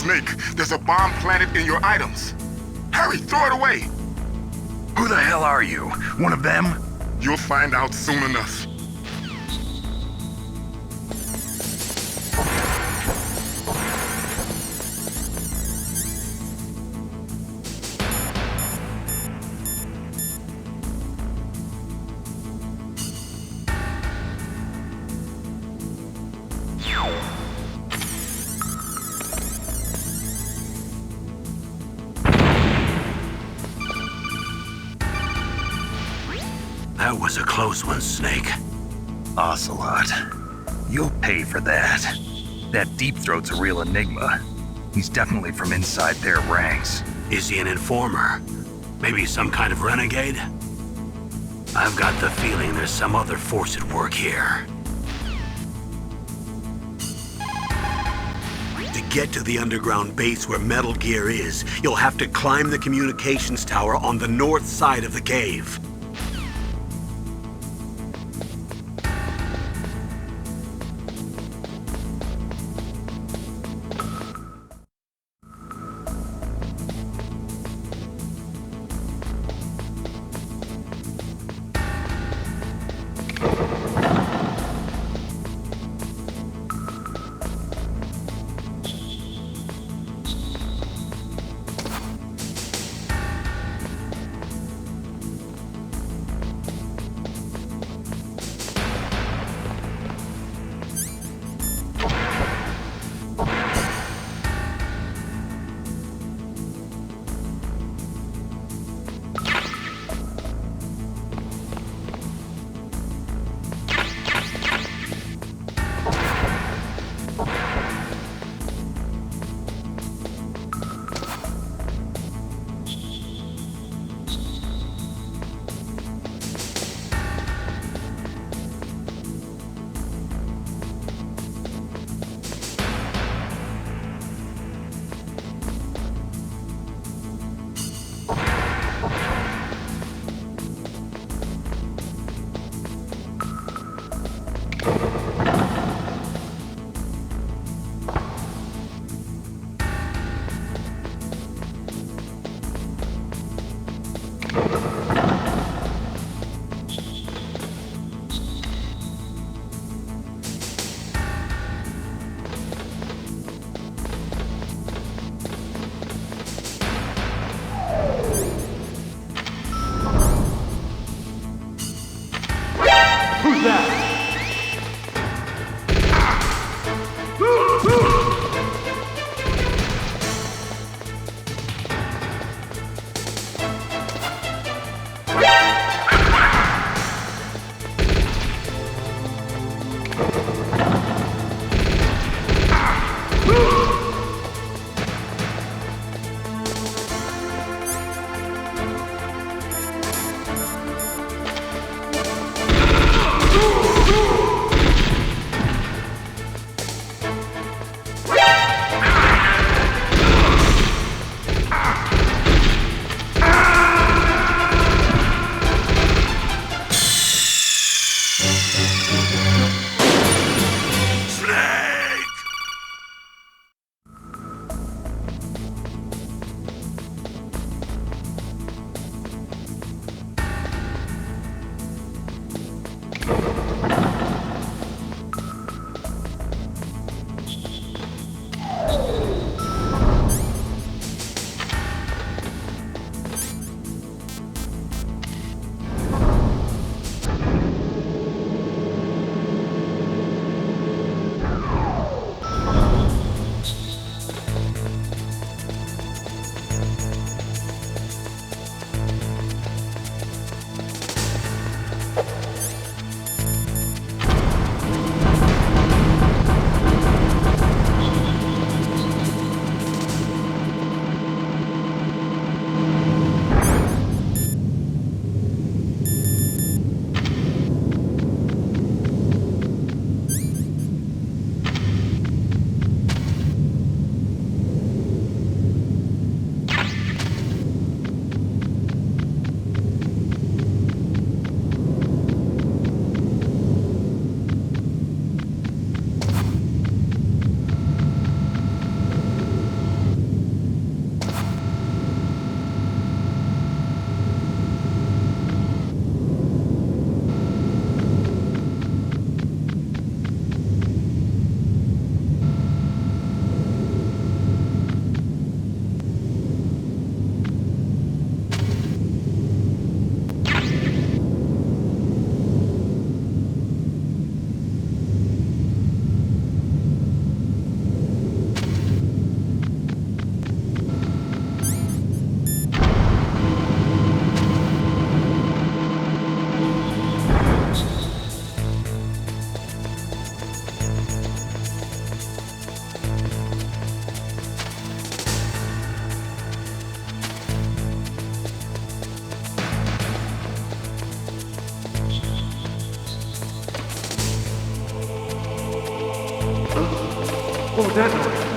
Snake, there's a bomb planted in your items. Hurry, throw it away! Who the hell are you? One of them? You'll find out soon enough. That was a close one, Snake. Ocelot. You'll pay for that. That Deep Throat's a real enigma. He's definitely from inside their ranks. Is he an informer? Maybe some kind of renegade? I've got the feeling there's some other force at work here. To get to the underground base where Metal Gear is, you'll have to climb the communications tower on the north side of the cave. What was that noise?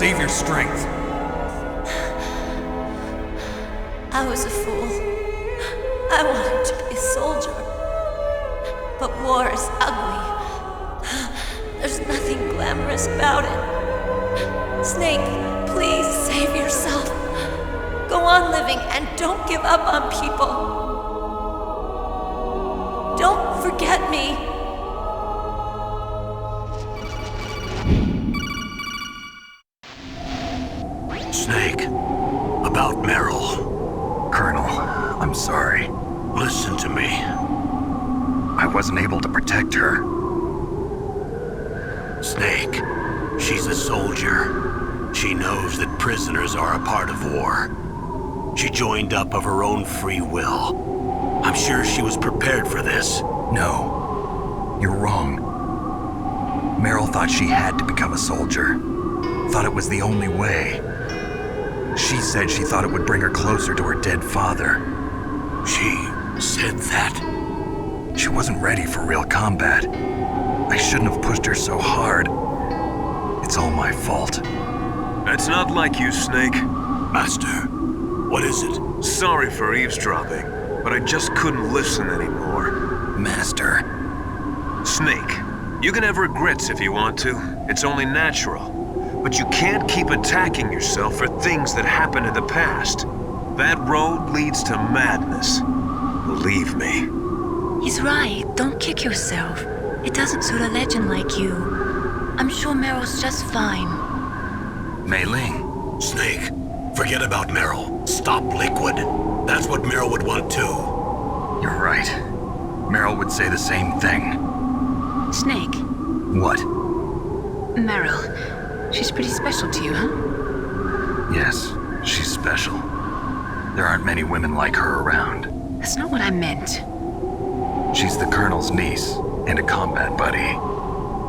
Save your strength. I was a fool. I wanted to be a soldier. But war is ugly. There's nothing glamorous about it. Snake, please save yourself. Go on living and don't give up on people. Don't forget me. Snake, about Meryl. Colonel, I'm sorry. Listen to me. I wasn't able to protect her. Snake, she's a soldier. She knows that prisoners are a part of war. She joined up of her own free will. I'm sure she was prepared for this. No, you're wrong. Meryl thought she had to become a soldier. Thought it was the only way. She said she thought it would bring her closer to her dead father. She said that? She wasn't ready for real combat. I shouldn't have pushed her so hard. It's all my fault. That's not like you, Snake. Master, what is it? Sorry for eavesdropping, but I just couldn't listen anymore. Master. Snake, you can have regrets if you want to. It's only natural. But you can't keep attacking yourself for things that happened in the past. That road leads to madness. Believe me. He's right. Don't kick yourself. It doesn't suit a legend like you. I'm sure Meryl's just fine. Mei Ling. Snake, forget about Meryl. Stop Liquid. That's what Meryl would want too. You're right. Meryl would say the same thing. Snake. What? Meryl. She's pretty special to you, huh? Yes, she's special. There aren't many women like her around. That's not what I meant. She's the Colonel's niece and a combat buddy.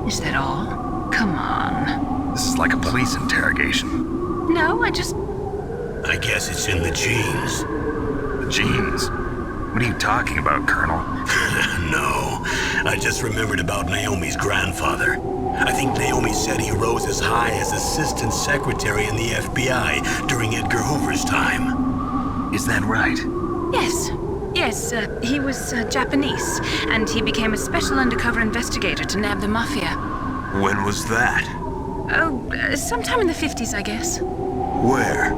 Is that all? Come on. This is like a police interrogation. No, I guess it's in the genes. The genes? What are you talking about, Colonel? No, I just remembered about Naomi's grandfather. I think Naomi said he rose as high as assistant secretary in the FBI during Edgar Hoover's time. Is that right? Yes, he was Japanese, and he became a special undercover investigator to nab the mafia. When was that? Oh, sometime in the 50s, I guess. Where?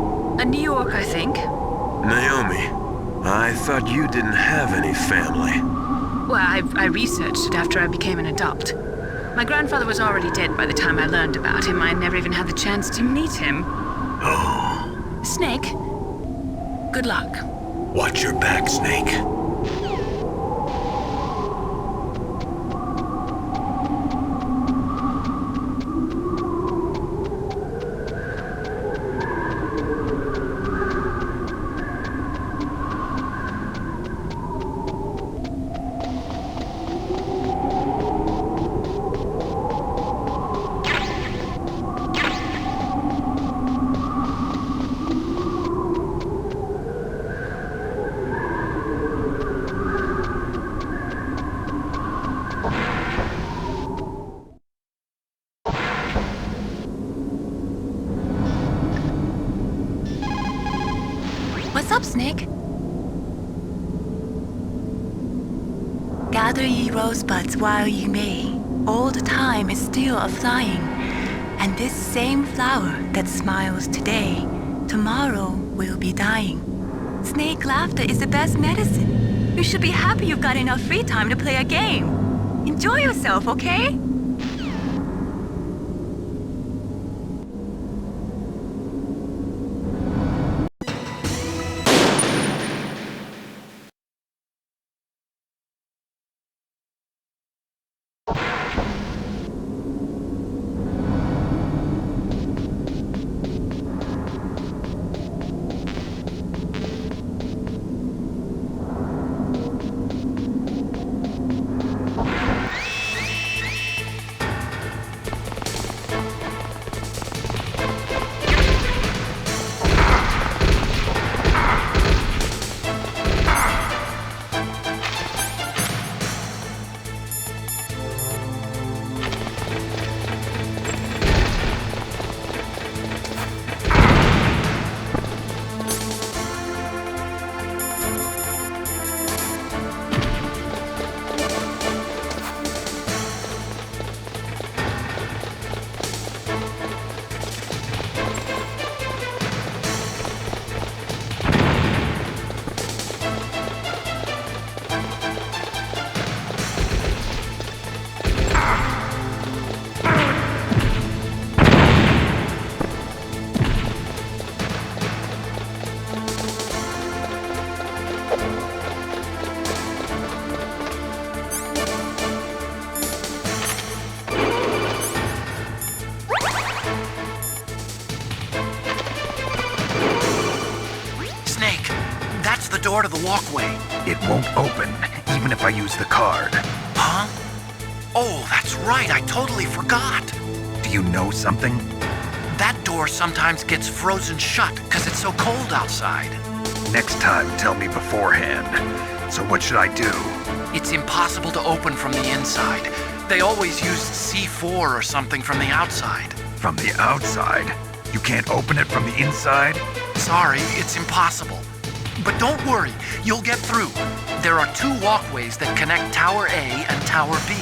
New York, I think. Naomi, I thought you didn't have any family. Well, I researched it after I became an adopt. My grandfather was already dead by the time I learned about him. I never even had the chance to meet him. Oh. Snake, good luck. Watch your back, Snake. What's up, Snake? Gather ye rosebuds while ye may. Old time is still a-flying. And this same flower that smiles today, tomorrow will be dying. Snake laughter is the best medicine. You should be happy you've got enough free time to play a game. Enjoy yourself, okay? door to the walkway. It won't open, even if I use the card. Huh? Oh, that's right, I totally forgot. Do you know something? That door sometimes gets frozen shut because it's so cold outside. Next time, tell me beforehand. So what should I do? It's impossible to open from the inside. They always used C4 or something from the outside. From the outside? You can't open it from the inside? Sorry, it's impossible. But don't worry, you'll get through. There are 2 walkways that connect Tower A and Tower B.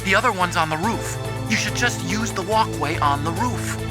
The other one's on the roof. You should just use the walkway on the roof.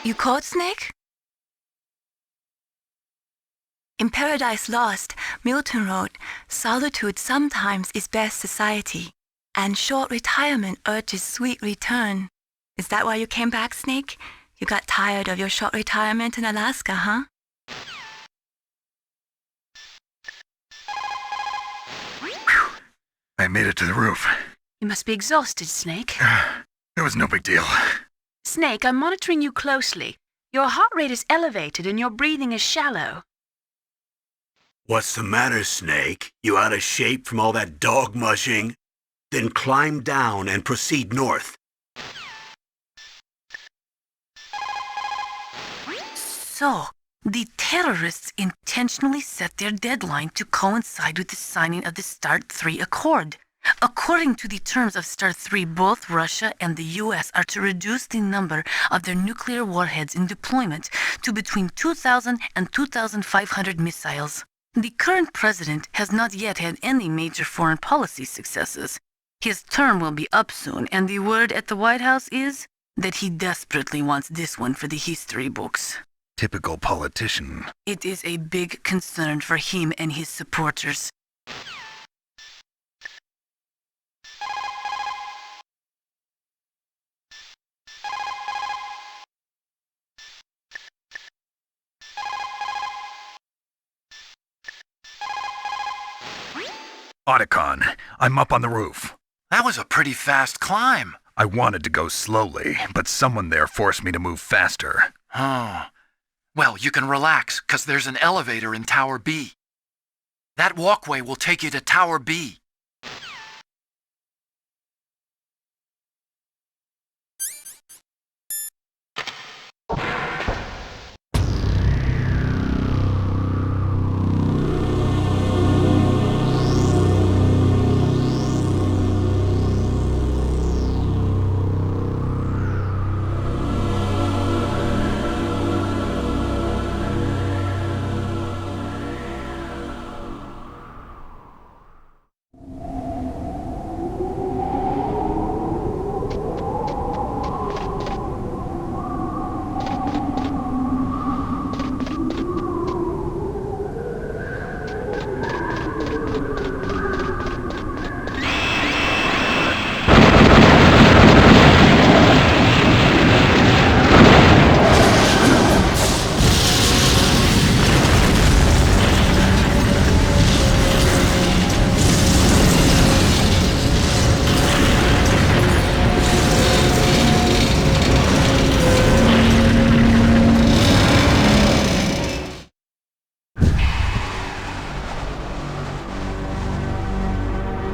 You called, Snake? In Paradise Lost, Milton wrote, "Solitude sometimes is best society, and short retirement urges sweet return." Is that why you came back, Snake? You got tired of your short retirement in Alaska, huh? I made it to the roof. You must be exhausted, Snake. It was no big deal. Snake, I'm monitoring you closely. Your heart rate is elevated and your breathing is shallow. What's the matter, Snake? You out of shape from all that dog mushing? Then climb down and proceed north. So, the terrorists intentionally set their deadline to coincide with the signing of the START 3 Accord. According to the terms of START 3, both Russia and the US are to reduce the number of their nuclear warheads in deployment to between 2,000 and 2,500 missiles. The current president has not yet had any major foreign policy successes. His term will be up soon, and the word at the White House is that he desperately wants this one for the history books. Typical politician. It is a big concern for him and his supporters. Otacon, I'm up on the roof. That was a pretty fast climb. I wanted to go slowly, but someone there forced me to move faster. Oh. Well, you can relax, 'cause there's an elevator in Tower B. That walkway will take you to Tower B.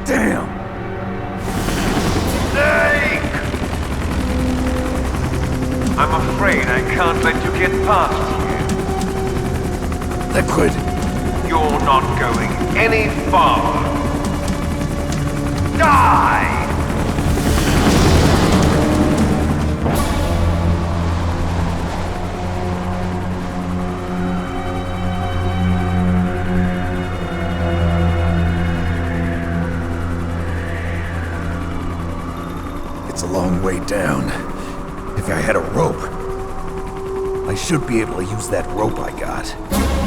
Damn! Snake! I'm afraid I can't let you get past here. Liquid! You're not going any farther. Die! It's a long way down. If I had a rope, I should be able to use that rope I got.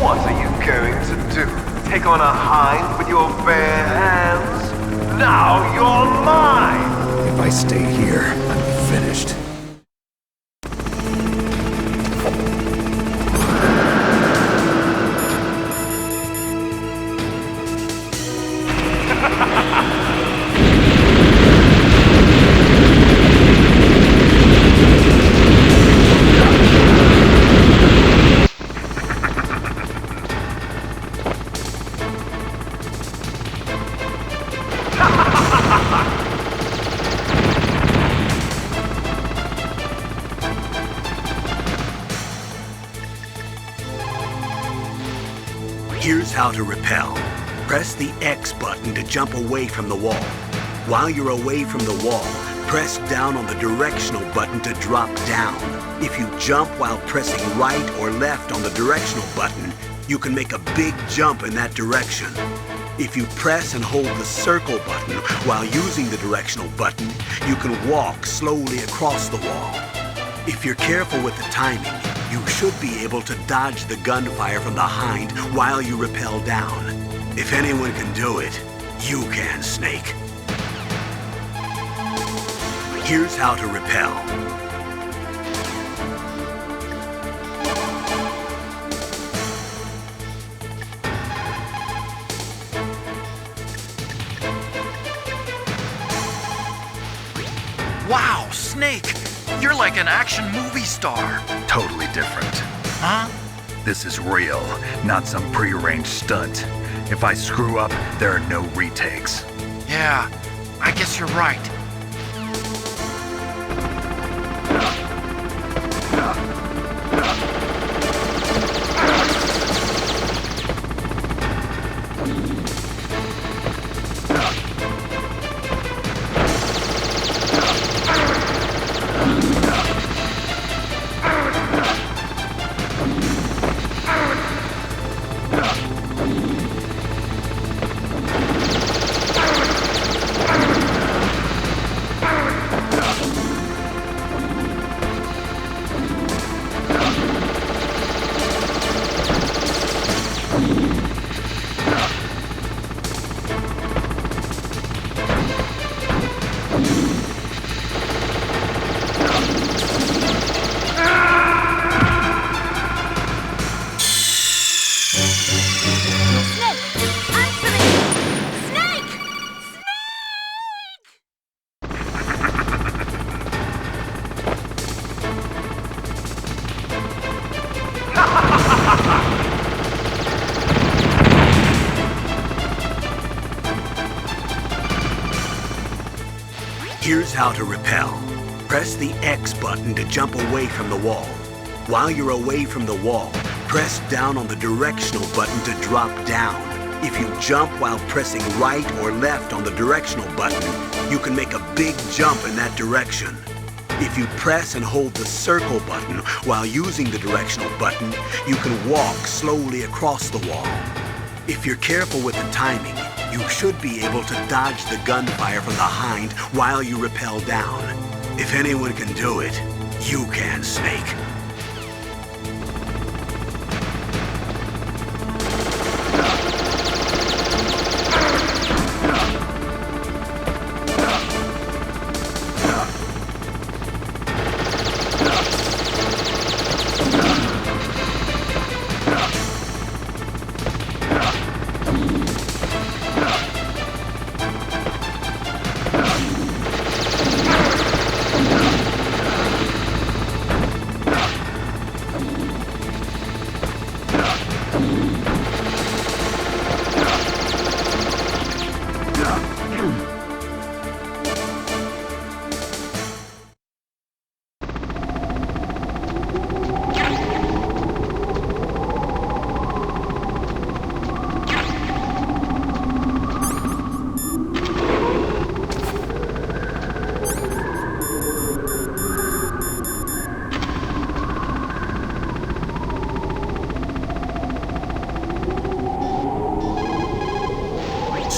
What are you going to do? Take on a hind with your bare hands? Now you're mine! If I stay here, I'm finished. Here's how to repel. Press the X button to jump away from the wall. While you're away from the wall, press down on the directional button to drop down. If you jump while pressing right or left on the directional button, you can make a big jump in that direction. If you press and hold the circle button while using the directional button, you can walk slowly across the wall. If you're careful with the timing, you should be able to dodge the gunfire from behind while you rappel down. If anyone can do it, you can, Snake. Here's how to rappel. Wow, Snake! You're like an action movie star. Totally different. Huh? This is real, not some prearranged stunt. If I screw up, there are no retakes. Yeah, I guess you're right. Here's how to rappel. Press the X button to jump away from the wall. While you're away from the wall, press down on the directional button to drop down. If you jump while pressing right or left on the directional button, you can make a big jump in that direction. If you press and hold the circle button while using the directional button, you can walk slowly across the wall. If you're careful with the timing, you should be able to dodge the gunfire from behind while you rappel down. If anyone can do it, you can, Snake.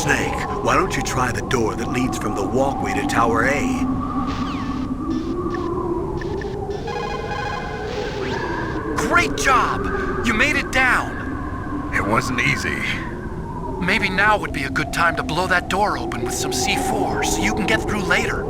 Snake, why don't you try the door that leads from the walkway to Tower A? Great job! You made it down! It wasn't easy. Maybe now would be a good time to blow that door open with some C4 so you can get through later.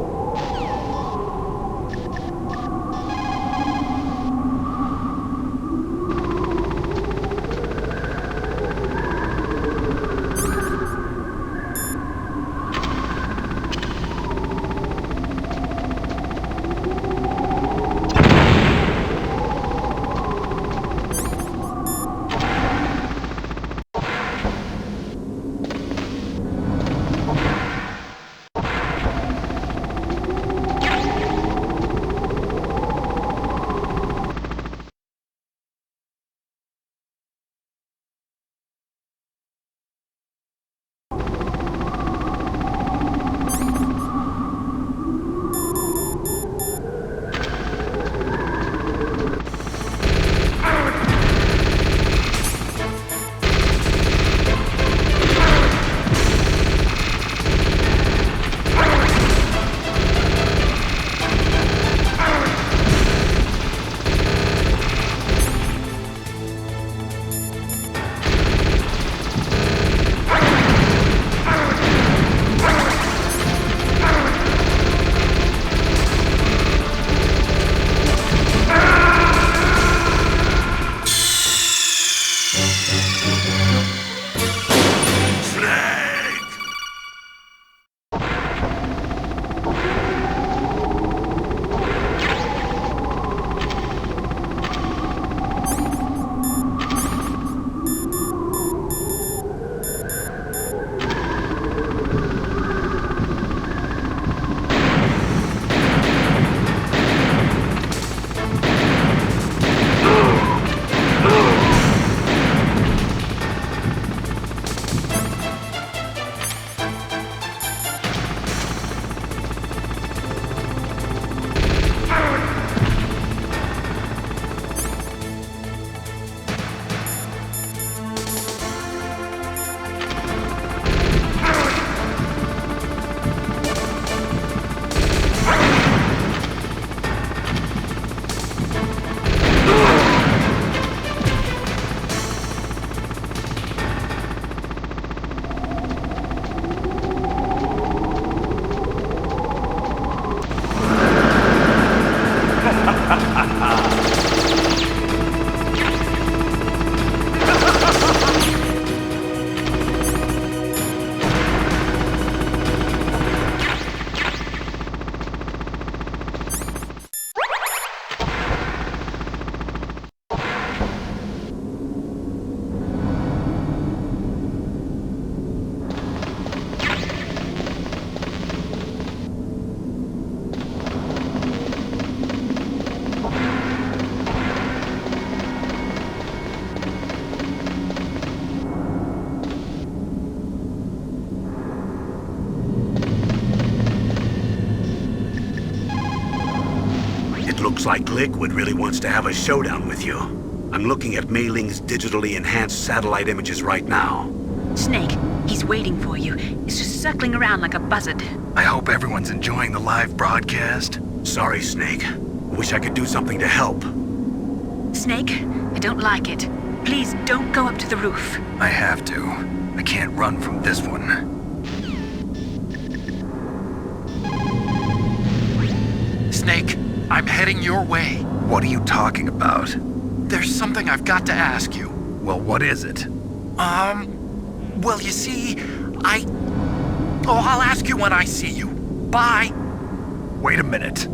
Looks like Liquid really wants to have a showdown with you. I'm looking at Mei Ling's digitally enhanced satellite images right now. Snake, he's waiting for you. He's just circling around like a buzzard. I hope everyone's enjoying the live broadcast. Sorry, Snake. I wish I could do something to help. Snake, I don't like it. Please don't go up to the roof. I have to. I can't run from this one. Snake, I'm heading your way. What are you talking about? There's something I've got to ask you. Well, what is it? Well, you see, I'll ask you when I see you. Bye. Wait a minute.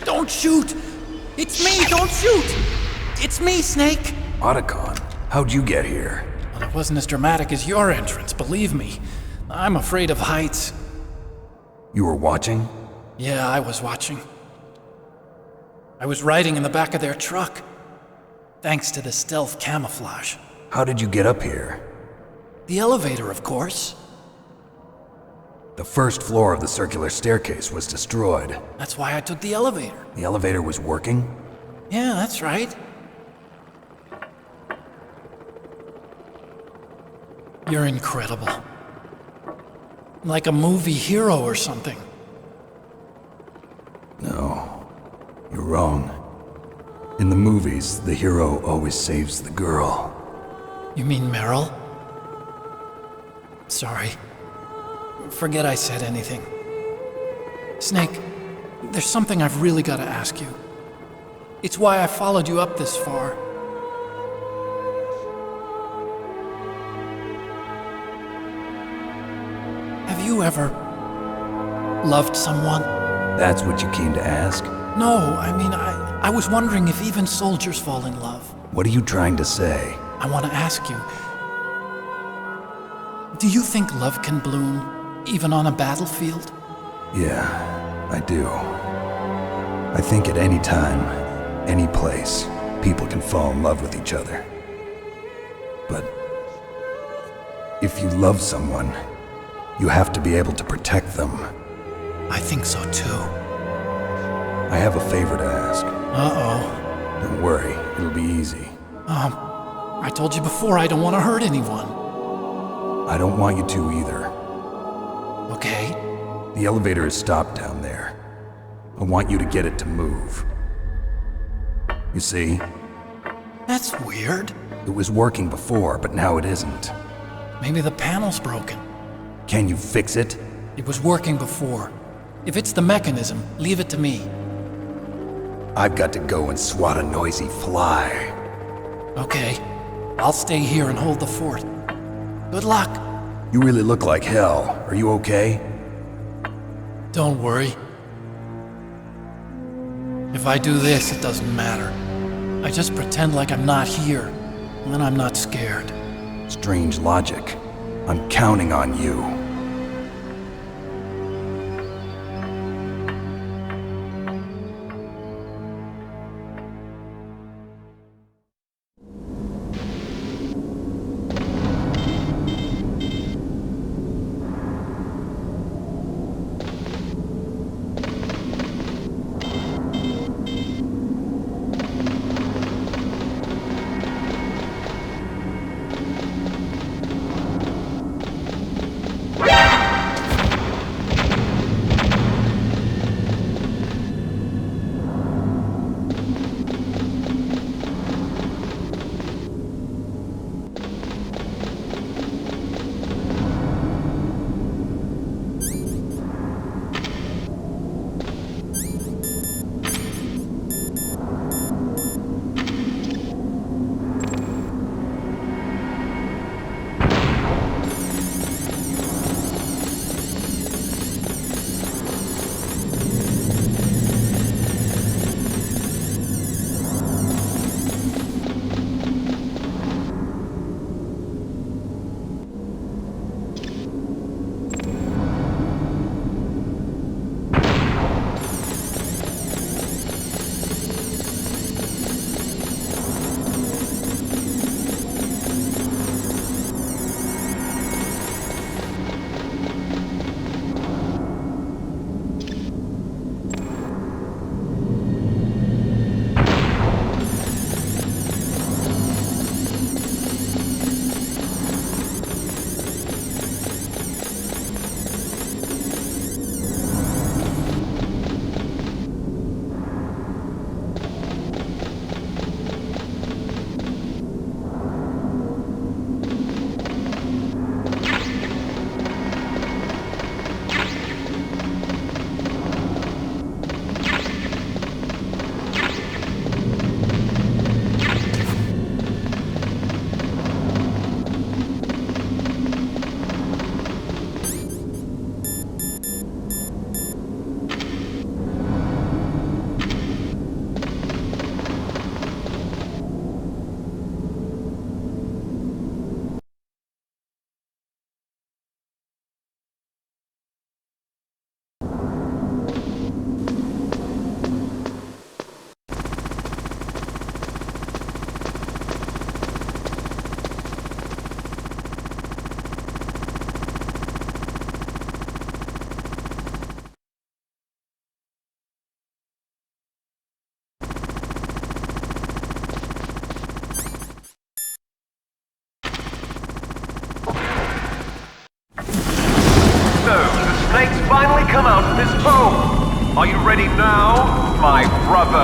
Don't shoot! It's me! Don't shoot! It's me, Snake! Otacon, how'd you get here? Well, it wasn't as dramatic as your entrance, believe me. I'm afraid of heights. You were watching? Yeah, I was watching. I was riding in the back of their truck. Thanks to the stealth camouflage. How did you get up here? The elevator, of course. The first floor of the circular staircase was destroyed. That's why I took the elevator. The elevator was working? Yeah, that's right. You're incredible. Like a movie hero or something. No, you're wrong. In the movies, the hero always saves the girl. You mean Meryl? Sorry. Forget I said anything. Snake, there's something I've really got to ask you. It's why I followed you up this far. Have you ever loved someone? That's what you came to ask? No, I mean, I was wondering if even soldiers fall in love. What are you trying to say? I want to ask you, do you think love can bloom, even on a battlefield? Yeah, I do. I think at any time, any place, people can fall in love with each other. But if you love someone, you have to be able to protect them. I think so too. I have a favor to ask. Uh-oh. Don't worry, it'll be easy. I told you before I don't want to hurt anyone. I don't want you to either. Okay. The elevator is stopped down there. I want you to get it to move. You see? That's weird. It was working before, but now it isn't. Maybe the panel's broken. Can you fix it? It was working before. If it's the mechanism, leave it to me. I've got to go and swat a noisy fly. Okay. I'll stay here and hold the fort. Good luck. You really look like hell. Are you okay? Don't worry. If I do this, it doesn't matter. I just pretend like I'm not here, and then I'm not scared. Strange logic. I'm counting on you.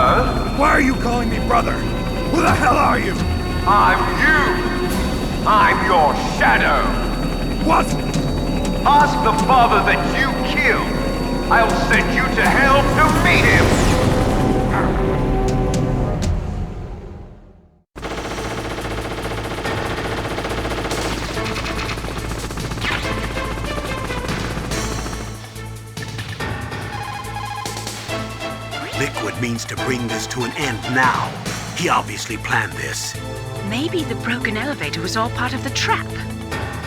brother? Why are you calling me brother? Who the hell are you? I'm you. I'm your shadow. What? Ask the father that you killed. I'll send you to hell to meet him. Liquid means to bring this to an end now. He obviously planned this. Maybe the broken elevator was all part of the trap.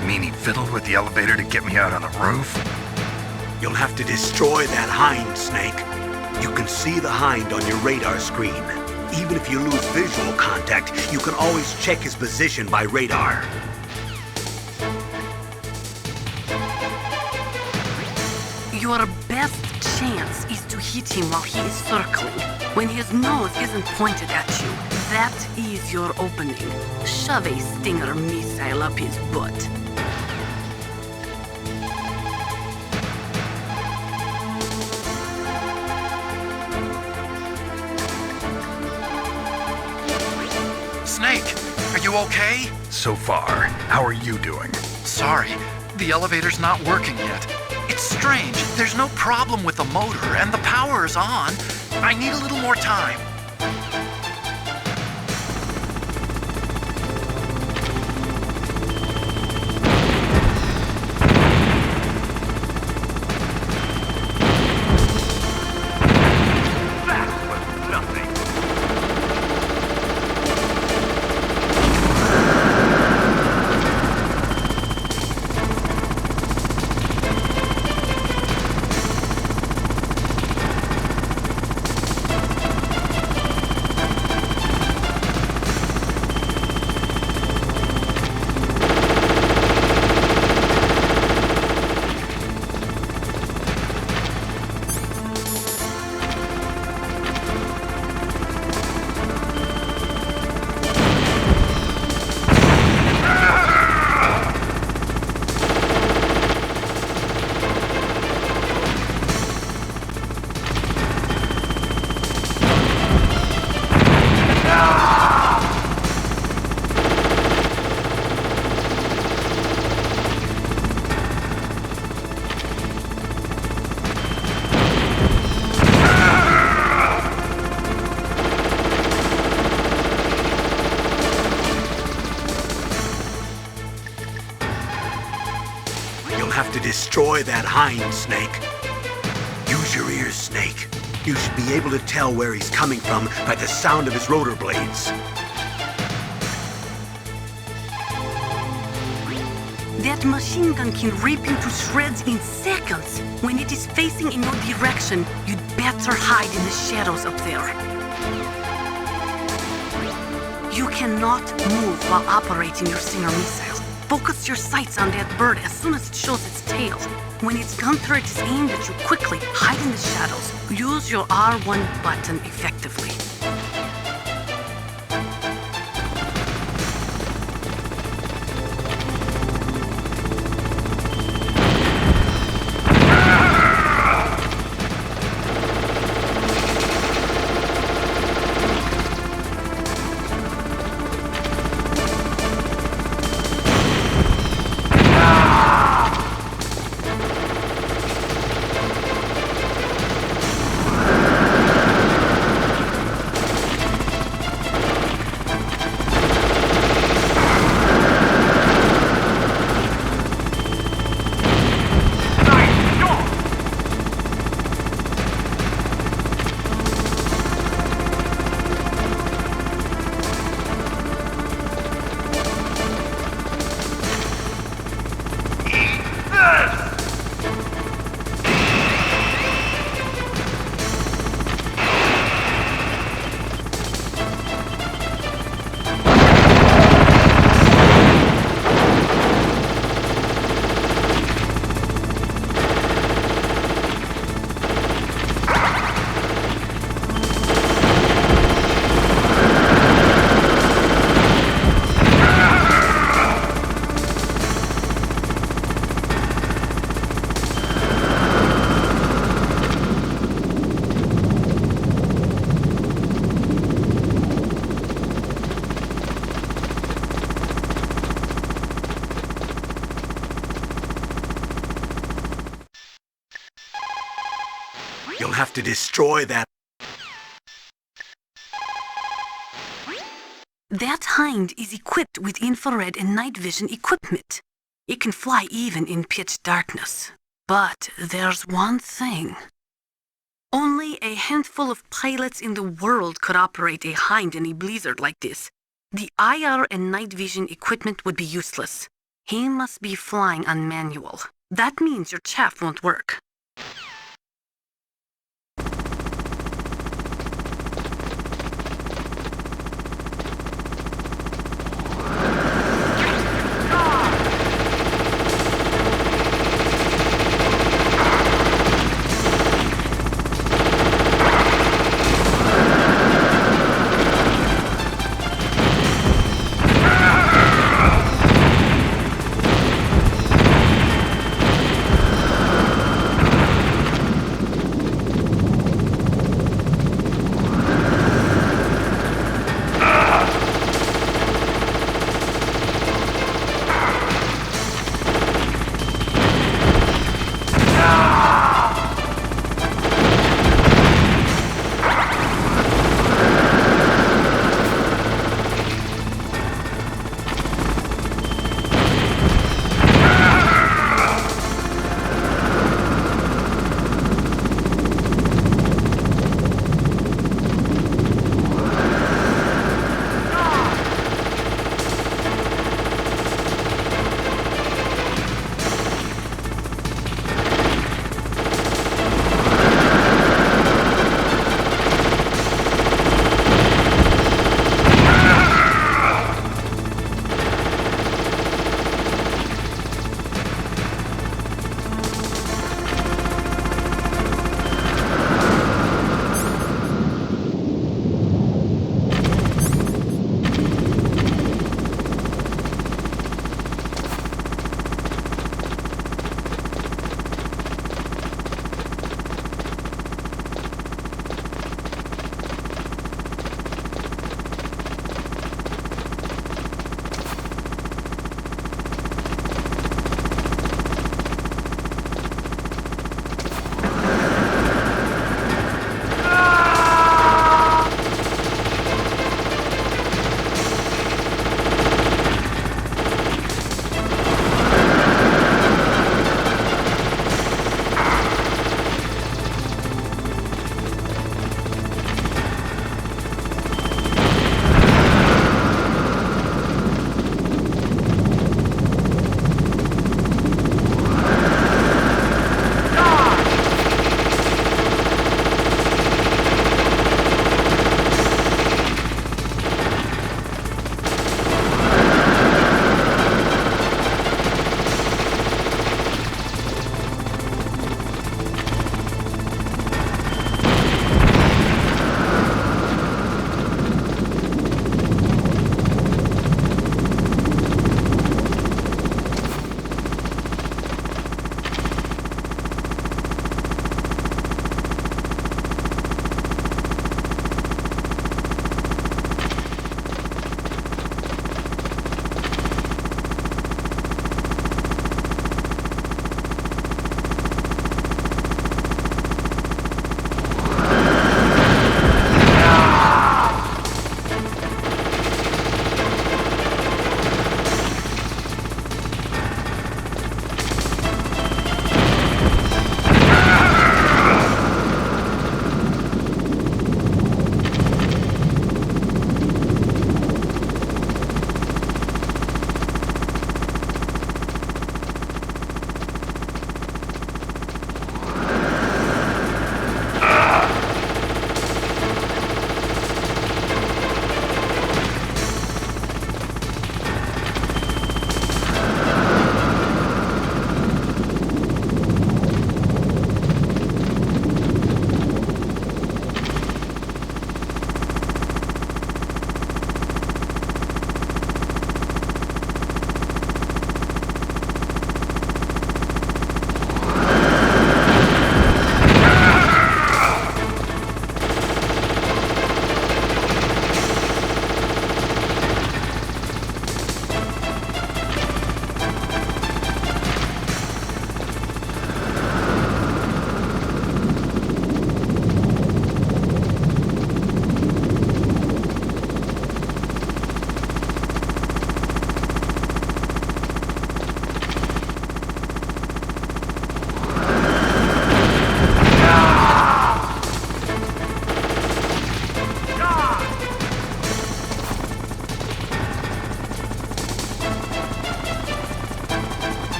You mean he fiddled with the elevator to get me out on the roof? You'll have to destroy that hind, Snake. You can see the hind on your radar screen. Even if you lose visual contact, you can always check his position by radar. Your best chance is to hit him while he is circling. When his nose isn't pointed at you, that is your opening. Shove a Stinger missile up his butt. Snake, are you okay? So far, how are you doing? Sorry, the elevator's not working yet. It's strange. There's no problem with the motor, and the power is on. I need a little more time. Have to destroy that hind, Snake. Use your ears, Snake. You should be able to tell where he's coming from by the sound of his rotor blades. That machine gun can rip you to shreds in seconds. When it is facing in your direction, you'd better hide in the shadows up there. You cannot move while operating your Stinger missile. Focus your sights on that bird as soon as it shows its tail. When its gun turret is aimed at you, quickly hide in the shadows. Use your R1 button effectively. have to destroy that. That hind is equipped with infrared and night vision equipment. It can fly even in pitch darkness. But there's one thing. Only a handful of pilots in the world could operate a hind in a blizzard like this. The IR and night vision equipment would be useless. He must be flying on manual. That means your chaff won't work.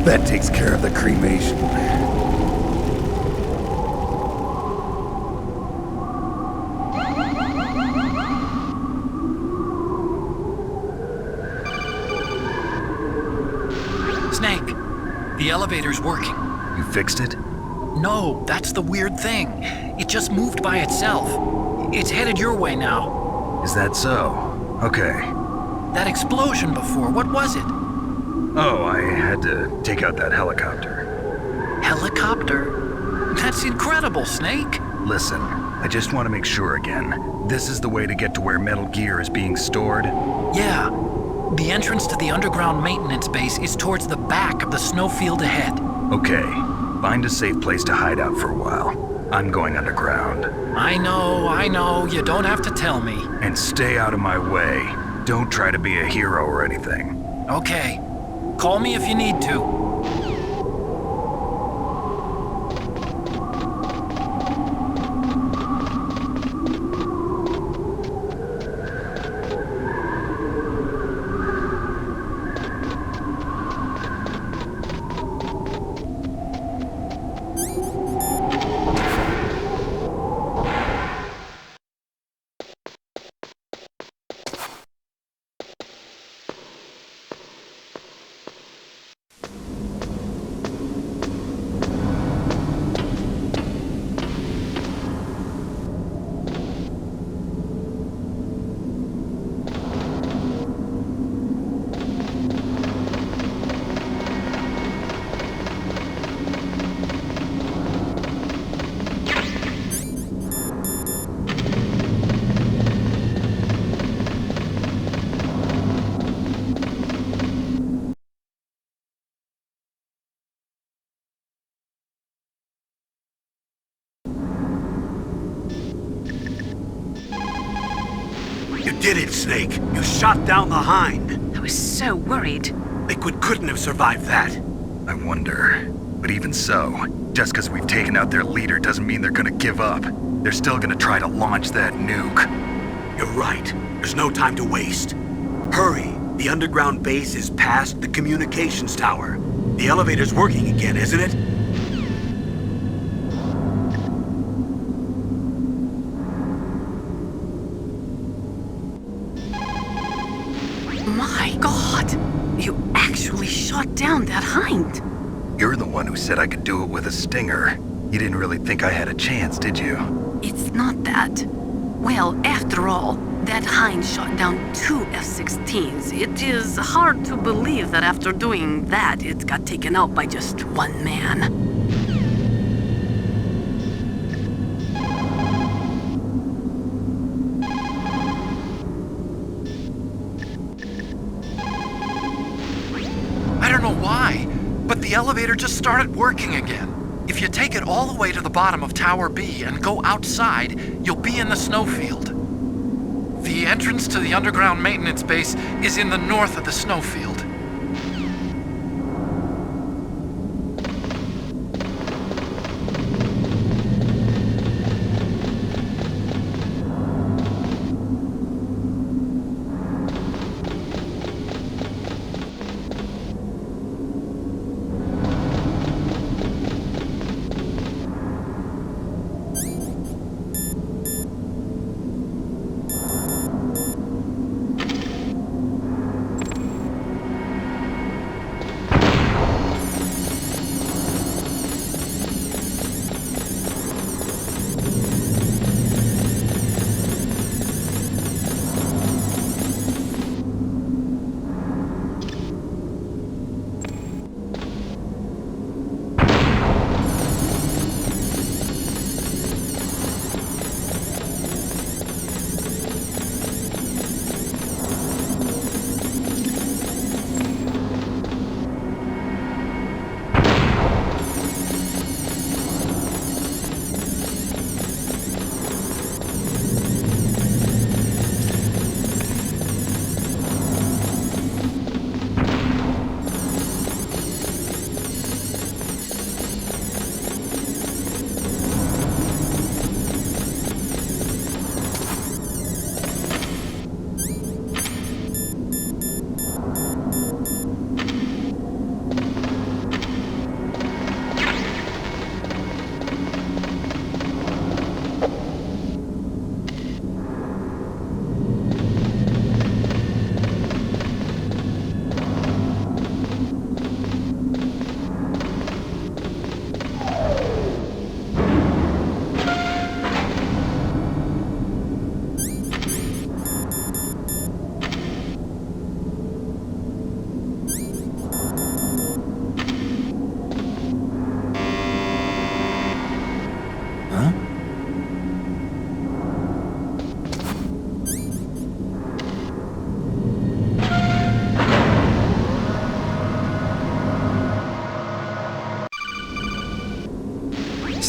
That takes care of the cremation. Snake, the elevator's working. You fixed it? No, that's the weird thing. It just moved by itself. It's headed your way now. Is that so? Okay. That explosion before, what was it? Oh, I had to take out that helicopter. Helicopter? That's incredible, Snake. Listen, I just want to make sure again. This is the way to get to where Metal Gear is being stored? Yeah. The entrance to the underground maintenance base is towards the back of the snowfield ahead. Okay. Find a safe place to hide out for a while. I'm going underground. I know. You don't have to tell me. And stay out of my way. Don't try to be a hero or anything. Okay. Call me if you need to. You did it, Snake. You shot down the Hind. I was so worried. Liquid couldn't have survived that. I wonder. But even so, just because we've taken out their leader doesn't mean they're gonna give up. They're still gonna try to launch that nuke. You're right. There's no time to waste. Hurry. The underground base is past the communications tower. The elevator's working again, isn't it? My God! You actually shot down that Hind! You're the one who said I could do it with a stinger. You didn't really think I had a chance, did you? It's not that. Well, after all, that Hind shot down 2 F-16s. It is hard to believe that after doing that, it got taken out by just one man. I don't know why, but the elevator just started working again. If you take it all the way to the bottom of Tower B and go outside, you'll be in the snowfield. The entrance to the underground maintenance base is in the north of the snowfield.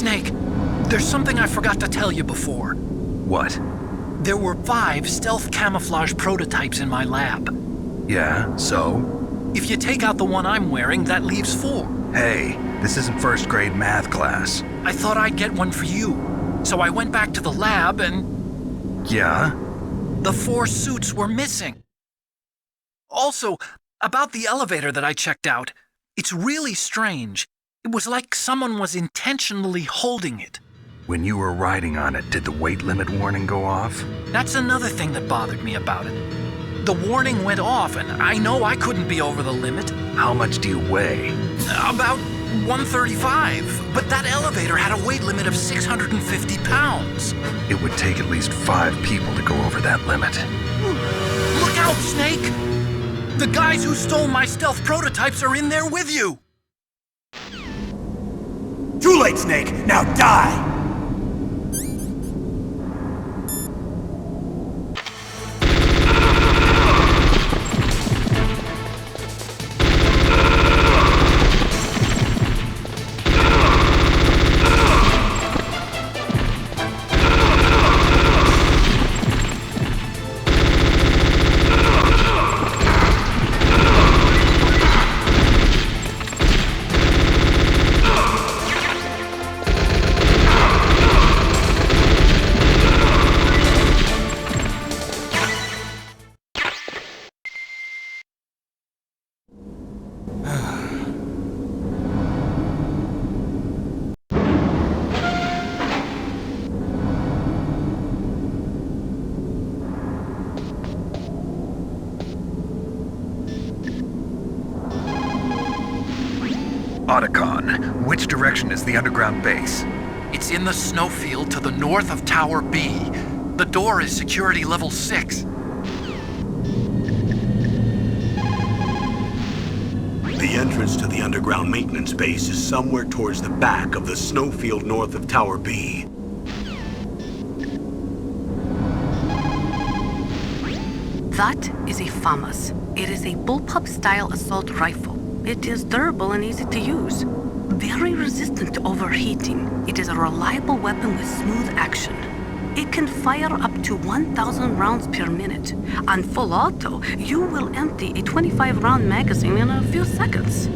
Snake, there's something I forgot to tell you before. What? There were 5 stealth camouflage prototypes in my lab. Yeah, so? If you take out the one I'm wearing, that leaves 4. Hey, this isn't first grade math class. I thought I'd get one for you. So I went back to the lab and... Yeah? The 4 suits were missing. Also, about the elevator that I checked out, it's really strange. It was like someone was intentionally holding it. When you were riding on it, did the weight limit warning go off? That's another thing that bothered me about it. The warning went off, and I know I couldn't be over the limit. How much do you weigh? About 135, but that elevator had a weight limit of 650 pounds. It would take at least 5 people to go over that limit. Look out, Snake! The guys who stole my stealth prototypes are in there with you! Too late, Snake! Now die! Otacon, which direction is the underground base? It's in the snowfield to the north of Tower B. The door is security level 6. The entrance to the underground maintenance base is somewhere towards the back of the snowfield north of Tower B. That is a FAMAS. It is a bullpup-style assault rifle. It is durable and easy to use. Very resistant to overheating. It is a reliable weapon with smooth action. It can fire up to 1,000 rounds per minute. On full auto, you will empty a 25-round magazine in a few seconds.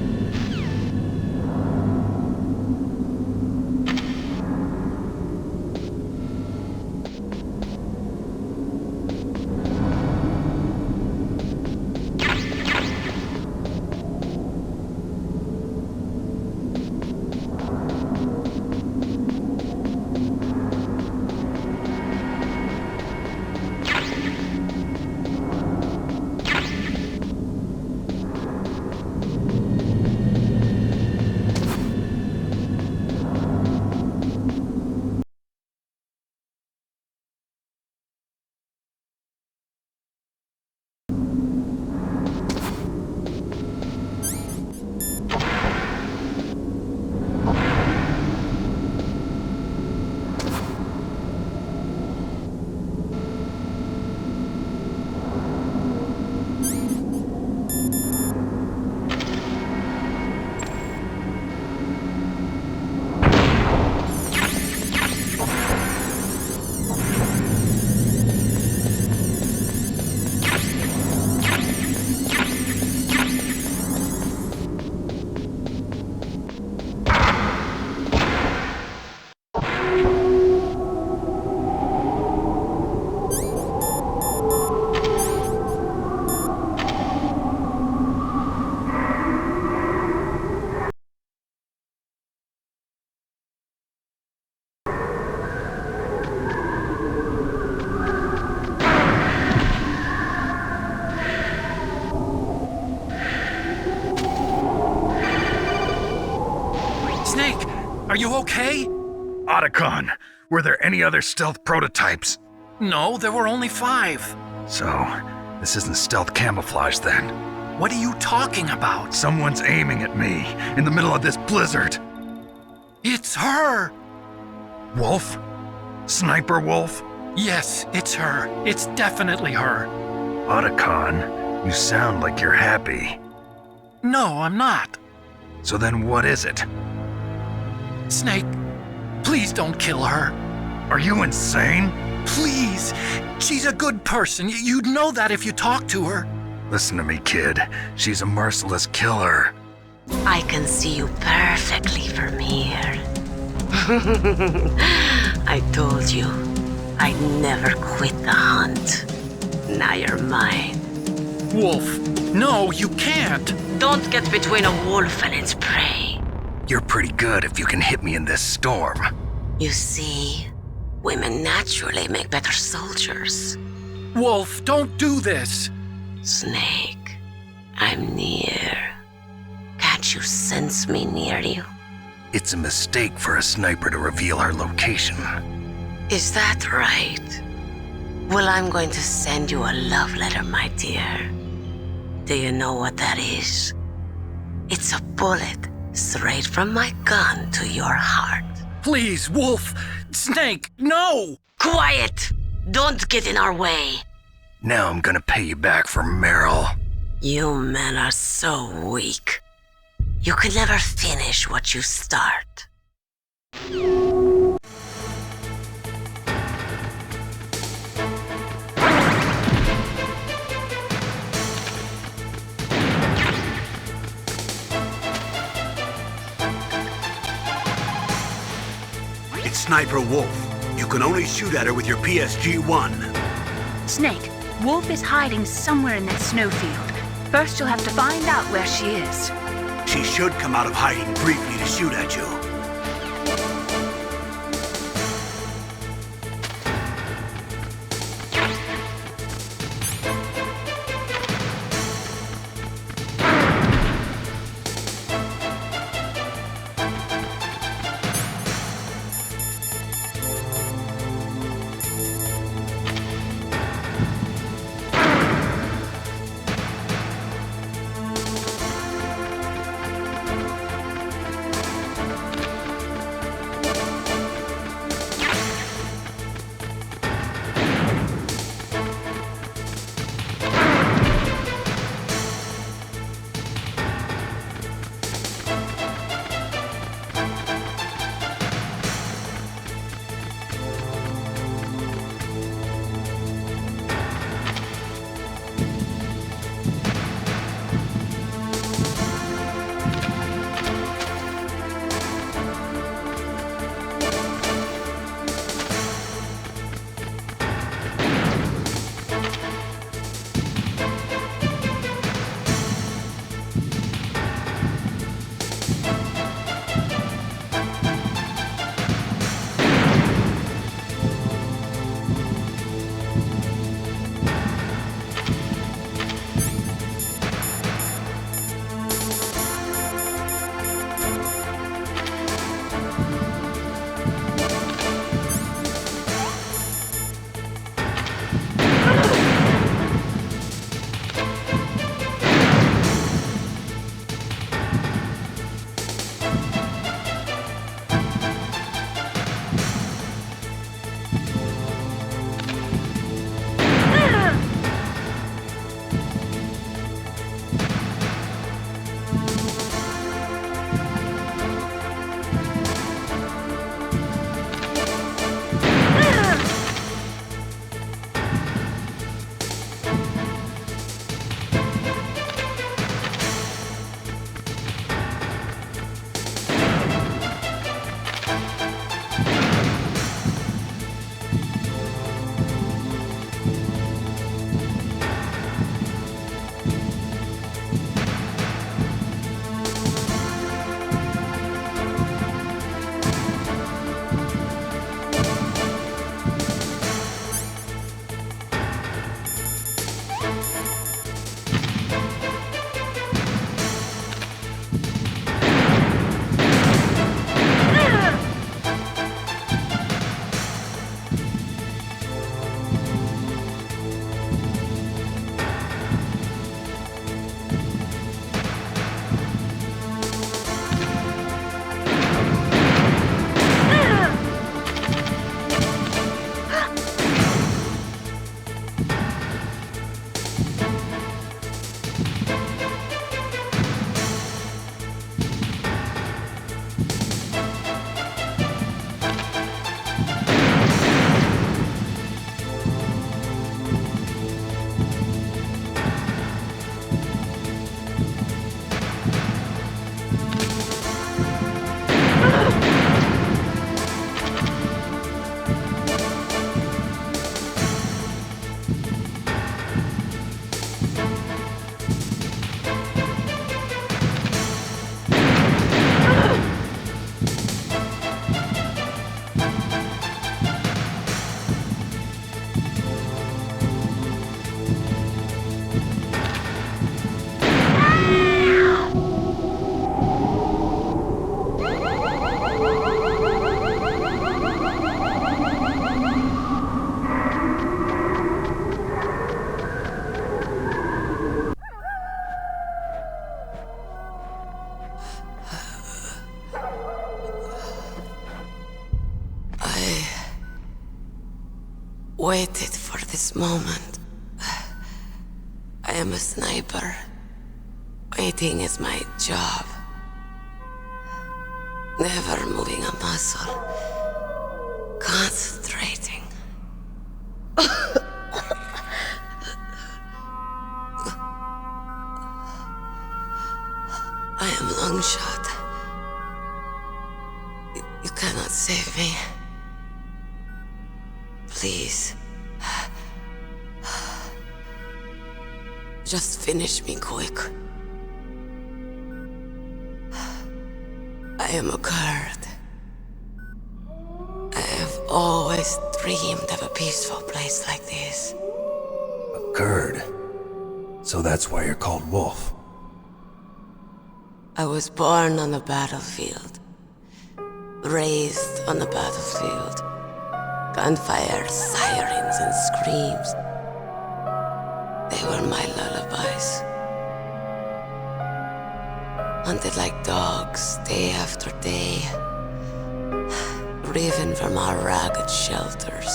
Snake, are you okay? Otacon, were there any other stealth prototypes? No, there were only 5. So, this isn't stealth camouflage then? What are you talking about? Someone's aiming at me in the middle of this blizzard. It's her! Wolf? Sniper Wolf? Yes, it's her. It's definitely her. Otacon, you sound like you're happy. No, I'm not. So then what is it? Snake, Please don't kill her. Are you insane? Please. She's a good person. You'd know that if you talked to her. Listen to me, kid. She's a merciless killer. I can see you perfectly from here. I told you, I'd never quit the hunt. Now you're mine. Wolf, no, you can't. Don't get between a wolf and its prey. You're pretty good if you can hit me in this storm. You see, women naturally make better soldiers. Wolf, don't do this. Snake, I'm near. Can't you sense me near you? It's a mistake for a sniper to reveal her location. Is that right? Well, I'm going to send you a love letter, my dear. Do you know what that is? It's a bullet straight from my gun to your heart. Please, Wolf! Snake, no! Quiet! Don't get in our way. Now I'm gonna pay you back for Meryl. You men are so weak. You can never finish what you start. It's Sniper Wolf. You can only shoot at her with your PSG-1. Snake, Wolf is hiding somewhere in that snowfield. First, you'll have to find out where she is. She should come out of hiding briefly to shoot at you. waited for this moment. I am a sniper. Waiting is my job. Never moving a muscle. Concentrating. I am Longshot. You cannot save me. Please. Just finish me quick. I am a Kurd. I have always dreamed of a peaceful place like this. A Kurd? So that's why you're called Wolf. I was born on the battlefield. Raised on the battlefield. Gunfire, sirens, and screams. They were my lullabies. Hunted like dogs, day after day. Driven from our ragged shelters.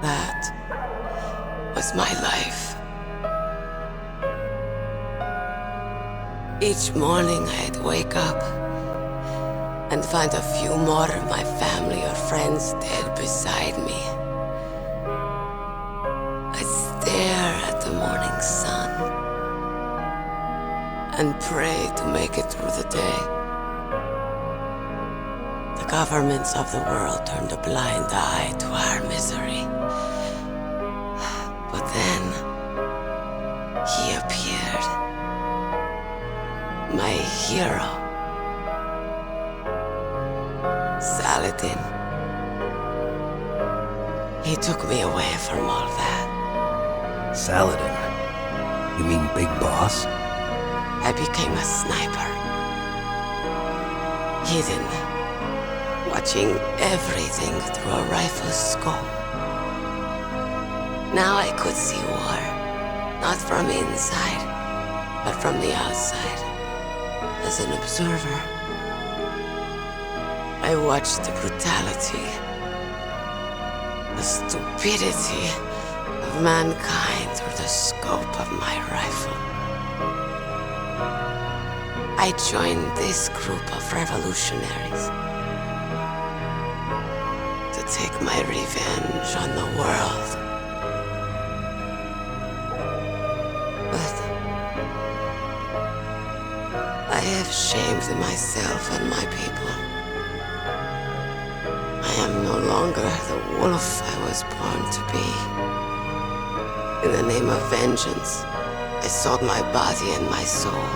That was my life. Each morning I'd wake up and find a few more of my family or friends dead beside me. I'd stare at the morning sun and pray to make it through the day. The governments of the world turned a blind eye to our misery. But then, he appeared. My hero. Saladin. He took me away from all that. Saladin? You mean Big Boss? I became a sniper. Hidden. Watching everything through a rifle's scope. Now I could see war. Not from inside, but from the outside. As an observer. I watched the brutality, the stupidity of mankind through the scope of my rifle. I joined this group of revolutionaries to take my revenge on the world. But I have shamed myself and my people. I am no longer the wolf I was born to be. In the name of vengeance, I sold my body and my soul.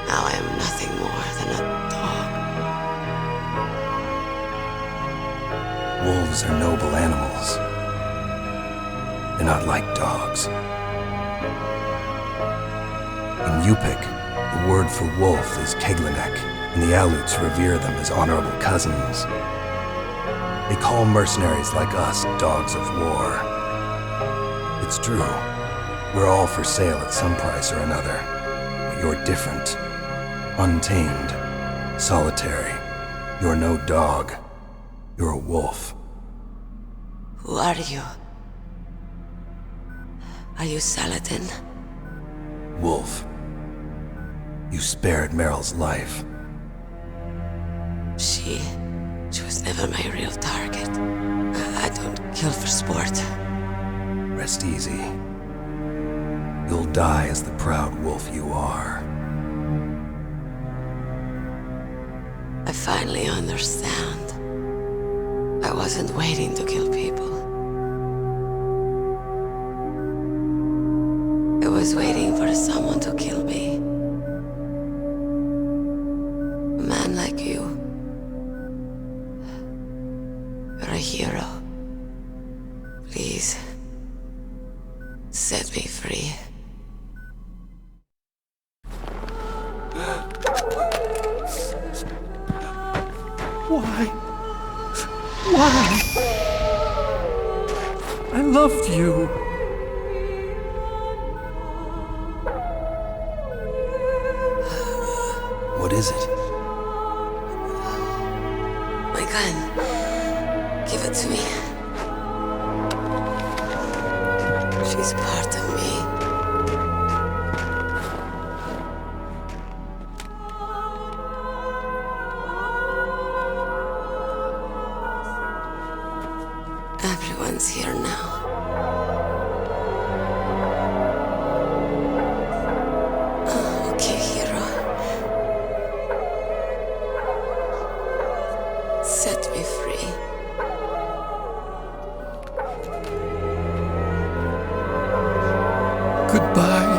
Now I am nothing more than a dog. Wolves are noble animals. They're not like dogs. In Yupik, the word for wolf is Keglanek, and the Aleuts revere them as honorable cousins. They call mercenaries like us dogs of war. It's true, we're all for sale at some price or another, but you're different. Untamed, solitary. You're no dog. You're a wolf. Who are you? Are you Saladin? Wolf. You spared Meryl's life. She was never my real target. I don't kill for sport. Rest easy. You'll die as the proud wolf you are. I finally understand. I wasn't waiting to kill people. I was waiting for someone to kill me. A man like you. You're a hero. Please, set me free. Why? Why? I loved you. My gun. Give it to me. She's part of me. Everyone's here now. Okay, hero. Set me free. Goodbye.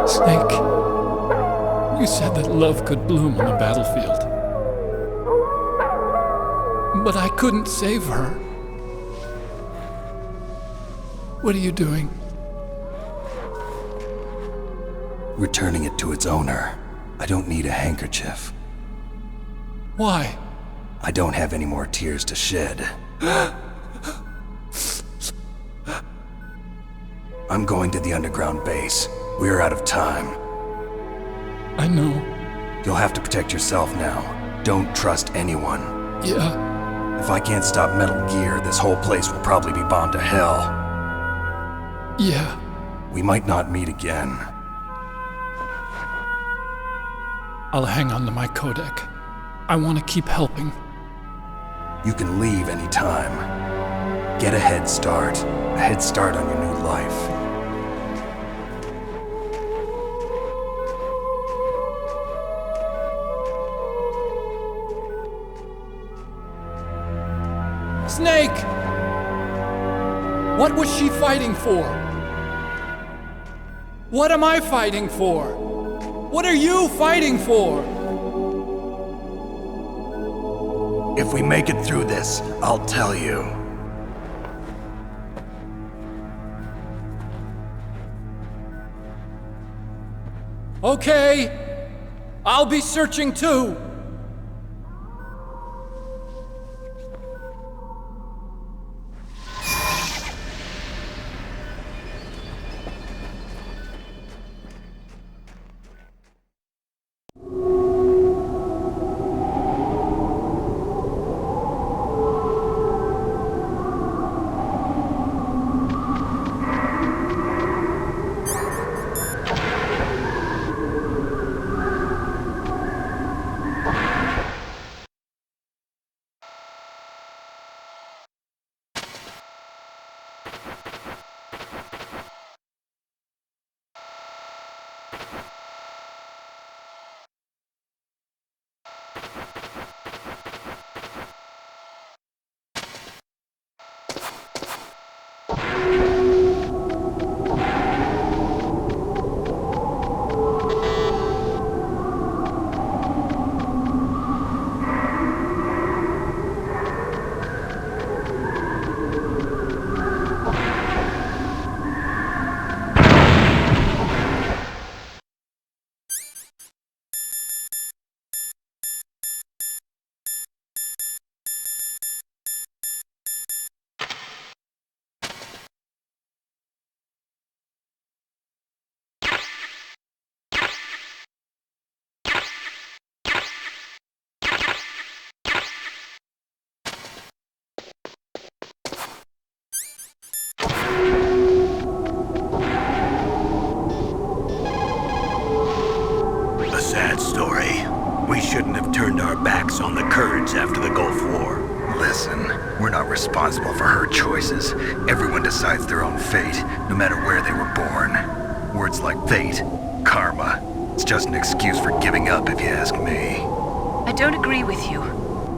Snake, you said that love could bloom on the battlefield. But I couldn't save her. What are you doing? Returning it to its owner. I don't need a handkerchief. Why? I don't have any more tears to shed. I'm going to the underground base. We're out of time. I know. You'll have to protect yourself now. Don't trust anyone. Yeah. If I can't stop Metal Gear, this whole place will probably be bombed to hell. Yeah. We might not meet again. I'll hang on to my codec. I want to keep helping. You can leave anytime. Get a head start. A head start on your new life. Snake! What was she fighting for? What am I fighting for? What are you fighting for? If we make it through this, I'll tell you. Okay. I'll be searching too. We shouldn't have turned our backs on the Kurds after the Gulf War. Listen, we're not responsible for her choices. Everyone decides their own fate, no matter where they were born. Words like fate, karma, it's just an excuse for giving up if you ask me. I don't agree with you.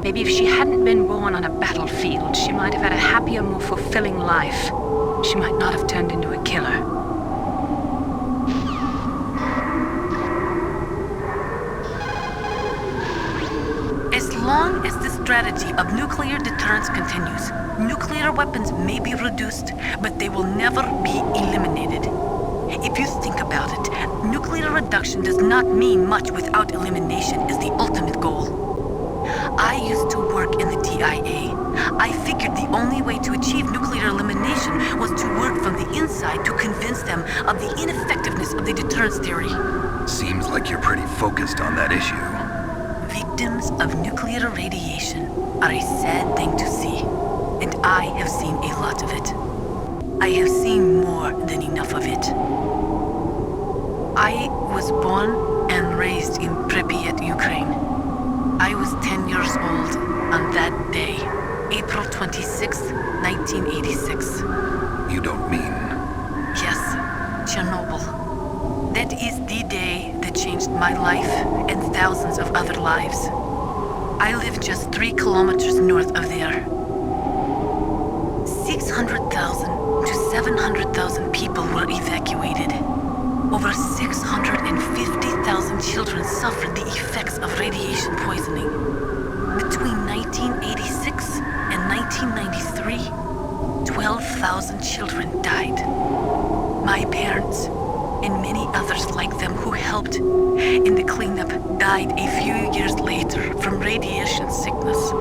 Maybe if she hadn't been born on a battlefield, she might have had a happier, more fulfilling life. She might not have turned into a killer. As long as the strategy of nuclear deterrence continues, nuclear weapons may be reduced, but they will never be eliminated. If you think about it, nuclear reduction does not mean much without elimination as the ultimate goal. I used to work in the DIA. I figured the only way to achieve nuclear elimination was to work from the inside to convince them of the ineffectiveness of the deterrence theory. Seems like you're pretty focused on that issue. Victims of nuclear radiation are a sad thing to see, and I have seen a lot of it. I have seen more than enough of it. I was born and raised in Pripyat, Ukraine. I was 10 years old on that day, April 26, 1986. You don't mean... Yes, Chernobyl. That is the day that changed my life and thousands of other lives. I live just 3 kilometers north of there. 600,000 to 700,000 people were evacuated. Over 650,000 children suffered the effects of radiation poisoning. Between 1986 and 1993, 12,000 children died. My parents, and many others like them who helped in the cleanup, died a few years later from radiation sickness.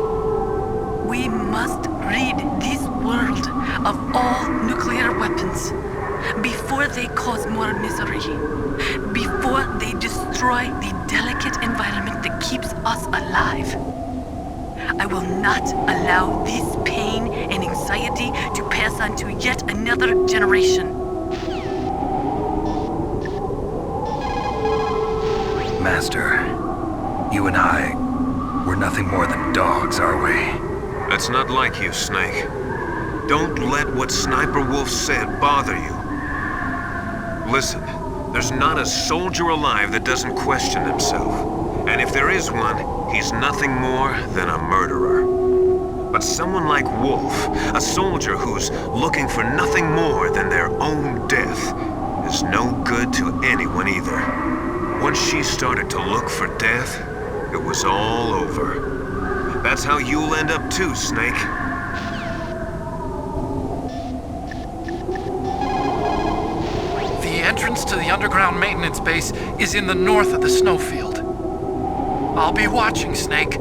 We must rid this world of all nuclear weapons before they cause more misery, before they destroy the delicate environment that keeps us alive. I will not allow this pain and anxiety to pass on to yet another generation. Master, you and I, we're nothing more than dogs, are we? That's not like you, Snake. Don't let what Sniper Wolf said bother you. Listen, there's not a soldier alive that doesn't question himself. And if there is one, he's nothing more than a murderer. But someone like Wolf, a soldier who's looking for nothing more than their own death, is no good to anyone either. Once she started to look for death, it was all over. That's how you'll end up too, Snake. The entrance to the underground maintenance base is in the north of the snowfield. I'll be watching, Snake.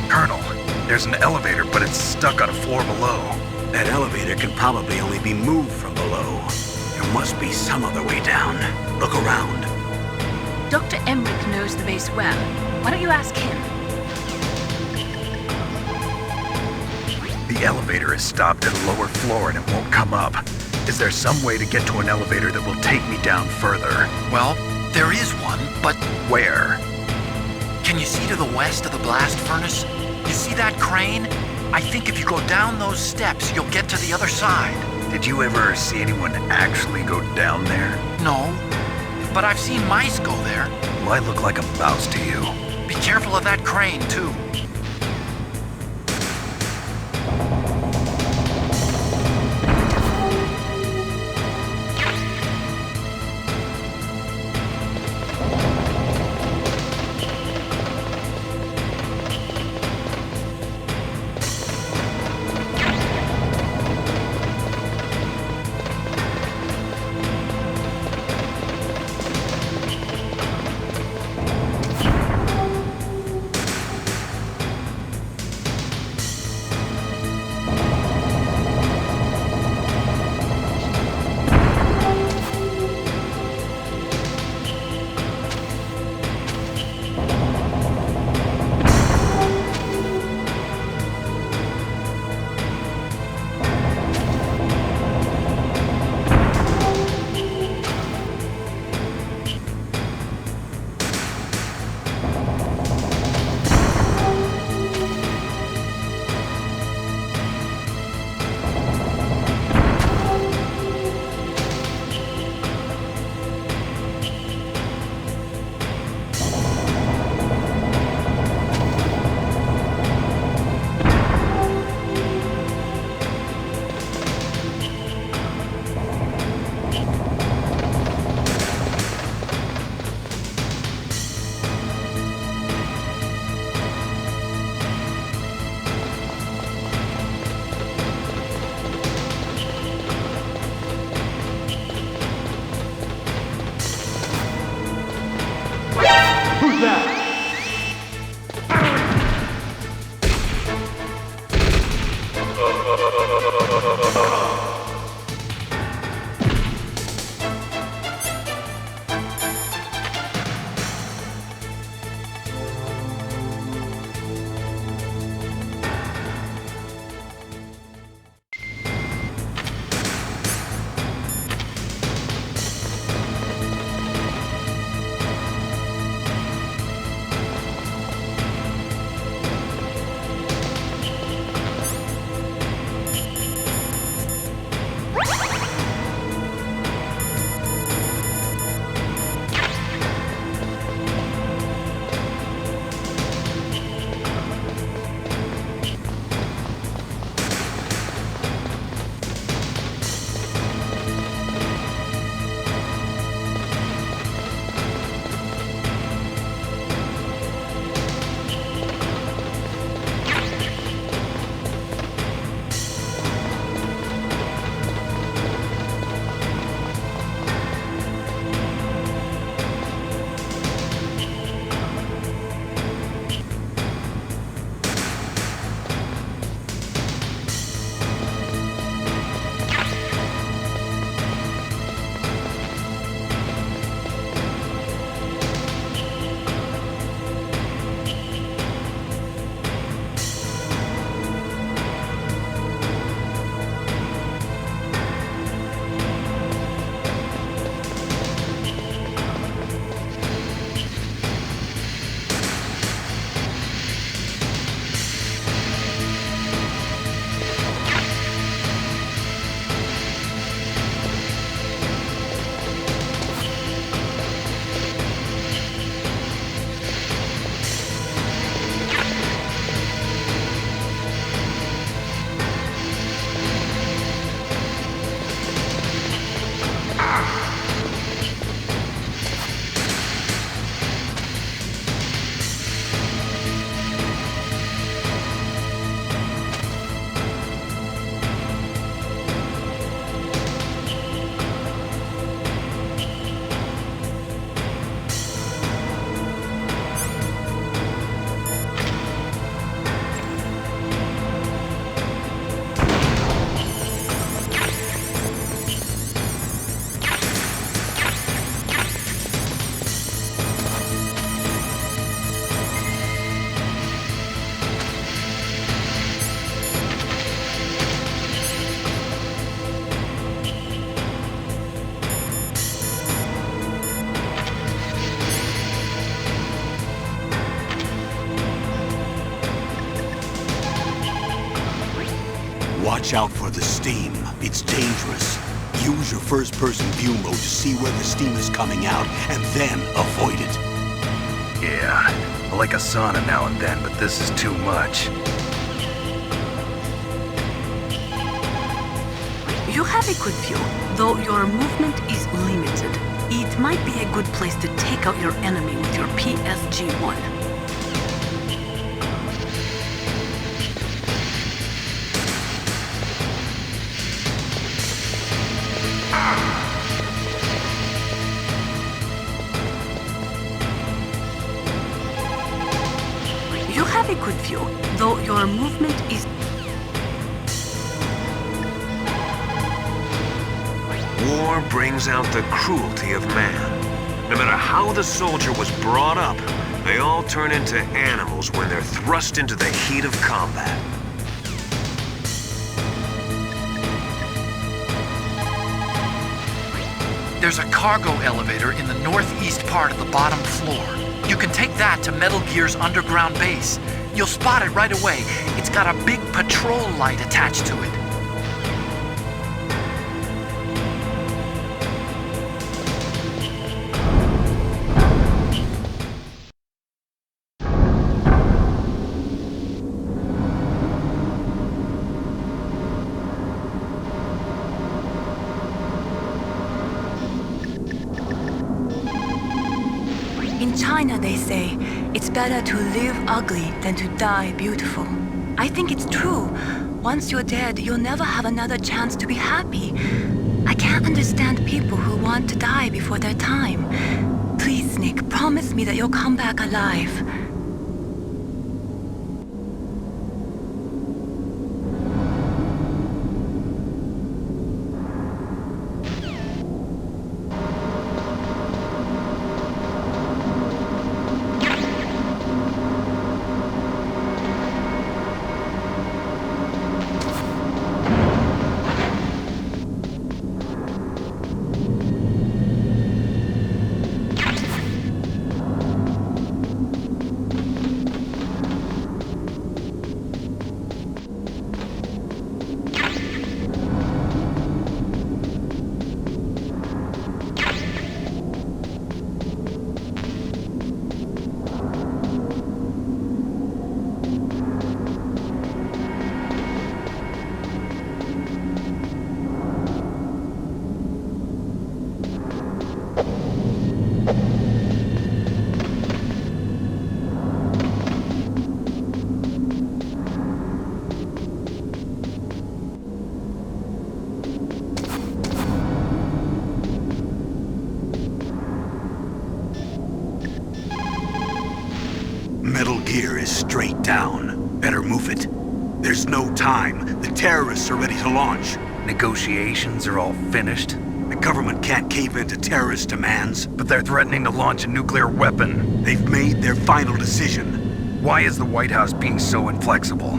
Colonel, there's an elevator, but it's stuck on a floor below. That elevator can probably only be moved from below. There must be some other way down. Look around. Dr. Emmerich knows the base well. Why don't you ask him? The elevator is stopped at a lower floor and it won't come up. Is there some way to get to an elevator that will take me down further? Well, there is one, but where? Can you see to the west of the blast furnace? You see that crane? I think if you go down those steps, you'll get to the other side. Did you ever see anyone actually go down there? No, but I've seen mice go there. Do I look like a mouse to you? Be careful of that crane, too. Who's that? Watch out for the steam. It's dangerous. Use your first-person view mode to see where the steam is coming out, and then avoid it. Yeah, I like a sauna now and then, but this is too much. You have a good view, though your movement is limited. It might be a good place to take out your enemy with your PSG-1. You have a good view, though your movement is... War brings out the cruelty of man. No matter how the soldier was brought up, they all turn into animals when they're thrust into the heat of combat. There's a cargo elevator in the northeast part of the bottom floor. You can take that to Metal Gear's underground base. You'll spot it right away. It's got a big patrol light attached to it. In China, they say, it's better to live ugly than to die beautiful. I think it's true. Once you're dead, you'll never have another chance to be happy. I can't understand people who want to die before their time. Please, Snake, promise me that you'll come back alive. Metal Gear is straight down. Better move it. There's no time. The terrorists are ready to launch. Negotiations are all finished. The government can't cave into terrorist demands. But they're threatening to launch a nuclear weapon. They've made their final decision. Why is the White House being so inflexible?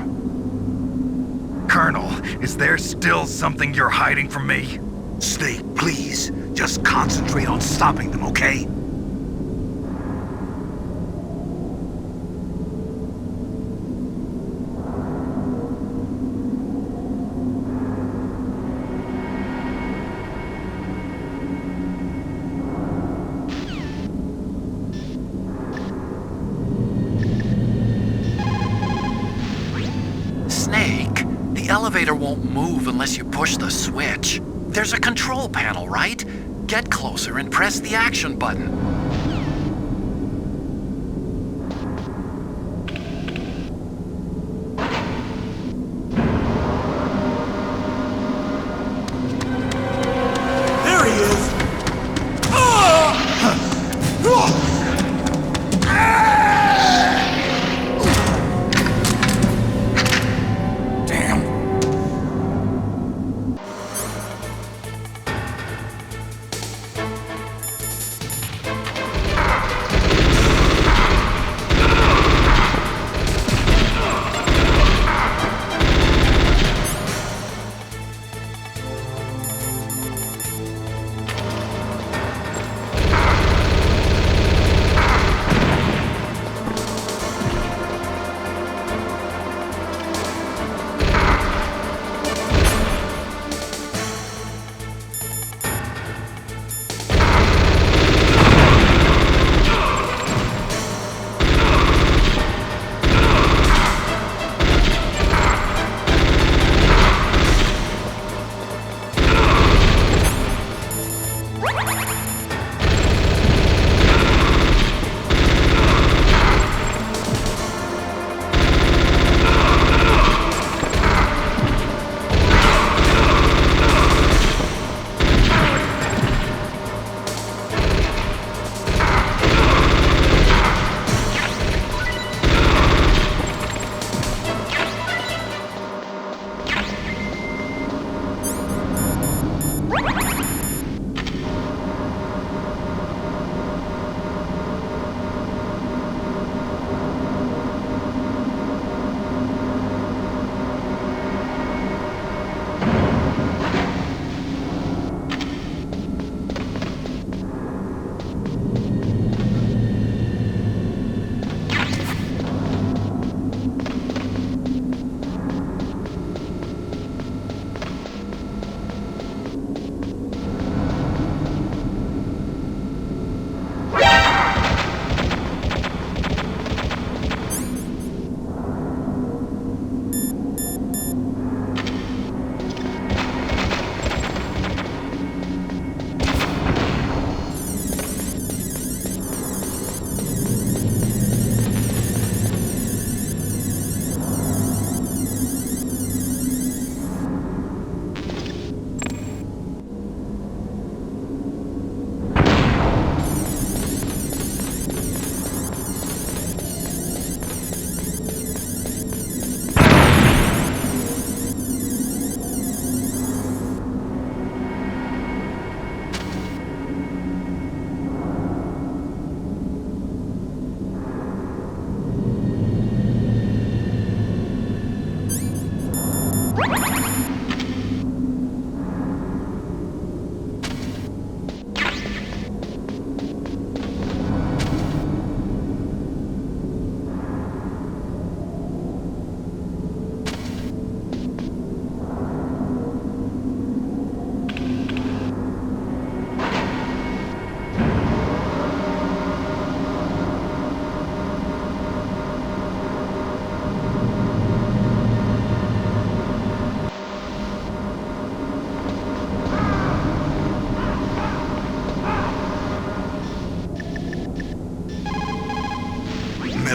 Colonel, is there still something you're hiding from me? Snake, please. Just concentrate on stopping them, okay? The elevator won't move unless you push the switch. There's a control panel, right? Get closer and press the action button. There he is!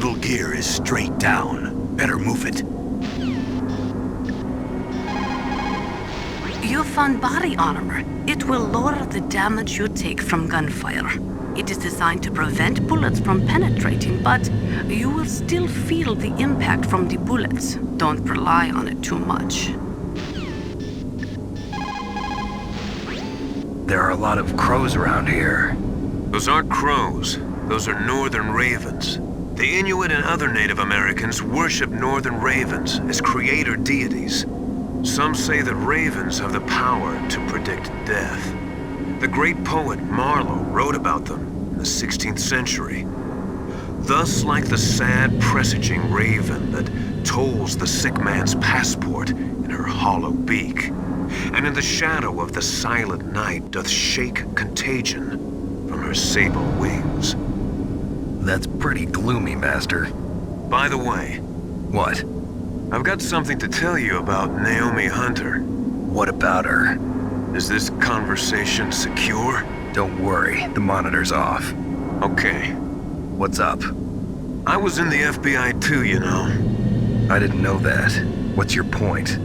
Metal Gear is straight down. Better move it. You found body armor. It will lower the damage you take from gunfire. It is designed to prevent bullets from penetrating, but you will still feel the impact from the bullets. Don't rely on it too much. There are a lot of crows around here. Those aren't crows. Those are northern ravens. The Inuit and other Native Americans worship northern ravens as creator deities. Some say that ravens have the power to predict death. The great poet Marlowe wrote about them in the 16th century. Thus, like the sad presaging raven that tolls the sick man's passport in her hollow beak, and in the shadow of the silent night doth shake contagion from her sable wings. That's pretty gloomy, Master. By the way... What? I've got something to tell you about Naomi Hunter. What about her? Is this conversation secure? Don't worry, the monitor's off. Okay. What's up? I was in the FBI too, you know. I didn't know that. What's your point?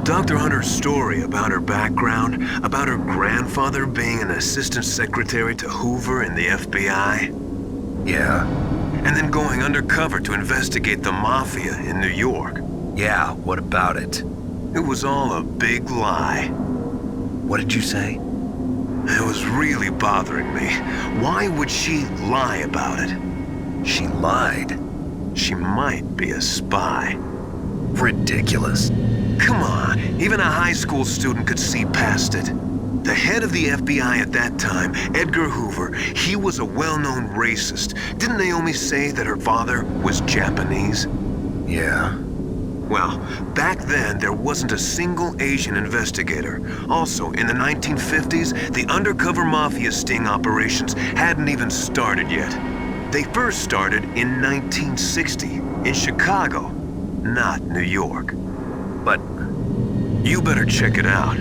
Dr. Hunter's story about her background, about her grandfather being an assistant secretary to Hoover in the FBI. Yeah? And then going undercover to investigate the mafia in New York. Yeah, what about it? It was all a big lie. What did you say? It was really bothering me. Why would she lie about it? She lied? She might be a spy. Ridiculous. Come on, even a high school student could see past it. The head of the FBI at that time, Edgar Hoover, he was a well-known racist. Didn't Naomi say that her father was Japanese? Yeah. Well, back then, there wasn't a single Asian investigator. Also, in the 1950s, the undercover mafia sting operations hadn't even started yet. They first started in 1960, in Chicago, not New York. But you better check it out.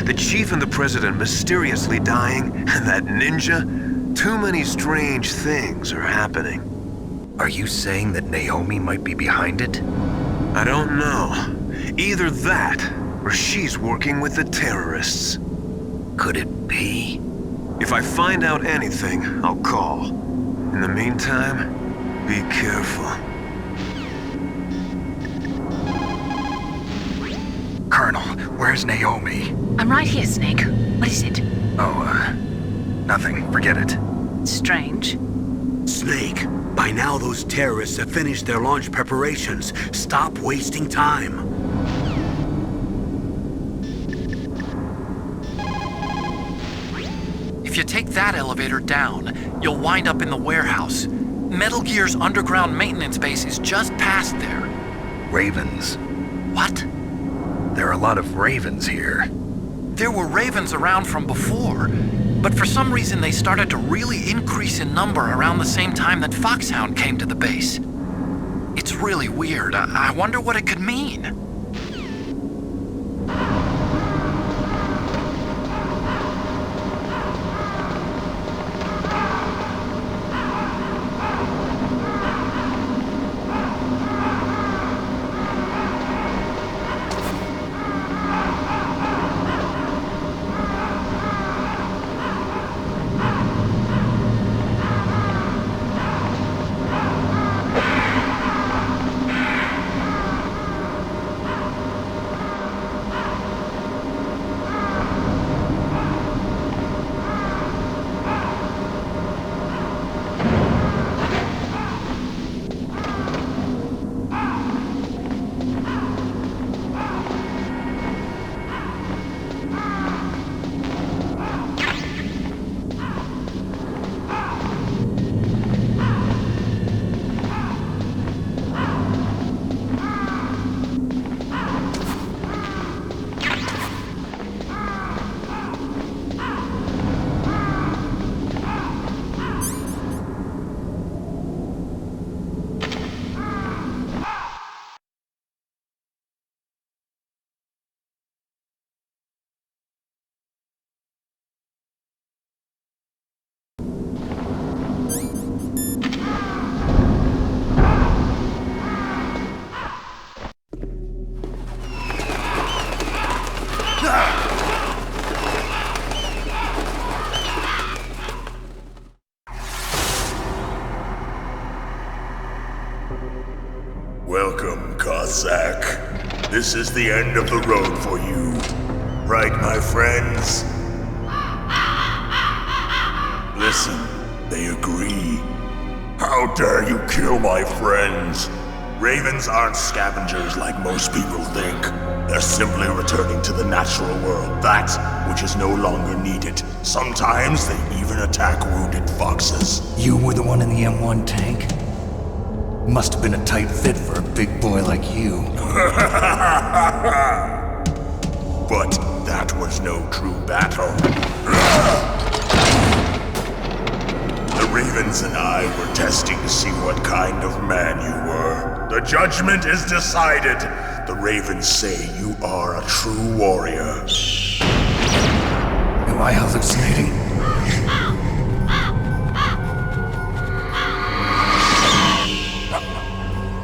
The chief and the president mysteriously dying, and that ninja, too many strange things are happening. Are you saying that Naomi might be behind it? I don't know. Either that, or she's working with the terrorists. Could it be? If I find out anything, I'll call. In the meantime, be careful. Colonel, where's Naomi? I'm right here, Snake. What is it? Oh, nothing. Forget it. Strange. Snake, by now those terrorists have finished their launch preparations. Stop wasting time. If you take that elevator down, you'll wind up in the warehouse. Metal Gear's underground maintenance base is just past there. Ravens. What? There are a lot of ravens here. There were ravens around from before, but for some reason they started to really increase in number around the same time that Foxhound came to the base. It's really weird. I wonder what it could mean. Welcome, Cossack. This is the end of the road for you. Right, my friends? Listen, they agree. How dare you kill my friends? Ravens aren't scavengers like most people think. They're simply returning to the natural world, that which is no longer needed. Sometimes they even attack wounded foxes. You were the one in the M1 tank? Must have been a tight fit for a big boy like you. But that was no true battle. The Ravens and I were testing to see what kind of man you were. The judgment is decided. The Ravens say you are a true warrior. Am I hallucinating?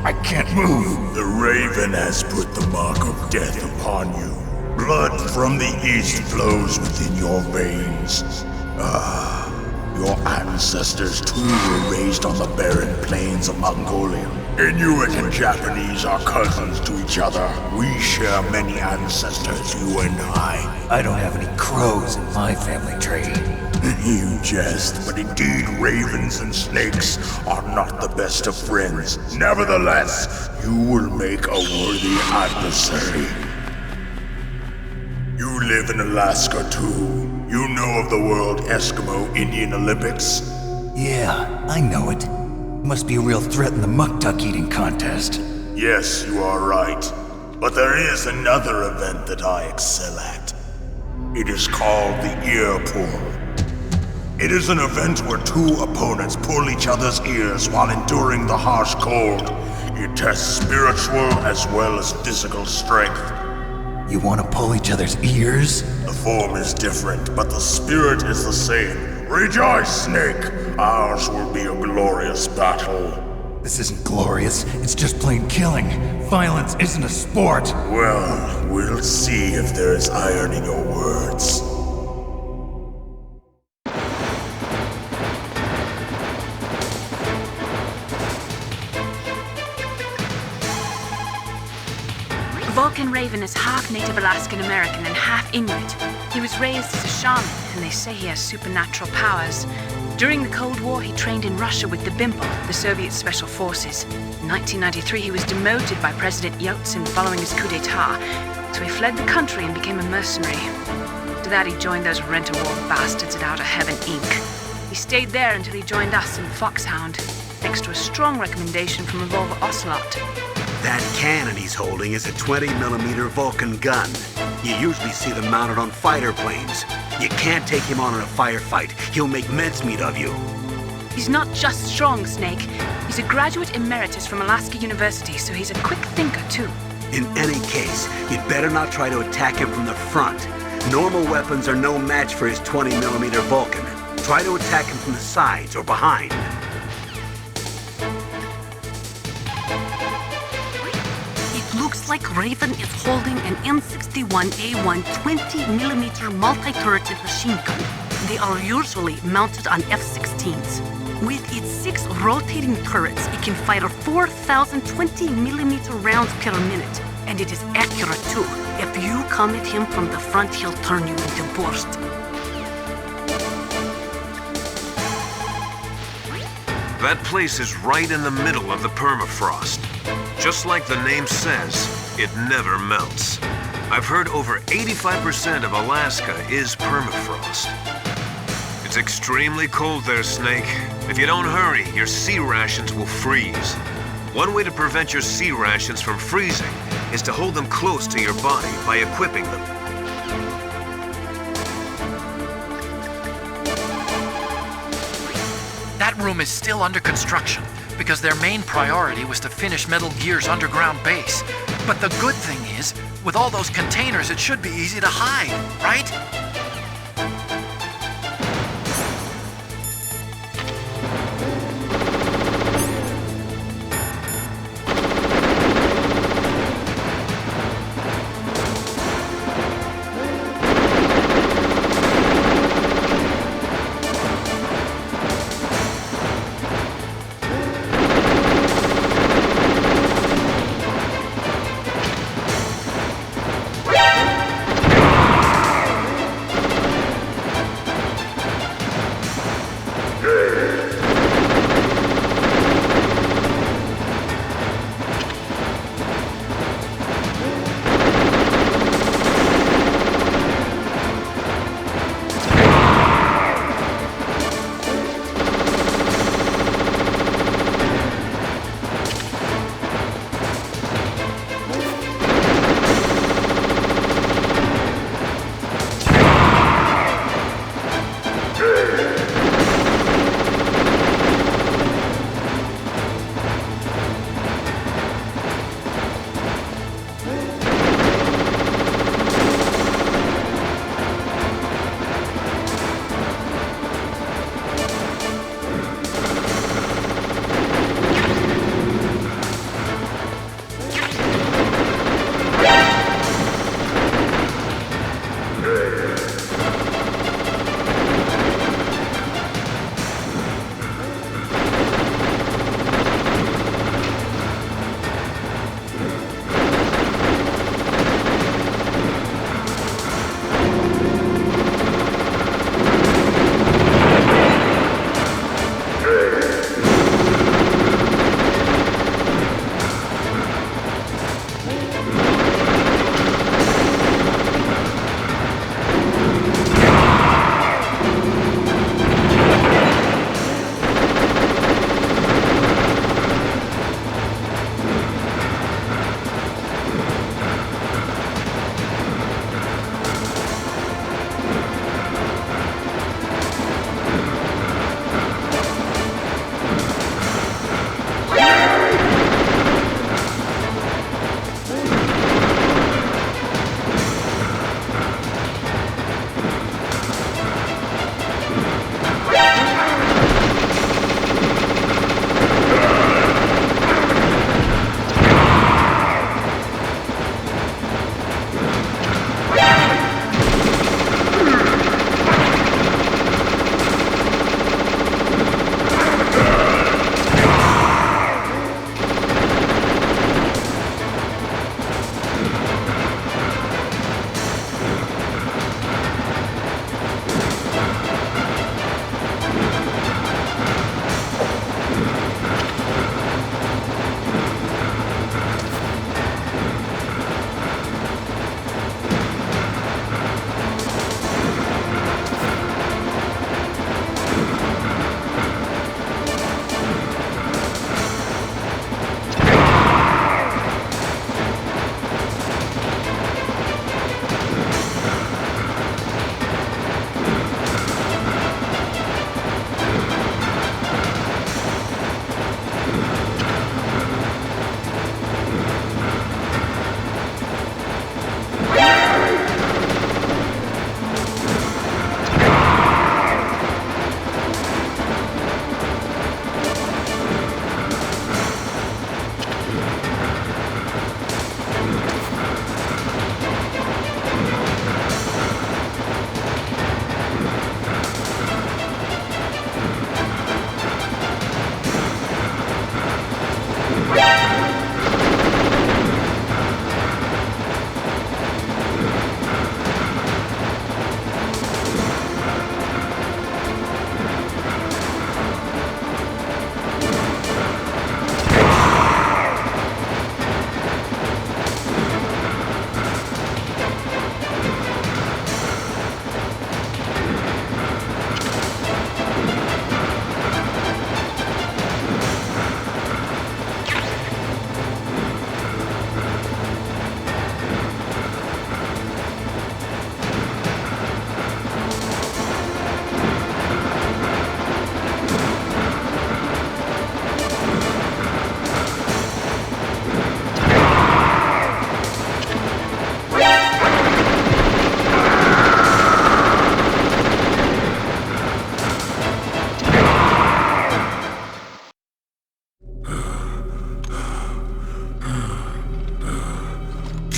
I can't move. The Raven has put the mark of death upon you. Blood from the east flows within your veins. Your ancestors too were raised on the barren plains of Mongolia. Inuit and Japanese are cousins to each other. We share many ancestors, you and I. I don't have any crows in my family tree. You jest, but indeed ravens and snakes are not the best of friends. Nevertheless, you will make a worthy adversary. You live in Alaska too. You know of the World Eskimo Indian Olympics? Yeah, I know it. Must be a real threat in the muck duck eating contest. Yes, you are right. But there is another event that I excel at. It is called the ear pull. It is an event where two opponents pull each other's ears while enduring the harsh cold. It tests spiritual as well as physical strength. You want to pull each other's ears? The form is different, but the spirit is the same. Rejoice, Snake! Ours will be a glorious battle. This isn't glorious, it's just plain killing. Violence isn't a sport. Well, we'll see if there is iron in your words. Vulcan Raven is half Native Alaskan American and half Inuit. He was raised as a shaman, and they say he has supernatural powers. During the Cold War, he trained in Russia with the BIMPL, the Soviet Special Forces. In 1993, he was demoted by President Yeltsin following his coup d'etat, so he fled the country and became a mercenary. After that, he joined those rent-a-war bastards at Outer Heaven, Inc. He stayed there until he joined us in Foxhound, next to a strong recommendation from Revolver Ocelot. That cannon he's holding is a 20mm Vulcan gun. You usually see them mounted on fighter planes. You can't take him on in a firefight. He'll make mincemeat of you. He's not just strong, Snake. He's a graduate emeritus from Alaska University, so he's a quick thinker, too. In any case, you'd better not try to attack him from the front. Normal weapons are no match for his 20mm Vulcan. Try to attack him from the sides or behind. Looks like Raven is holding an M61A1 20mm multi-turreted machine gun. They are usually mounted on F-16s. With its 6 rotating turrets, it can fire 4,000 20mm rounds per minute. And it is accurate too. If you come at him from the front, he'll turn you into burst. That place is right in the middle of the permafrost. Just like the name says, it never melts. I've heard over 85% of Alaska is permafrost. It's extremely cold there, Snake. If you don't hurry, your sea rations will freeze. One way to prevent your sea rations from freezing is to hold them close to your body by equipping them. That room is still under construction, because their main priority was to finish Metal Gear's underground base. But the good thing is, with all those containers, it should be easy to hide, right?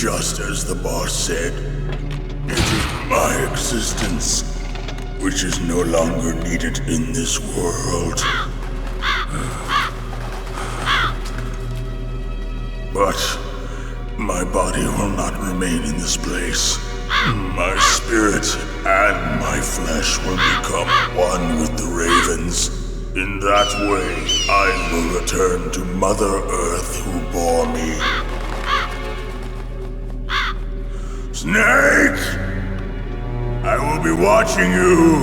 Just as the boss said, it is my existence which is no longer needed in this world. But my body will not remain in this place. My spirit and my flesh will become one with the ravens. In that way, I will return to Mother Earth who bore me. Snake! I will be watching you!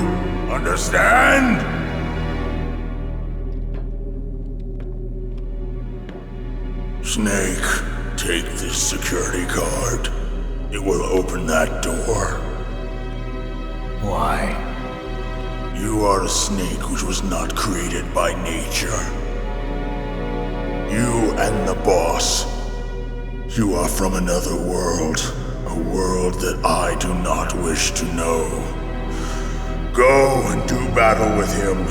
Understand? Snake, take this security card. It will open that door. Why? You are a snake which was not created by nature. You and the boss. You are from another world. A world that I do not wish to know. Go and do battle with him.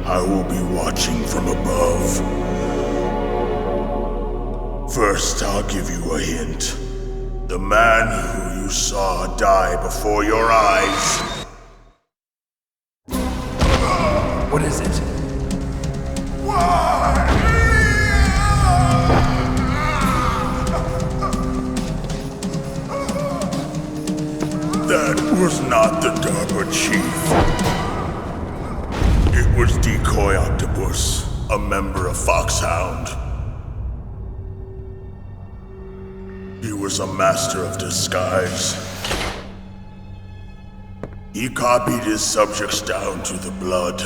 I will be watching from above. First, I'll give you a hint. The man who you saw die before your eyes. What is it? That was not the DARPA chief. It was Decoy Octopus, a member of Foxhound. He was a master of disguise. He copied his subjects down to the blood.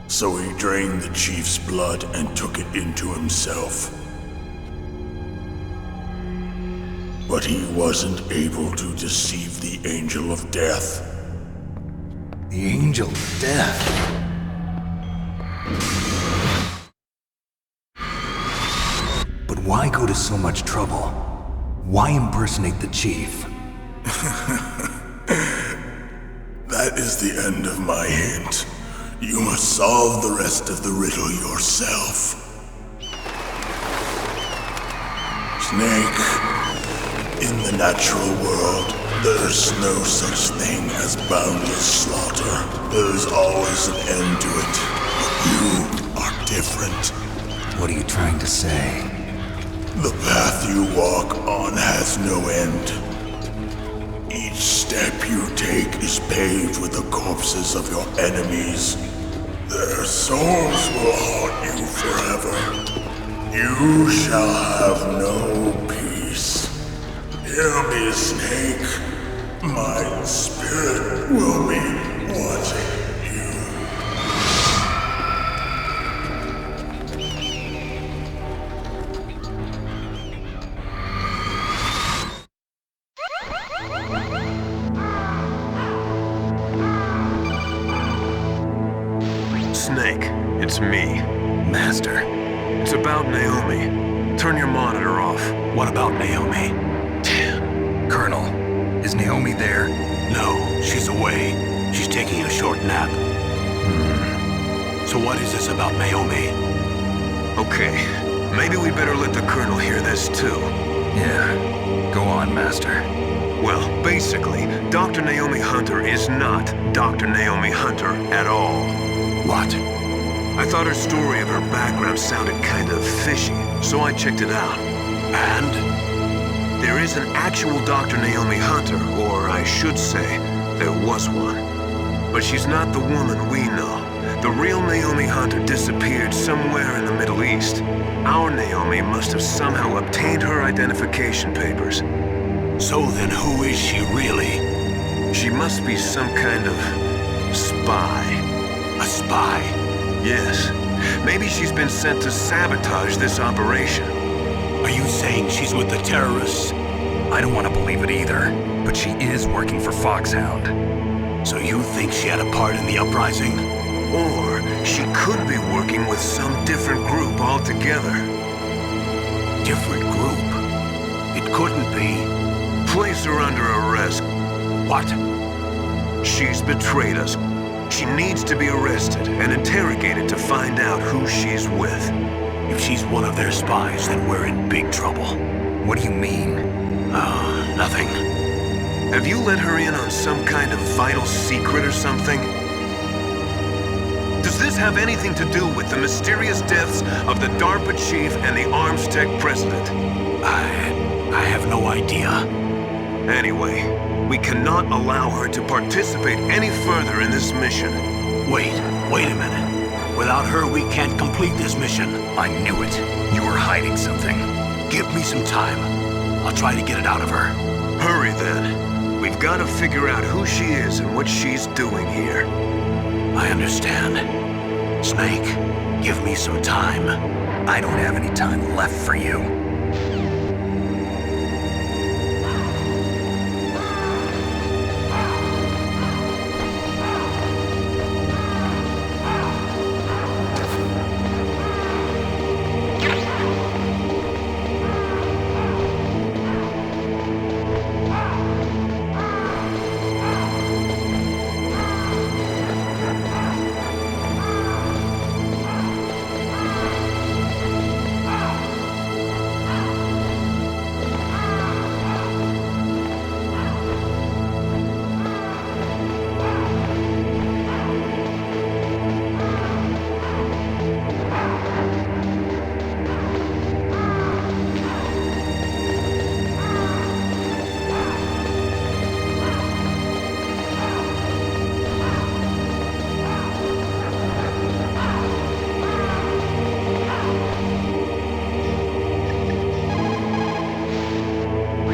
So he drained the chief's blood and took it into himself. But he wasn't able to deceive the Angel of Death. The Angel of Death? But why go to so much trouble? Why impersonate the chief? That is the end of my hint. You must solve the rest of the riddle yourself. Snake. In the natural world, there's no such thing as boundless slaughter. There is always an end to it. But you are different. What are you trying to say? The path you walk on has no end. Each step you take is paved with the corpses of your enemies. Their souls will haunt you forever. You shall have no peace. Hear me, Snake. My spirit will be watching you. Snake, it's me. Master. It's about Naomi. Turn your monitor off. What about Naomi? Colonel, is Naomi there? No, she's away. She's taking a short nap. So what is this about Naomi? Okay, maybe we better let the Colonel hear this too. Yeah, go on, Master. Well, basically, Dr. Naomi Hunter is not Dr. Naomi Hunter at all. What? I thought her story of her background sounded kind of fishy, so I checked it out. And? There is an actual Dr. Naomi Hunter, or I should say, there was one. But she's not the woman we know. The real Naomi Hunter disappeared somewhere in the Middle East. Our Naomi must have somehow obtained her identification papers. So then who is she really? She must be some kind of spy. A spy? Yes. Maybe she's been sent to sabotage this operation. Are you saying she's with the terrorists? I don't want to believe it either, but she is working for Foxhound. So you think she had a part in the uprising? Or she could be working with some different group altogether. Different group? It couldn't be. Place her under arrest. What? She's betrayed us. She needs to be arrested and interrogated to find out who she's with. If she's one of their spies, then we're in big trouble. What do you mean? Oh, nothing. Have you let her in on some kind of vital secret or something? Does this have anything to do with the mysterious deaths of the DARPA chief and the Arms Tech president? I have no idea. Anyway, we cannot allow her to participate any further in this mission. Wait a minute. Without her, we can't complete this mission. I knew it. You were hiding something. Give me some time. I'll try to get it out of her. Hurry then. We've got to figure out who she is and what she's doing here. I understand. Snake, give me some time. I don't have any time left for you.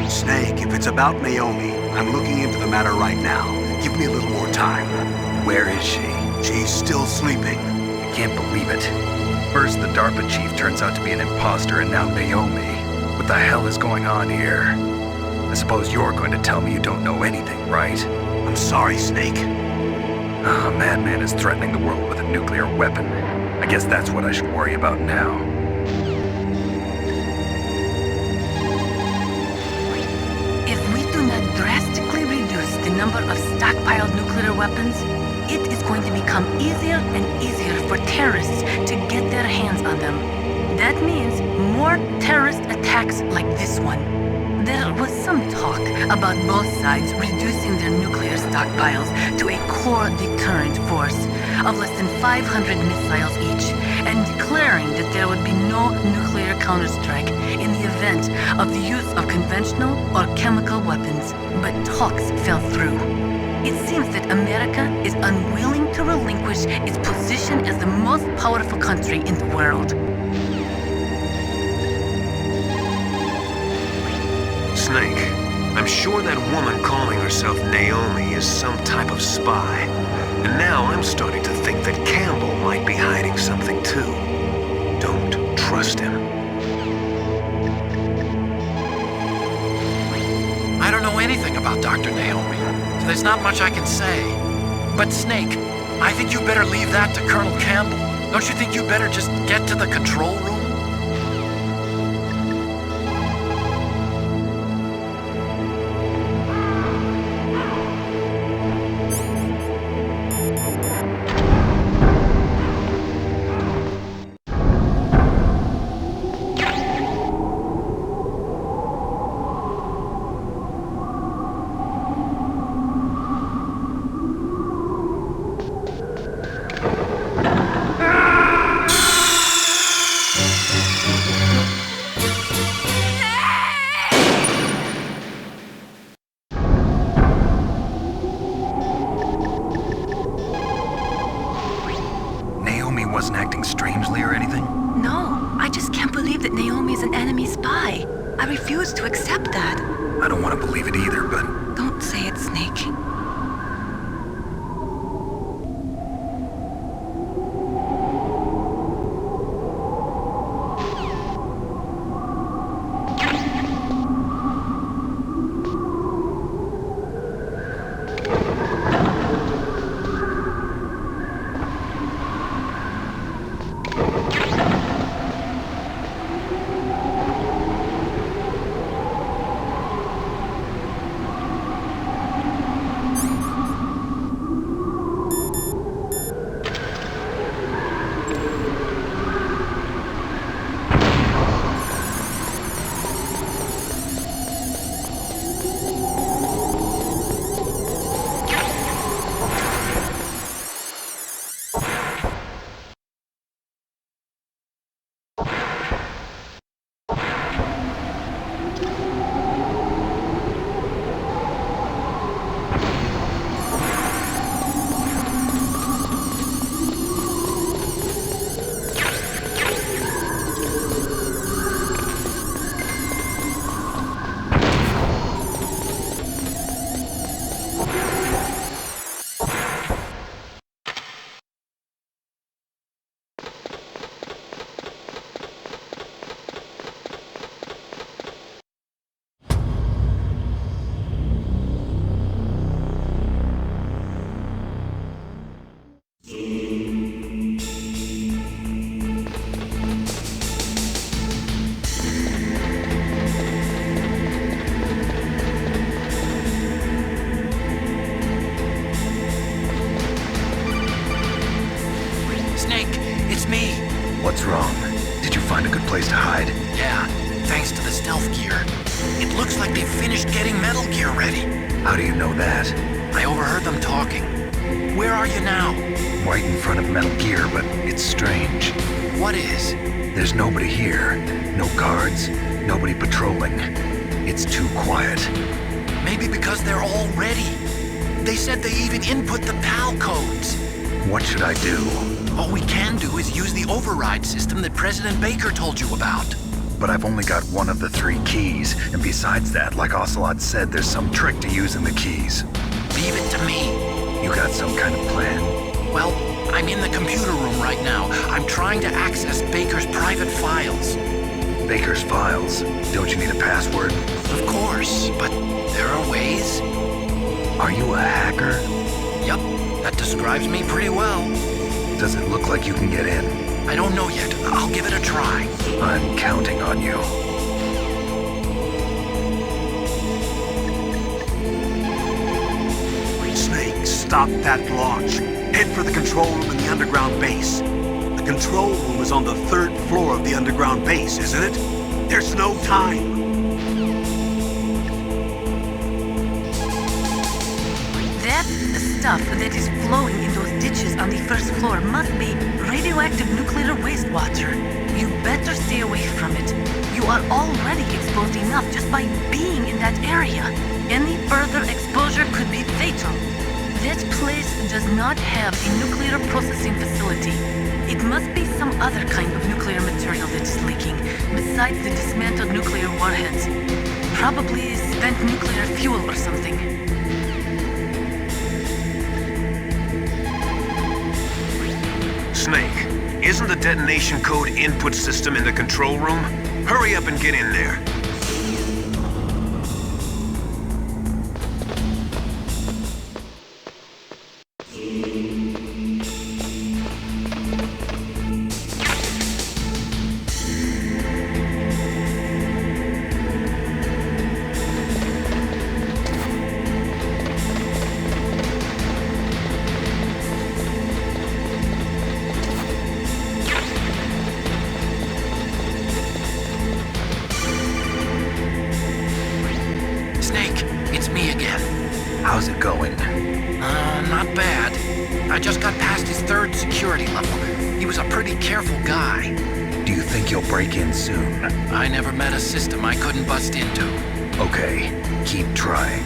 Snake, if it's about Naomi, I'm looking into the matter right now. Give me a little more time. Where is she? She's still sleeping. I can't believe it. First, the DARPA chief turns out to be an imposter, and now Naomi. What the hell is going on here? I suppose you're going to tell me you don't know anything, right? I'm sorry, Snake. A madman is threatening the world with a nuclear weapon. I guess that's what I should worry about now. If we do not drastically reduce the number of stockpiled nuclear weapons, it is going to become easier and easier for terrorists to get their hands on them. That means more terrorist attacks like this one. There was some talk about both sides reducing their nuclear stockpiles to a core deterrent force of less than 500 missiles each, and declaring that there would be no nuclear counterstrike in the event of the use of conventional or chemical weapons. But talks fell through. It seems that America is unwilling to relinquish its position as the most powerful country in the world. Snake, I'm sure that woman calling herself Naomi is some type of spy. And now I'm starting to think that Campbell might be hiding something too. Don't trust him. I don't know anything about Dr. Naomi, so there's not much I can say. But Snake, I think you better leave that to Colonel Campbell. Don't you think you better just get to the control room? Wasn't acting strangely or anything? No, I just can't believe that Naomi is an enemy spy. I refuse to accept that. I don't want to believe it either, but... Don't say it, Snake. What's wrong? Did you find a good place to hide? Yeah, thanks to the stealth gear. It looks like they've finished getting Metal Gear ready. How do you know that? I overheard them talking. Where are you now? Right in front of Metal Gear, but it's strange. What is? There's nobody here. No guards. Nobody patrolling. It's too quiet. Maybe because they're all ready. They said they even input the PAL codes. What should I do? All we can do is use the override system that President Baker told you about. But I've only got one of the 3 keys, and besides that, like Ocelot said, there's some trick to using the keys. Leave it to me. You got some kind of plan? Well, I'm in the computer room right now. I'm trying to access Baker's private files. Baker's files? Don't you need a password? Of course, but there are ways. Are you a hacker? Yup, that describes me pretty well. Does it look like you can get in? I don't know yet. I'll give it a try. I'm counting on you. Snake, stop that launch. Head for the control room in the underground base. The control room is on the 3rd floor of the underground base, isn't it? There's no time. That stuff that is flowing in those ditches on the 1st floor must be radioactive nuclear wastewater. You better stay away from it. You are already exposed enough just by being in that area. Any further exposure could be fatal. That place does not have a nuclear processing facility. It must be some other kind of nuclear material that is leaking, besides the dismantled nuclear warheads. Probably spent nuclear fuel or something. Snake, isn't the detonation code input system in the control room? Hurry up and get in there. How's it going? Not bad. I just got past his 3rd security level. He was a pretty careful guy. Do you think you'll break in soon? I never met a system I couldn't bust into. Okay, keep trying.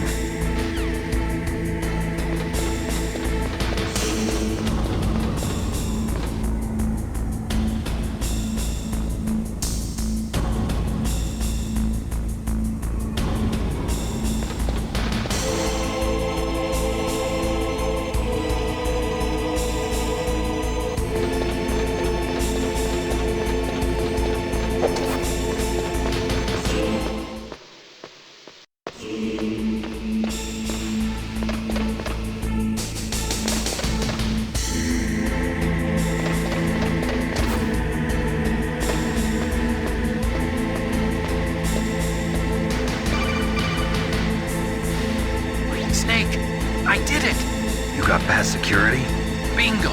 I did it! You got past security? Bingo!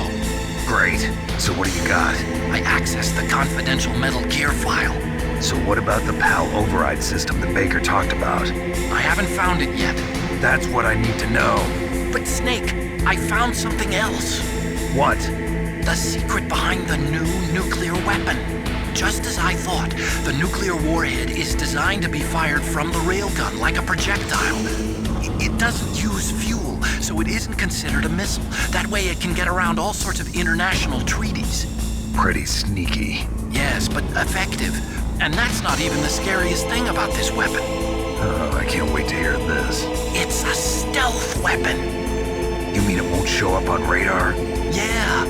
Great. So what do you got? I accessed the confidential Metal Gear file. So what about the PAL override system that Baker talked about? I haven't found it yet. That's what I need to know. But Snake, I found something else. What? The secret behind the new nuclear weapon. Just as I thought, the nuclear warhead is designed to be fired from the railgun like a projectile. It doesn't use fuel, so it isn't considered a missile. That way it can get around all sorts of international treaties. Pretty sneaky. Yes, but effective. And that's not even the scariest thing about this weapon. Oh, I can't wait to hear this. It's a stealth weapon. You mean it won't show up on radar? Yeah.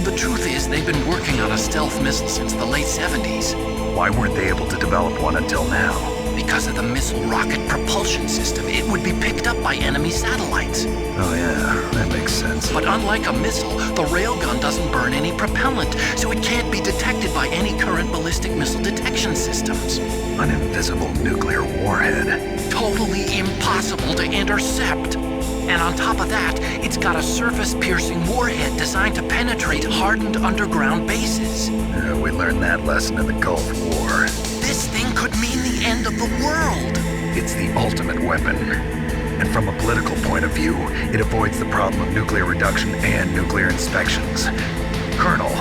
The truth is, they've been working on a stealth missile since the late 70s. Why weren't they able to develop one until now? Because of the missile rocket propulsion system, it would be picked up by enemy satellites. Oh yeah, that makes sense. But unlike a missile, the railgun doesn't burn any propellant, so it can't be detected by any current ballistic missile detection systems. An invisible nuclear warhead. Totally impossible to intercept. And on top of that, it's got a surface-piercing warhead designed to penetrate hardened underground bases. We learned learned that lesson in the Gulf War. This thing could mean the end of the world. It's the ultimate weapon. And from a political point of view, it avoids the problem of nuclear reduction and nuclear inspections. Colonel,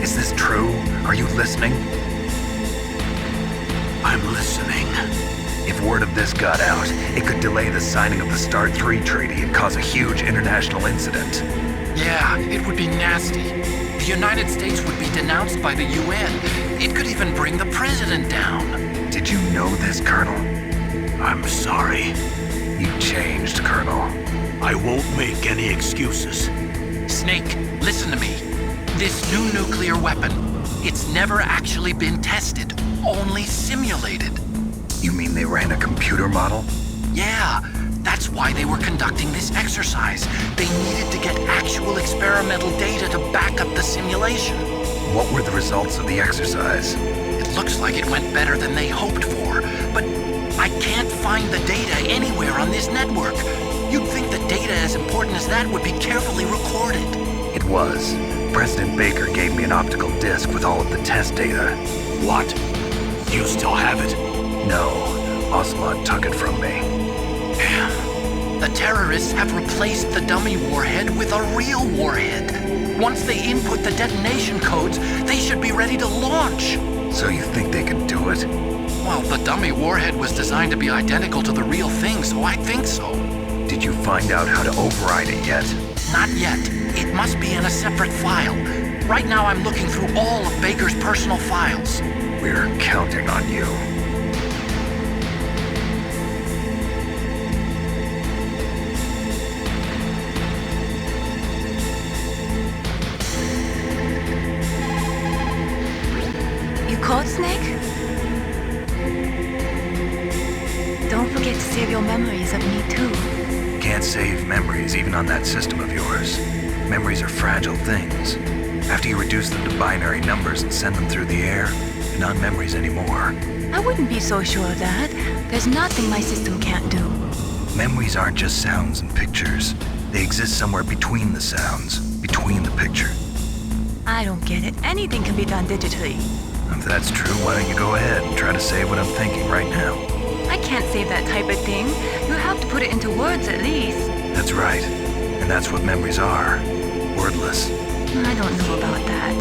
is this true? Are you listening? I'm listening. If word of this got out, it could delay the signing of the START 3 treaty and cause a huge international incident. Yeah, it would be nasty. The United States would be denounced by the UN. It could even bring the president down. Did you know this, Colonel? I'm sorry. You changed, Colonel. I won't make any excuses. Snake, listen to me. This new nuclear weapon, it's never actually been tested, only simulated. You mean they ran a computer model? Yeah, that's why they were conducting this exercise. They needed to get actual experimental data to back up the simulation. What were the results of the exercise? It looks like it went better than they hoped for, but I can't find the data anywhere on this network. You'd think the data as important as that would be carefully recorded. It was. President Baker gave me an optical disc with all of the test data. What? You still have it? No. Ocelot took it from me. The terrorists have replaced the dummy warhead with a real warhead. Once they input the detonation codes, they should be ready to launch. So you think they can do it? Well, the dummy warhead was designed to be identical to the real thing, so I think so. Did you find out how to override it yet? Not yet. It must be in a separate file. Right now I'm looking through all of Baker's personal files. We're counting on you. You called, Snake? Don't forget to save your memories of me, too. Can't save memories even on that system of yours. Memories are fragile things. After you reduce them to binary numbers and send them through the air, they're not memories anymore. I wouldn't be so sure of that. There's nothing my system can't do. Memories aren't just sounds and pictures. They exist somewhere between the sounds, between the picture. I don't get it. Anything can be done digitally. If that's true, why don't you go ahead and try to save what I'm thinking right now? I can't save that type of thing. You have to put it into words at least. That's right. And that's what memories are. Wordless. I don't know about that.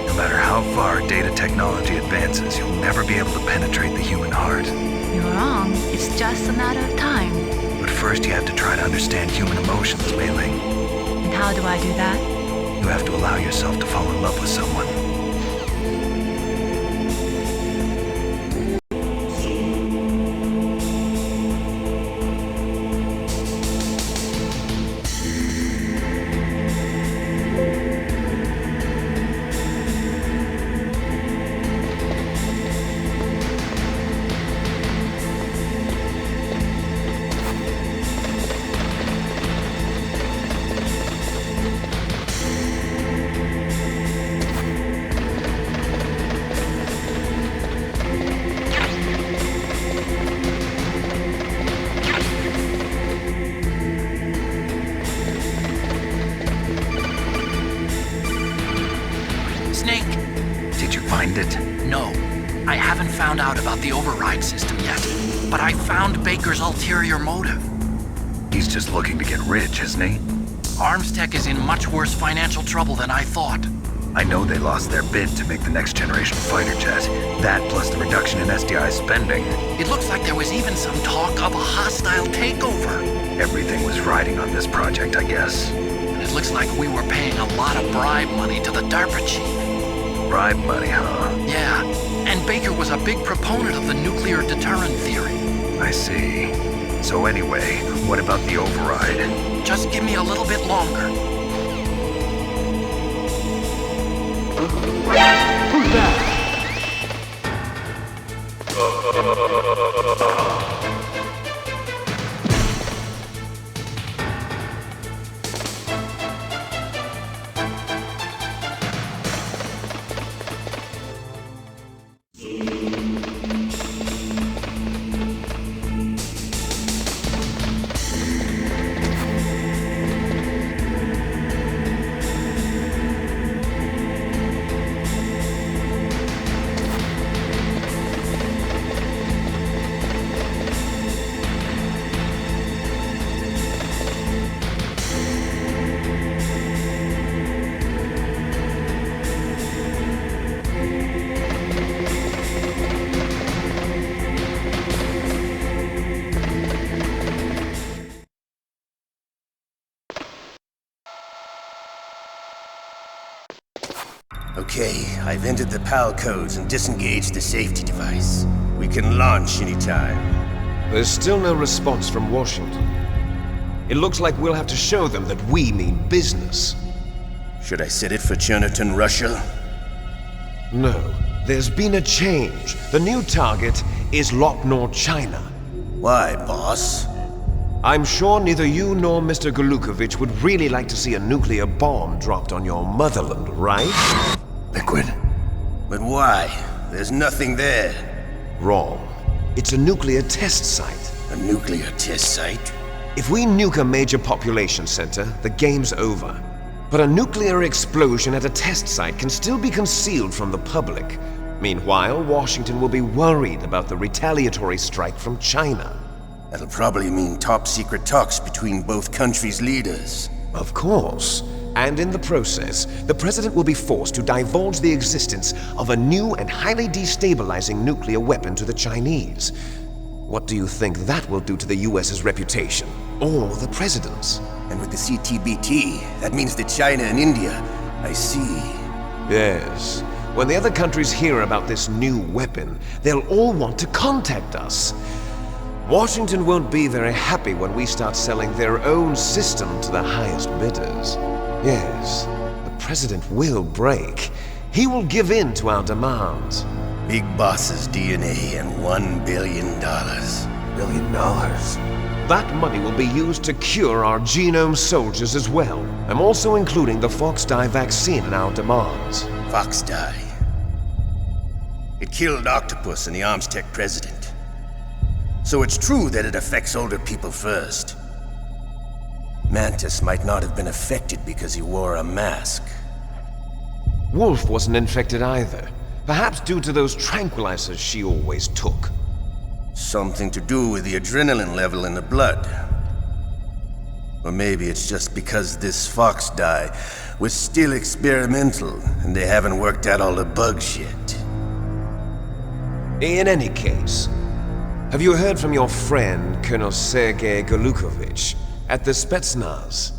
No matter how far data technology advances, you'll never be able to penetrate the human heart. You're wrong. It's just a matter of time. But first you have to try to understand human emotions, Mei Ling. And how do I do that? You have to allow yourself to fall in love with someone. No, I haven't found out about the override system yet, but I found Baker's ulterior motive. He's just looking to get rich, isn't he? Armstech is in much worse financial trouble than I thought. I know they lost their bid to make the next generation fighter jet. That plus the reduction in SDI spending. It looks like there was even some talk of a hostile takeover. Everything was riding on this project, I guess. And it looks like we were paying a lot of bribe money to the DARPA chief. Bribe money, huh? Yeah, and Baker was a big proponent of the nuclear deterrent theory. I see. So anyway, what about the override? Just give me a little bit longer. Who's that? Okay, I've entered the PAL codes and disengaged the safety device. We can launch anytime. There's still no response from Washington. It looks like we'll have to show them that we mean business. Should I set it for Cherniton, Russia? No. There's been a change. The new target is Lopnor, China. Why, boss? I'm sure neither you nor Mr. Golukovich would really like to see a nuclear bomb dropped on your motherland, right? Liquid. But why? There's nothing there. Wrong. It's a nuclear test site. A nuclear test site? If we nuke a major population center, the game's over. But a nuclear explosion at a test site can still be concealed from the public. Meanwhile, Washington will be worried about the retaliatory strike from China. That'll probably mean top-secret talks between both countries' leaders. Of course. And in the process, the president will be forced to divulge the existence of a new and highly destabilizing nuclear weapon to the Chinese. What do you think that will do to the US's reputation? Or the president's? And with the CTBT, that means that China and India. I see. Yes. When the other countries hear about this new weapon, they'll all want to contact us. Washington won't be very happy when we start selling their own system to the highest bidders. Yes, the president will break. He will give in to our demands. Big Boss's DNA and $1 billion. $1 billion? That money will be used to cure our genome soldiers as well. I'm also including the Fox dye vaccine in our demands. Fox dye? It killed Octopus and the Armstech president. So it's true that it affects older people first. Mantis might not have been affected because he wore a mask. Wolf wasn't infected either. Perhaps due to those tranquilizers she always took. Something to do with the adrenaline level in the blood. Or maybe it's just because this Fox dye was still experimental and they haven't worked out all the bugs yet. In any case, have you heard from your friend, Colonel Sergei Golukovich, at the Spetsnaz?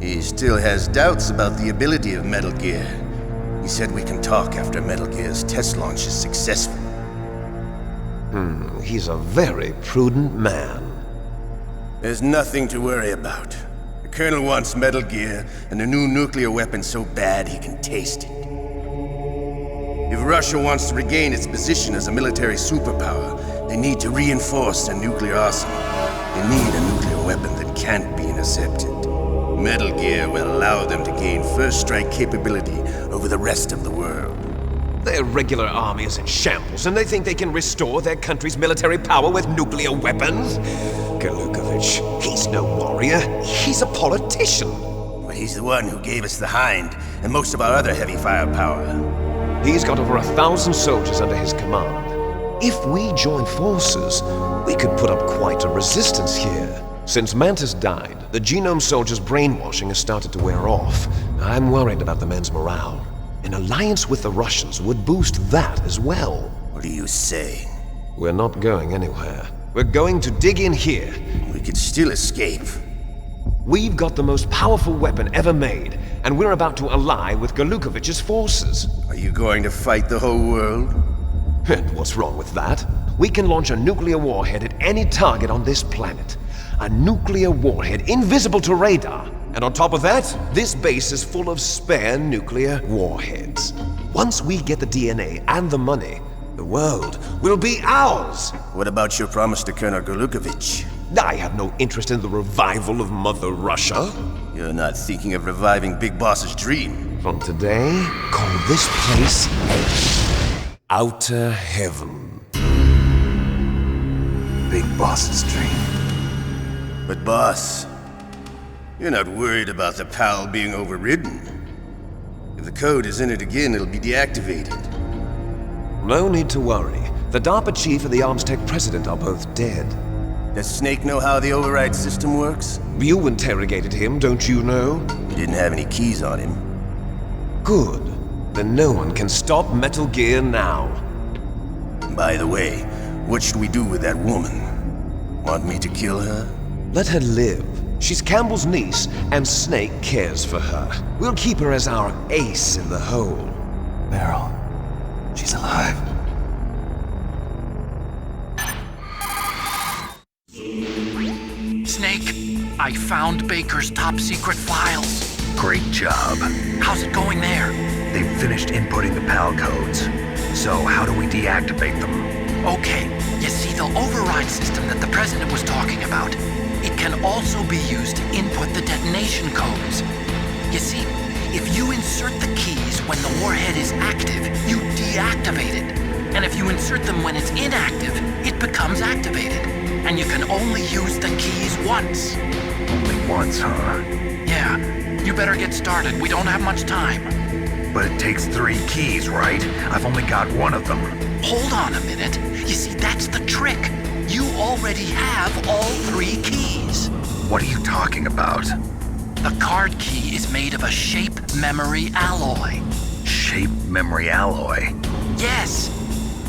He still has doubts about the ability of Metal Gear. He said we can talk after Metal Gear's test launch is successful. He's a very prudent man. There's nothing to worry about. The Colonel wants Metal Gear and a new nuclear weapon so bad he can taste it. If Russia wants to regain its position as a military superpower, they need to reinforce their nuclear arsenal. They need a nuclear weapon that can't be intercepted. Metal Gear will allow them to gain first strike capability over the rest of the world. Their regular army is in shambles, and they think they can restore their country's military power with nuclear weapons? Golukovich, he's no warrior. He's a politician. But he's the one who gave us the Hind and most of our other heavy firepower. He's got over 1,000 soldiers under his command. If we join forces, we could put up quite a resistance here. Since Mantis died, the genome soldiers' brainwashing has started to wear off. I'm worried about the men's morale. An alliance with the Russians would boost that as well. What are you saying? We're not going anywhere. We're going to dig in here. We could still escape. We've got the most powerful weapon ever made, and we're about to ally with Golukovich's forces. Are you going to fight the whole world? And what's wrong with that? We can launch a nuclear warhead at any target on this planet. A nuclear warhead invisible to radar. And on top of that, this base is full of spare nuclear warheads. Once we get the DNA and the money, the world will be ours! What about your promise to Colonel Golukovich? I have no interest in the revival of Mother Russia. You're not thinking of reviving Big Boss's dream. From today, call this place Outer Heaven. Big Boss's dream. But boss, you're not worried about the PAL being overridden. If the code is in it again, it'll be deactivated. No need to worry. The DARPA chief and the Armstech president are both dead. Does Snake know how the override system works? You interrogated him, don't you know? He didn't have any keys on him. Good. Then no one can stop Metal Gear now. By the way, what should we do with that woman? Want me to kill her? Let her live. She's Campbell's niece, and Snake cares for her. We'll keep her as our ace in the hole. Meryl. She's alive. Snake, I found Baker's top secret files. Great job. How's it going there? They've finished inputting the PAL codes. So how do we deactivate them? Okay, you see the override system that the President was talking about? It can also be used to input the detonation codes. You see, if you insert the keys when the warhead is active, you deactivate it. And if you insert them when it's inactive, it becomes activated. And you can only use the keys once. Only once, huh? Yeah, you better get started. We don't have much time. But it takes 3 keys, right? I've only got one of them. Hold on a minute. You see, that's the trick. You already have all 3 keys. What are you talking about? The card key is made of a shape memory alloy. Shape memory alloy? Yes.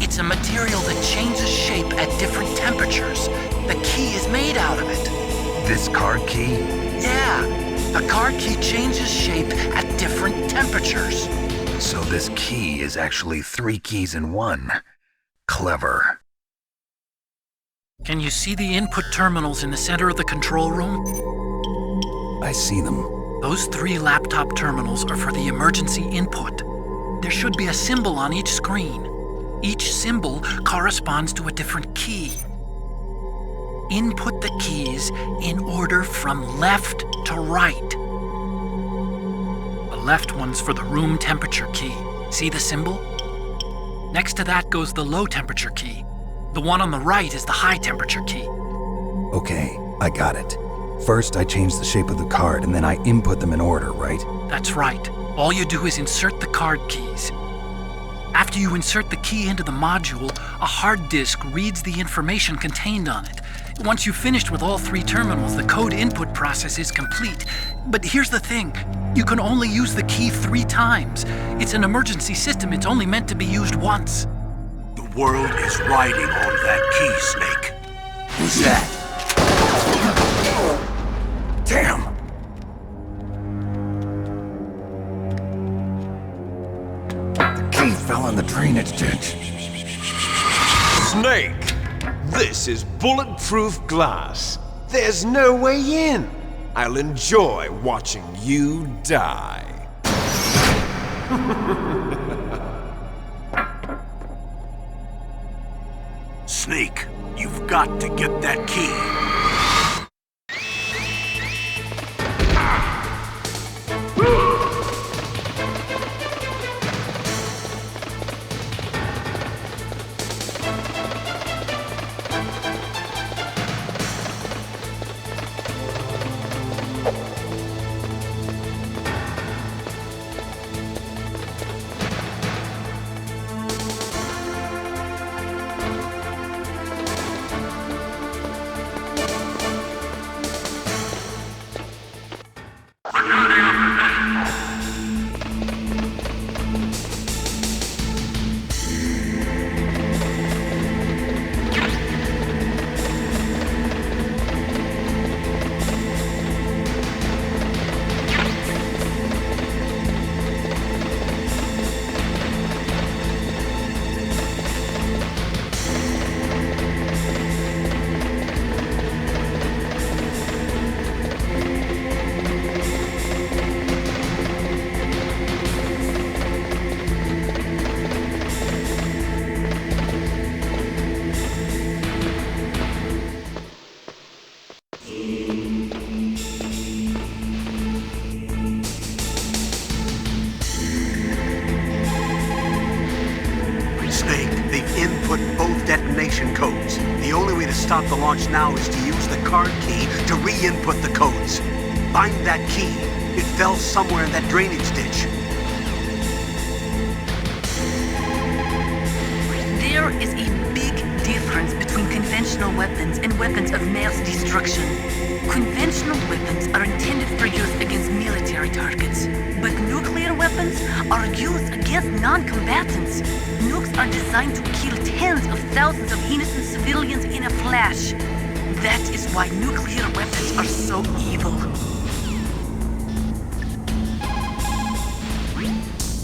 It's a material that changes shape at different temperatures. The key is made out of it. This card key? Yeah. The card key changes shape at different temperatures. So this key is actually 3 keys in one. Clever. Can you see the input terminals in the center of the control room? I see them. Those 3 laptop terminals are for the emergency input. There should be a symbol on each screen. Each symbol corresponds to a different key. Input the keys in order from left to right. The left one's for the room temperature key. See the symbol? Next to that goes the low temperature key. The one on the right is the high temperature key. Okay, I got it. First, I change the shape of the card, and then I input them in order, right? That's right. All you do is insert the card keys. After you insert the key into the module, a hard disk reads the information contained on it. Once you've finished with all 3 terminals, the code input process is complete. But here's the thing. You can only use the key 3 times. It's an emergency system. It's only meant to be used once. The world is riding on that key, Snake. Who's that? Damn! The key fell in the drainage ditch. Snake! This is bulletproof glass. There's no way in. I'll enjoy watching you die. Snake, you've got to get that key. Codes. The only way to stop the launch now is to use the card key to re-input the codes. Find that key. It fell somewhere in that drainage ditch. There is a big difference between conventional weapons and weapons of mass destruction. Conventional weapons are intended for use against military targets, but nuclear weapons are used against non-combatants. Nukes are designed to kill tens of thousands of innocent civilians in a flash. That is why nuclear weapons are so evil.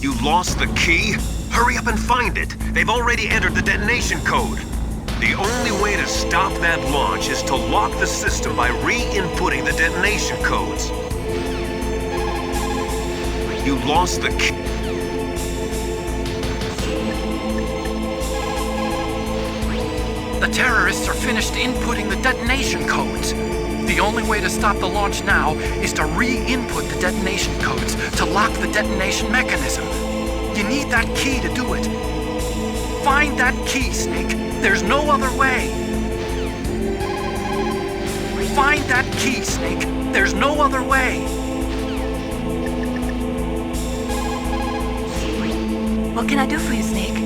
You lost the key? Hurry up and find it. They've already entered the detonation code. The only way to stop that launch is to lock the system by re-inputting the detonation codes. You lost the key. The terrorists are finished inputting the detonation codes. The only way to stop the launch now is to re-input the detonation codes to lock the detonation mechanism. You need that key to do it. Find that key, Snake. There's no other way. Find that key, Snake. There's no other way. What can I do for you, Snake?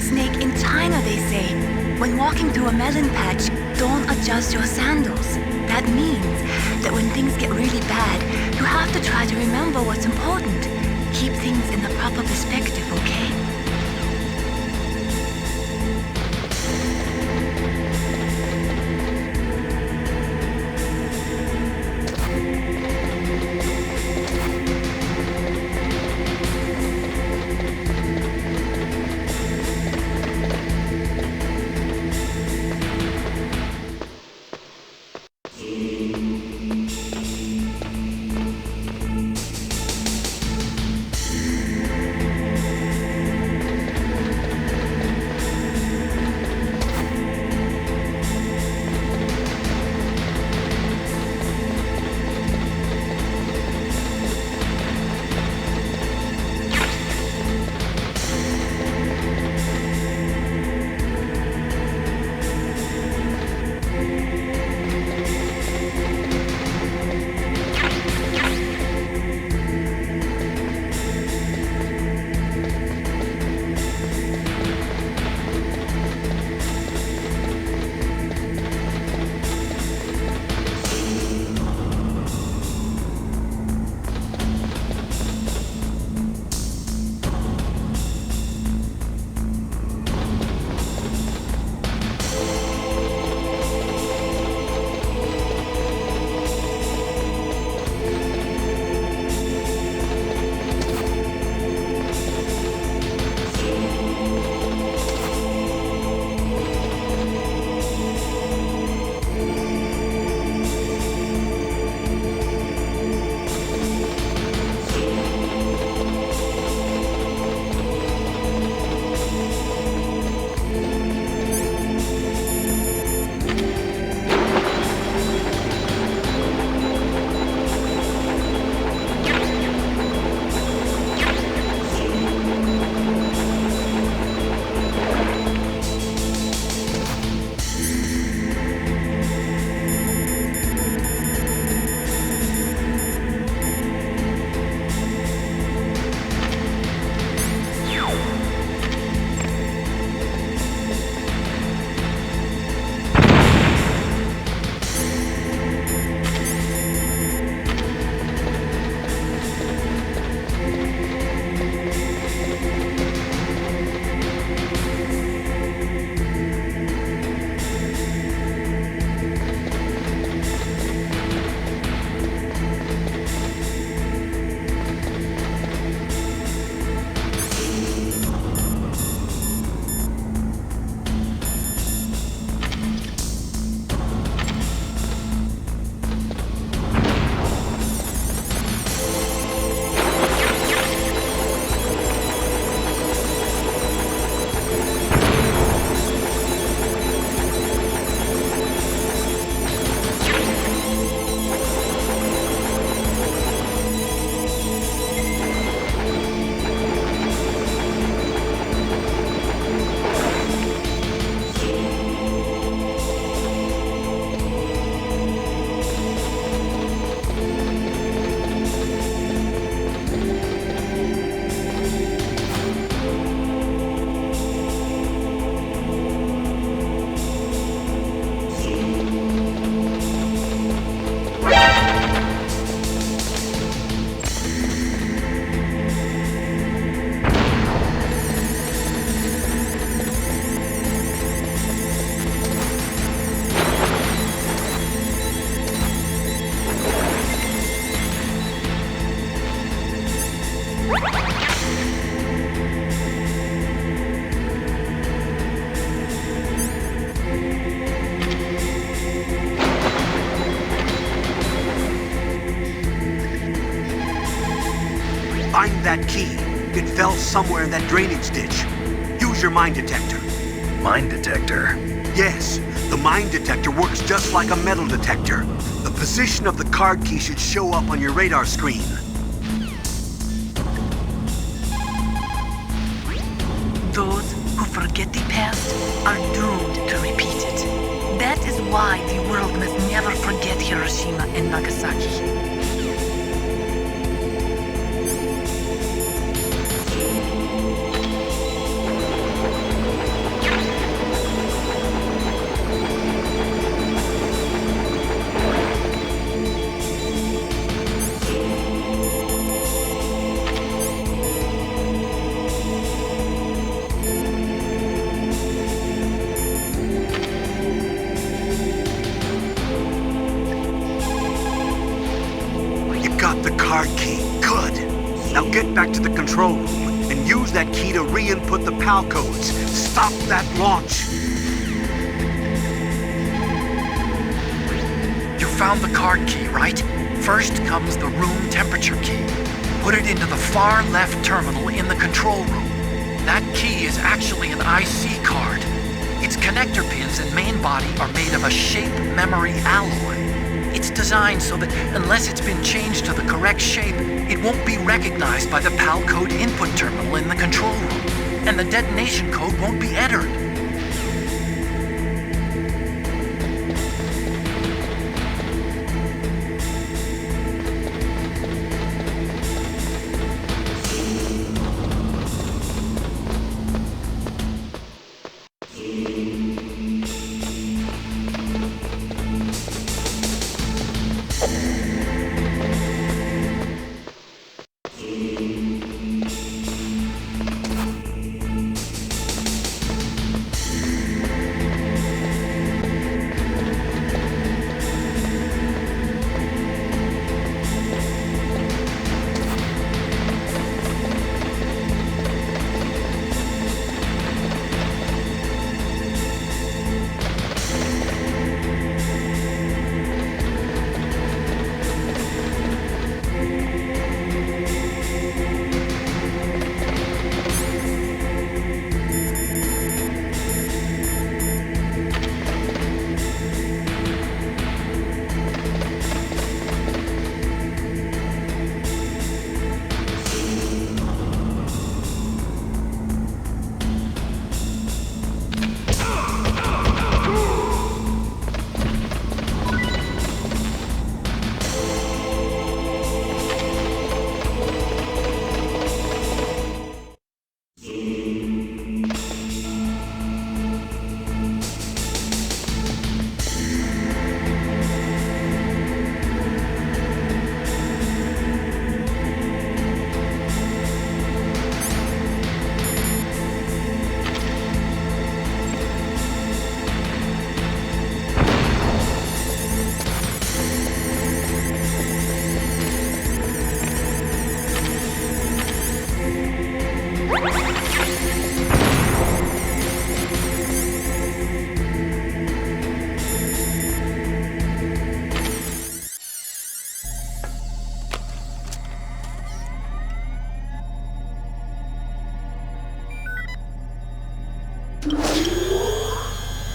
Snake, in China they say, when walking through a melon patch, don't adjust your sandals. That means that when things get really bad, you have to try to remember what's important. Keep things in the proper perspective, okay? Find that key. It fell somewhere in that drainage ditch. Use your mine detector. Mine detector? Yes, the mine detector works just like a metal detector. The position of the card key should show up on your radar screen. Those who forget the past are doomed to repeat it. That is why the world must never forget Hiroshima and Nagasaki. Get back to the control room and use that key to re-input the PAL codes. Stop that launch! You found the card key, right? First comes the room temperature key. Put it into the far left terminal in the control room. That key is actually an IC card. Its connector pins and main body are made of a shape memory alloy. It's designed so that unless it's been changed to the correct shape, it won't be recognized by the PAL code input terminal in the control room, and the detonation code won't be entered.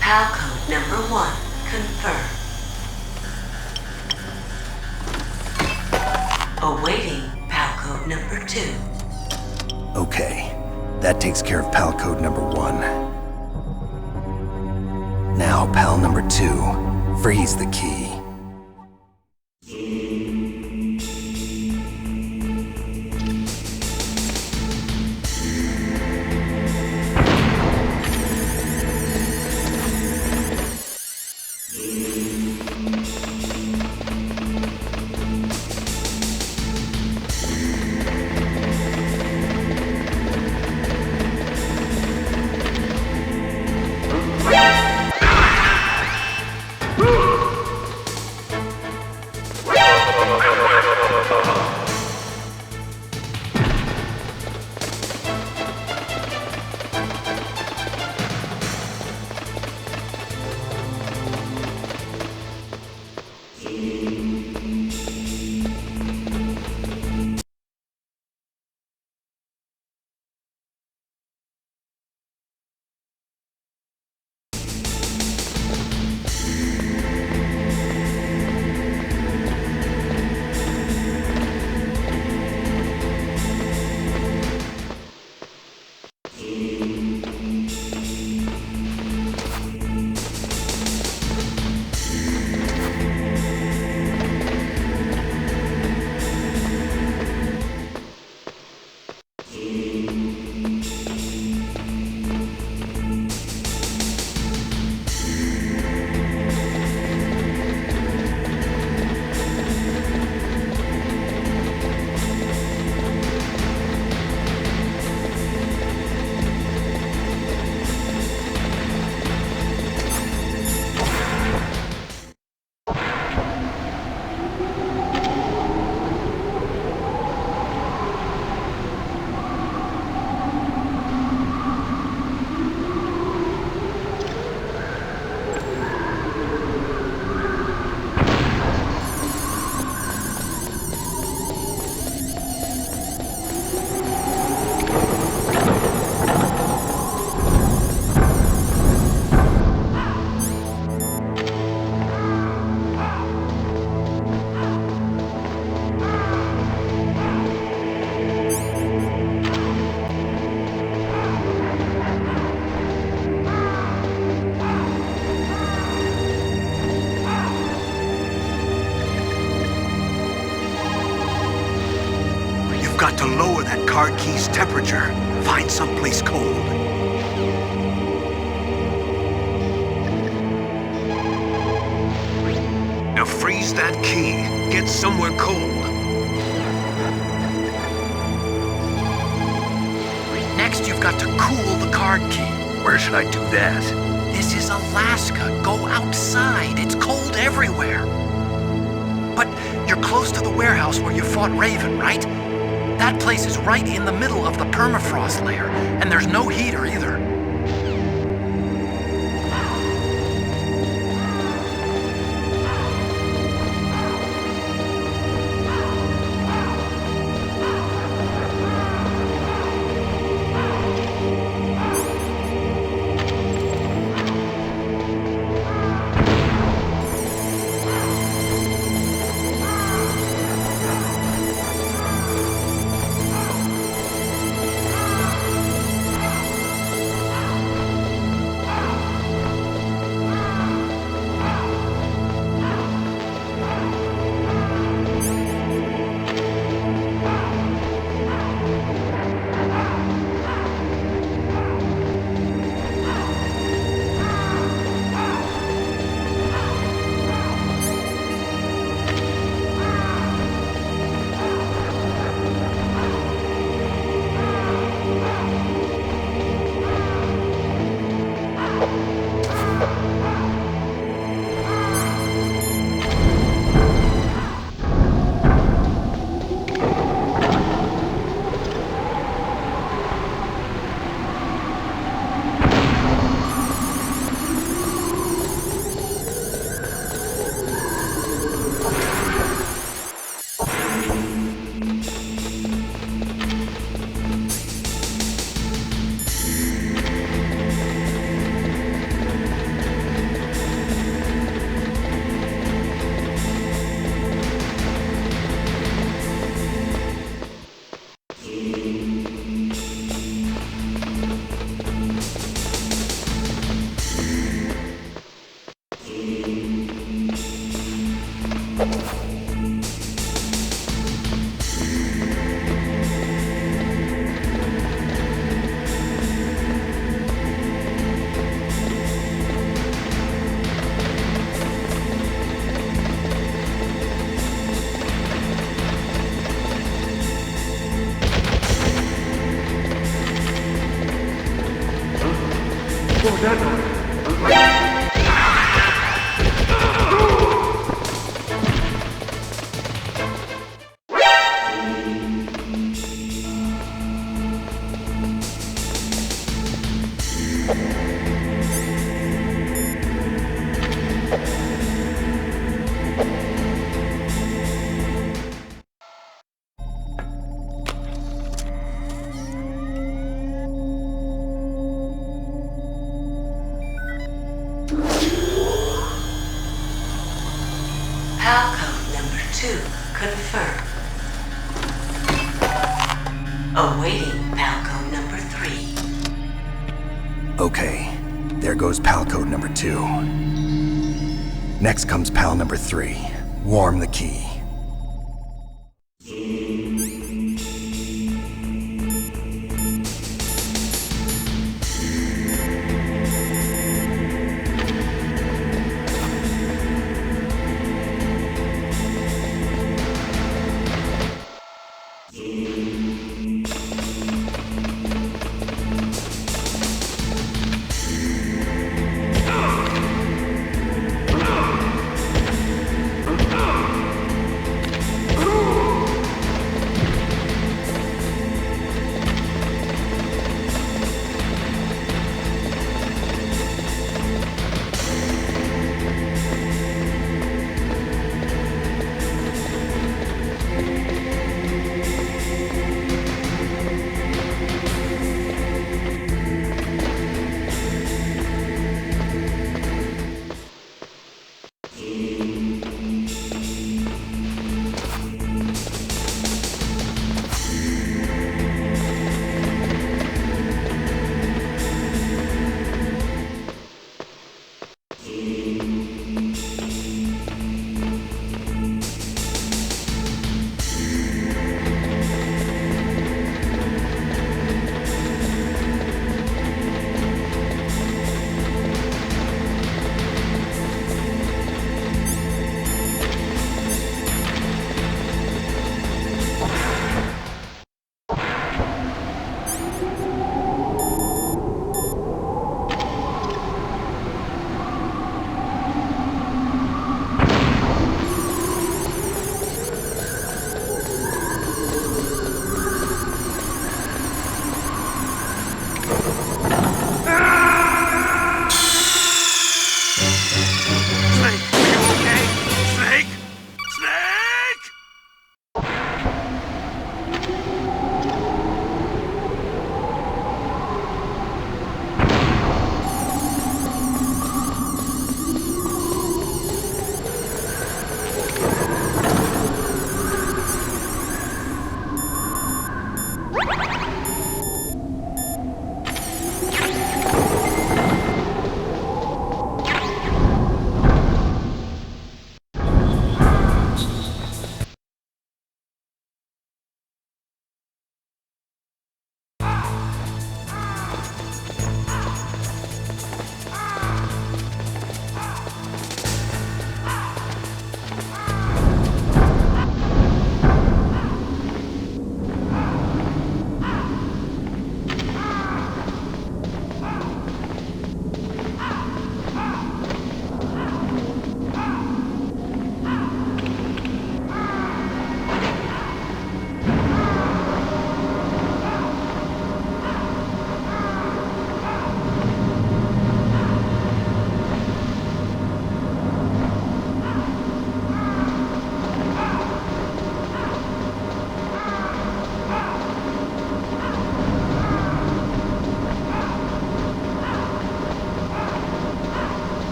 PAL code number 1, confirmed. Awaiting PAL code number 2. Okay, that takes care of PAL code number 1. Now PAL number 2, freeze the key. lower that card key's temperature. Find someplace cold. Now freeze that key. Get somewhere cold. Next, you've got to cool the card key. Where should I do that? This is Alaska. Go outside. It's cold everywhere. But you're close to the warehouse where you fought Raven, right? That place is right in the middle of the permafrost layer, and there's no heater either. What was that noise? PAL code number 2 confirmed. Awaiting PAL code number 3. Okay, there goes PAL code number 2. Next comes PAL number 3. Warm the key.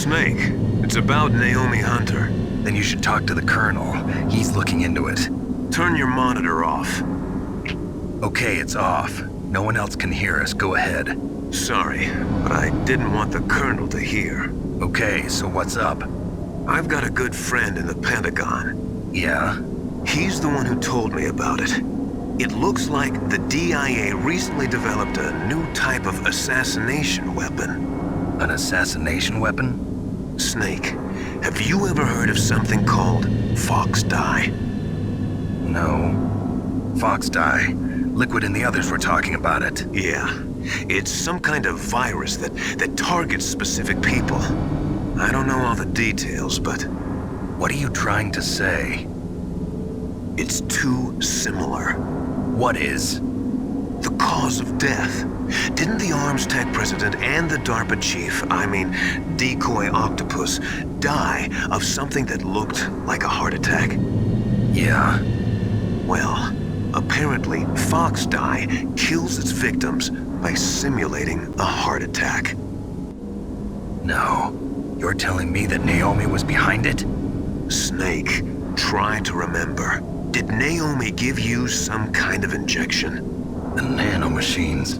Snake, it's about Naomi Hunter. Then you should talk to the Colonel. He's looking into it. Turn your monitor off. Okay, it's off. No one else can hear us. Go ahead. Sorry, but I didn't want the Colonel to hear. Okay, so what's up? I've got a good friend in the Pentagon. Yeah? He's the one who told me about it. It looks like the DIA recently developed a new type of assassination weapon. An assassination weapon? Snake, have you ever heard of something called Fox Dye? No. Fox Dye? Liquid and the others were talking about it. Yeah. It's some kind of virus that targets specific people. I don't know all the details, but... What are you trying to say? It's too similar. What is? The cause of death. Didn't the Arms Tech president and the DARPA chief, Decoy Octopus, die of something that looked like a heart attack? Yeah. Well, apparently Fox Dye kills its victims by simulating a heart attack. No. You're telling me that Naomi was behind it? Snake, try to remember. Did Naomi give you some kind of injection? The nanomachines.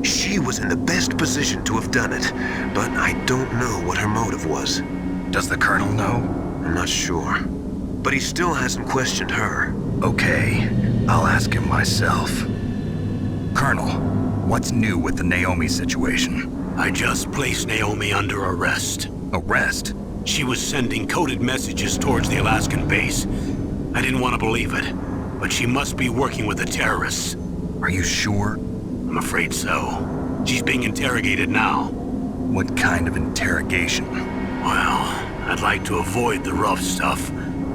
She was in the best position to have done it, but I don't know what her motive was. Does the Colonel know? I'm not sure. But he still hasn't questioned her. Okay, I'll ask him myself. Colonel, what's new with the Naomi situation? I just placed Naomi under arrest. Arrest? She was sending coded messages towards the Alaskan base. I didn't want to believe it, but she must be working with the terrorists. Are you sure? I'm afraid so. She's being interrogated now. What kind of interrogation? Well, I'd like to avoid the rough stuff,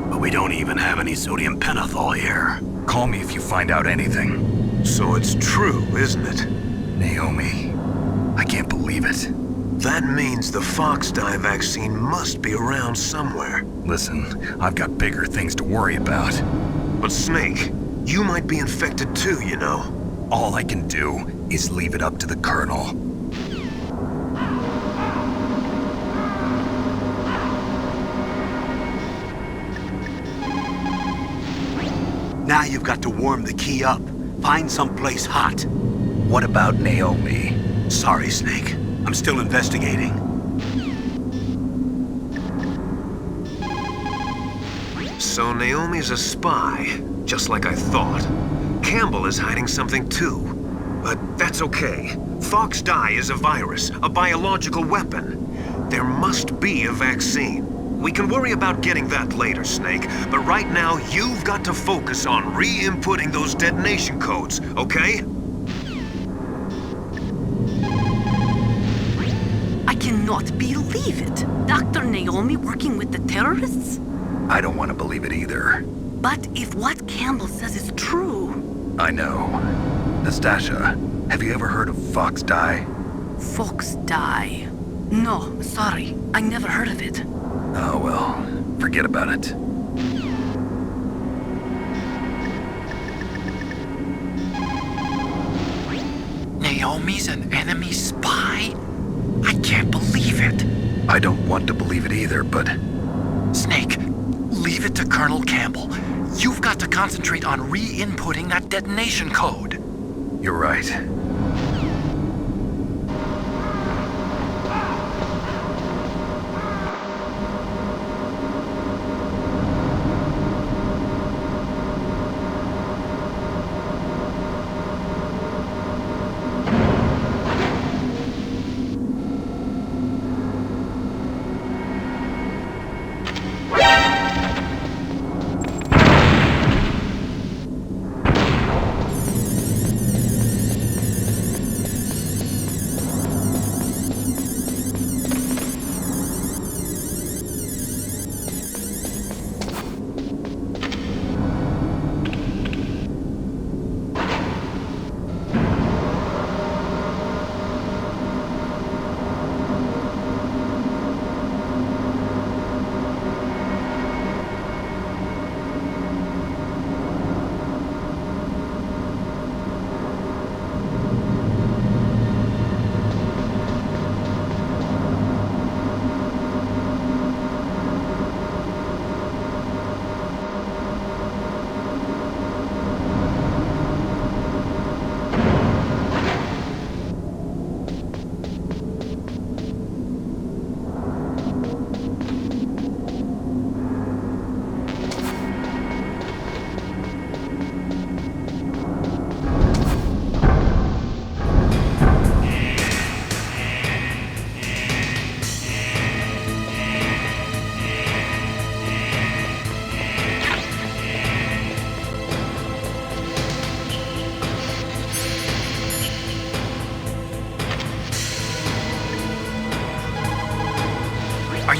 but we don't even have any sodium pentothal here. Call me if you find out anything. So it's true, isn't it? Naomi, I can't believe it. That means the Fox Dye vaccine must be around somewhere. Listen, I've got bigger things to worry about. But Snake, you might be infected too, you know. All I can do is leave it up to the Colonel. Now you've got to warm the key up. Find someplace hot. What about Naomi? Sorry, Snake. I'm still investigating. So Naomi's a spy, just like I thought. Campbell is hiding something too. But that's okay. Fox Dye is a virus, a biological weapon. There must be a vaccine. We can worry about getting that later, Snake, but right now you've got to focus on re-inputting those detonation codes, okay? I cannot believe it. Dr. Naomi working with the terrorists? I don't want to believe it either. But if what Campbell says is true... I know. Nastasha, have you ever heard of Fox Dye? Fox Dye? No, sorry. I never heard of it. Oh, well, forget about it. Naomi's an enemy spy? I can't believe it. I don't want to believe it either, but... Snake, leave it to Colonel Campbell. You've got to concentrate on re-inputting that detonation code. You're right.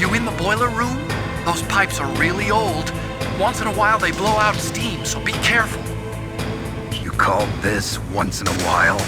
you in the boiler room? Those pipes are really old. Once in a while they blow out steam, so be careful. You call this once in a while?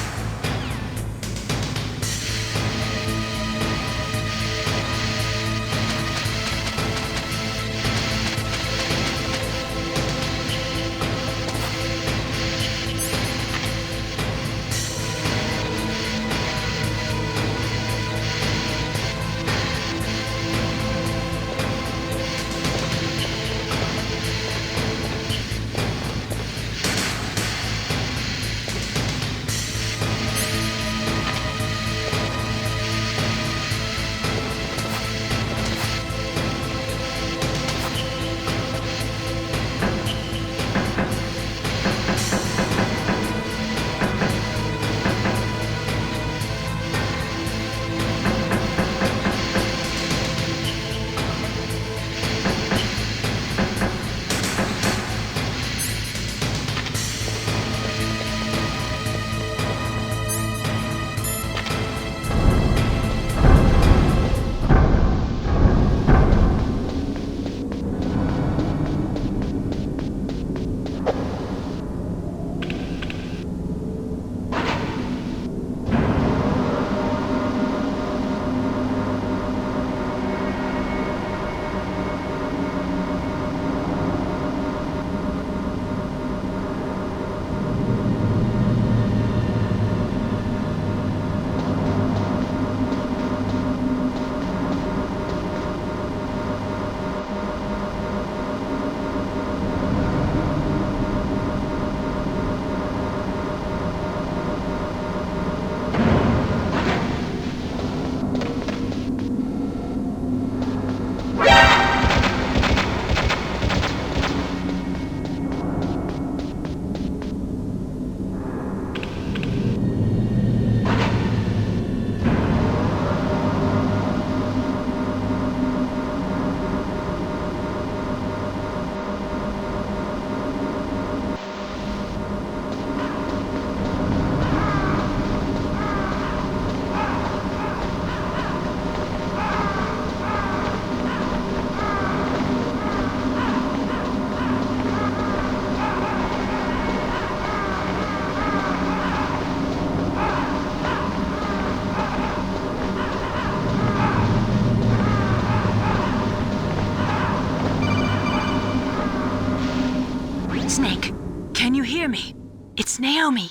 Snake, can you hear me? It's Naomi.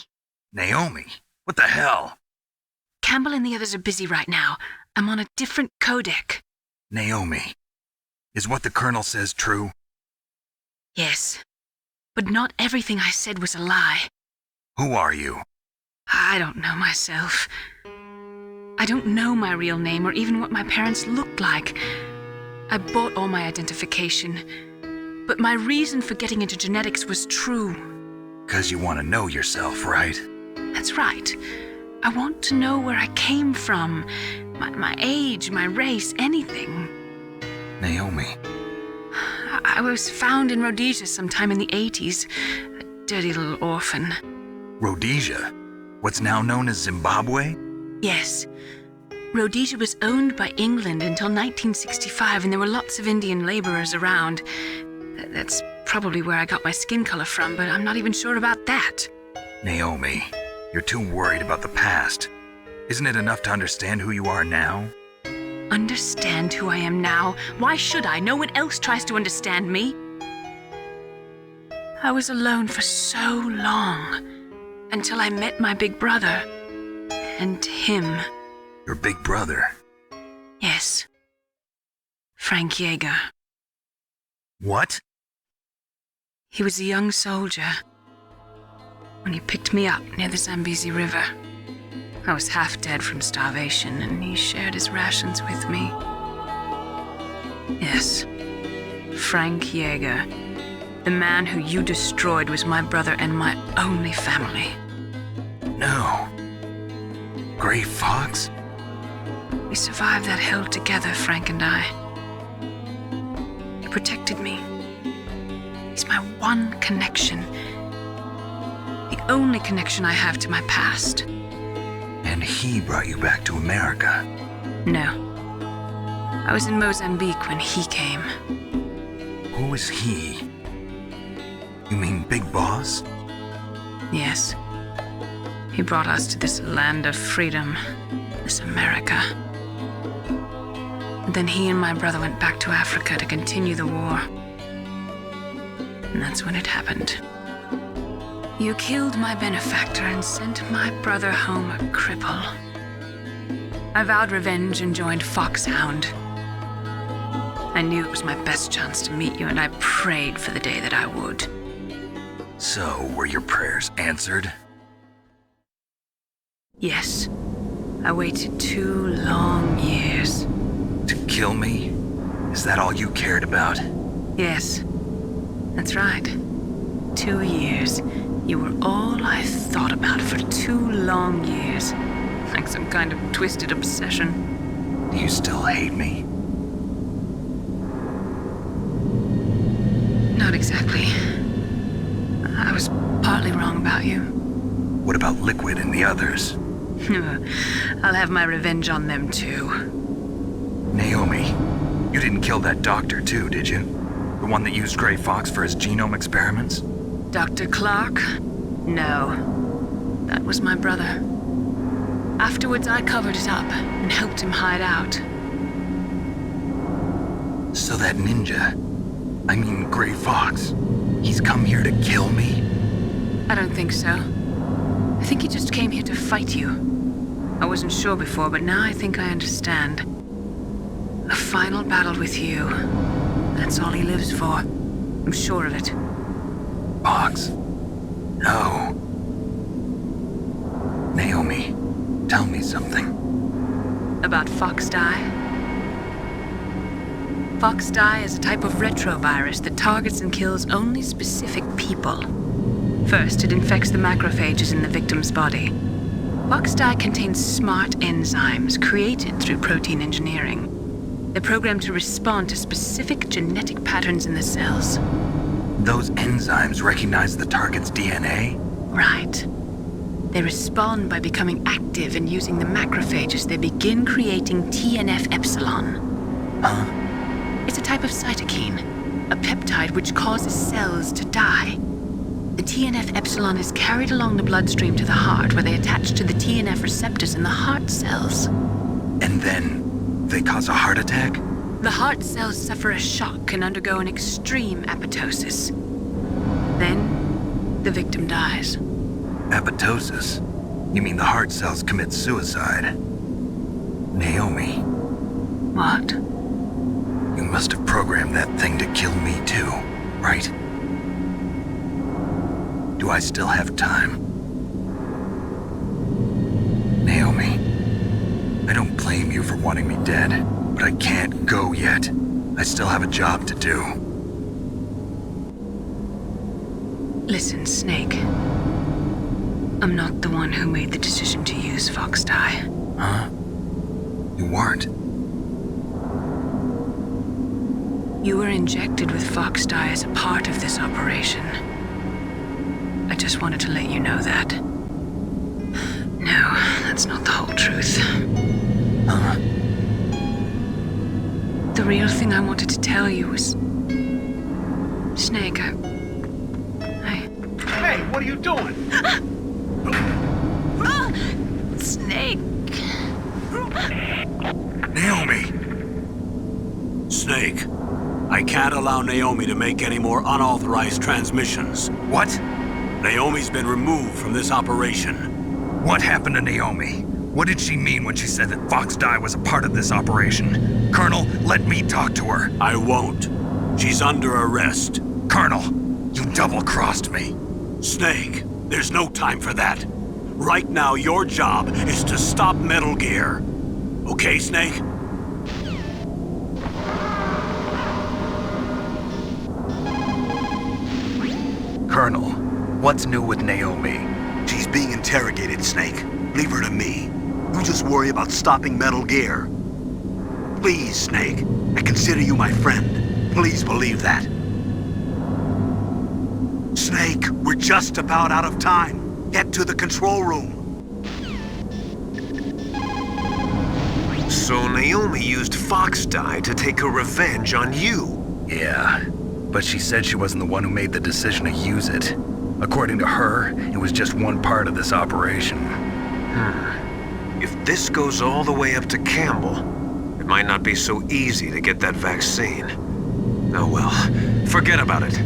Naomi? What the hell? Campbell and the others are busy right now. I'm on a different codec. Naomi, is what the Colonel says true? Yes, but not everything I said was a lie. Who are you? I don't know myself. I don't know my real name or even what my parents looked like. I bought all my identification. But my reason for getting into genetics was true. 'Cause you want to know yourself, right? That's right. I want to know where I came from. My age, my race, anything. Naomi. I was found in Rhodesia sometime in the 80s. A dirty little orphan. Rhodesia? What's now known as Zimbabwe? Yes. Rhodesia was owned by England until 1965, and there were lots of Indian laborers around. That's probably where I got my skin color from, but I'm not even sure about that. Naomi, you're too worried about the past. Isn't it enough to understand who you are now? Understand who I am now? Why should I? No one else tries to understand me. I was alone for so long, until I met my big brother. And him. Your big brother? Yes. Frank Yeager. What? He was a young soldier when he picked me up near the Zambezi River. I was half dead from starvation, and he shared his rations with me. Yes, Frank Yeager, the man who you destroyed, was my brother and my only family. No. Gray Fox? We survived that hell together, Frank and I. He protected me. He's my one connection. The only connection I have to my past. And he brought you back to America? No. I was in Mozambique when he came. Who is he? You mean Big Boss? Yes. He brought us to this land of freedom, this America. And then he and my brother went back to Africa to continue the war. And that's when it happened. You killed my benefactor and sent my brother home a cripple. I vowed revenge and joined Foxhound. I knew it was my best chance to meet you, and I prayed for the day that I would. So, were your prayers answered? Yes. I waited 2 long years. To kill me? Is that all you cared about? Yes. That's right. 2 years. You were all I thought about for 2 long years. Like some kind of twisted obsession. Do you still hate me? Not exactly. I was partly wrong about you. What about Liquid and the others? I'll have my revenge on them too. Naomi, you didn't kill that doctor too, did you? The one that used Grey Fox for his genome experiments? Dr. Clark? No. That was my brother. Afterwards, I covered it up and helped him hide out. So that ninja, I mean Grey Fox, he's come here to kill me? I don't think so. I think he just came here to fight you. I wasn't sure before, but now I think I understand. A final battle with you. That's all he lives for. I'm sure of it. Fox? No. Naomi, tell me something. About Foxdie? Foxdie is a type of retrovirus that targets and kills only specific people. First, it infects the macrophages in the victim's body. Foxdie contains smart enzymes created through protein engineering. They're programmed to respond to specific genetic patterns in the cells. Those enzymes recognize the target's DNA? Right. They respond by becoming active and using the macrophages. They begin creating TNF-epsilon. Huh? It's a type of cytokine, a peptide which causes cells to die. The TNF-epsilon is carried along the bloodstream to the heart, where they attach to the TNF receptors in the heart cells. And then they cause a heart attack? The heart cells suffer a shock and undergo an extreme apoptosis. Then, the victim dies. Apoptosis? You mean the heart cells commit suicide? Naomi. What? You must have programmed that thing to kill me too, right? Do I still have time? Naomi, I don't blame you for wanting me dead, but I can't go yet. I still have a job to do. Listen, Snake. I'm not the one who made the decision to use Foxdie. Huh? You weren't? You were injected with Foxdie as a part of this operation. I just wanted to let you know that. No, that's not the whole truth. Huh? The real thing I wanted to tell you was... Snake, Hey, what are you doing? Snake! Naomi! Snake, I can't allow Naomi to make any more unauthorized transmissions. What? Naomi's been removed from this operation. What happened to Naomi? What did she mean when she said that Foxdie was a part of this operation? Colonel, let me talk to her. I won't. She's under arrest. Colonel, you double-crossed me. Snake, there's no time for that. Right now, your job is to stop Metal Gear. Okay, Snake? Colonel, what's new with Naomi? She's being interrogated, Snake. Leave her to me. You just worry about stopping Metal Gear. Please, Snake. I consider you my friend. Please believe that. Snake, we're just about out of time. Get to the control room. So Naomi used Fox dye to take her revenge on you? Yeah, but she said she wasn't the one who made the decision to use it. According to her, it was just one part of this operation. If this goes all the way up to Campbell, it might not be so easy to get that vaccine. Oh well, forget about it.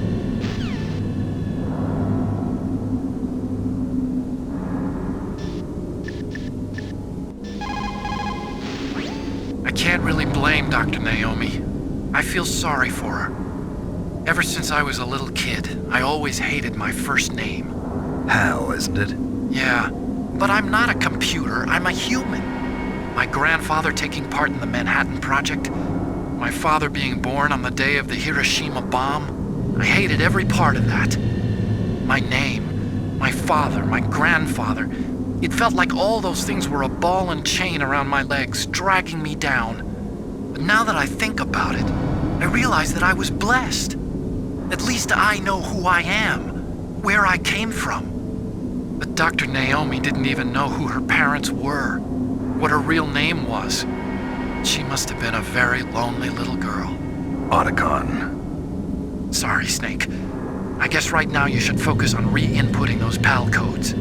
I can't really blame Dr. Naomi. I feel sorry for her. Ever since I was a little kid, I always hated my first name. Hal, isn't it? Yeah, but I'm not a computer, I'm a human. My grandfather taking part in the Manhattan Project, my father being born on the day of the Hiroshima bomb. I hated every part of that. My name, my father, my grandfather. It felt like all those things were a ball and chain around my legs, dragging me down. But now that I think about it, I realize that I was blessed. At least I know who I am, where I came from. But Dr. Naomi didn't even know who her parents were, what her real name was. She must have been a very lonely little girl. Otacon. Sorry, Snake. I guess right now you should focus on re-inputting those PAL codes.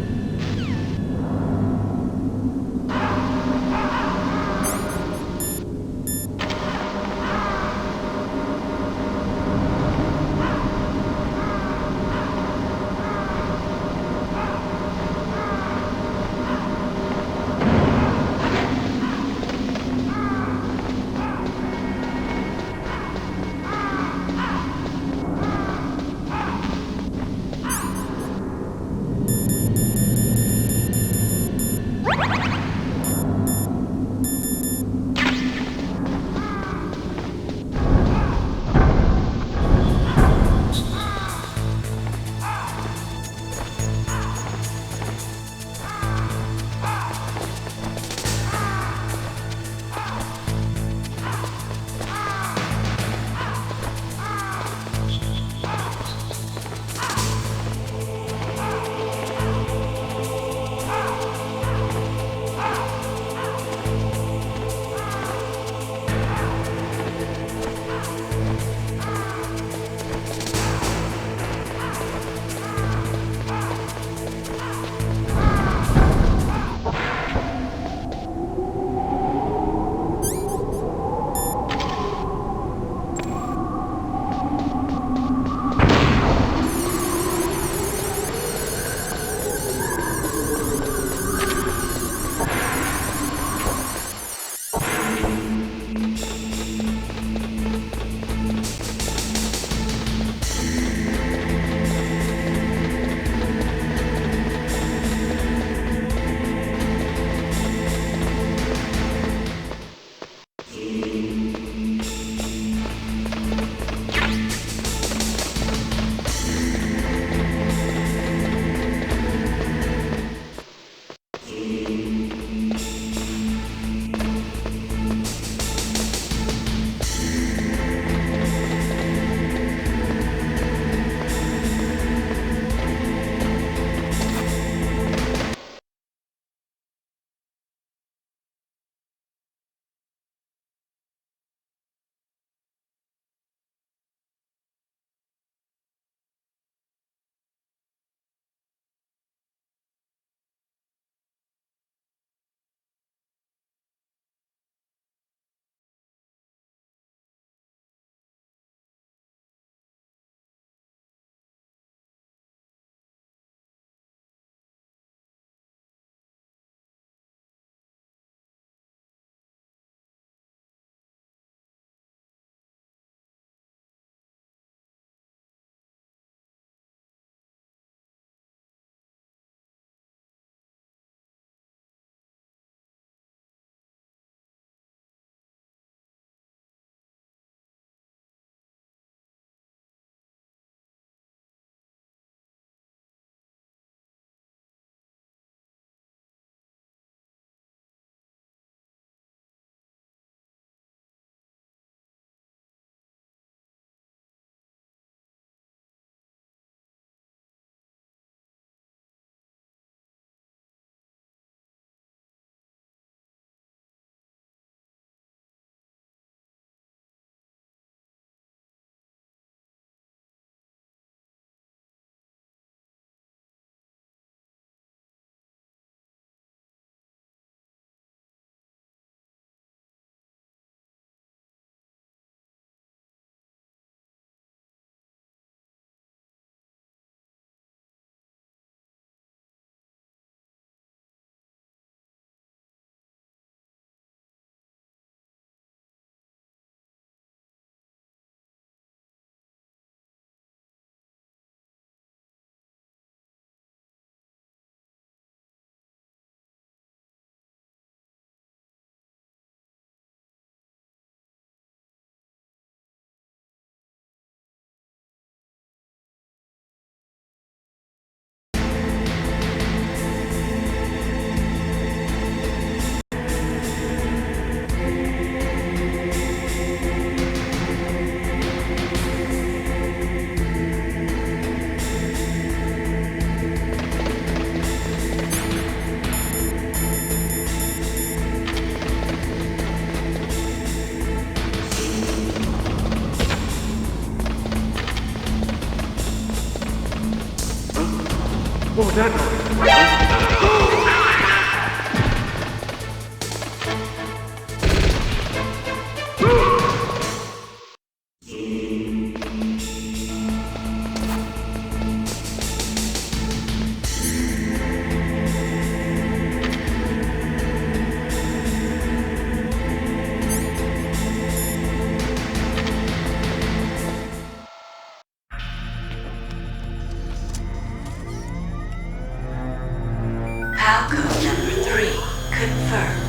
PAL code number 3 confirmed.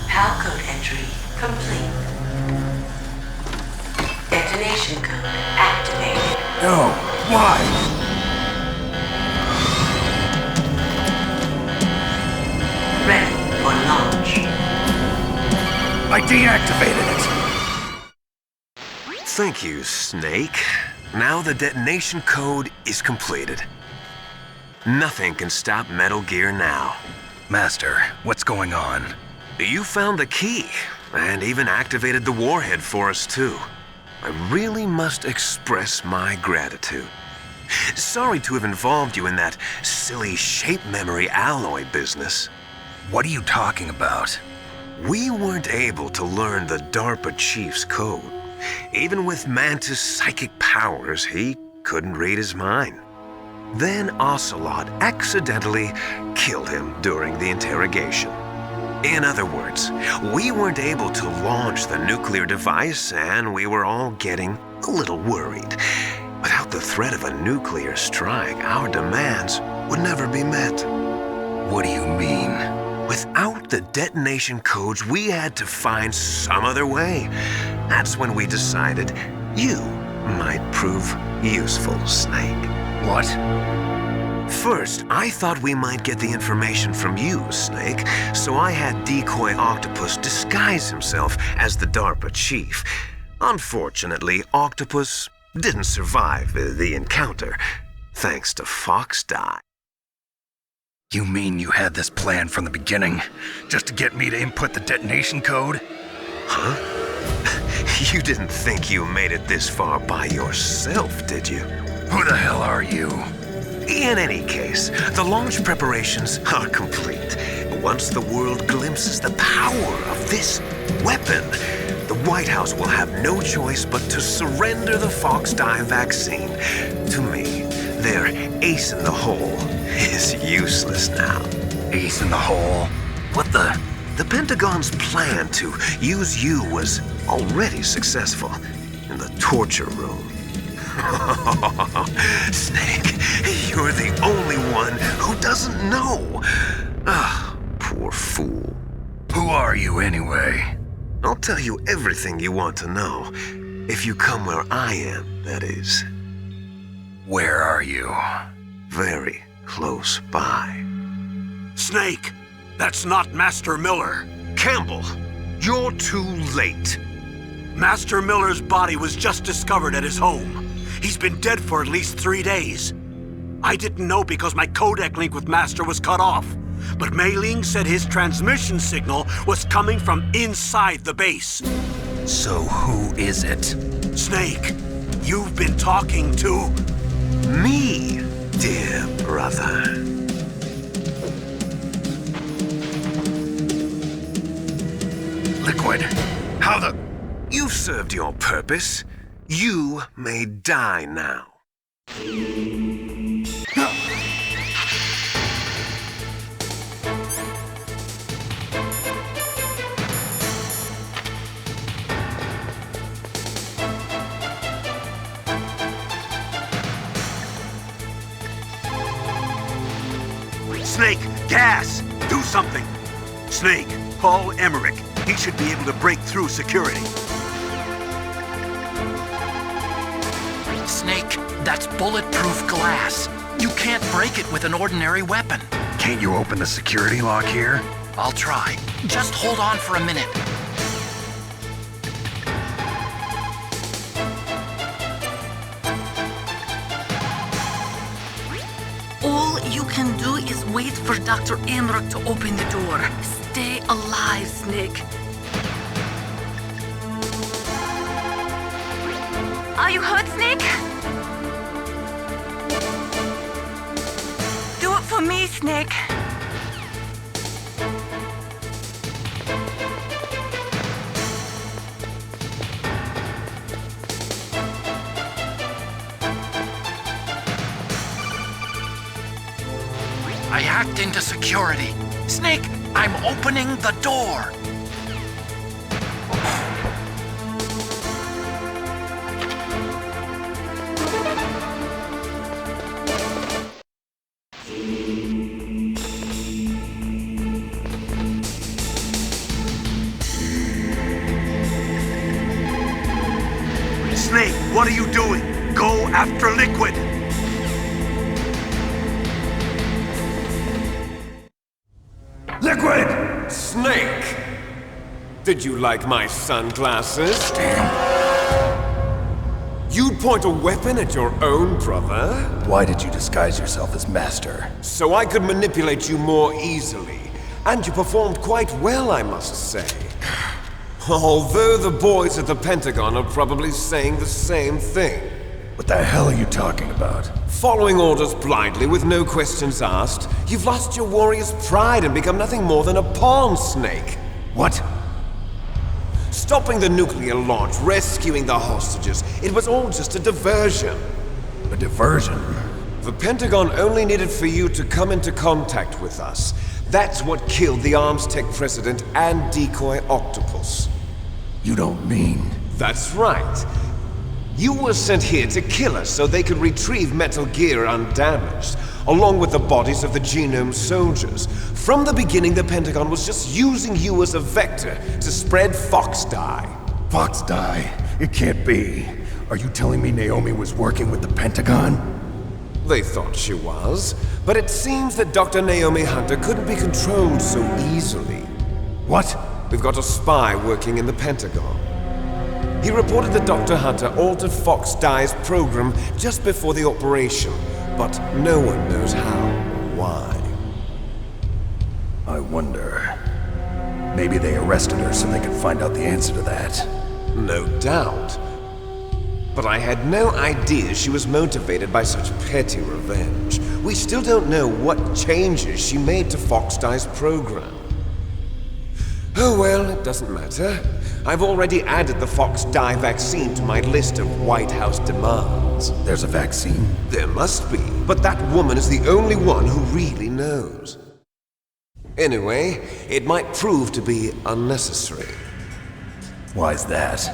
PAL code entry complete. Detonation code activated. No, why? Ready for launch. I deactivated it. Thank you, Snake. Now the detonation code is completed. Nothing can stop Metal Gear now. Master, what's going on? You found the key, and even activated the warhead for us too. I really must express my gratitude. Sorry to have involved you in that silly shape memory alloy business. What are you talking about? We weren't able to learn the DARPA chief's code. Even with Mantis' psychic powers, he couldn't read his mind. Then Ocelot accidentally killed him during the interrogation. In other words, we weren't able to launch the nuclear device, and we were all getting a little worried. Without the threat of a nuclear strike, our demands would never be met. What do you mean? Without the detonation codes, we had to find some other way. That's when we decided you might prove useful, Snake. What? First, I thought we might get the information from you, Snake, so I had Decoy Octopus disguise himself as the DARPA chief. Unfortunately, Octopus didn't survive the encounter, thanks to Fox Die. You mean you had this plan from the beginning, just to get me to input the detonation code? Huh? You didn't think you made it this far by yourself, did you? Who the hell are you? In any case, the launch preparations are complete. Once the world glimpses the power of this weapon, the White House will have no choice but to surrender the Fox Die vaccine to me. Their ace in the hole is useless now. Ace in the hole? What the? The Pentagon's plan to use you was already successful in the torture room. Snake, you're the only one who doesn't know. Ah, poor fool. Who are you anyway? I'll tell you everything you want to know. If you come where I am, that is. Where are you? Very close by. Snake, that's not Master Miller. Campbell, you're too late. Master Miller's body was just discovered at his home. He's been dead for at least 3 days. I didn't know because my codec link with Master was cut off. But Mei Ling said his transmission signal was coming from inside the base. So who is it? Snake, you've been talking to... me, dear brother. Liquid, how the... You've served your purpose. You may die now. Snake, gas! Do something! Snake, Paul Emmerich. He should be able to break through security. Snake, that's bulletproof glass. You can't break it with an ordinary weapon. Can't you open the security lock here? I'll try. Just hold on for a minute. All you can do is wait for Dr. Emmerich to open the door. Stay alive, Snake. Are you hurt, Snake? Snake. I hacked into security. Snake, I'm opening the door. Snake, what are you doing? Go after Liquid! Liquid! Snake! Did you like my sunglasses? You'd point a weapon at your own brother? Why did you disguise yourself as Master? So I could manipulate you more easily. And you performed quite well, I must say. Although the boys at the Pentagon are probably saying the same thing. What the hell are you talking about? Following orders blindly with no questions asked, you've lost your warrior's pride and become nothing more than a pawn, Snake. What? Stopping the nuclear launch, rescuing the hostages, it was all just a diversion. A diversion? The Pentagon only needed for you to come into contact with us. That's what killed the Arms Tech president and decoy Octopus. You don't mean... That's right. You were sent here to kill us so they could retrieve Metal Gear undamaged, along with the bodies of the Genome soldiers. From the beginning, the Pentagon was just using you as a vector to spread Fox Dye. Fox Dye? It can't be. Are you telling me Naomi was working with the Pentagon? They thought she was, but it seems that Dr. Naomi Hunter couldn't be controlled so easily. What? We've got a spy working in the Pentagon. He reported that Dr. Hunter altered Fox Dye's program just before the operation, but no one knows how or why. I wonder... Maybe they arrested her so they could find out the answer to that. No doubt. But I had no idea she was motivated by such petty revenge. We still don't know what changes she made to Fox Dye's program. Oh well, it doesn't matter. I've already added the Fox Dye vaccine to my list of White House demands. There's a vaccine? There must be, but that woman is the only one who really knows. Anyway, it might prove to be unnecessary. Why's that?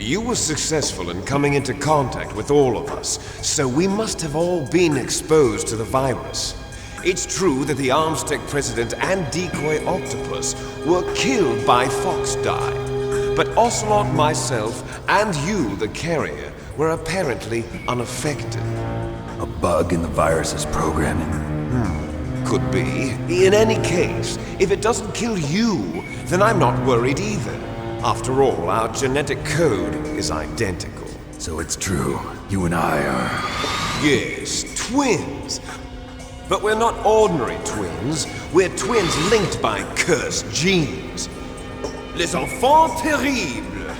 You were successful in coming into contact with all of us, so we must have all been exposed to the virus. It's true that the Arms Tech president and decoy Octopus were killed by Fox Dye. But Ocelot, myself, and you, the carrier, were apparently unaffected. A bug in the virus's programming? Could be. In any case, if it doesn't kill you, then I'm not worried either. After all, our genetic code is identical. So it's true, you and I are... Yes, twins. But we're not ordinary twins. We're twins linked by cursed genes. Les enfants terribles.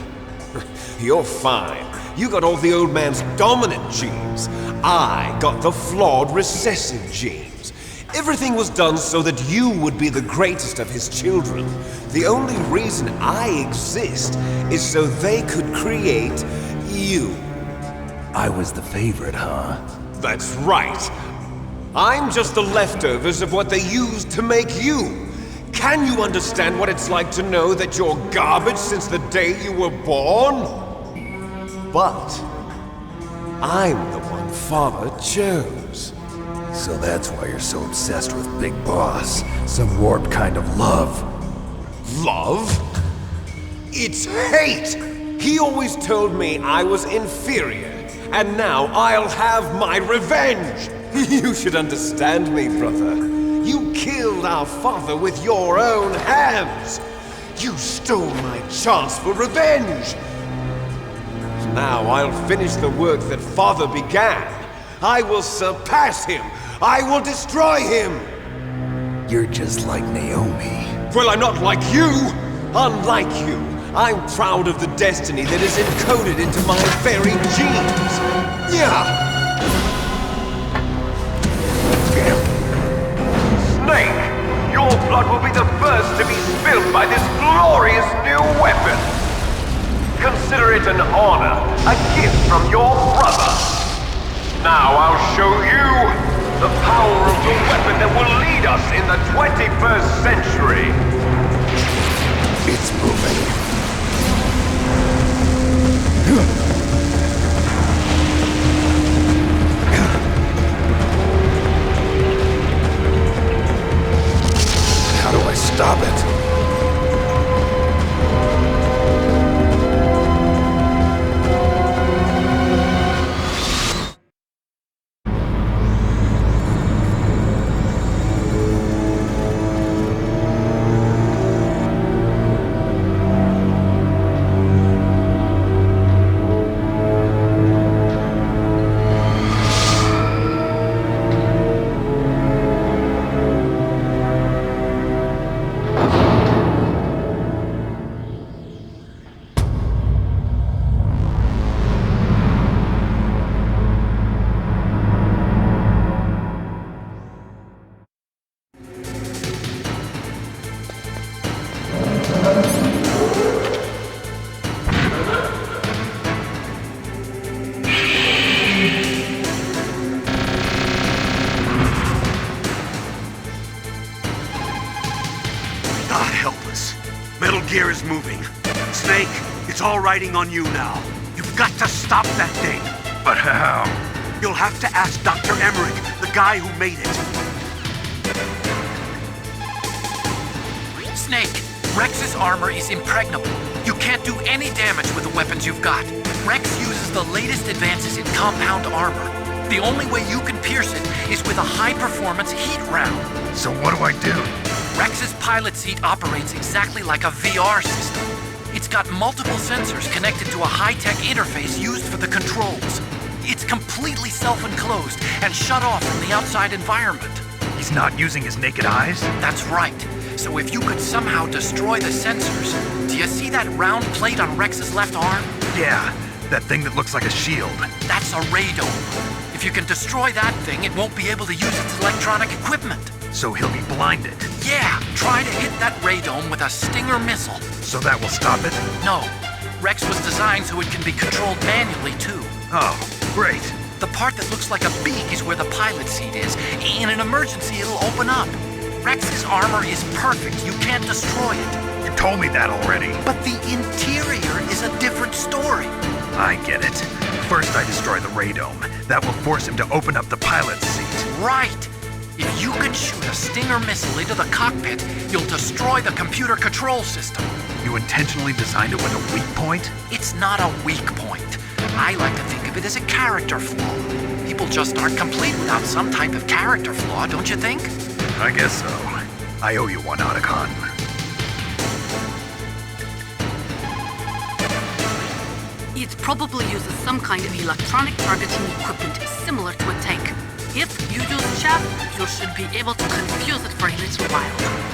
You're fine. You got all the old man's dominant genes. I got the flawed recessive genes. Everything was done so that you would be the greatest of his children. The only reason I exist is so they could create you. I was the favorite, huh? That's right. I'm just the leftovers of what they used to make you. Can you understand what it's like to know that you're garbage since the day you were born? But I'm the one Father chose. So that's why you're so obsessed with Big Boss. Some warped kind of love. Love? It's hate! He always told me I was inferior, and now I'll have my revenge! You should understand me, brother. You killed our father with your own hands! You stole my chance for revenge! Now I'll finish the work that Father began. I will surpass him! I will destroy him! You're just like Naomi. Well, I'm not like you! Unlike you, I'm proud of the destiny that is encoded into my very genes! Yeah! Snake, your blood will be the first to be spilled by this glorious new weapon. Consider it an honor, a gift from your brother. Now I'll show you the power of the weapon that will lead us in the 21st century. It's moving. How do I stop it? God help us. Metal Gear is moving. Snake, it's all riding on you now. You've got to stop that thing. But how? You'll have to ask Dr. Emmerich, the guy who made it. Snake, Rex's armor is impregnable. You can't do any damage with the weapons you've got. Rex uses the latest advances in compound armor. The only way you can pierce it is with a high-performance heat round. So what do I do? Rex's pilot seat operates exactly like a VR system. It's got multiple sensors connected to a high-tech interface used for the controls. It's completely self-enclosed and shut off from the outside environment. He's not using his naked eyes? That's right. So if you could somehow destroy the sensors... Do you see that round plate on Rex's left arm? Yeah, that thing that looks like a shield. That's a radome. If you can destroy that thing, it won't be able to use its electronic equipment. So he'll be blinded. Yeah, try to hit that radome with a Stinger missile. So that will stop it? No. Rex was designed so it can be controlled manually, too. Oh, great. The part that looks like a beak is where the pilot seat is. In an emergency, it'll open up. Rex's armor is perfect. You can't destroy it. You told me that already. But the interior is a different story. I get it. First I destroy the radome. That will force him to open up the pilot's seat. Right. If you can shoot a Stinger missile into the cockpit, you'll destroy the computer control system. You intentionally designed it with a weak point? It's not a weak point. I like to think of it as a character flaw. People just aren't complete without some type of character flaw, don't you think? I guess so. I owe you one, Otacon. It probably uses some kind of electronic targeting equipment similar to a tank. If you use chaff, you should be able to confuse it for a little while.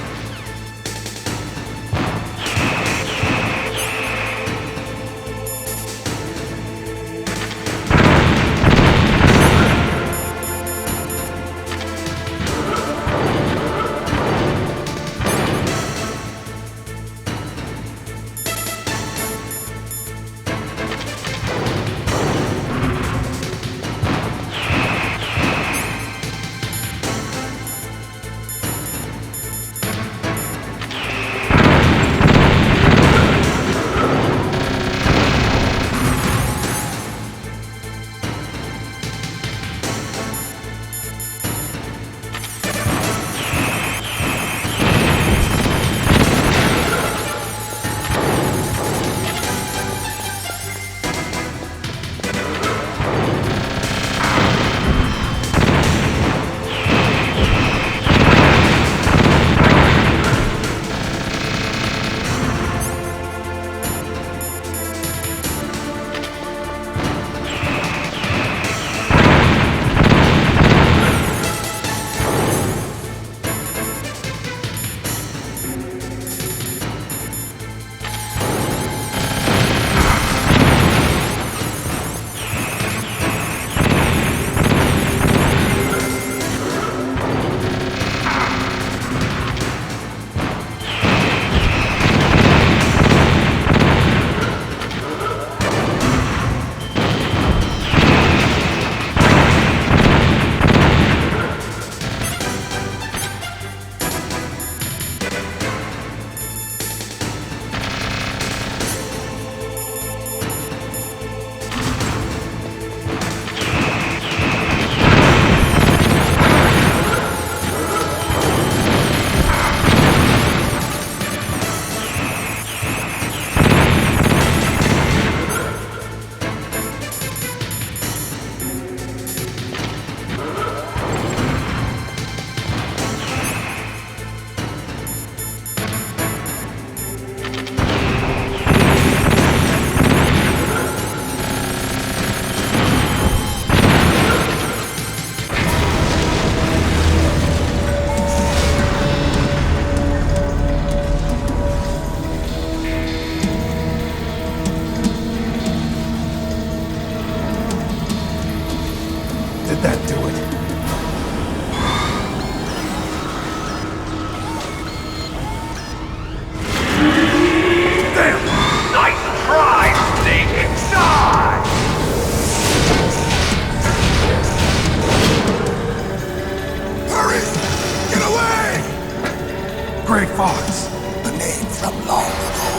from long ago.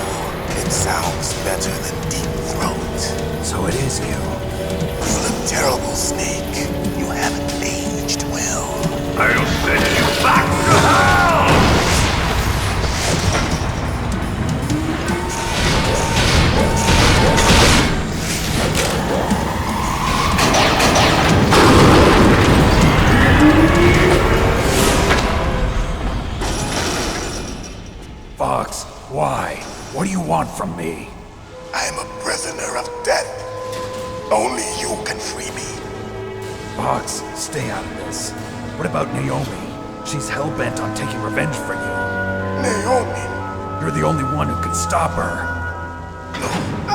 It sounds better than Deep Throat. So it is you. You look terrible, Snake. You haven't aged well. I'll send you back to hell! Fox, why? What do you want from me? I'm a prisoner of death. Only you can free me. Fox, stay out of this. What about Naomi? She's hell-bent on taking revenge for you. Naomi? You're the only one who can stop her. No,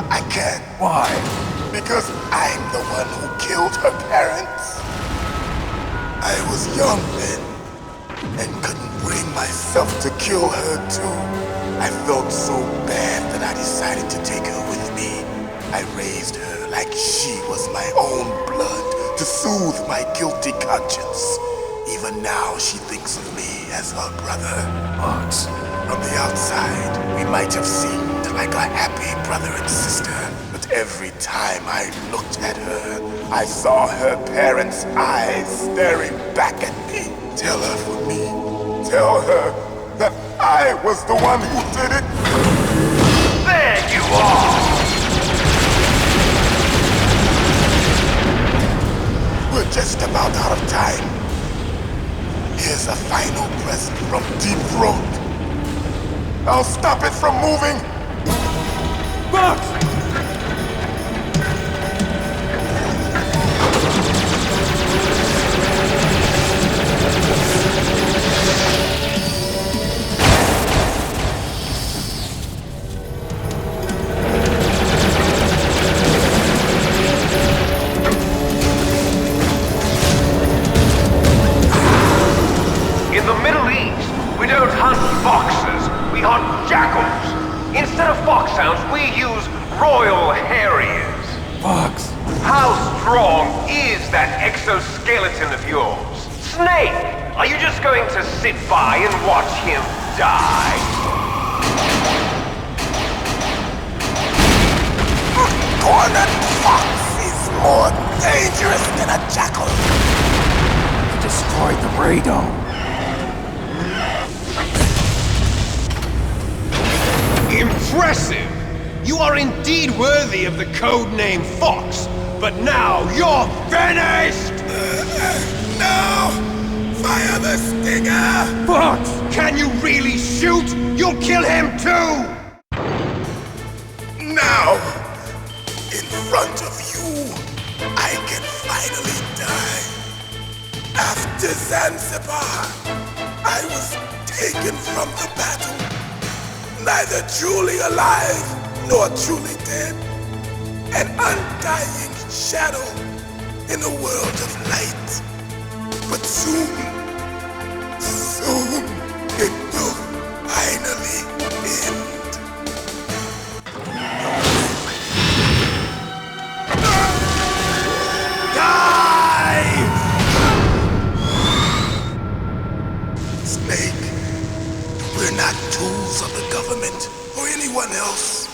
I can't. Why? Because I'm the one who killed her parents. I was young then, and couldn't bring myself to kill her too. I felt so bad that I decided to take her with me. I raised her like she was my own blood to soothe my guilty conscience. Even now she thinks of me as her brother. Fox. From the outside, we might have seemed like a happy brother and sister, but every time I looked at her, I saw her parents' eyes staring back at me. Tell her for me. Tell her that I was the one who did it. There you are! We're just about out of time. Here's a final present from Deep Throat. I'll stop it from moving. Fox! In the Middle East, we don't hunt foxes, we hunt jackals. Instead of foxhounds, we use royal harriers. Fox! How strong is that exoskeleton of yours? Snake, are you just going to sit by and watch him die? Cornered fox is more dangerous than a jackal. You destroyed the radome. Impressive! You are indeed worthy of the codename Fox, but now you're finished! No! Fire the stinger! Fox! Can you really shoot? You'll kill him too! Now, in front of you, I can finally die. After Zanzibar, I was taken from the battle. Neither truly alive, nor truly dead. An undying shadow in a world of light. But soon, it will finally end. Die! Snake, we're not tools of the government or anyone else.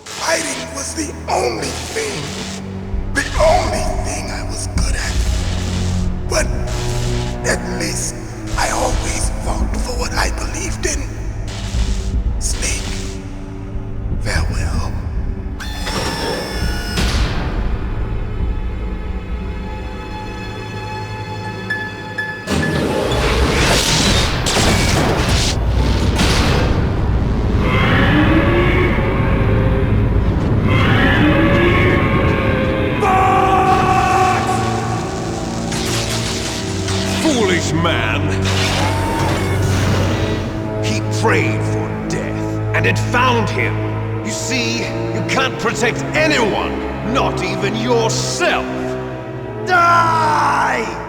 Fighting was the only thing I was good at. But at least I always fought for what I believed in. Snake, farewell. Foolish man! He prayed for death, and it found him. You see, you can't protect anyone, not even yourself. Die!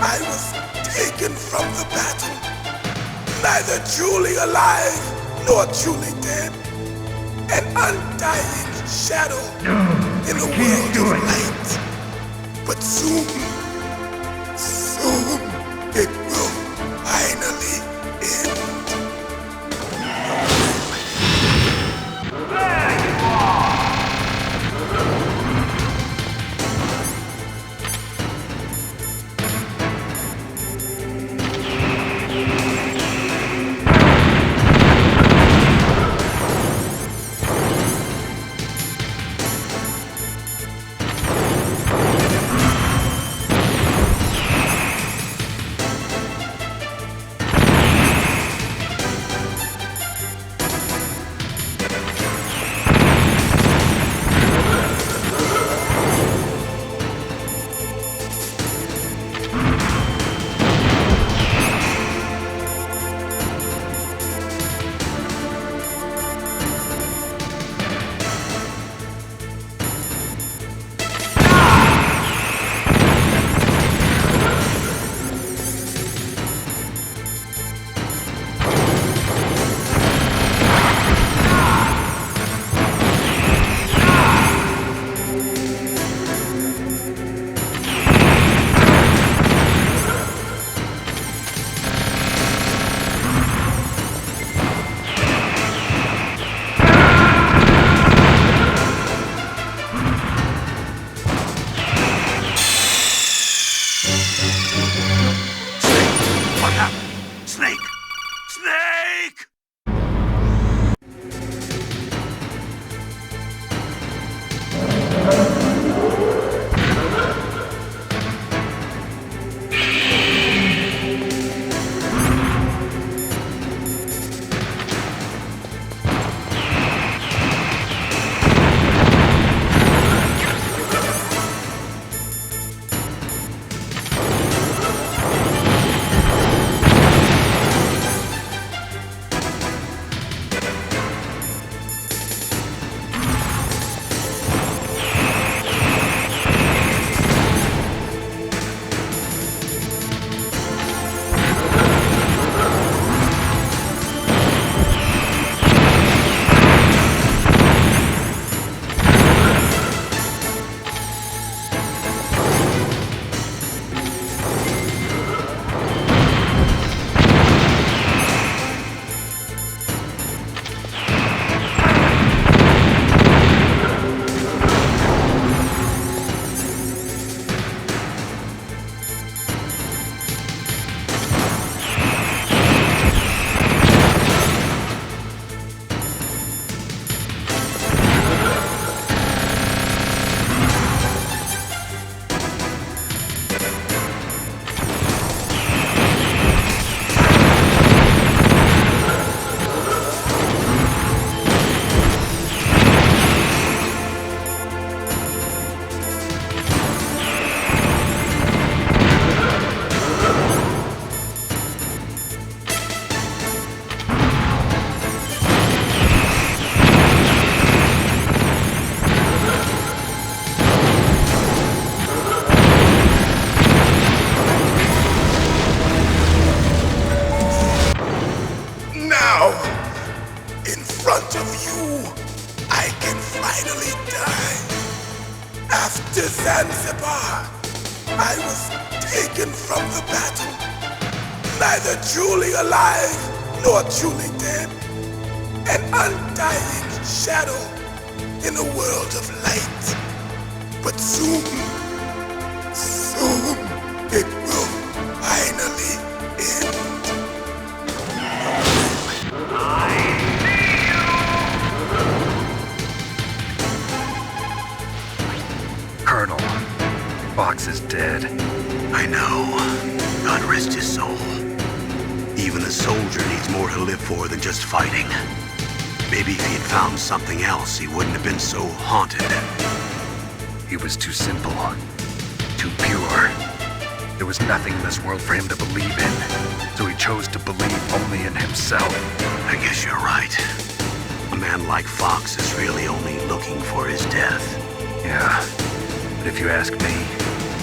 I was taken from the battle, neither truly alive nor truly dead. An undying shadow in a world of light. But soon, it will finally end. There you are! To Zanzibar, I was taken from the battle, neither truly alive nor truly dead. An undying shadow in a world of light. But soon, it will finally end. Colonel, Fox is dead. I know. God rest his soul. Even a soldier needs more to live for than just fighting. Maybe if he'd found something else, he wouldn't have been so haunted. He was too simple, too pure. There was nothing in this world for him to believe in, so he chose to believe only in himself. I guess you're right. A man like Fox is really only looking for his death. Yeah, but if you ask me,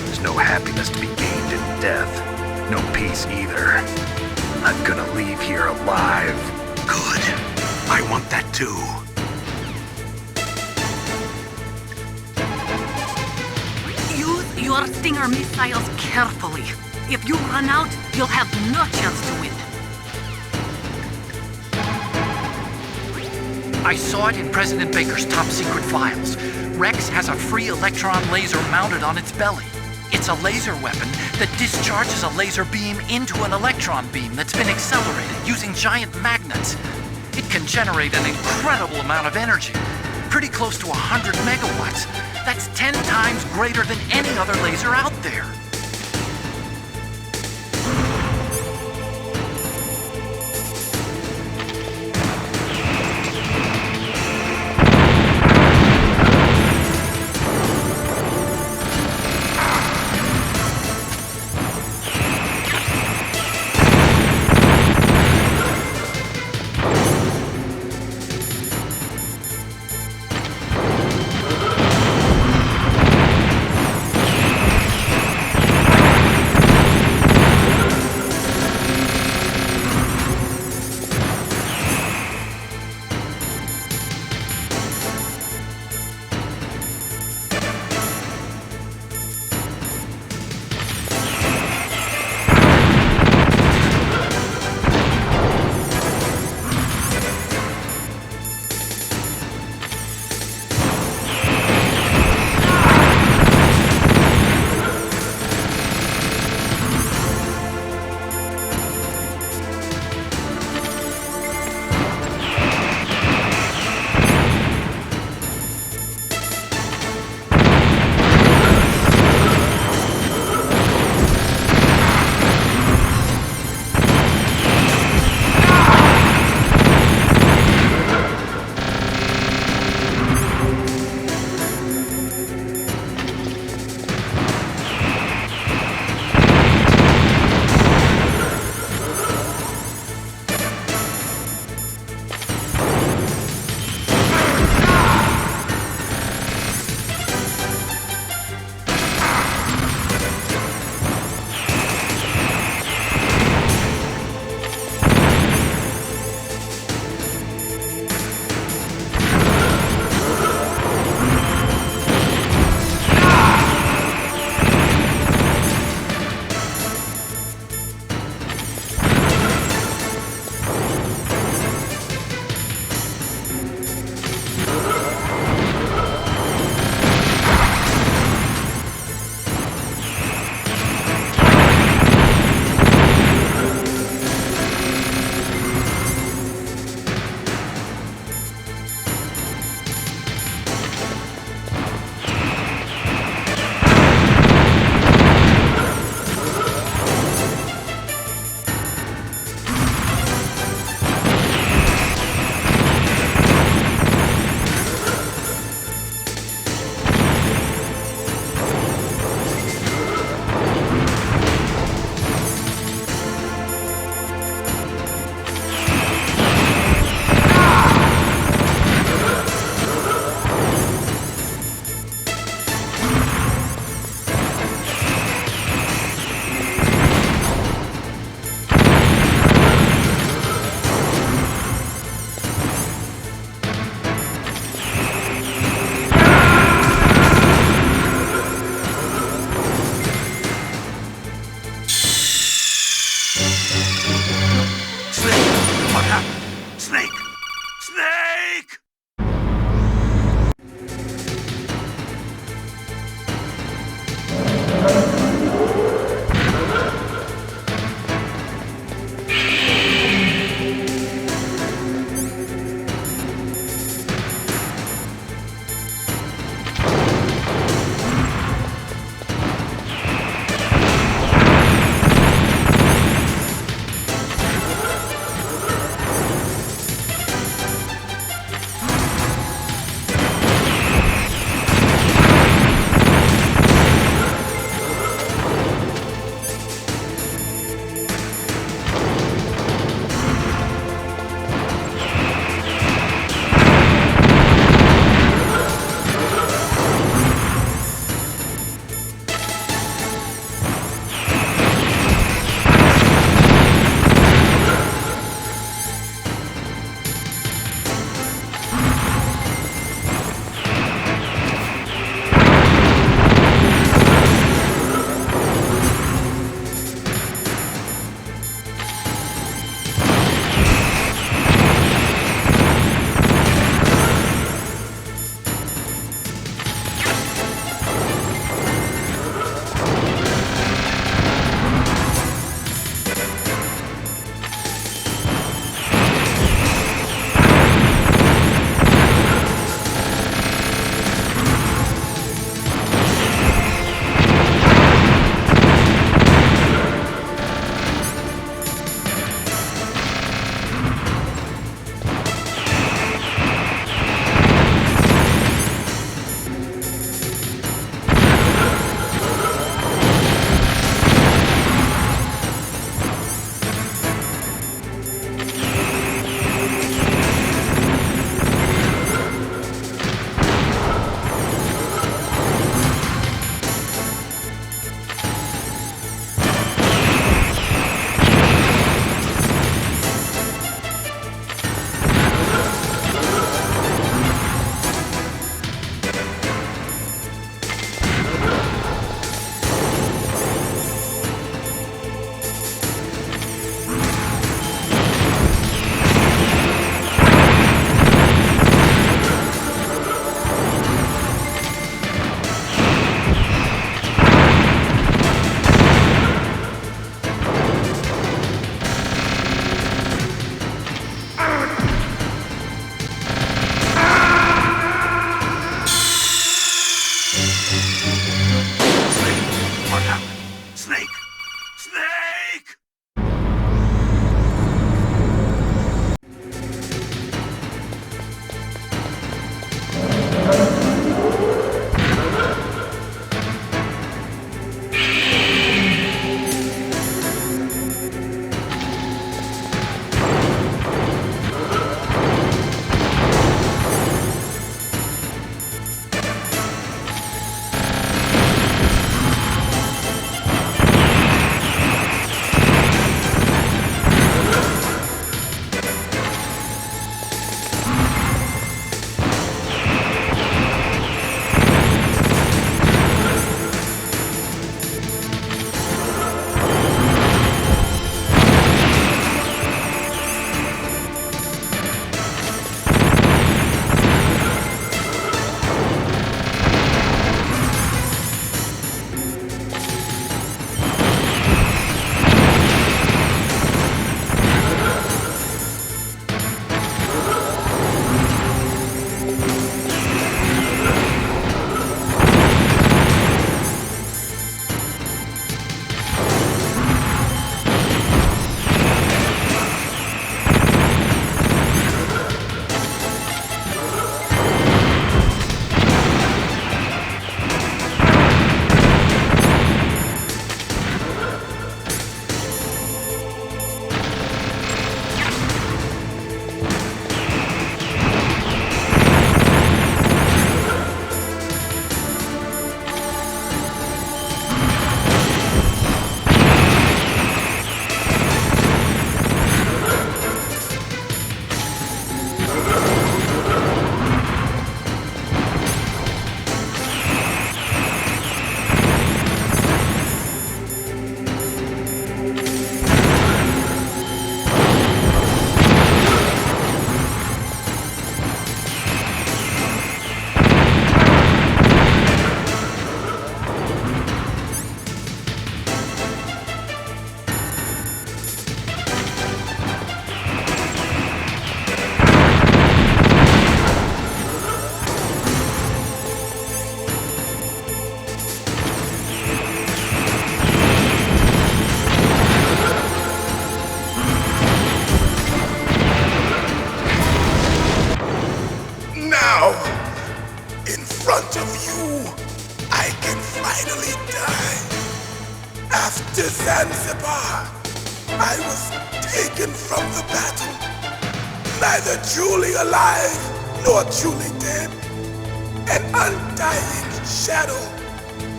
there's no happiness to be gained in death. No peace either. Not gonna leave here alive. Good. I want that too. Use your Stinger missiles carefully. If you run out, you'll have no chance to win. I saw it in President Baker's top secret files. Rex has a free electron laser mounted on its belly. It's a laser weapon that discharges a laser beam into an electron beam that's been accelerated using giant magnets. It can generate an incredible amount of energy, pretty close to 100 megawatts. That's 10 times greater than any other laser out there. Snake! Now, in front of you, I can finally die. After Zanzibar, I was taken from the battle, neither truly alive nor truly dead, an undying shadow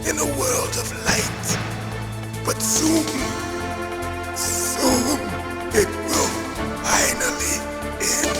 in a world of light. But soon, it will finally end.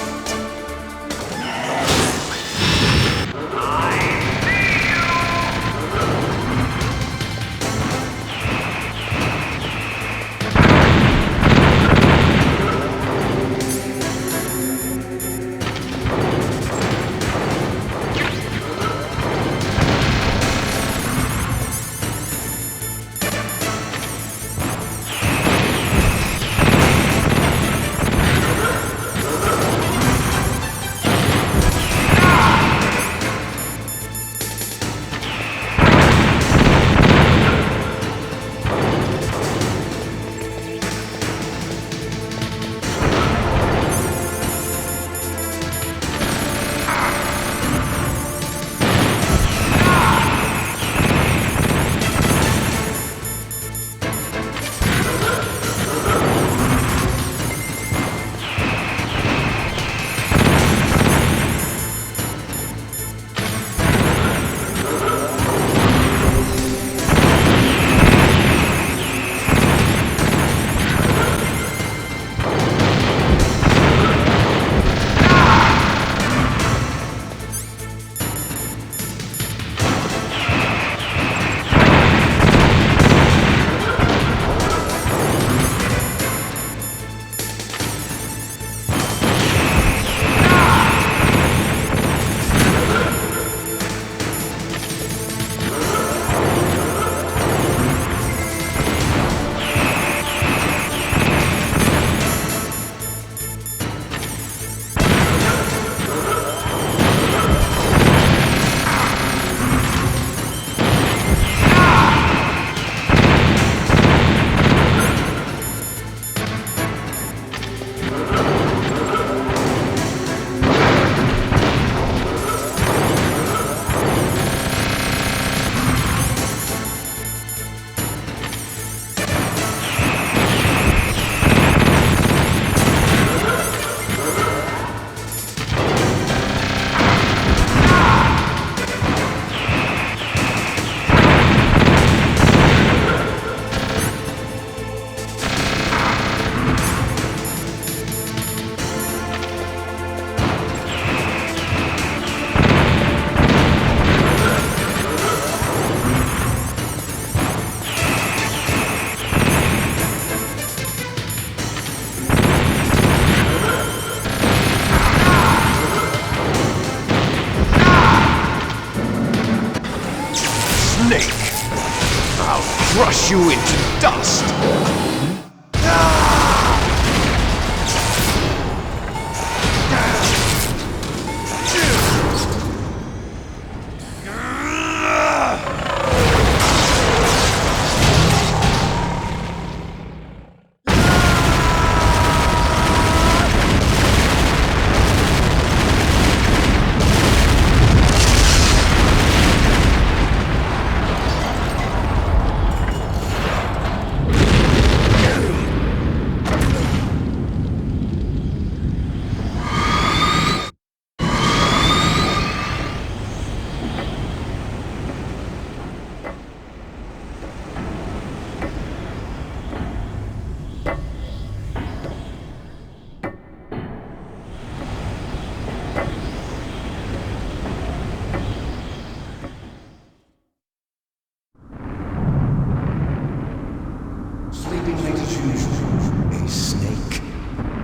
you into dust!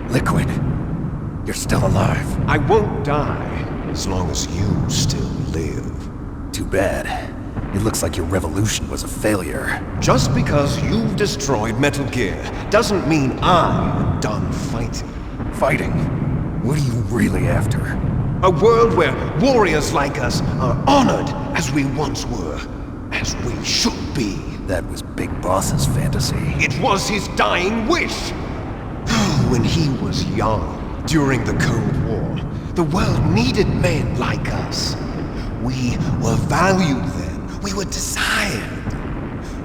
Liquid, you're still alive. I won't die as long as you still live. Too bad. It looks like your revolution was a failure. Just because you've destroyed Metal Gear doesn't mean I'm done fighting. Fighting? What are you really after? A world where warriors like us are honored as we once were, as we should be. That was Big Boss's fantasy. It was his dying wish! When he was young, during the Cold War, the world needed men like us. We were valued then. We were desired.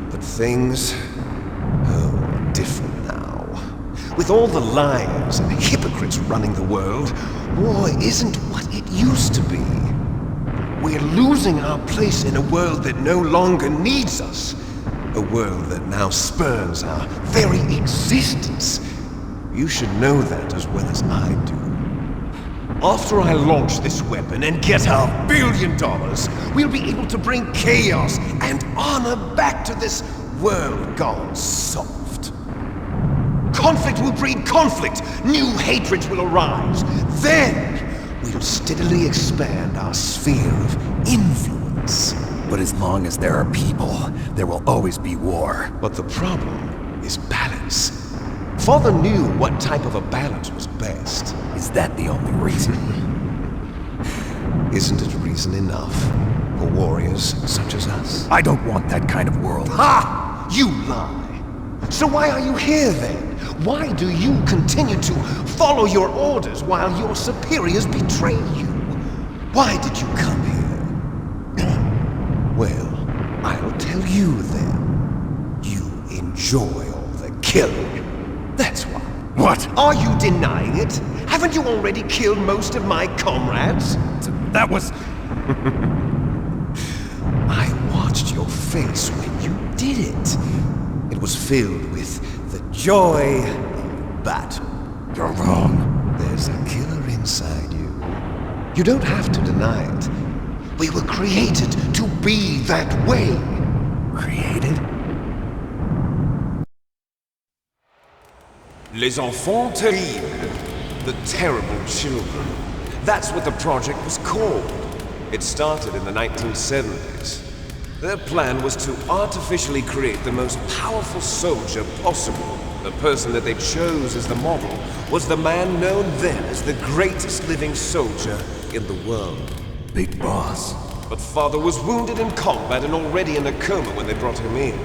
But things are different now. With all the liars and hypocrites running the world, war isn't what it used to be. We're losing our place in a world that no longer needs us. A world that now spurns our very existence. You should know that as well as I do. After I launch this weapon and get our $1 billion, we'll be able to bring chaos and honor back to this world gone soft. Conflict will breed conflict. New hatreds will arise. Then we'll steadily expand our sphere of influence. But as long as there are people, there will always be war. But the problem is balance. Father knew what type of a balance was best. Is that the only reason? Isn't it reason enough for warriors such as us? I don't want that kind of world. Ha! You lie! So why are you here then? Why do you continue to follow your orders while your superiors betray you? Why did you come here? Well, I'll tell you then. You enjoy all the killing. That's why. What? Are you denying it? Haven't you already killed most of my comrades? That was... I watched your face when you did it. It was filled with the joy of battle. You're wrong. There's a killer inside you. You don't have to deny it. We were created to be that way. Created? Les enfants terribles. The terrible children. That's what the project was called. It started in the 1970s. Their plan was to artificially create the most powerful soldier possible. The person that they chose as the model was the man known then as the greatest living soldier in the world. Big Boss. But Father was wounded in combat and already in a coma when they brought him in.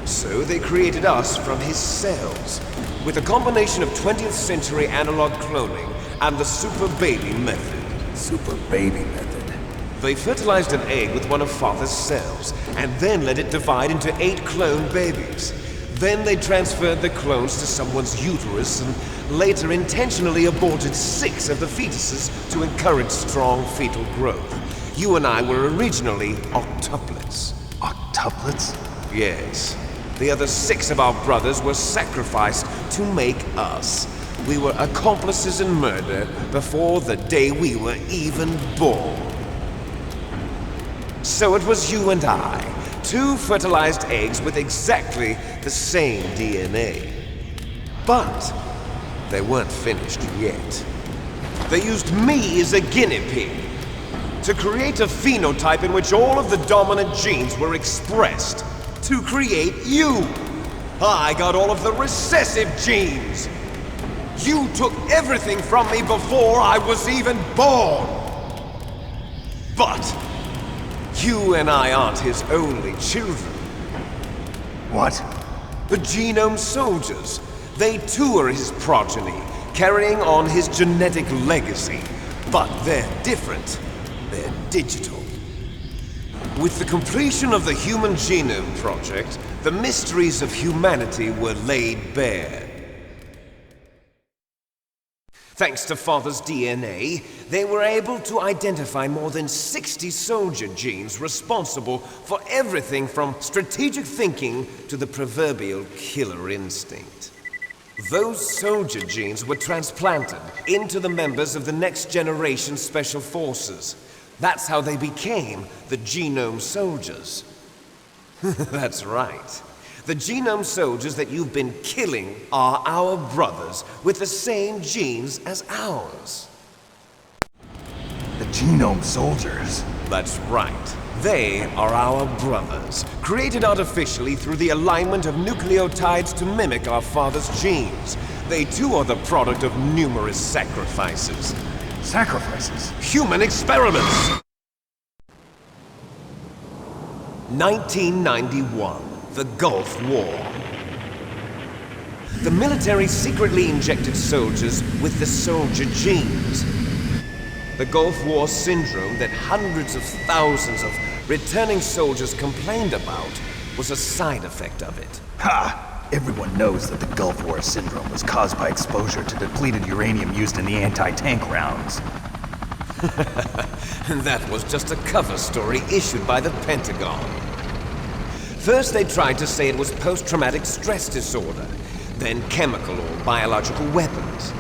So they created us from his cells, with a combination of 20th century analog cloning and the super baby method. Super baby method? They fertilized an egg with one of Father's cells, and then let it divide into 8 clone babies. Then they transferred the clones to someone's uterus, and later intentionally aborted 6 of the fetuses to encourage strong fetal growth. You and I were originally octuplets. Octuplets? Yes. The other 6 of our brothers were sacrificed to make us. We were accomplices in murder before the day we were even born. So it was you and I, 2 fertilized eggs with exactly the same DNA. But they weren't finished yet. They used me as a guinea pig to create a phenotype in which all of the dominant genes were expressed. To create you! I got all of the recessive genes. You took everything from me before I was even born. But you and I aren't his only children. What? The Genome Soldiers. They too are his progeny, carrying on his genetic legacy. But they're different. They're digital. With the completion of the Human Genome Project, the mysteries of humanity were laid bare. Thanks to Father's DNA, they were able to identify more than 60 soldier genes responsible for everything from strategic thinking to the proverbial killer instinct. Those soldier genes were transplanted into the members of the next generation Special Forces. That's how they became the Genome Soldiers. That's right. The Genome Soldiers that you've been killing are our brothers with the same genes as ours. The Genome Soldiers? That's right. They are our brothers, created artificially through the alignment of nucleotides to mimic our father's genes. They too are the product of numerous sacrifices. Sacrifices? Human experiments! 1991. The Gulf War. The military secretly injected soldiers with the soldier genes. The Gulf War syndrome that hundreds of thousands of returning soldiers complained about was a side effect of it. Ha! Everyone knows that the Gulf War syndrome was caused by exposure to depleted uranium used in the anti-tank rounds. That was just a cover story issued by the Pentagon. First, they tried to say it was post-traumatic stress disorder, then chemical or biological weapons.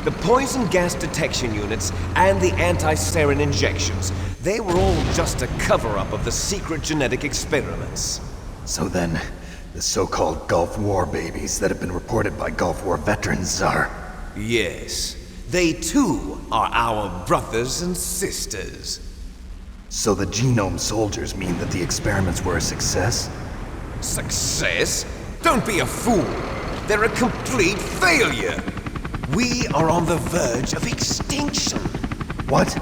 The poison gas detection units and the anti-sarin injections, they were all just a cover-up of the secret genetic experiments. So then, the so-called Gulf War babies that have been reported by Gulf War veterans are... Yes, they too are our brothers and sisters. So the Genome Soldiers mean that the experiments were a success? Success? Don't be a fool! They're a complete failure! We are on the verge of extinction. What?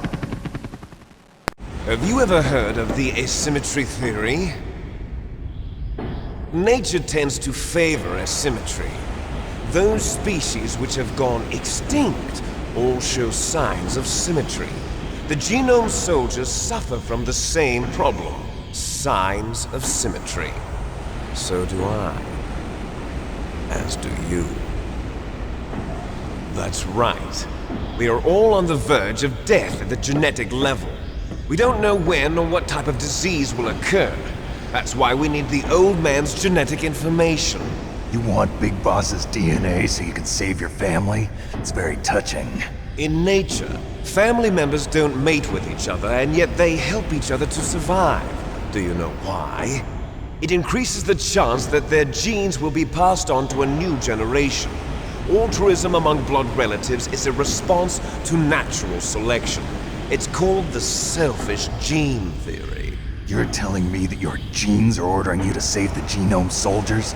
Have you ever heard of the asymmetry theory? Nature tends to favor asymmetry. Those species which have gone extinct all show signs of symmetry. The Genome Soldiers suffer from the same problem, signs of symmetry. So do I. As do you. That's right. We are all on the verge of death at the genetic level. We don't know when or what type of disease will occur. That's why we need the old man's genetic information. You want Big Boss's DNA so you can save your family? It's very touching. In nature, family members don't mate with each other, and yet they help each other to survive. Do you know why? It increases the chance that their genes will be passed on to a new generation. Altruism among blood relatives is a response to natural selection. It's called the selfish gene theory. You're telling me that your genes are ordering you to save the Genome Soldiers?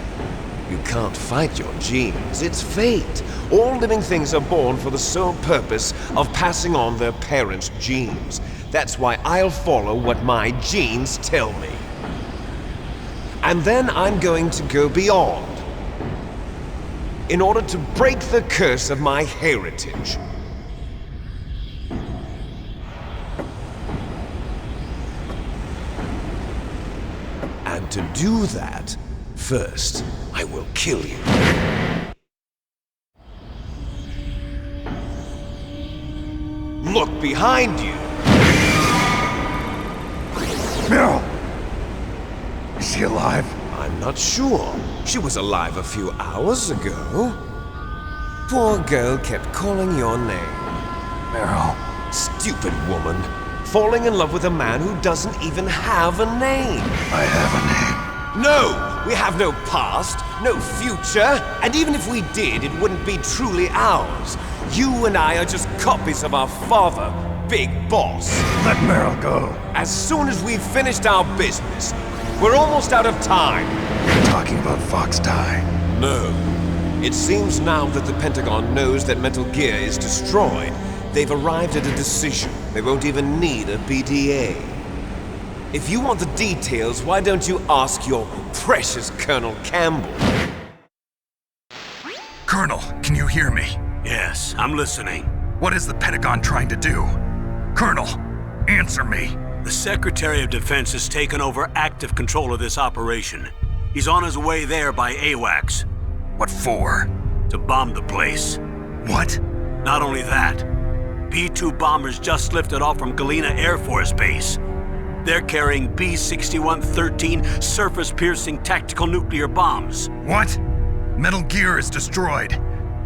You can't fight your genes. It's fate. All living things are born for the sole purpose of passing on their parents' genes. That's why I'll follow what my genes tell me. And then I'm going to go beyond, in order to break the curse of my heritage. And to do that, first, I will kill you. Look behind you! Meryl! Is she alive? I'm not sure. She was alive a few hours ago. Poor girl kept calling your name. Meryl. Stupid woman. Falling in love with a man who doesn't even have a name. I have a name. No! We have no past, no future, and even if we did, it wouldn't be truly ours. You and I are just copies of our father, Big Boss. Let Meryl go. As soon as we've finished our business, we're almost out of time. You're talking about Fox Die. No. It seems now that the Pentagon knows that Metal Gear is destroyed, they've arrived at a decision. They won't even need a PDA. If you want the details, why don't you ask your precious Colonel Campbell? Colonel, can you hear me? Yes, I'm listening. What is the Pentagon trying to do? Colonel, answer me. The Secretary of Defense has taken over active control of this operation. He's on his way there by AWACS. What for? To bomb the place. What? Not only that, B-2 bombers just lifted off from Galena Air Force Base. They're carrying B-6113 surface-piercing tactical nuclear bombs. What? Metal Gear is destroyed.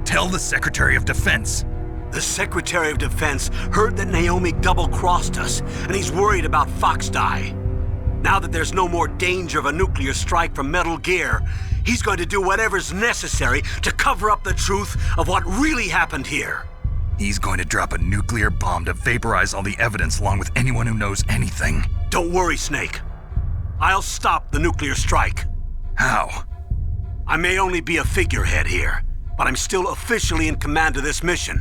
Tell the Secretary of Defense. The Secretary of Defense heard that Naomi double-crossed us, and he's worried about Fox Die. Now that there's no more danger of a nuclear strike from Metal Gear, he's going to do whatever's necessary to cover up the truth of what really happened here. He's going to drop a nuclear bomb to vaporize all the evidence along with anyone who knows anything. Don't worry, Snake. I'll stop the nuclear strike. How? I may only be a figurehead here, but I'm still officially in command of this mission.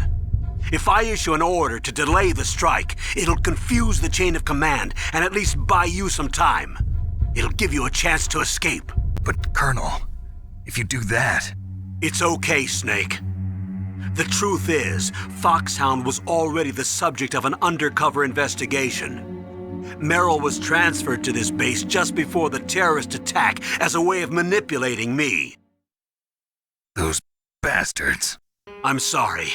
If I issue an order to delay the strike, it'll confuse the chain of command and at least buy you some time. It'll give you a chance to escape. But, Colonel, if you do that... It's okay, Snake. The truth is, Foxhound was already the subject of an undercover investigation. Merrill was transferred to this base just before the terrorist attack as a way of manipulating me. Those bastards. I'm sorry.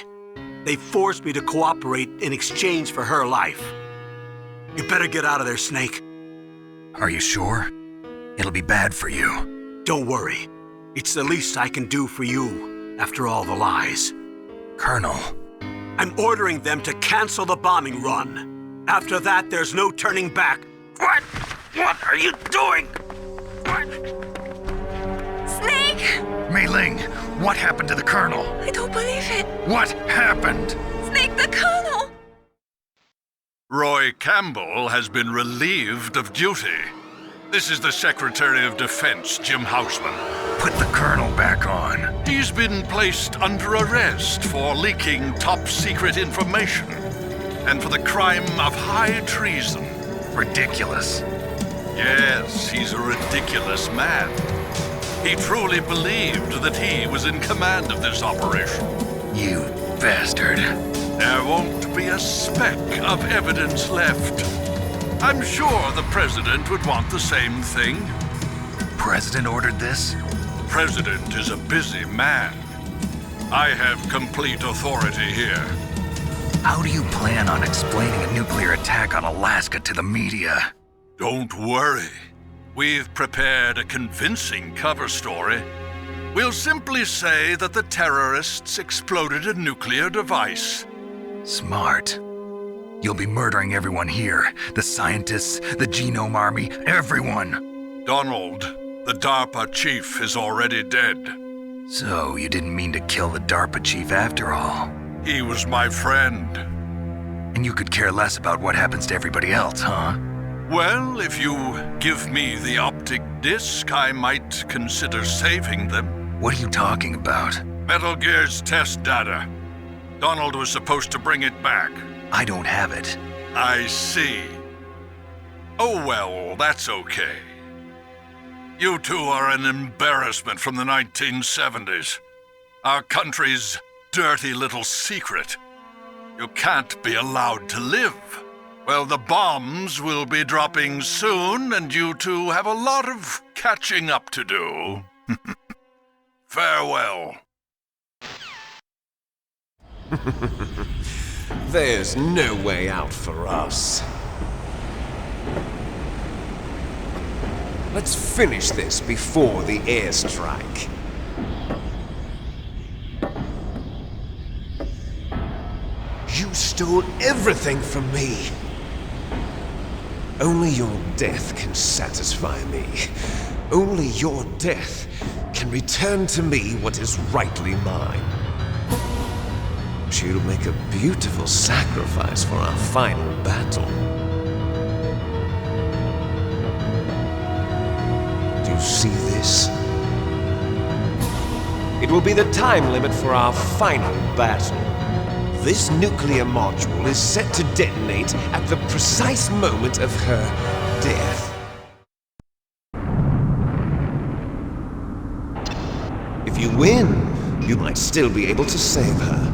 They forced me to cooperate in exchange for her life. You better get out of there, Snake. Are you sure? It'll be bad for you. Don't worry. It's the least I can do for you, after all the lies. Colonel. I'm ordering them to cancel the bombing run. After that, there's no turning back. What? What are you doing? What? Snake! Mei Ling, what happened to the Colonel? I don't believe it. What happened? Snake, the Colonel! Roy Campbell has been relieved of duty. This is the Secretary of Defense, Jim Houseman. Put the Colonel back on. He's been placed under arrest for leaking top-secret information and for the crime of high treason. Ridiculous. Yes, he's a ridiculous man. He truly believed that he was in command of this operation. You bastard. There won't be a speck of evidence left. I'm sure the President would want the same thing. President ordered this? President is a busy man. I have complete authority here. How do you plan on explaining a nuclear attack on Alaska to the media? Don't worry. We've prepared a convincing cover story. We'll simply say that the terrorists exploded a nuclear device. Smart. You'll be murdering everyone here. The scientists, the Genome Army, everyone. Donald, the DARPA chief, is already dead. So you didn't mean to kill the DARPA chief after all? He was my friend. And you could care less about what happens to everybody else, huh? Well, if you give me the optic disc, I might consider saving them. What are you talking about? Metal Gear's test data. Donald was supposed to bring it back. I don't have it. I see. Oh well, that's okay. You two are an embarrassment from the 1970s. Our country's dirty little secret. You can't be allowed to live. Well, the bombs will be dropping soon, and you two have a lot of catching up to do. Farewell. There's no way out for us. Let's finish this before the airstrike. You stole everything from me. Only your death can satisfy me. Only your death can return to me what is rightly mine. She'll make a beautiful sacrifice for our final battle. Do you see this? it will be the time limit for our final battle. This nuclear module is set to detonate at the precise moment of her death. If you win, you might still be able to save her.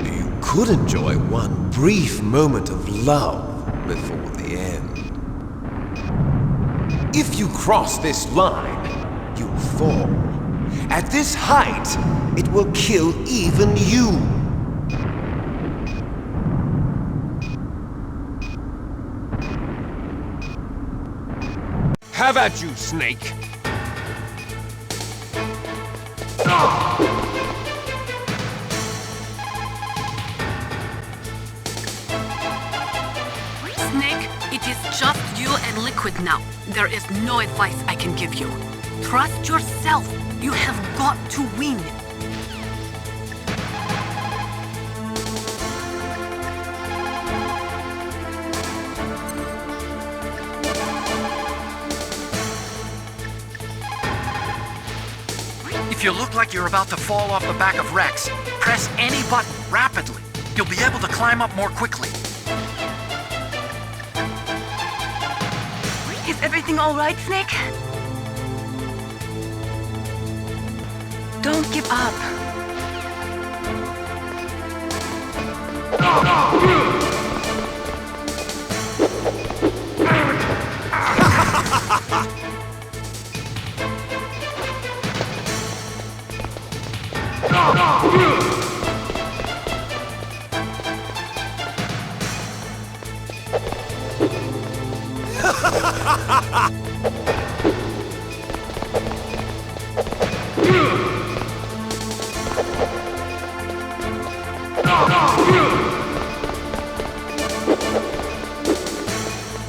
You could enjoy one brief moment of love before the end. If you cross this line, you'll fall. At this height, it will kill even you. Have at you, Snake! Snake, it is just you and Liquid now. There is no advice I can give you. Trust yourself. You have got to win. If you look like you're about to fall off the back of Rex, press any button rapidly. You'll be able to climb up more quickly. Is everything all right, Snake? Don't give up.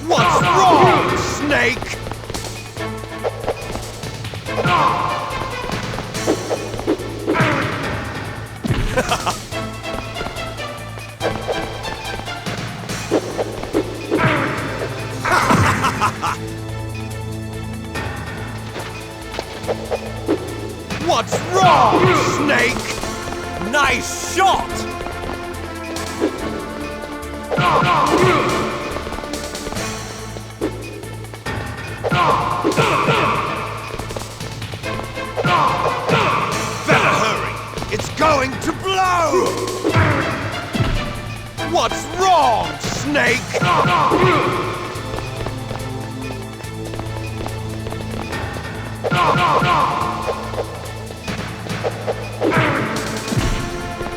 What's wrong, Snake? What's wrong, Snake? Nice shot! Better hurry! It's going to blow! What's wrong, Snake?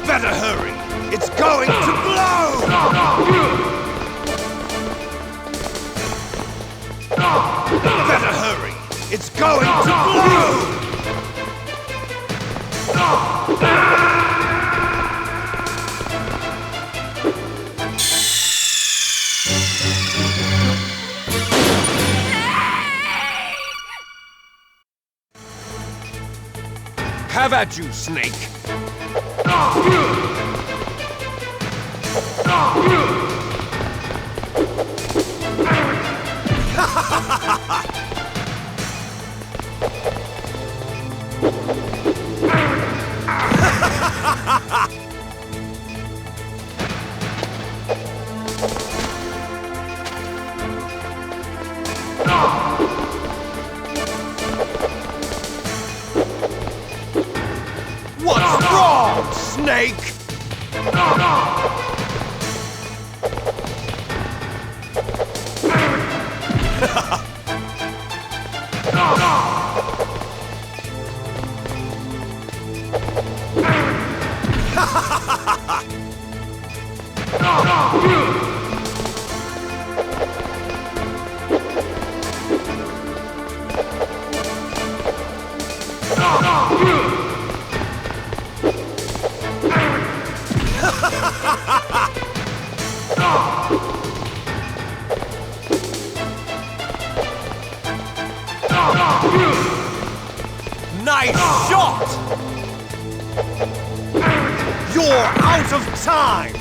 Better hurry! It's going to blow! Better hurry! It's going to blow! Have at you, Snake! What's wrong, Snake? Nice shot! You're out of time!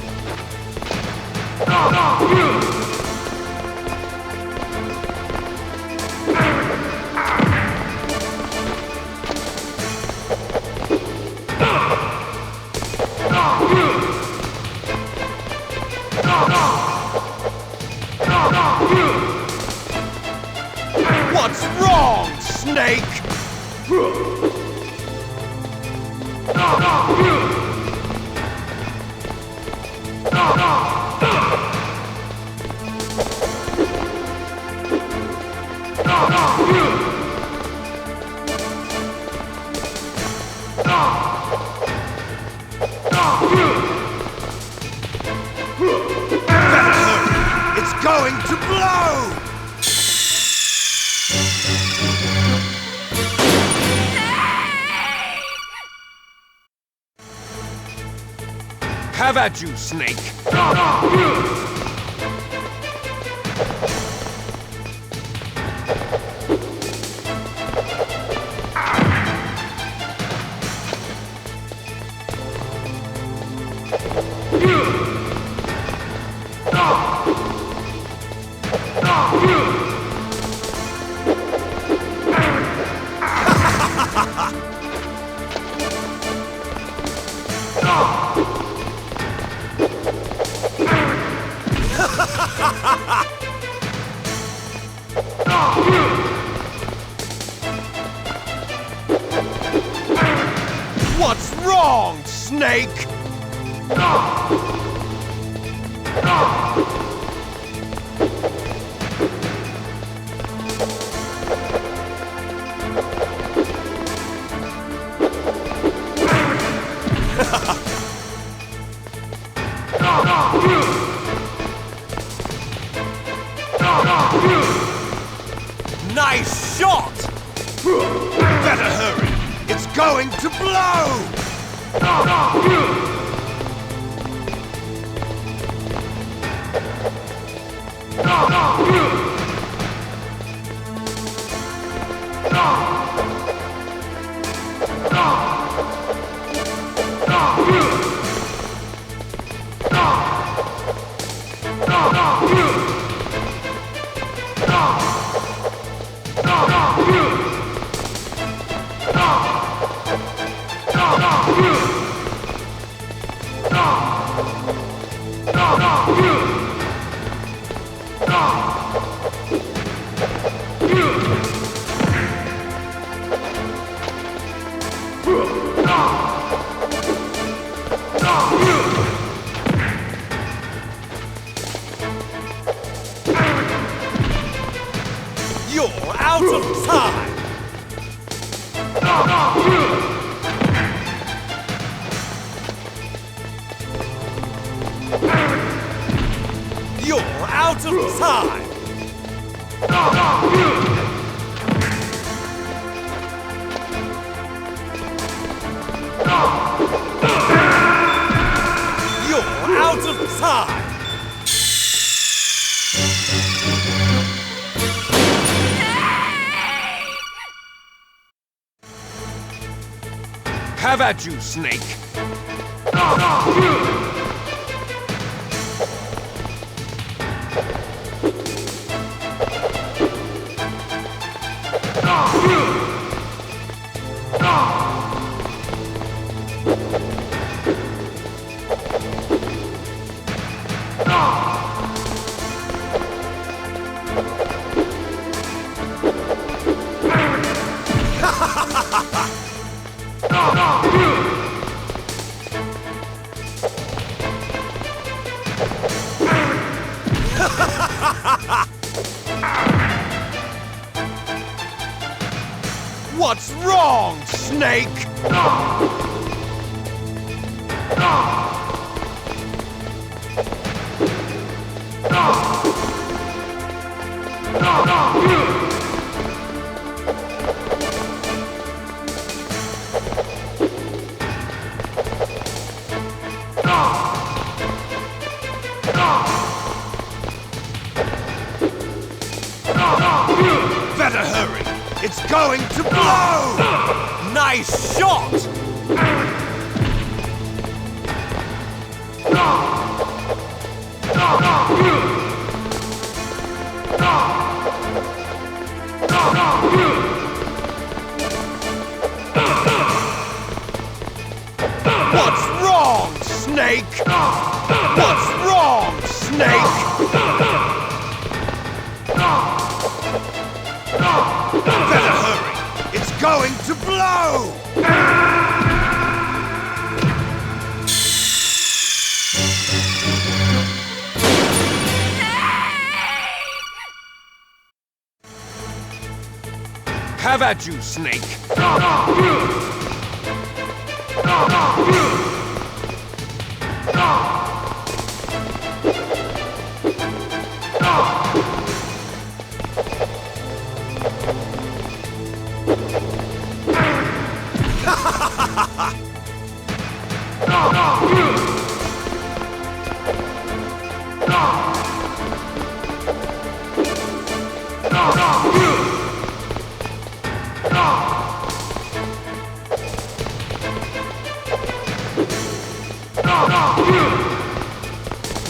going to blow! Have at you, Snake! What's wrong, Snake? Nice shot! Better hurry! It's going to blow! You're out of time! You're out of time! You're out of time! Have at you, Snake! What's wrong, Snake? Better hurry! It's going to blow! Nice shot! What's wrong, Snake? What's wrong, Snake? Better hurry! It's going to blow! Have at you, Snake!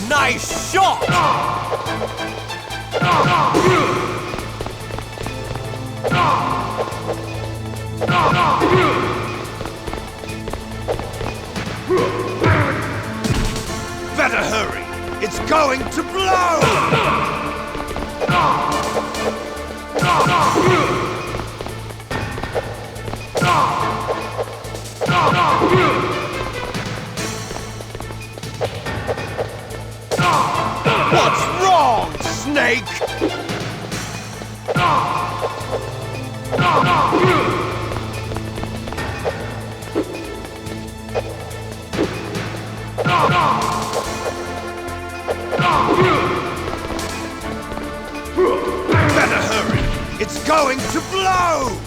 Nice shot! Better hurry! It's going to blow! What's wrong, Snake? Better hurry! It's going to blow!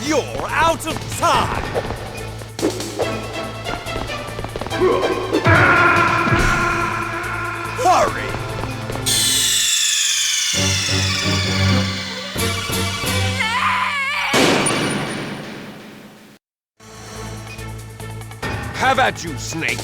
You're out of time! Hurry! Have at you, Snake!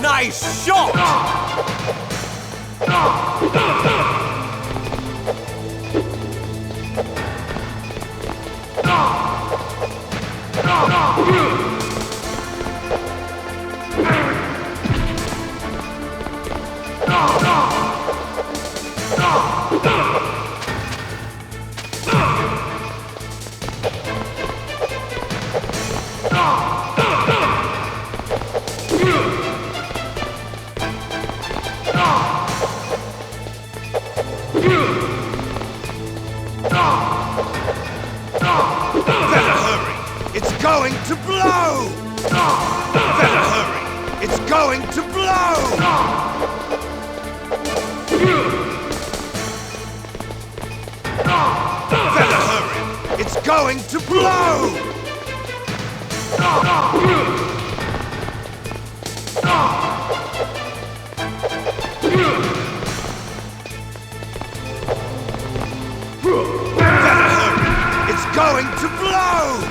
Nice shot! Better hurry! It's going to blow! Better hurry! It's going to blow! Better hurry! It's going to blow! Better hurry! It's going to blow!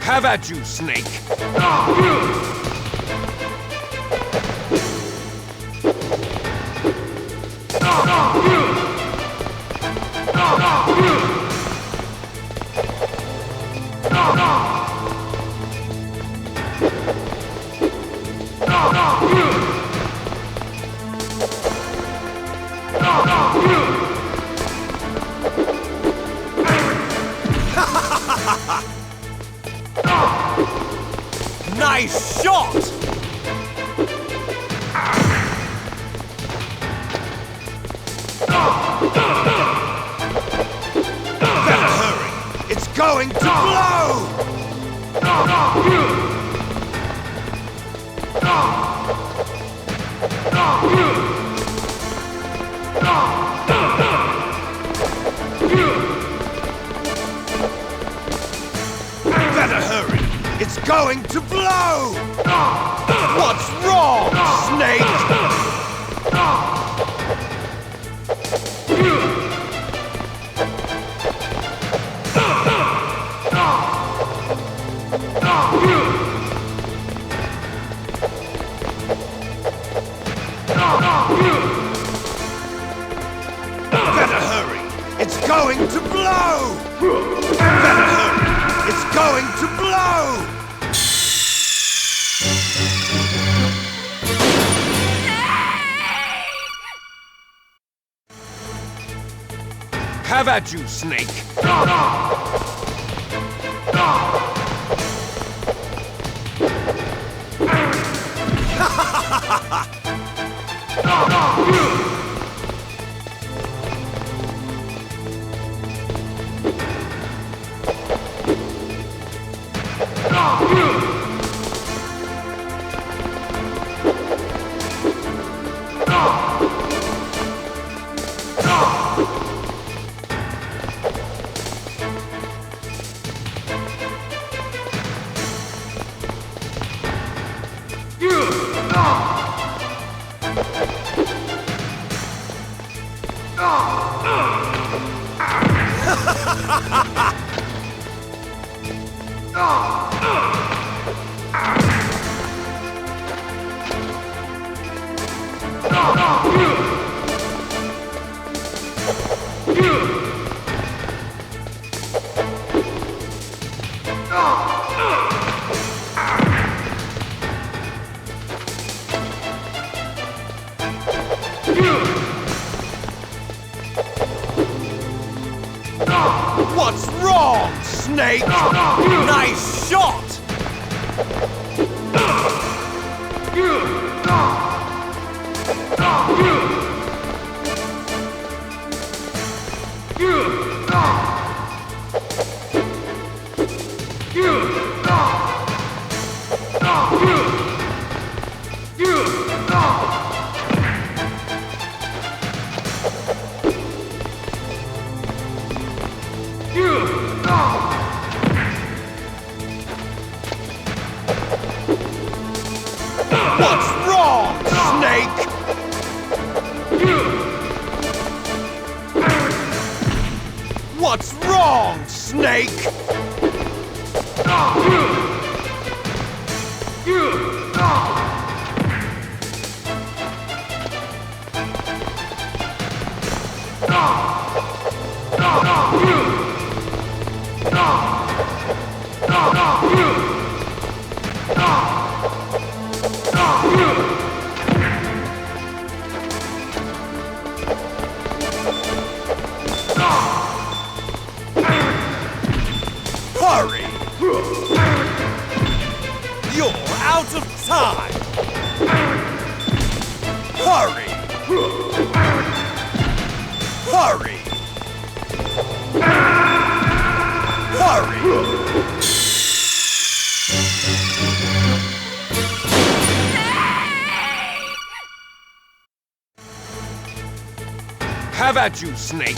Have at you, Snake! Nice shot! Better hurry! It's going to blow! Better hurry! It's going to blow! What's wrong, Snake? Better hurry! It's going going to blow! Better hurry! It's going to blow! Have at you, Snake! What's wrong, Snake? Nice shot! What's wrong, Snake? What's wrong, Snake? Hurry! You're out of time! Hurry! Hurry! Hurry! Have at you, Snake!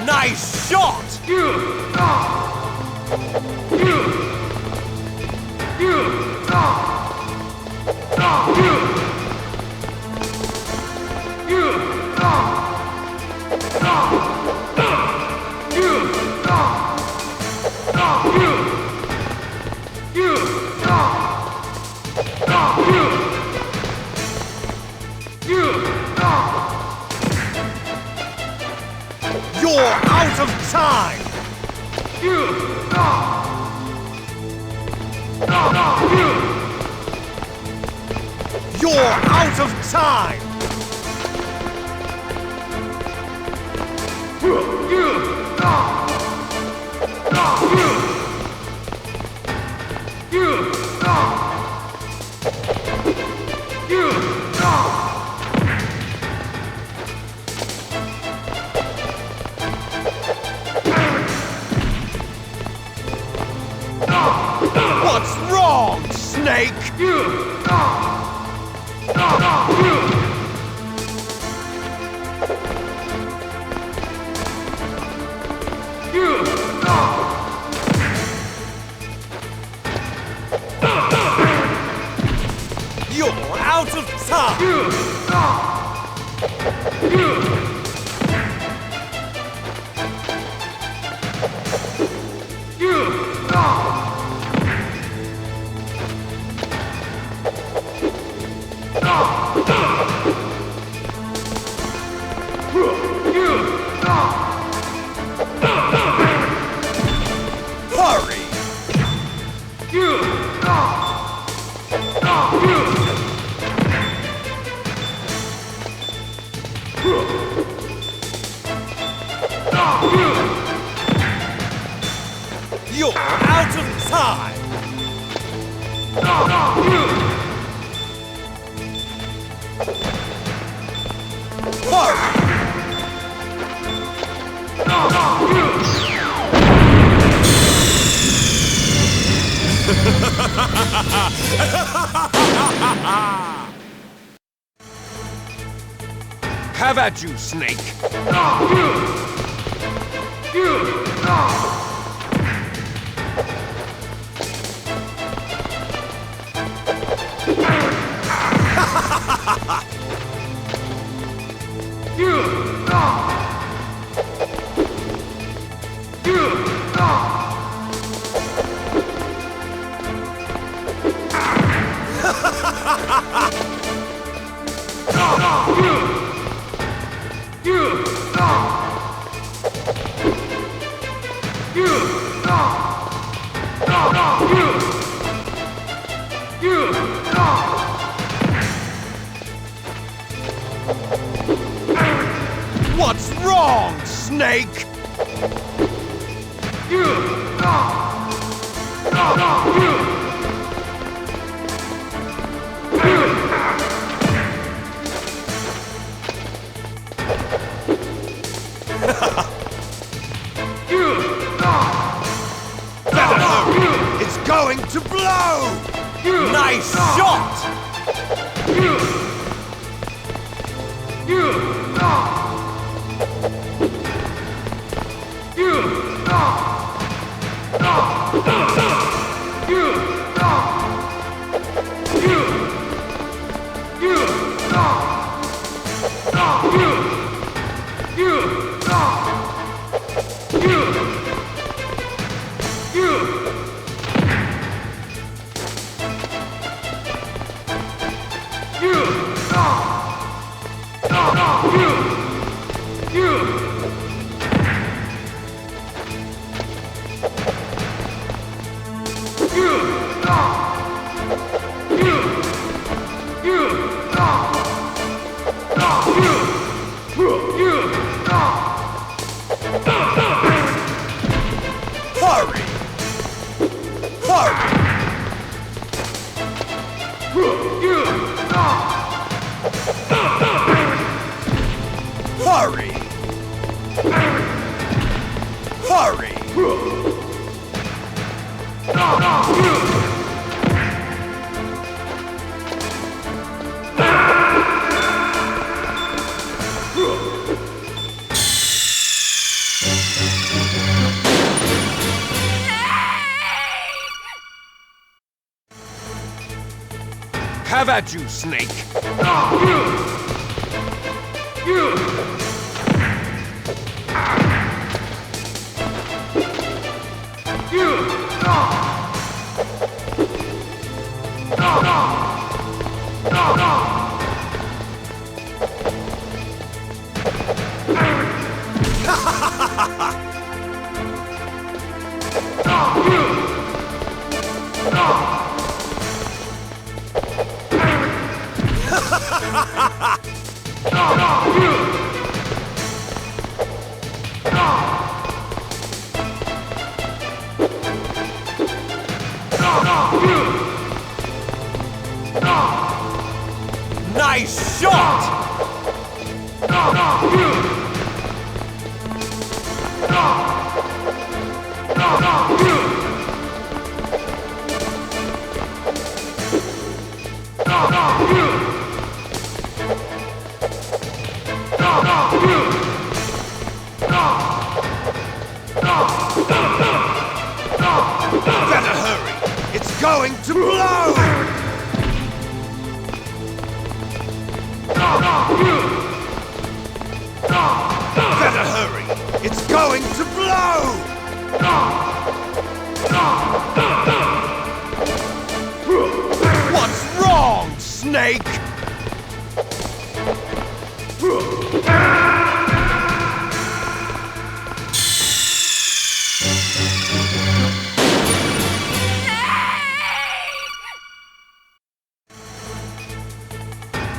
Nice shot! You're out of time! You're out of time! What's wrong, Snake? You're out of time! Hurry! You're out of time! Have at you, Snake! What's wrong, Snake? Better hurry! It's going to blow! Nice shot! Hurry! Hurry! Hurry! Hurry! Have at you, Snake! Nice shot! going to blow! Better hurry! It's going to blow! What's wrong, Snake?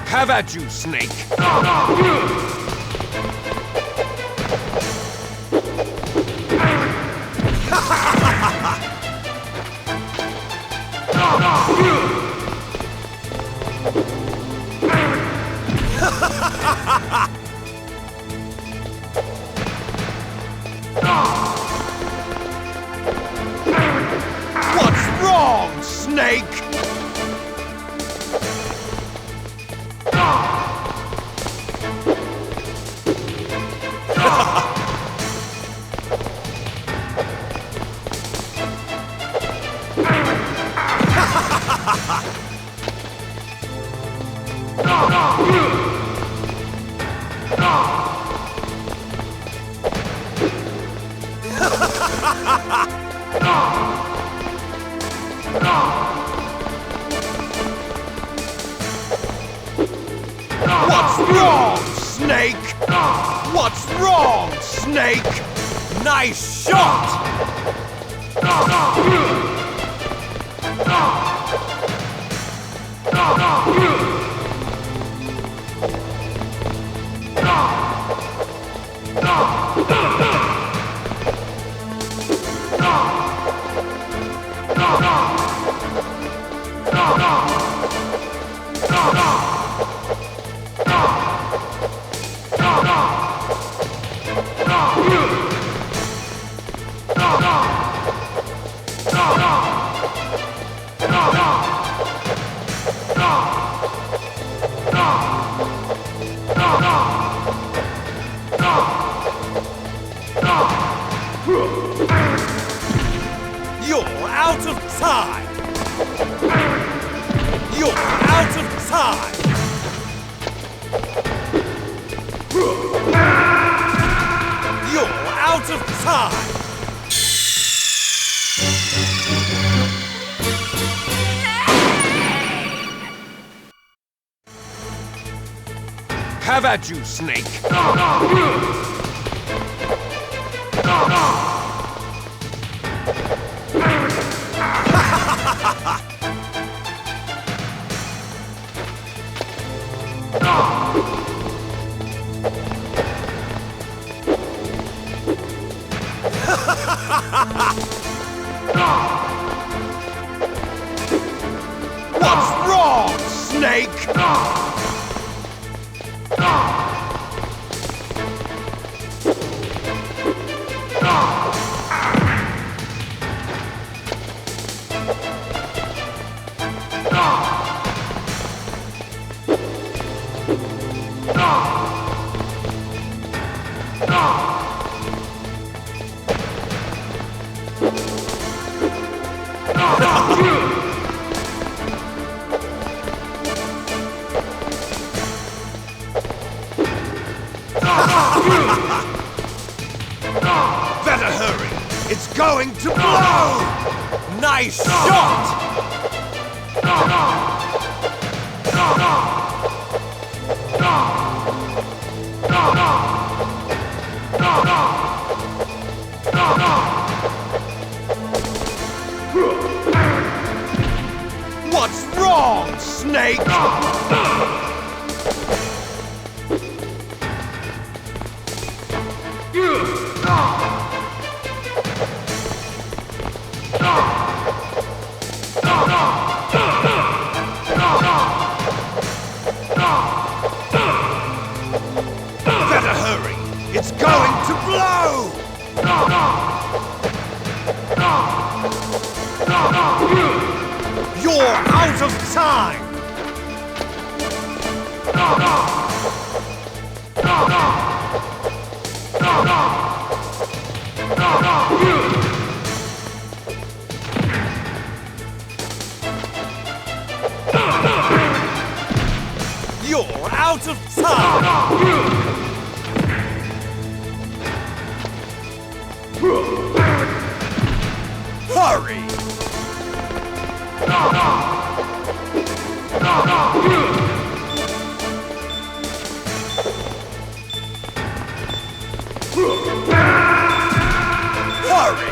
Have at you, Snake! What's wrong, Snake? What's wrong, Snake? What's wrong, Snake? Nice shot! You're out of time! You're out of time! You're out of time! Have at you, Snake! What's wrong, Snake? Better hurry! It's going to blow! Nice shot! What's wrong, Snake? Better hurry! It's going to blow! You're out of time! out of time! Hurry! Hurry!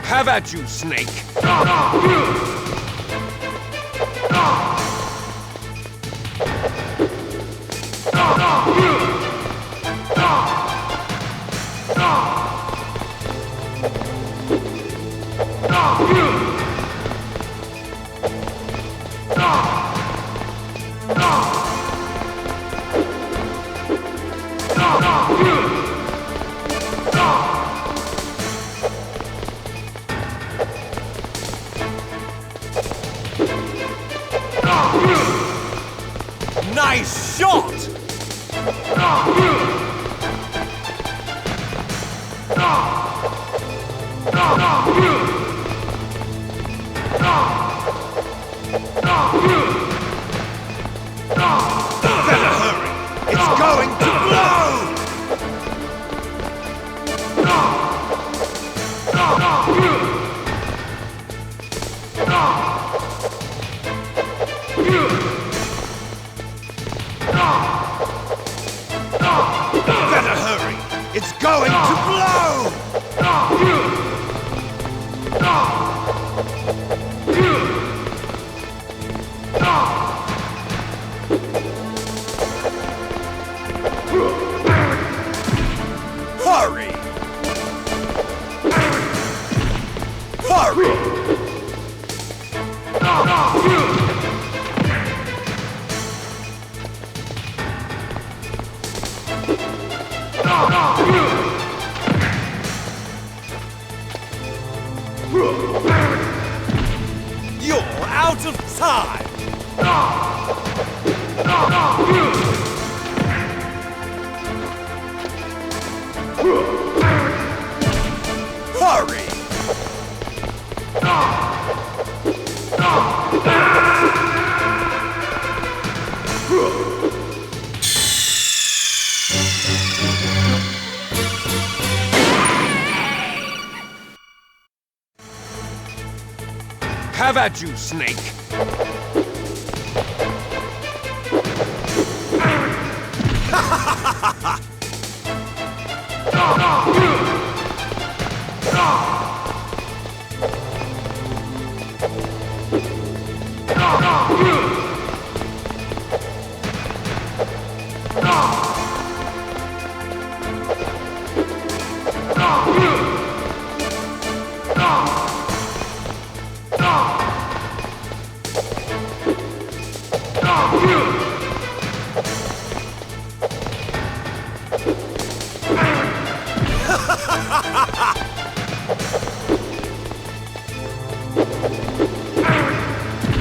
Have at you, Snake! Nice shot! Better hurry! It's going to blow! Better hurry! It's going to blow! Hurry! Hurry! You're out of time! Hurry! Have at you, Snake!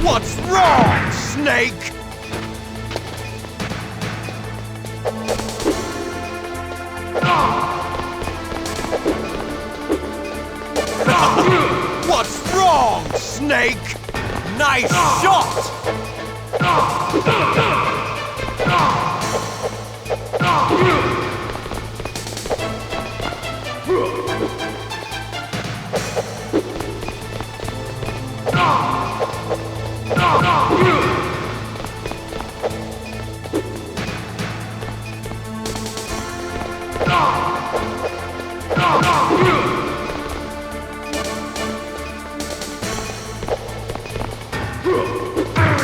What's wrong, Snake? What's wrong, Snake? Nice shot!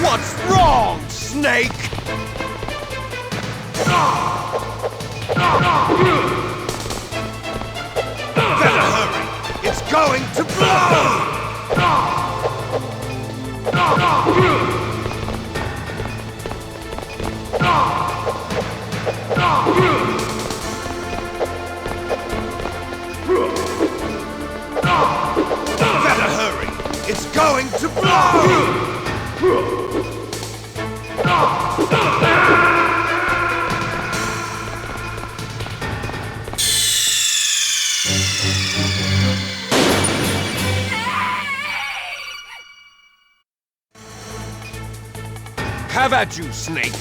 What's wrong, Snake? Better hurry! It's going to blow! Better hurry! It's going to blow! at you, Snake!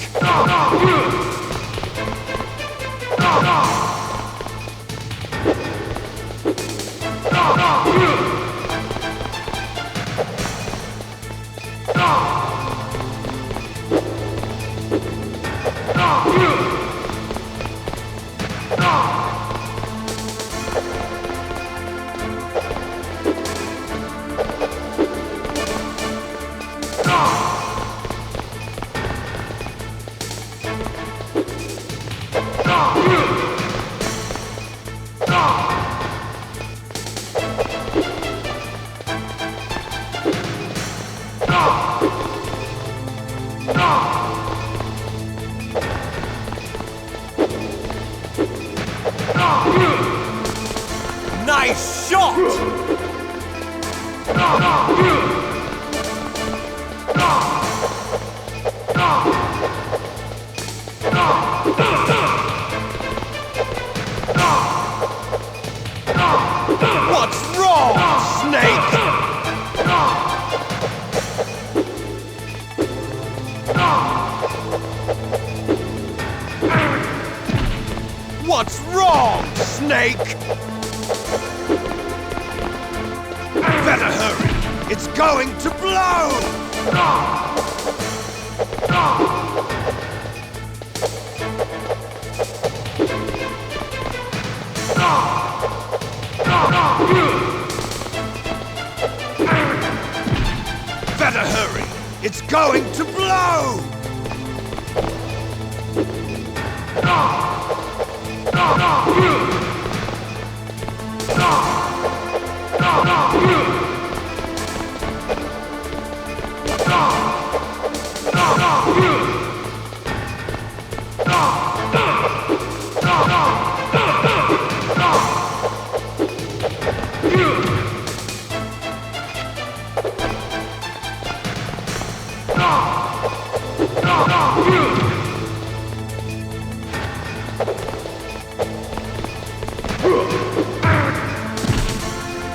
Nice shot! What's wrong, Snake? What's wrong, Snake? Better hurry! It's going to blow! Better hurry! It's going to blow!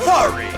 Hurry!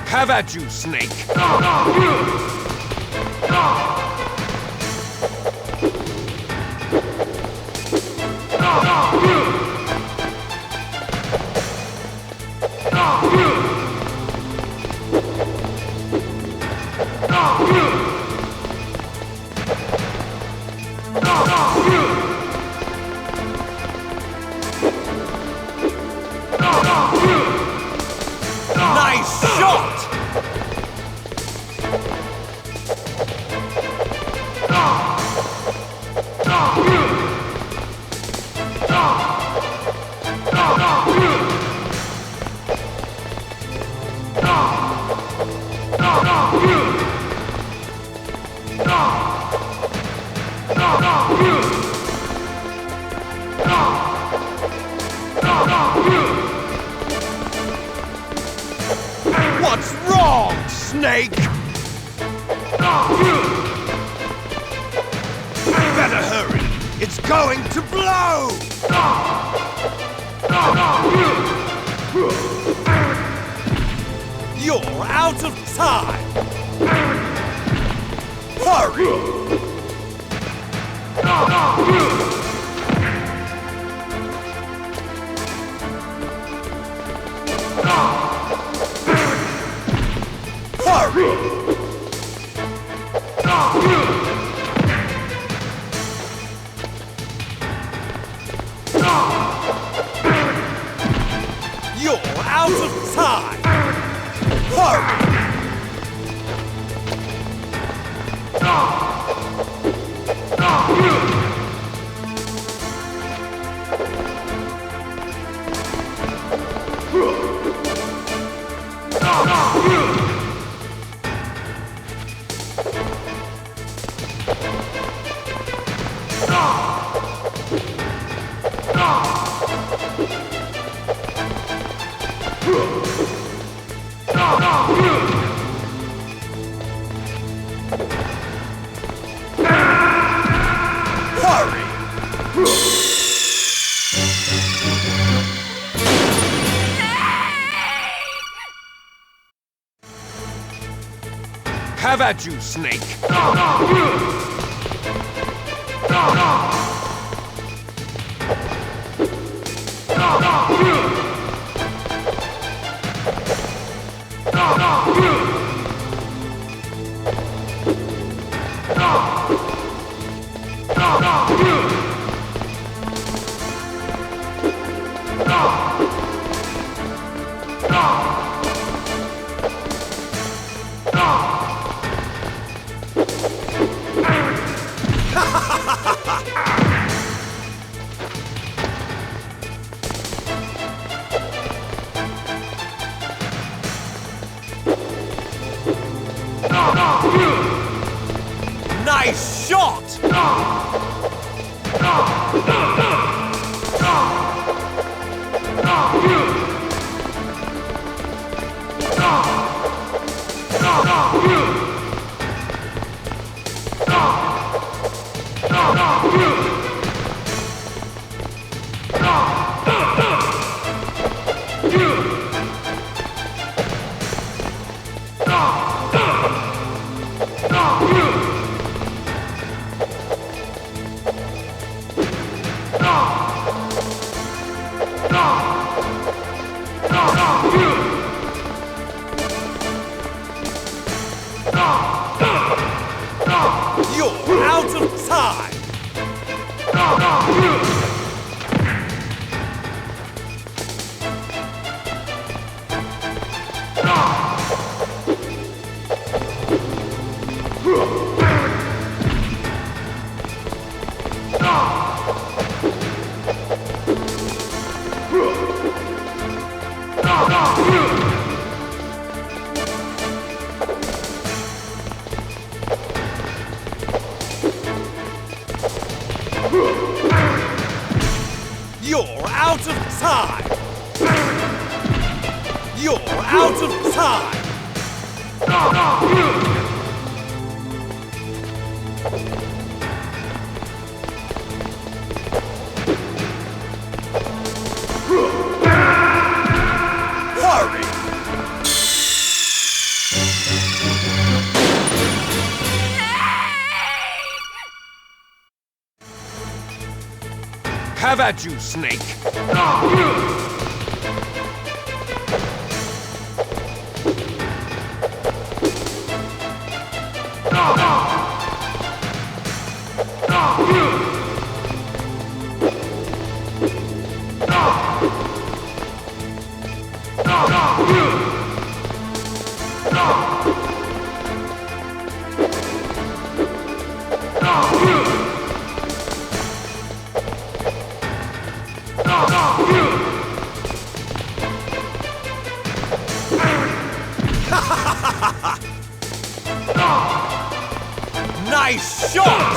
Have at you, Snake! Nice shot! wrong, Snake! Better hurry! It's going to blow! You're out of time! Hurry! Hurry! You're out of time! Hurry! Have at you, Snake! Nice shot! You're out of time! You're out of time! You're out of time! Hurry! Have at you, Snake! Nice shot!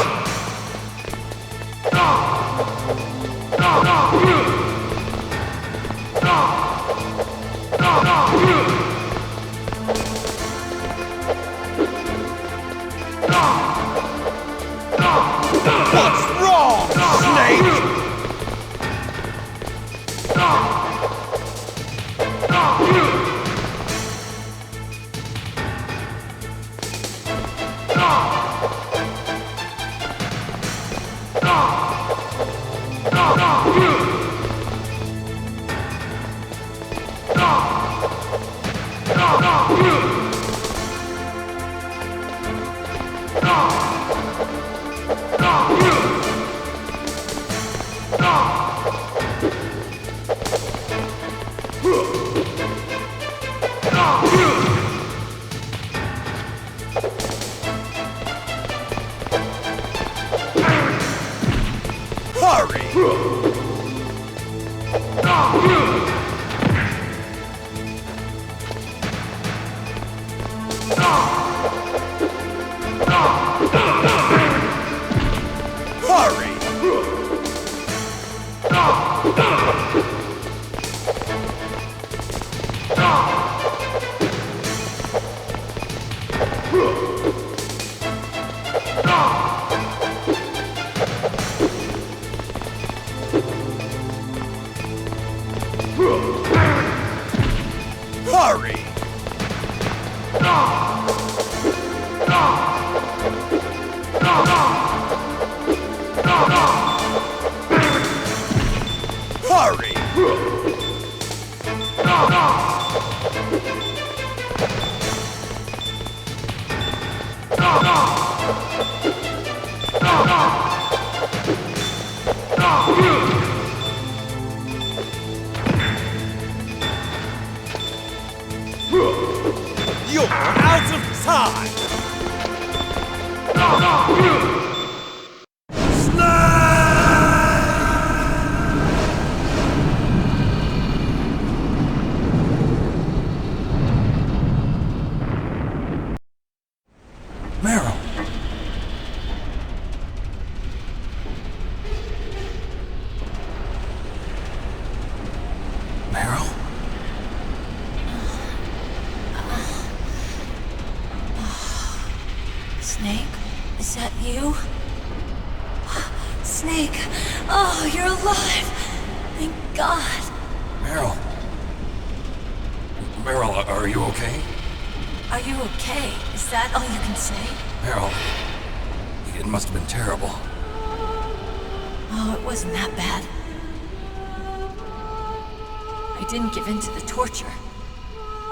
You're out of time! Meryl! Meryl? Snake, is that you? Snake, oh, you're alive! Thank God. Meryl? Meryl, are you okay? Are you okay? Is that all you can say? Meryl, it must have been terrible. Oh, it wasn't that bad. I didn't give in to the torture.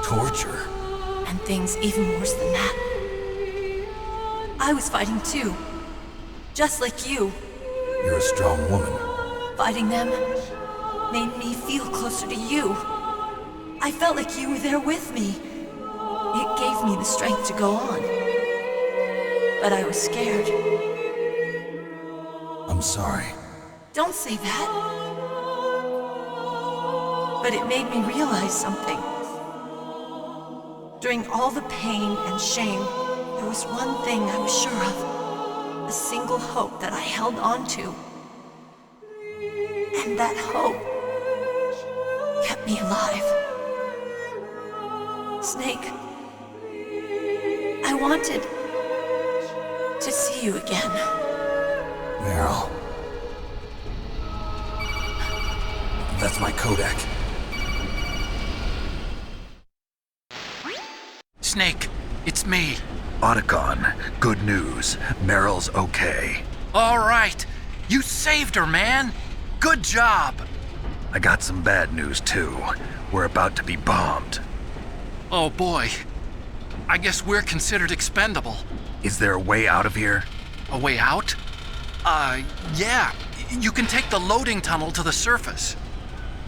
Torture? And things even worse than that. I was fighting too. Just like you. You're a strong woman. Fighting them made me feel closer to you. I felt like you were there with me. It gave me the strength to go on. But I was scared. I'm sorry. Don't say that. But it made me realize something. During all the pain and shame, there was one thing I was sure of. A single hope that I held on to. And that hope kept me alive. Snake, I wanted to see you again. Meryl. That's my Kodak. Snake, it's me. Otacon, good news. Meryl's okay. All right. You saved her, man. Good job. I got some bad news, too. We're about to be bombed. Oh, boy. I guess we're considered expendable. Is there a way out of here? A way out? Yeah. You can take the loading tunnel to the surface.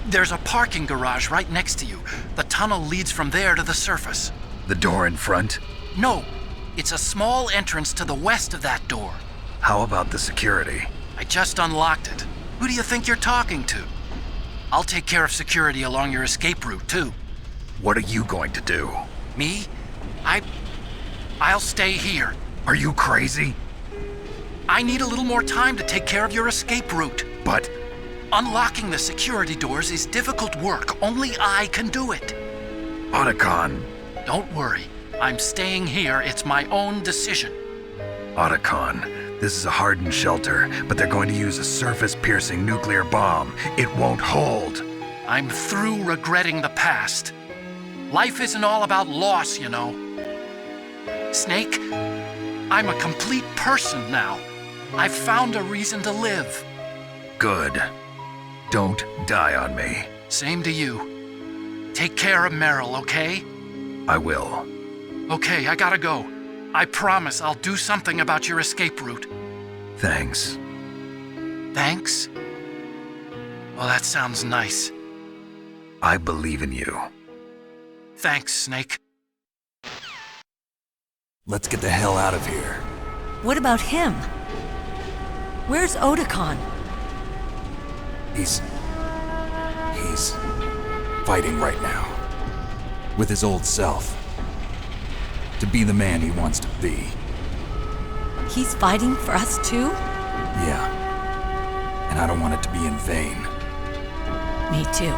There's a parking garage right next to you. The tunnel leads from there to the surface. The door in front? No. It's a small entrance to the west of that door. How about the security? I just unlocked it. Who do you think you're talking to? I'll take care of security along your escape route, too. What are you going to do? Me? I'll stay here. Are you crazy? I need a little more time to take care of your escape route. But unlocking the security doors is difficult work. Only I can do it. Otacon. Don't worry. I'm staying here. It's my own decision. Otacon, this is a hardened shelter, but they're going to use a surface-piercing nuclear bomb. It won't hold. I'm through regretting the past. Life isn't all about loss, you know. Snake, I'm a complete person now. I've found a reason to live. Good. Don't die on me. Same to you. Take care of Meryl, okay? I will. Okay, I gotta go. I promise I'll do something about your escape route. Thanks. Thanks? Well, that sounds nice. I believe in you. Thanks, Snake. Let's get the hell out of here. What about him? Where's Otacon? He's fighting right now. With his old self. To be the man he wants to be. He's fighting for us too? Yeah. And I don't want it to be in vain. Me too.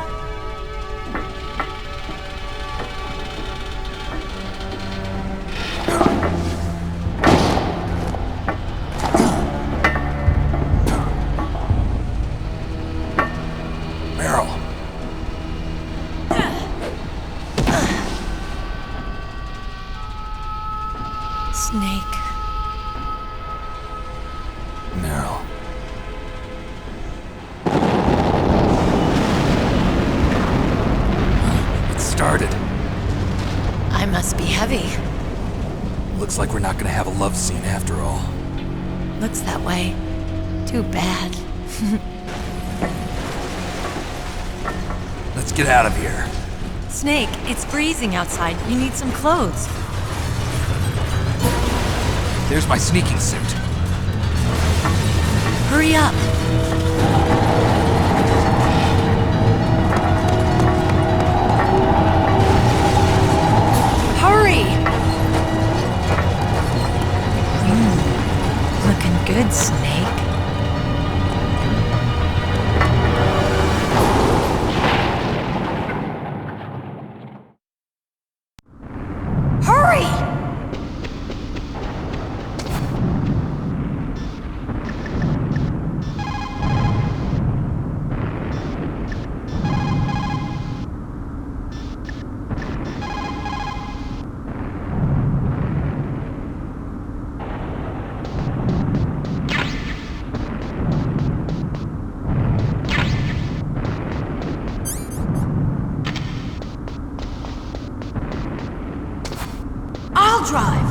Snake. Meryl. It started. I must be heavy. Looks like we're not gonna have a love scene after all. Looks that way. Too bad. Let's get out of here. Snake, it's freezing outside. You need some clothes. There's my sneaking suit. Hurry up. Hurry! Looking good, Snake. Hurry! I'll drive!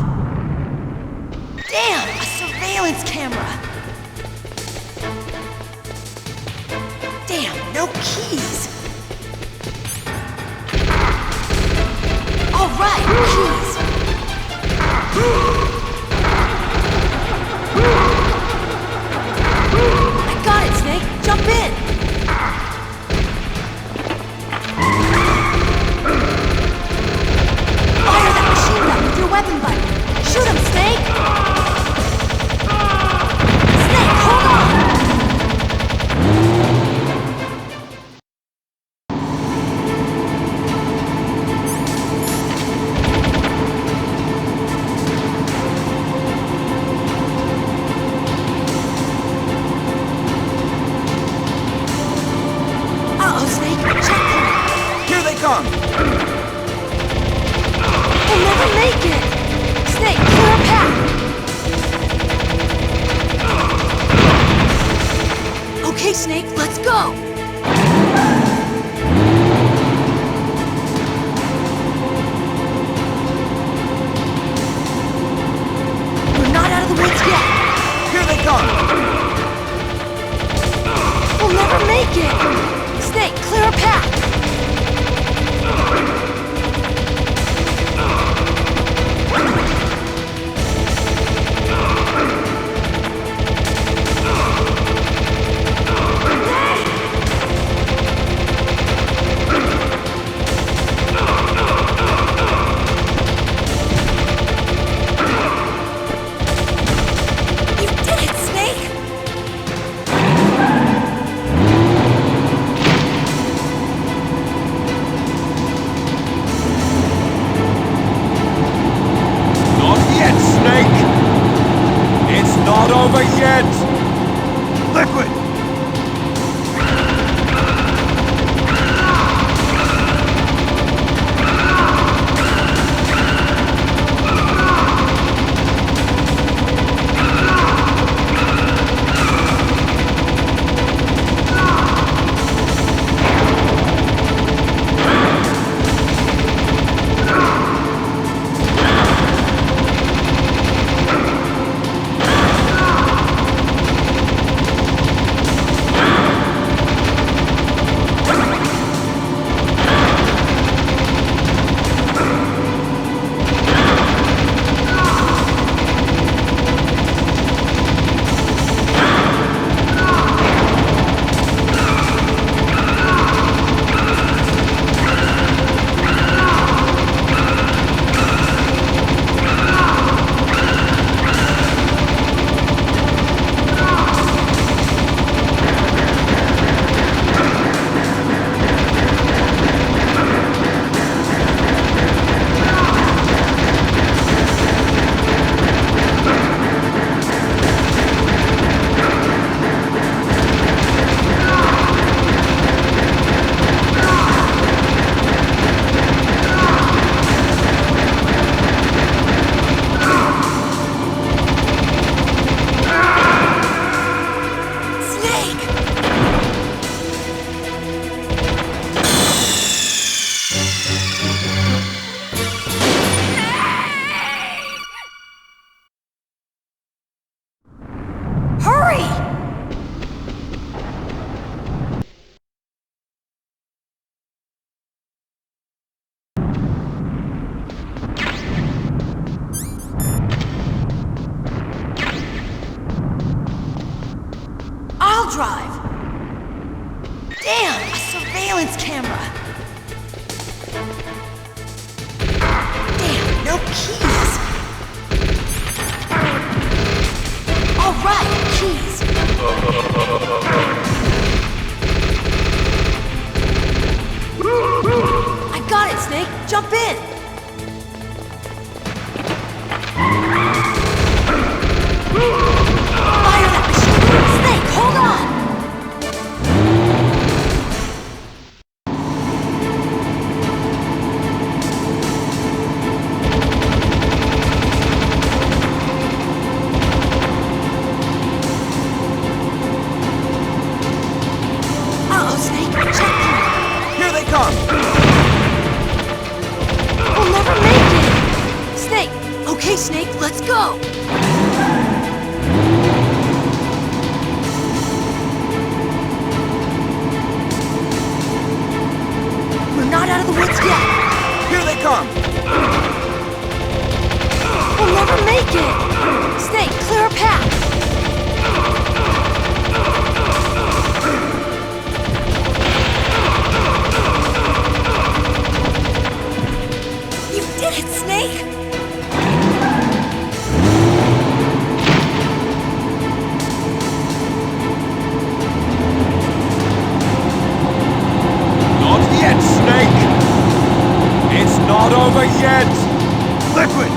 Damn, a surveillance camera! Damn, no keys! All right, keys! I got it, Snake! Jump in! Fire that machine gun with your weapon button! Shoot him, Snake! Snake, hold on! Uh-oh, Snake! Checkpoint! Here they come! We'll never make it! Snake, clear a path! Okay, Snake, let's go! We're not out of the woods yet! Here they come! We'll never make it! Snake, clear a path! You did it, Snake! Not yet, Snake! It's not over yet! Liquid! auto drive! Damn, a surveillance camera! Damn, no keys! Alright, keys! I got it, Snake! Jump in! Fire that machine! Snake, hold on! Uh-oh, Snake! Checkpoint! Here they come! We'll never make it! Snake! Okay, Snake, let's go! We're not out of the woods yet! Here they come! We'll never make it! Snake, clear a path! You did it, Snake! Not yet, Snake! It's not over yet! Liquid!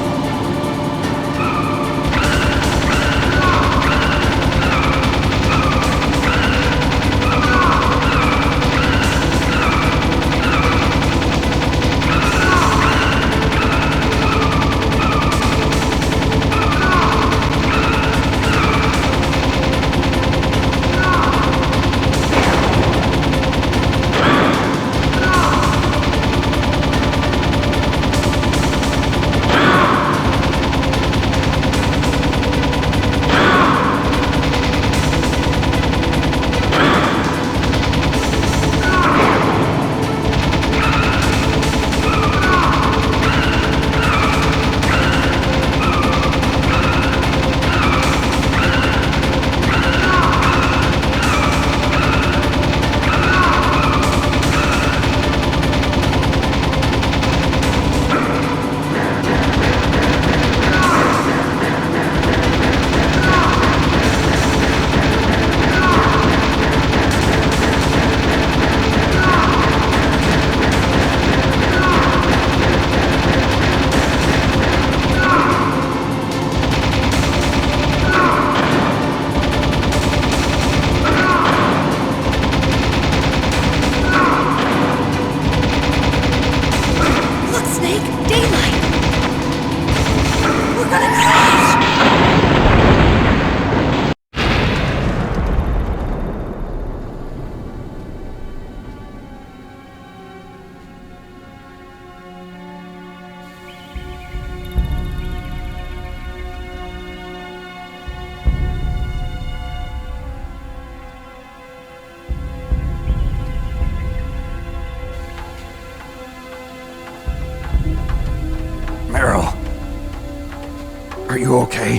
Are you okay?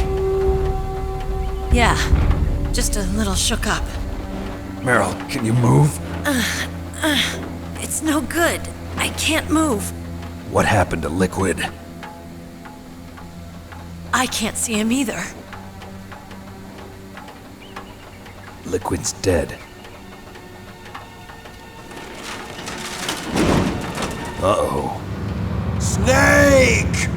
Yeah, just a little shook up. Meryl, can you move? It's no good. I can't move. What happened to Liquid? I can't see him either. Liquid's dead. Uh-oh. Snake!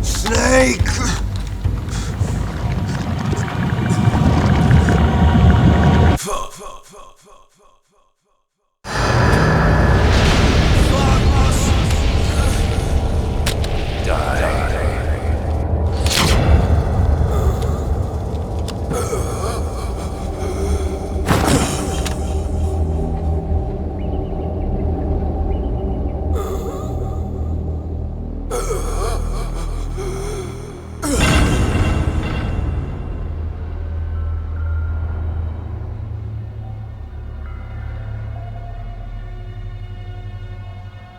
Snake!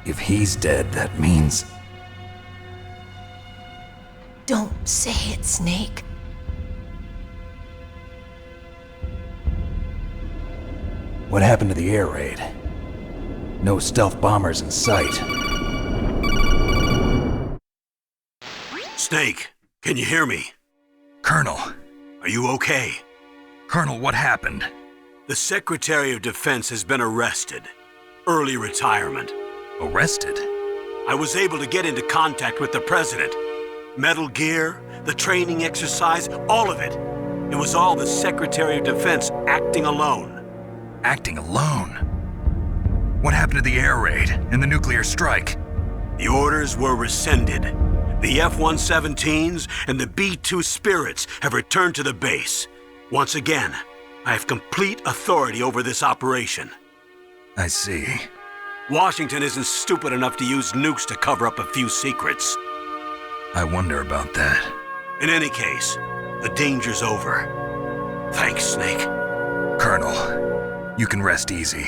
If he's dead, that means... Don't say it, Snake. What happened to the air raid? No stealth bombers in sight. Snake, can you hear me? Colonel. Are you okay? Colonel, what happened? The Secretary of Defense has been arrested. Early retirement. Arrested? I was able to get into contact with the President. Metal Gear, the training exercise, all of it. It was all the Secretary of Defense acting alone. Acting alone? What happened to the air raid and the nuclear strike? The orders were rescinded. The F-117s and the B-2 Spirits have returned to the base. Once again, I have complete authority over this operation. I see. Washington isn't stupid enough to use nukes to cover up a few secrets. I wonder about that. In any case, the danger's over. Thanks, Snake. Colonel, you can rest easy.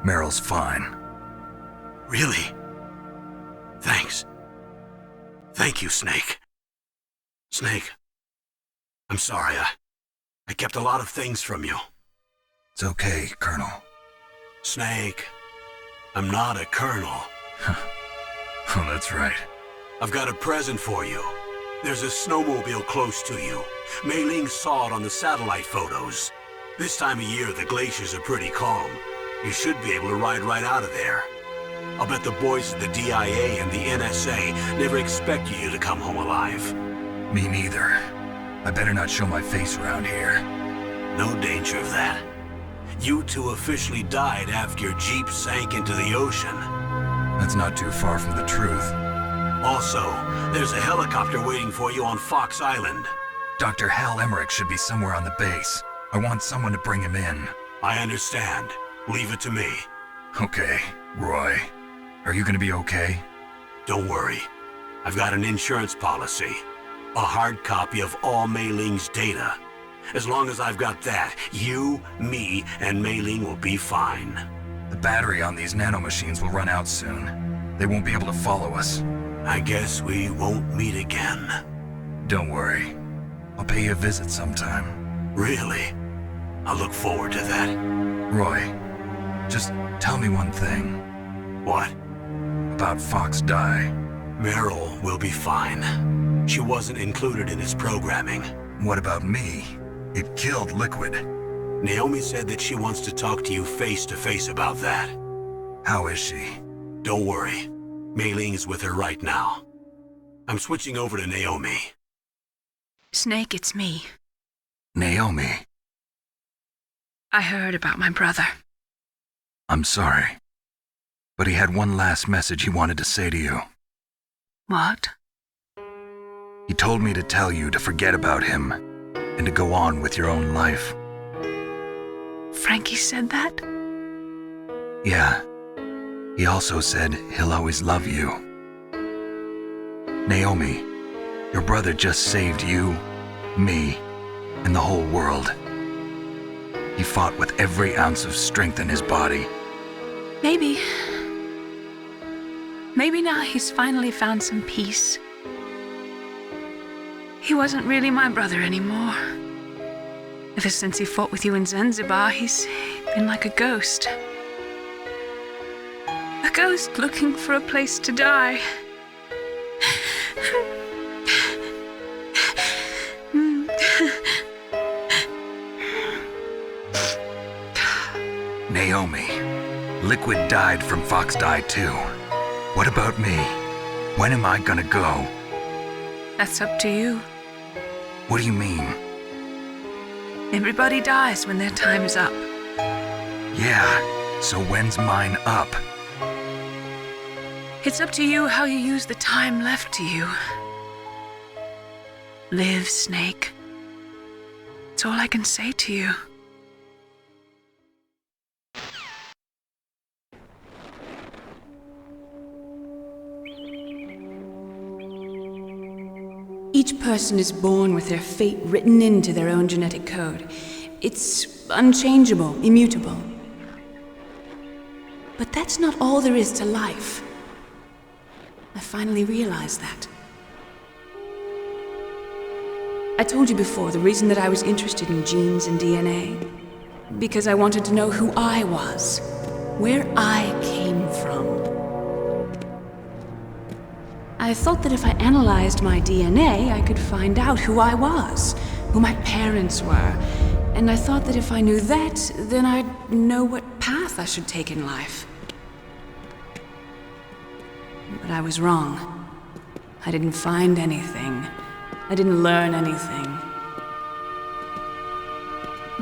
Meryl's fine. Really? Thanks. Thank you, Snake. Snake, I'm sorry. I kept a lot of things from you. It's okay, Colonel. Snake, I'm not a colonel. Oh, that's right. I've got a present for you. There's a snowmobile close to you. Mei Ling saw it on the satellite photos. This time of year, the glaciers are pretty calm. You should be able to ride right out of there. I'll bet the boys at the DIA and the NSA never expected you to come home alive. Me neither. I better not show my face around here. No danger of that. You two officially died after your Jeep sank into the ocean. That's not too far from the truth. Also, there's a helicopter waiting for you on Fox Island. Dr. Hal Emmerich should be somewhere on the base. I want someone to bring him in. I understand. Leave it to me. Okay, Roy. Are you gonna be okay? Don't worry. I've got an insurance policy. A hard copy of all Mei Ling's data. As long as I've got that, you, me, and Mei Ling will be fine. The battery on these nanomachines will run out soon. They won't be able to follow us. I guess we won't meet again. Don't worry. I'll pay you a visit sometime. Really? I look forward to that. Roy, just tell me one thing. What? About Fox Die. Meryl will be fine. She wasn't included in his programming. What about me? It killed Liquid. Naomi said that she wants to talk to you face to face about that. How is she? Don't worry. Mei Ling is with her right now. I'm switching over to Naomi. Snake, it's me. Naomi. I heard about my brother. I'm sorry. But he had one last message he wanted to say to you. What? He told me to tell you to forget about him and to go on with your own life. Frankie said that? Yeah. He also said he'll always love you. Naomi, your brother just saved you, me, and the whole world. He fought with every ounce of strength in his body. Maybe now he's finally found some peace. He wasn't really my brother anymore. Ever since he fought with you in Zanzibar, he's been like a ghost. A ghost looking for a place to die. Naomi, Liquid died from Fox Die too. What about me? When am I gonna go? That's up to you. What do you mean? Everybody dies when their time is up. Yeah, so when's mine up? It's up to you how you use the time left to you. Live, Snake. That's all I can say to you. Each person is born with their fate written into their own genetic code. It's unchangeable, immutable. But that's not all there is to life. finally realized that. I told you before the reason that I was interested in genes and DNA. Because I wanted to know who I was, where I came from. I thought that if I analyzed my DNA, I could find out who I was, who my parents were, and I thought that if I knew that, then I'd know what path I should take in life. But I was wrong. I didn't find anything. I didn't learn anything.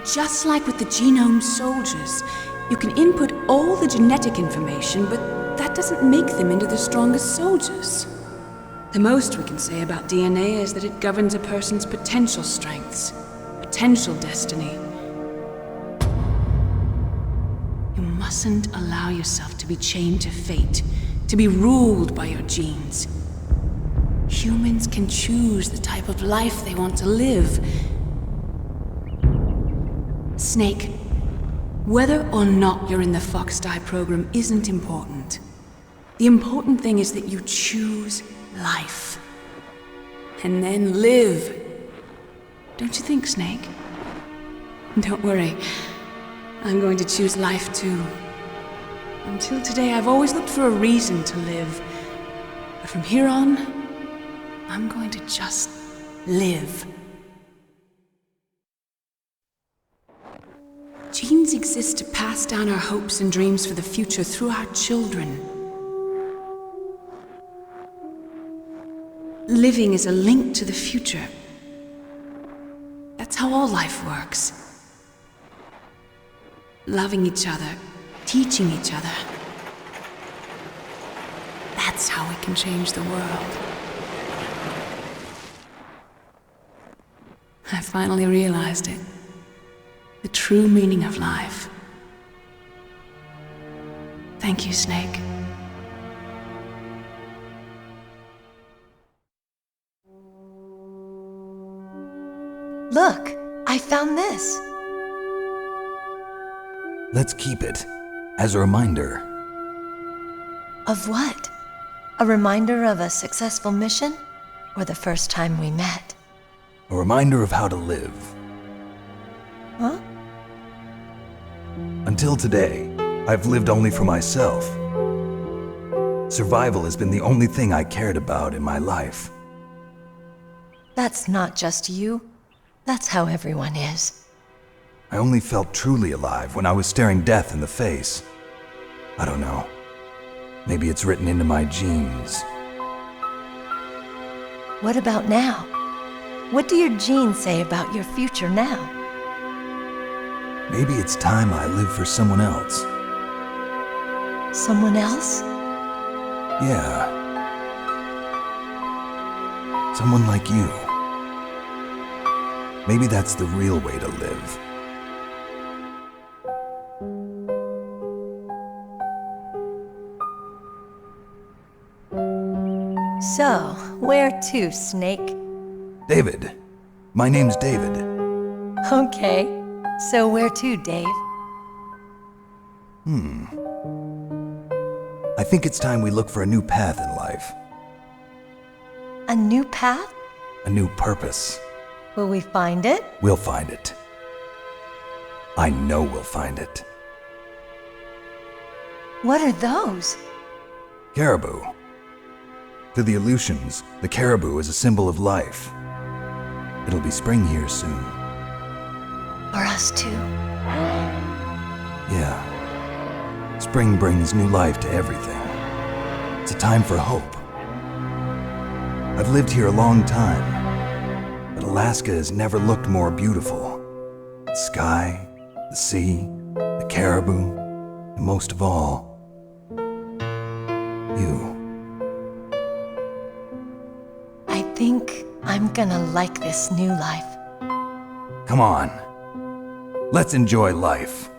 Just like with the genome soldiers, you can input all the genetic information, but that doesn't make them into the strongest soldiers. The most we can say about DNA is that it governs a person's potential strengths, potential destiny. You mustn't allow yourself to be chained to fate, to be ruled by your genes. Humans can choose the type of life they want to live. Snake, whether or not you're in the Fox-Die program isn't important. The important thing is that you choose life. And then live. Don't you think, Snake? Don't worry. I'm going to choose life too. Until today, I've always looked for a reason to live. But from here on, I'm going to just live. Genes exist to pass down our hopes and dreams for the future through our children. Living is a link to the future. That's how all life works. Loving each other, teaching each other. That's how we can change the world. I finally realized it. The true meaning of life. Thank you, Snake. Look, I found this. Let's keep it as a reminder. Of what? A reminder of a successful mission? Or the first time we met? A reminder of how to live. Huh? Until today, I've lived only for myself. Survival has been the only thing I cared about in my life. That's not just you. That's how everyone is. I only felt truly alive when I was staring death in the face. I don't know. Maybe it's written into my genes. What about now? What do your genes say about your future now? Maybe it's time I live for someone else. Someone else? Yeah. Someone like you. Maybe that's the real way to live. So, where to, Snake? David. My name's David. Okay. So where to, Dave? I think it's time we look for a new path in life. A new path? A new purpose. Will we find it? We'll find it. I know we'll find it. What are those? Caribou. To the Aleutians, the caribou is a symbol of life. It'll be spring here soon. For us too. Yeah. Spring brings new life to everything. It's a time for hope. I've lived here a long time, but Alaska has never looked more beautiful. The sky, the sea, the caribou, and most of all, you. I think I'm gonna like this new life. Come on. Let's enjoy life.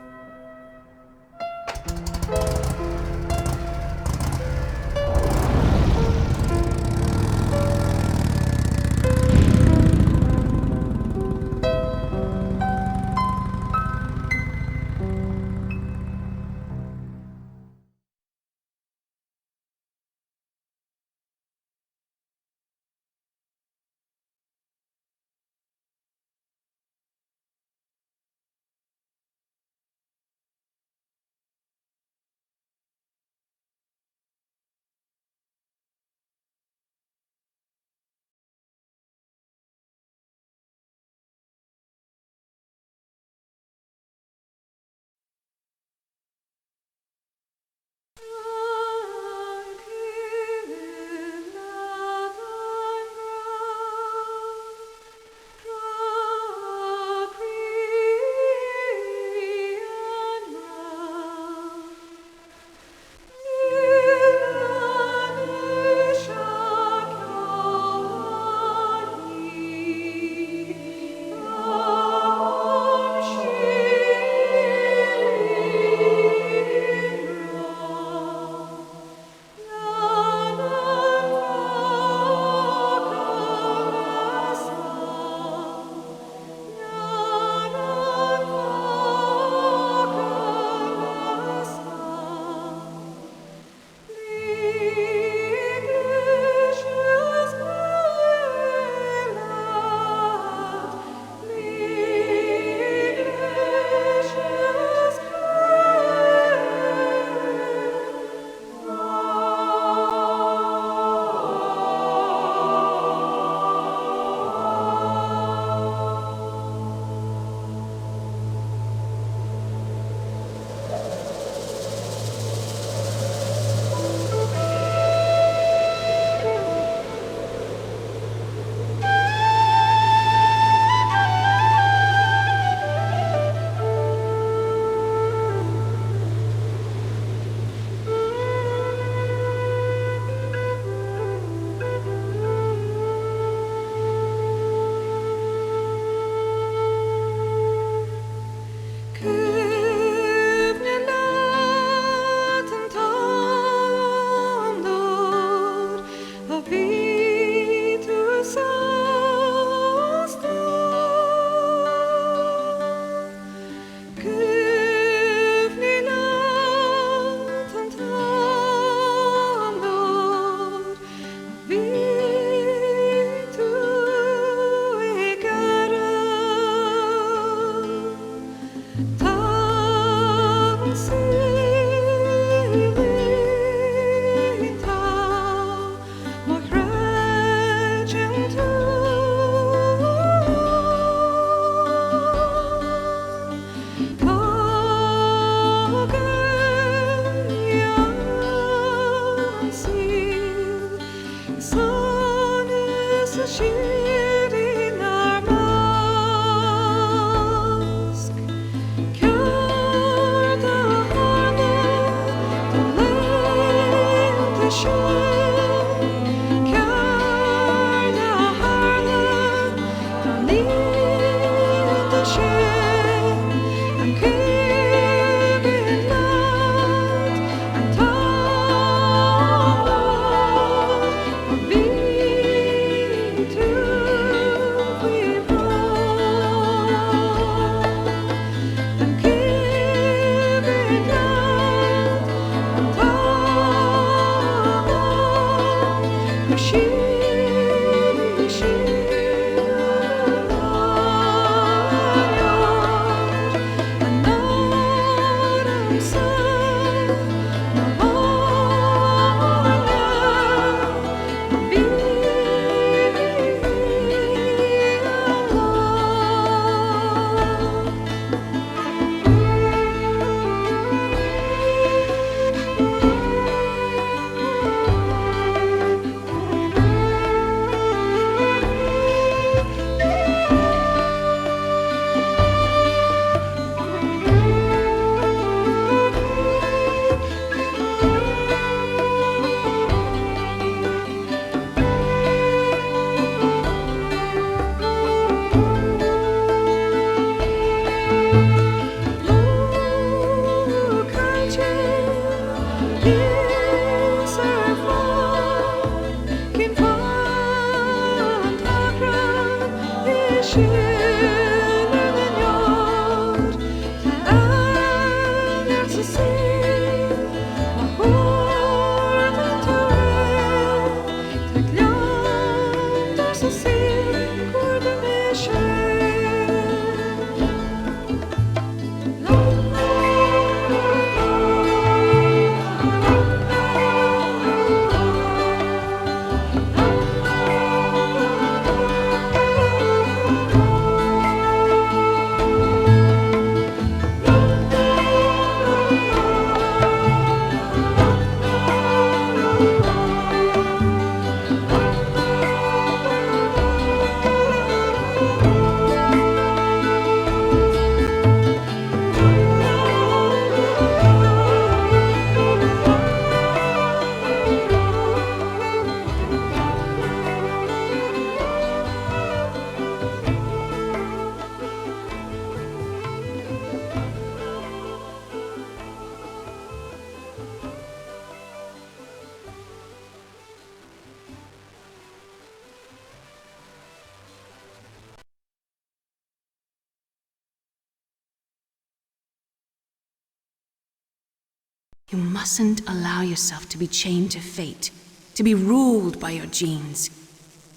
You mustn't allow yourself to be chained to fate, to be ruled by your genes.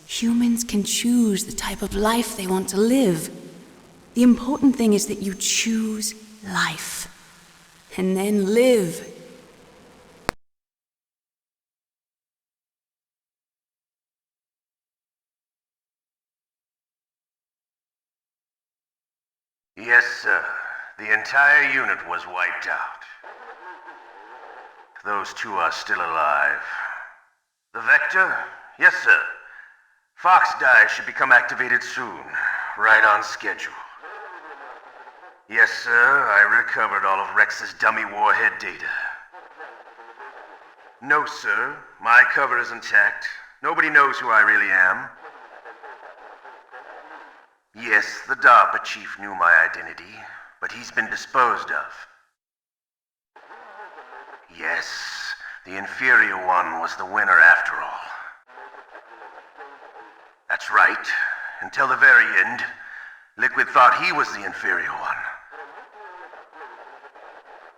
Humans can choose the type of life they want to live. The important thing is that you choose life, and then live. Yes, sir. The entire unit was wiped out. Those two are still alive. The Vector? Yes, sir. Fox Die should become activated soon. Right on schedule. Yes, sir. I recovered all of Rex's dummy warhead data. No, sir. My cover is intact. Nobody knows who I really am. Yes, the DARPA chief knew my identity, but he's been disposed of. Yes, the inferior one was the winner after all. That's right. Until the very end, Liquid thought he was the inferior one.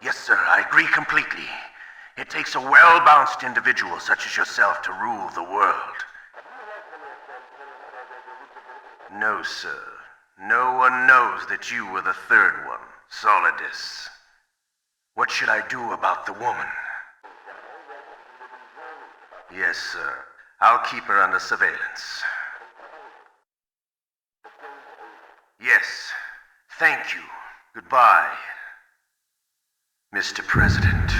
Yes, sir, I agree completely. It takes a well-balanced individual such as yourself to rule the world. No, sir. No one knows that you were the third one, Solidus. What should I do about the woman? Yes, sir. I'll keep her under surveillance. Yes. Thank you. Goodbye, Mr. President.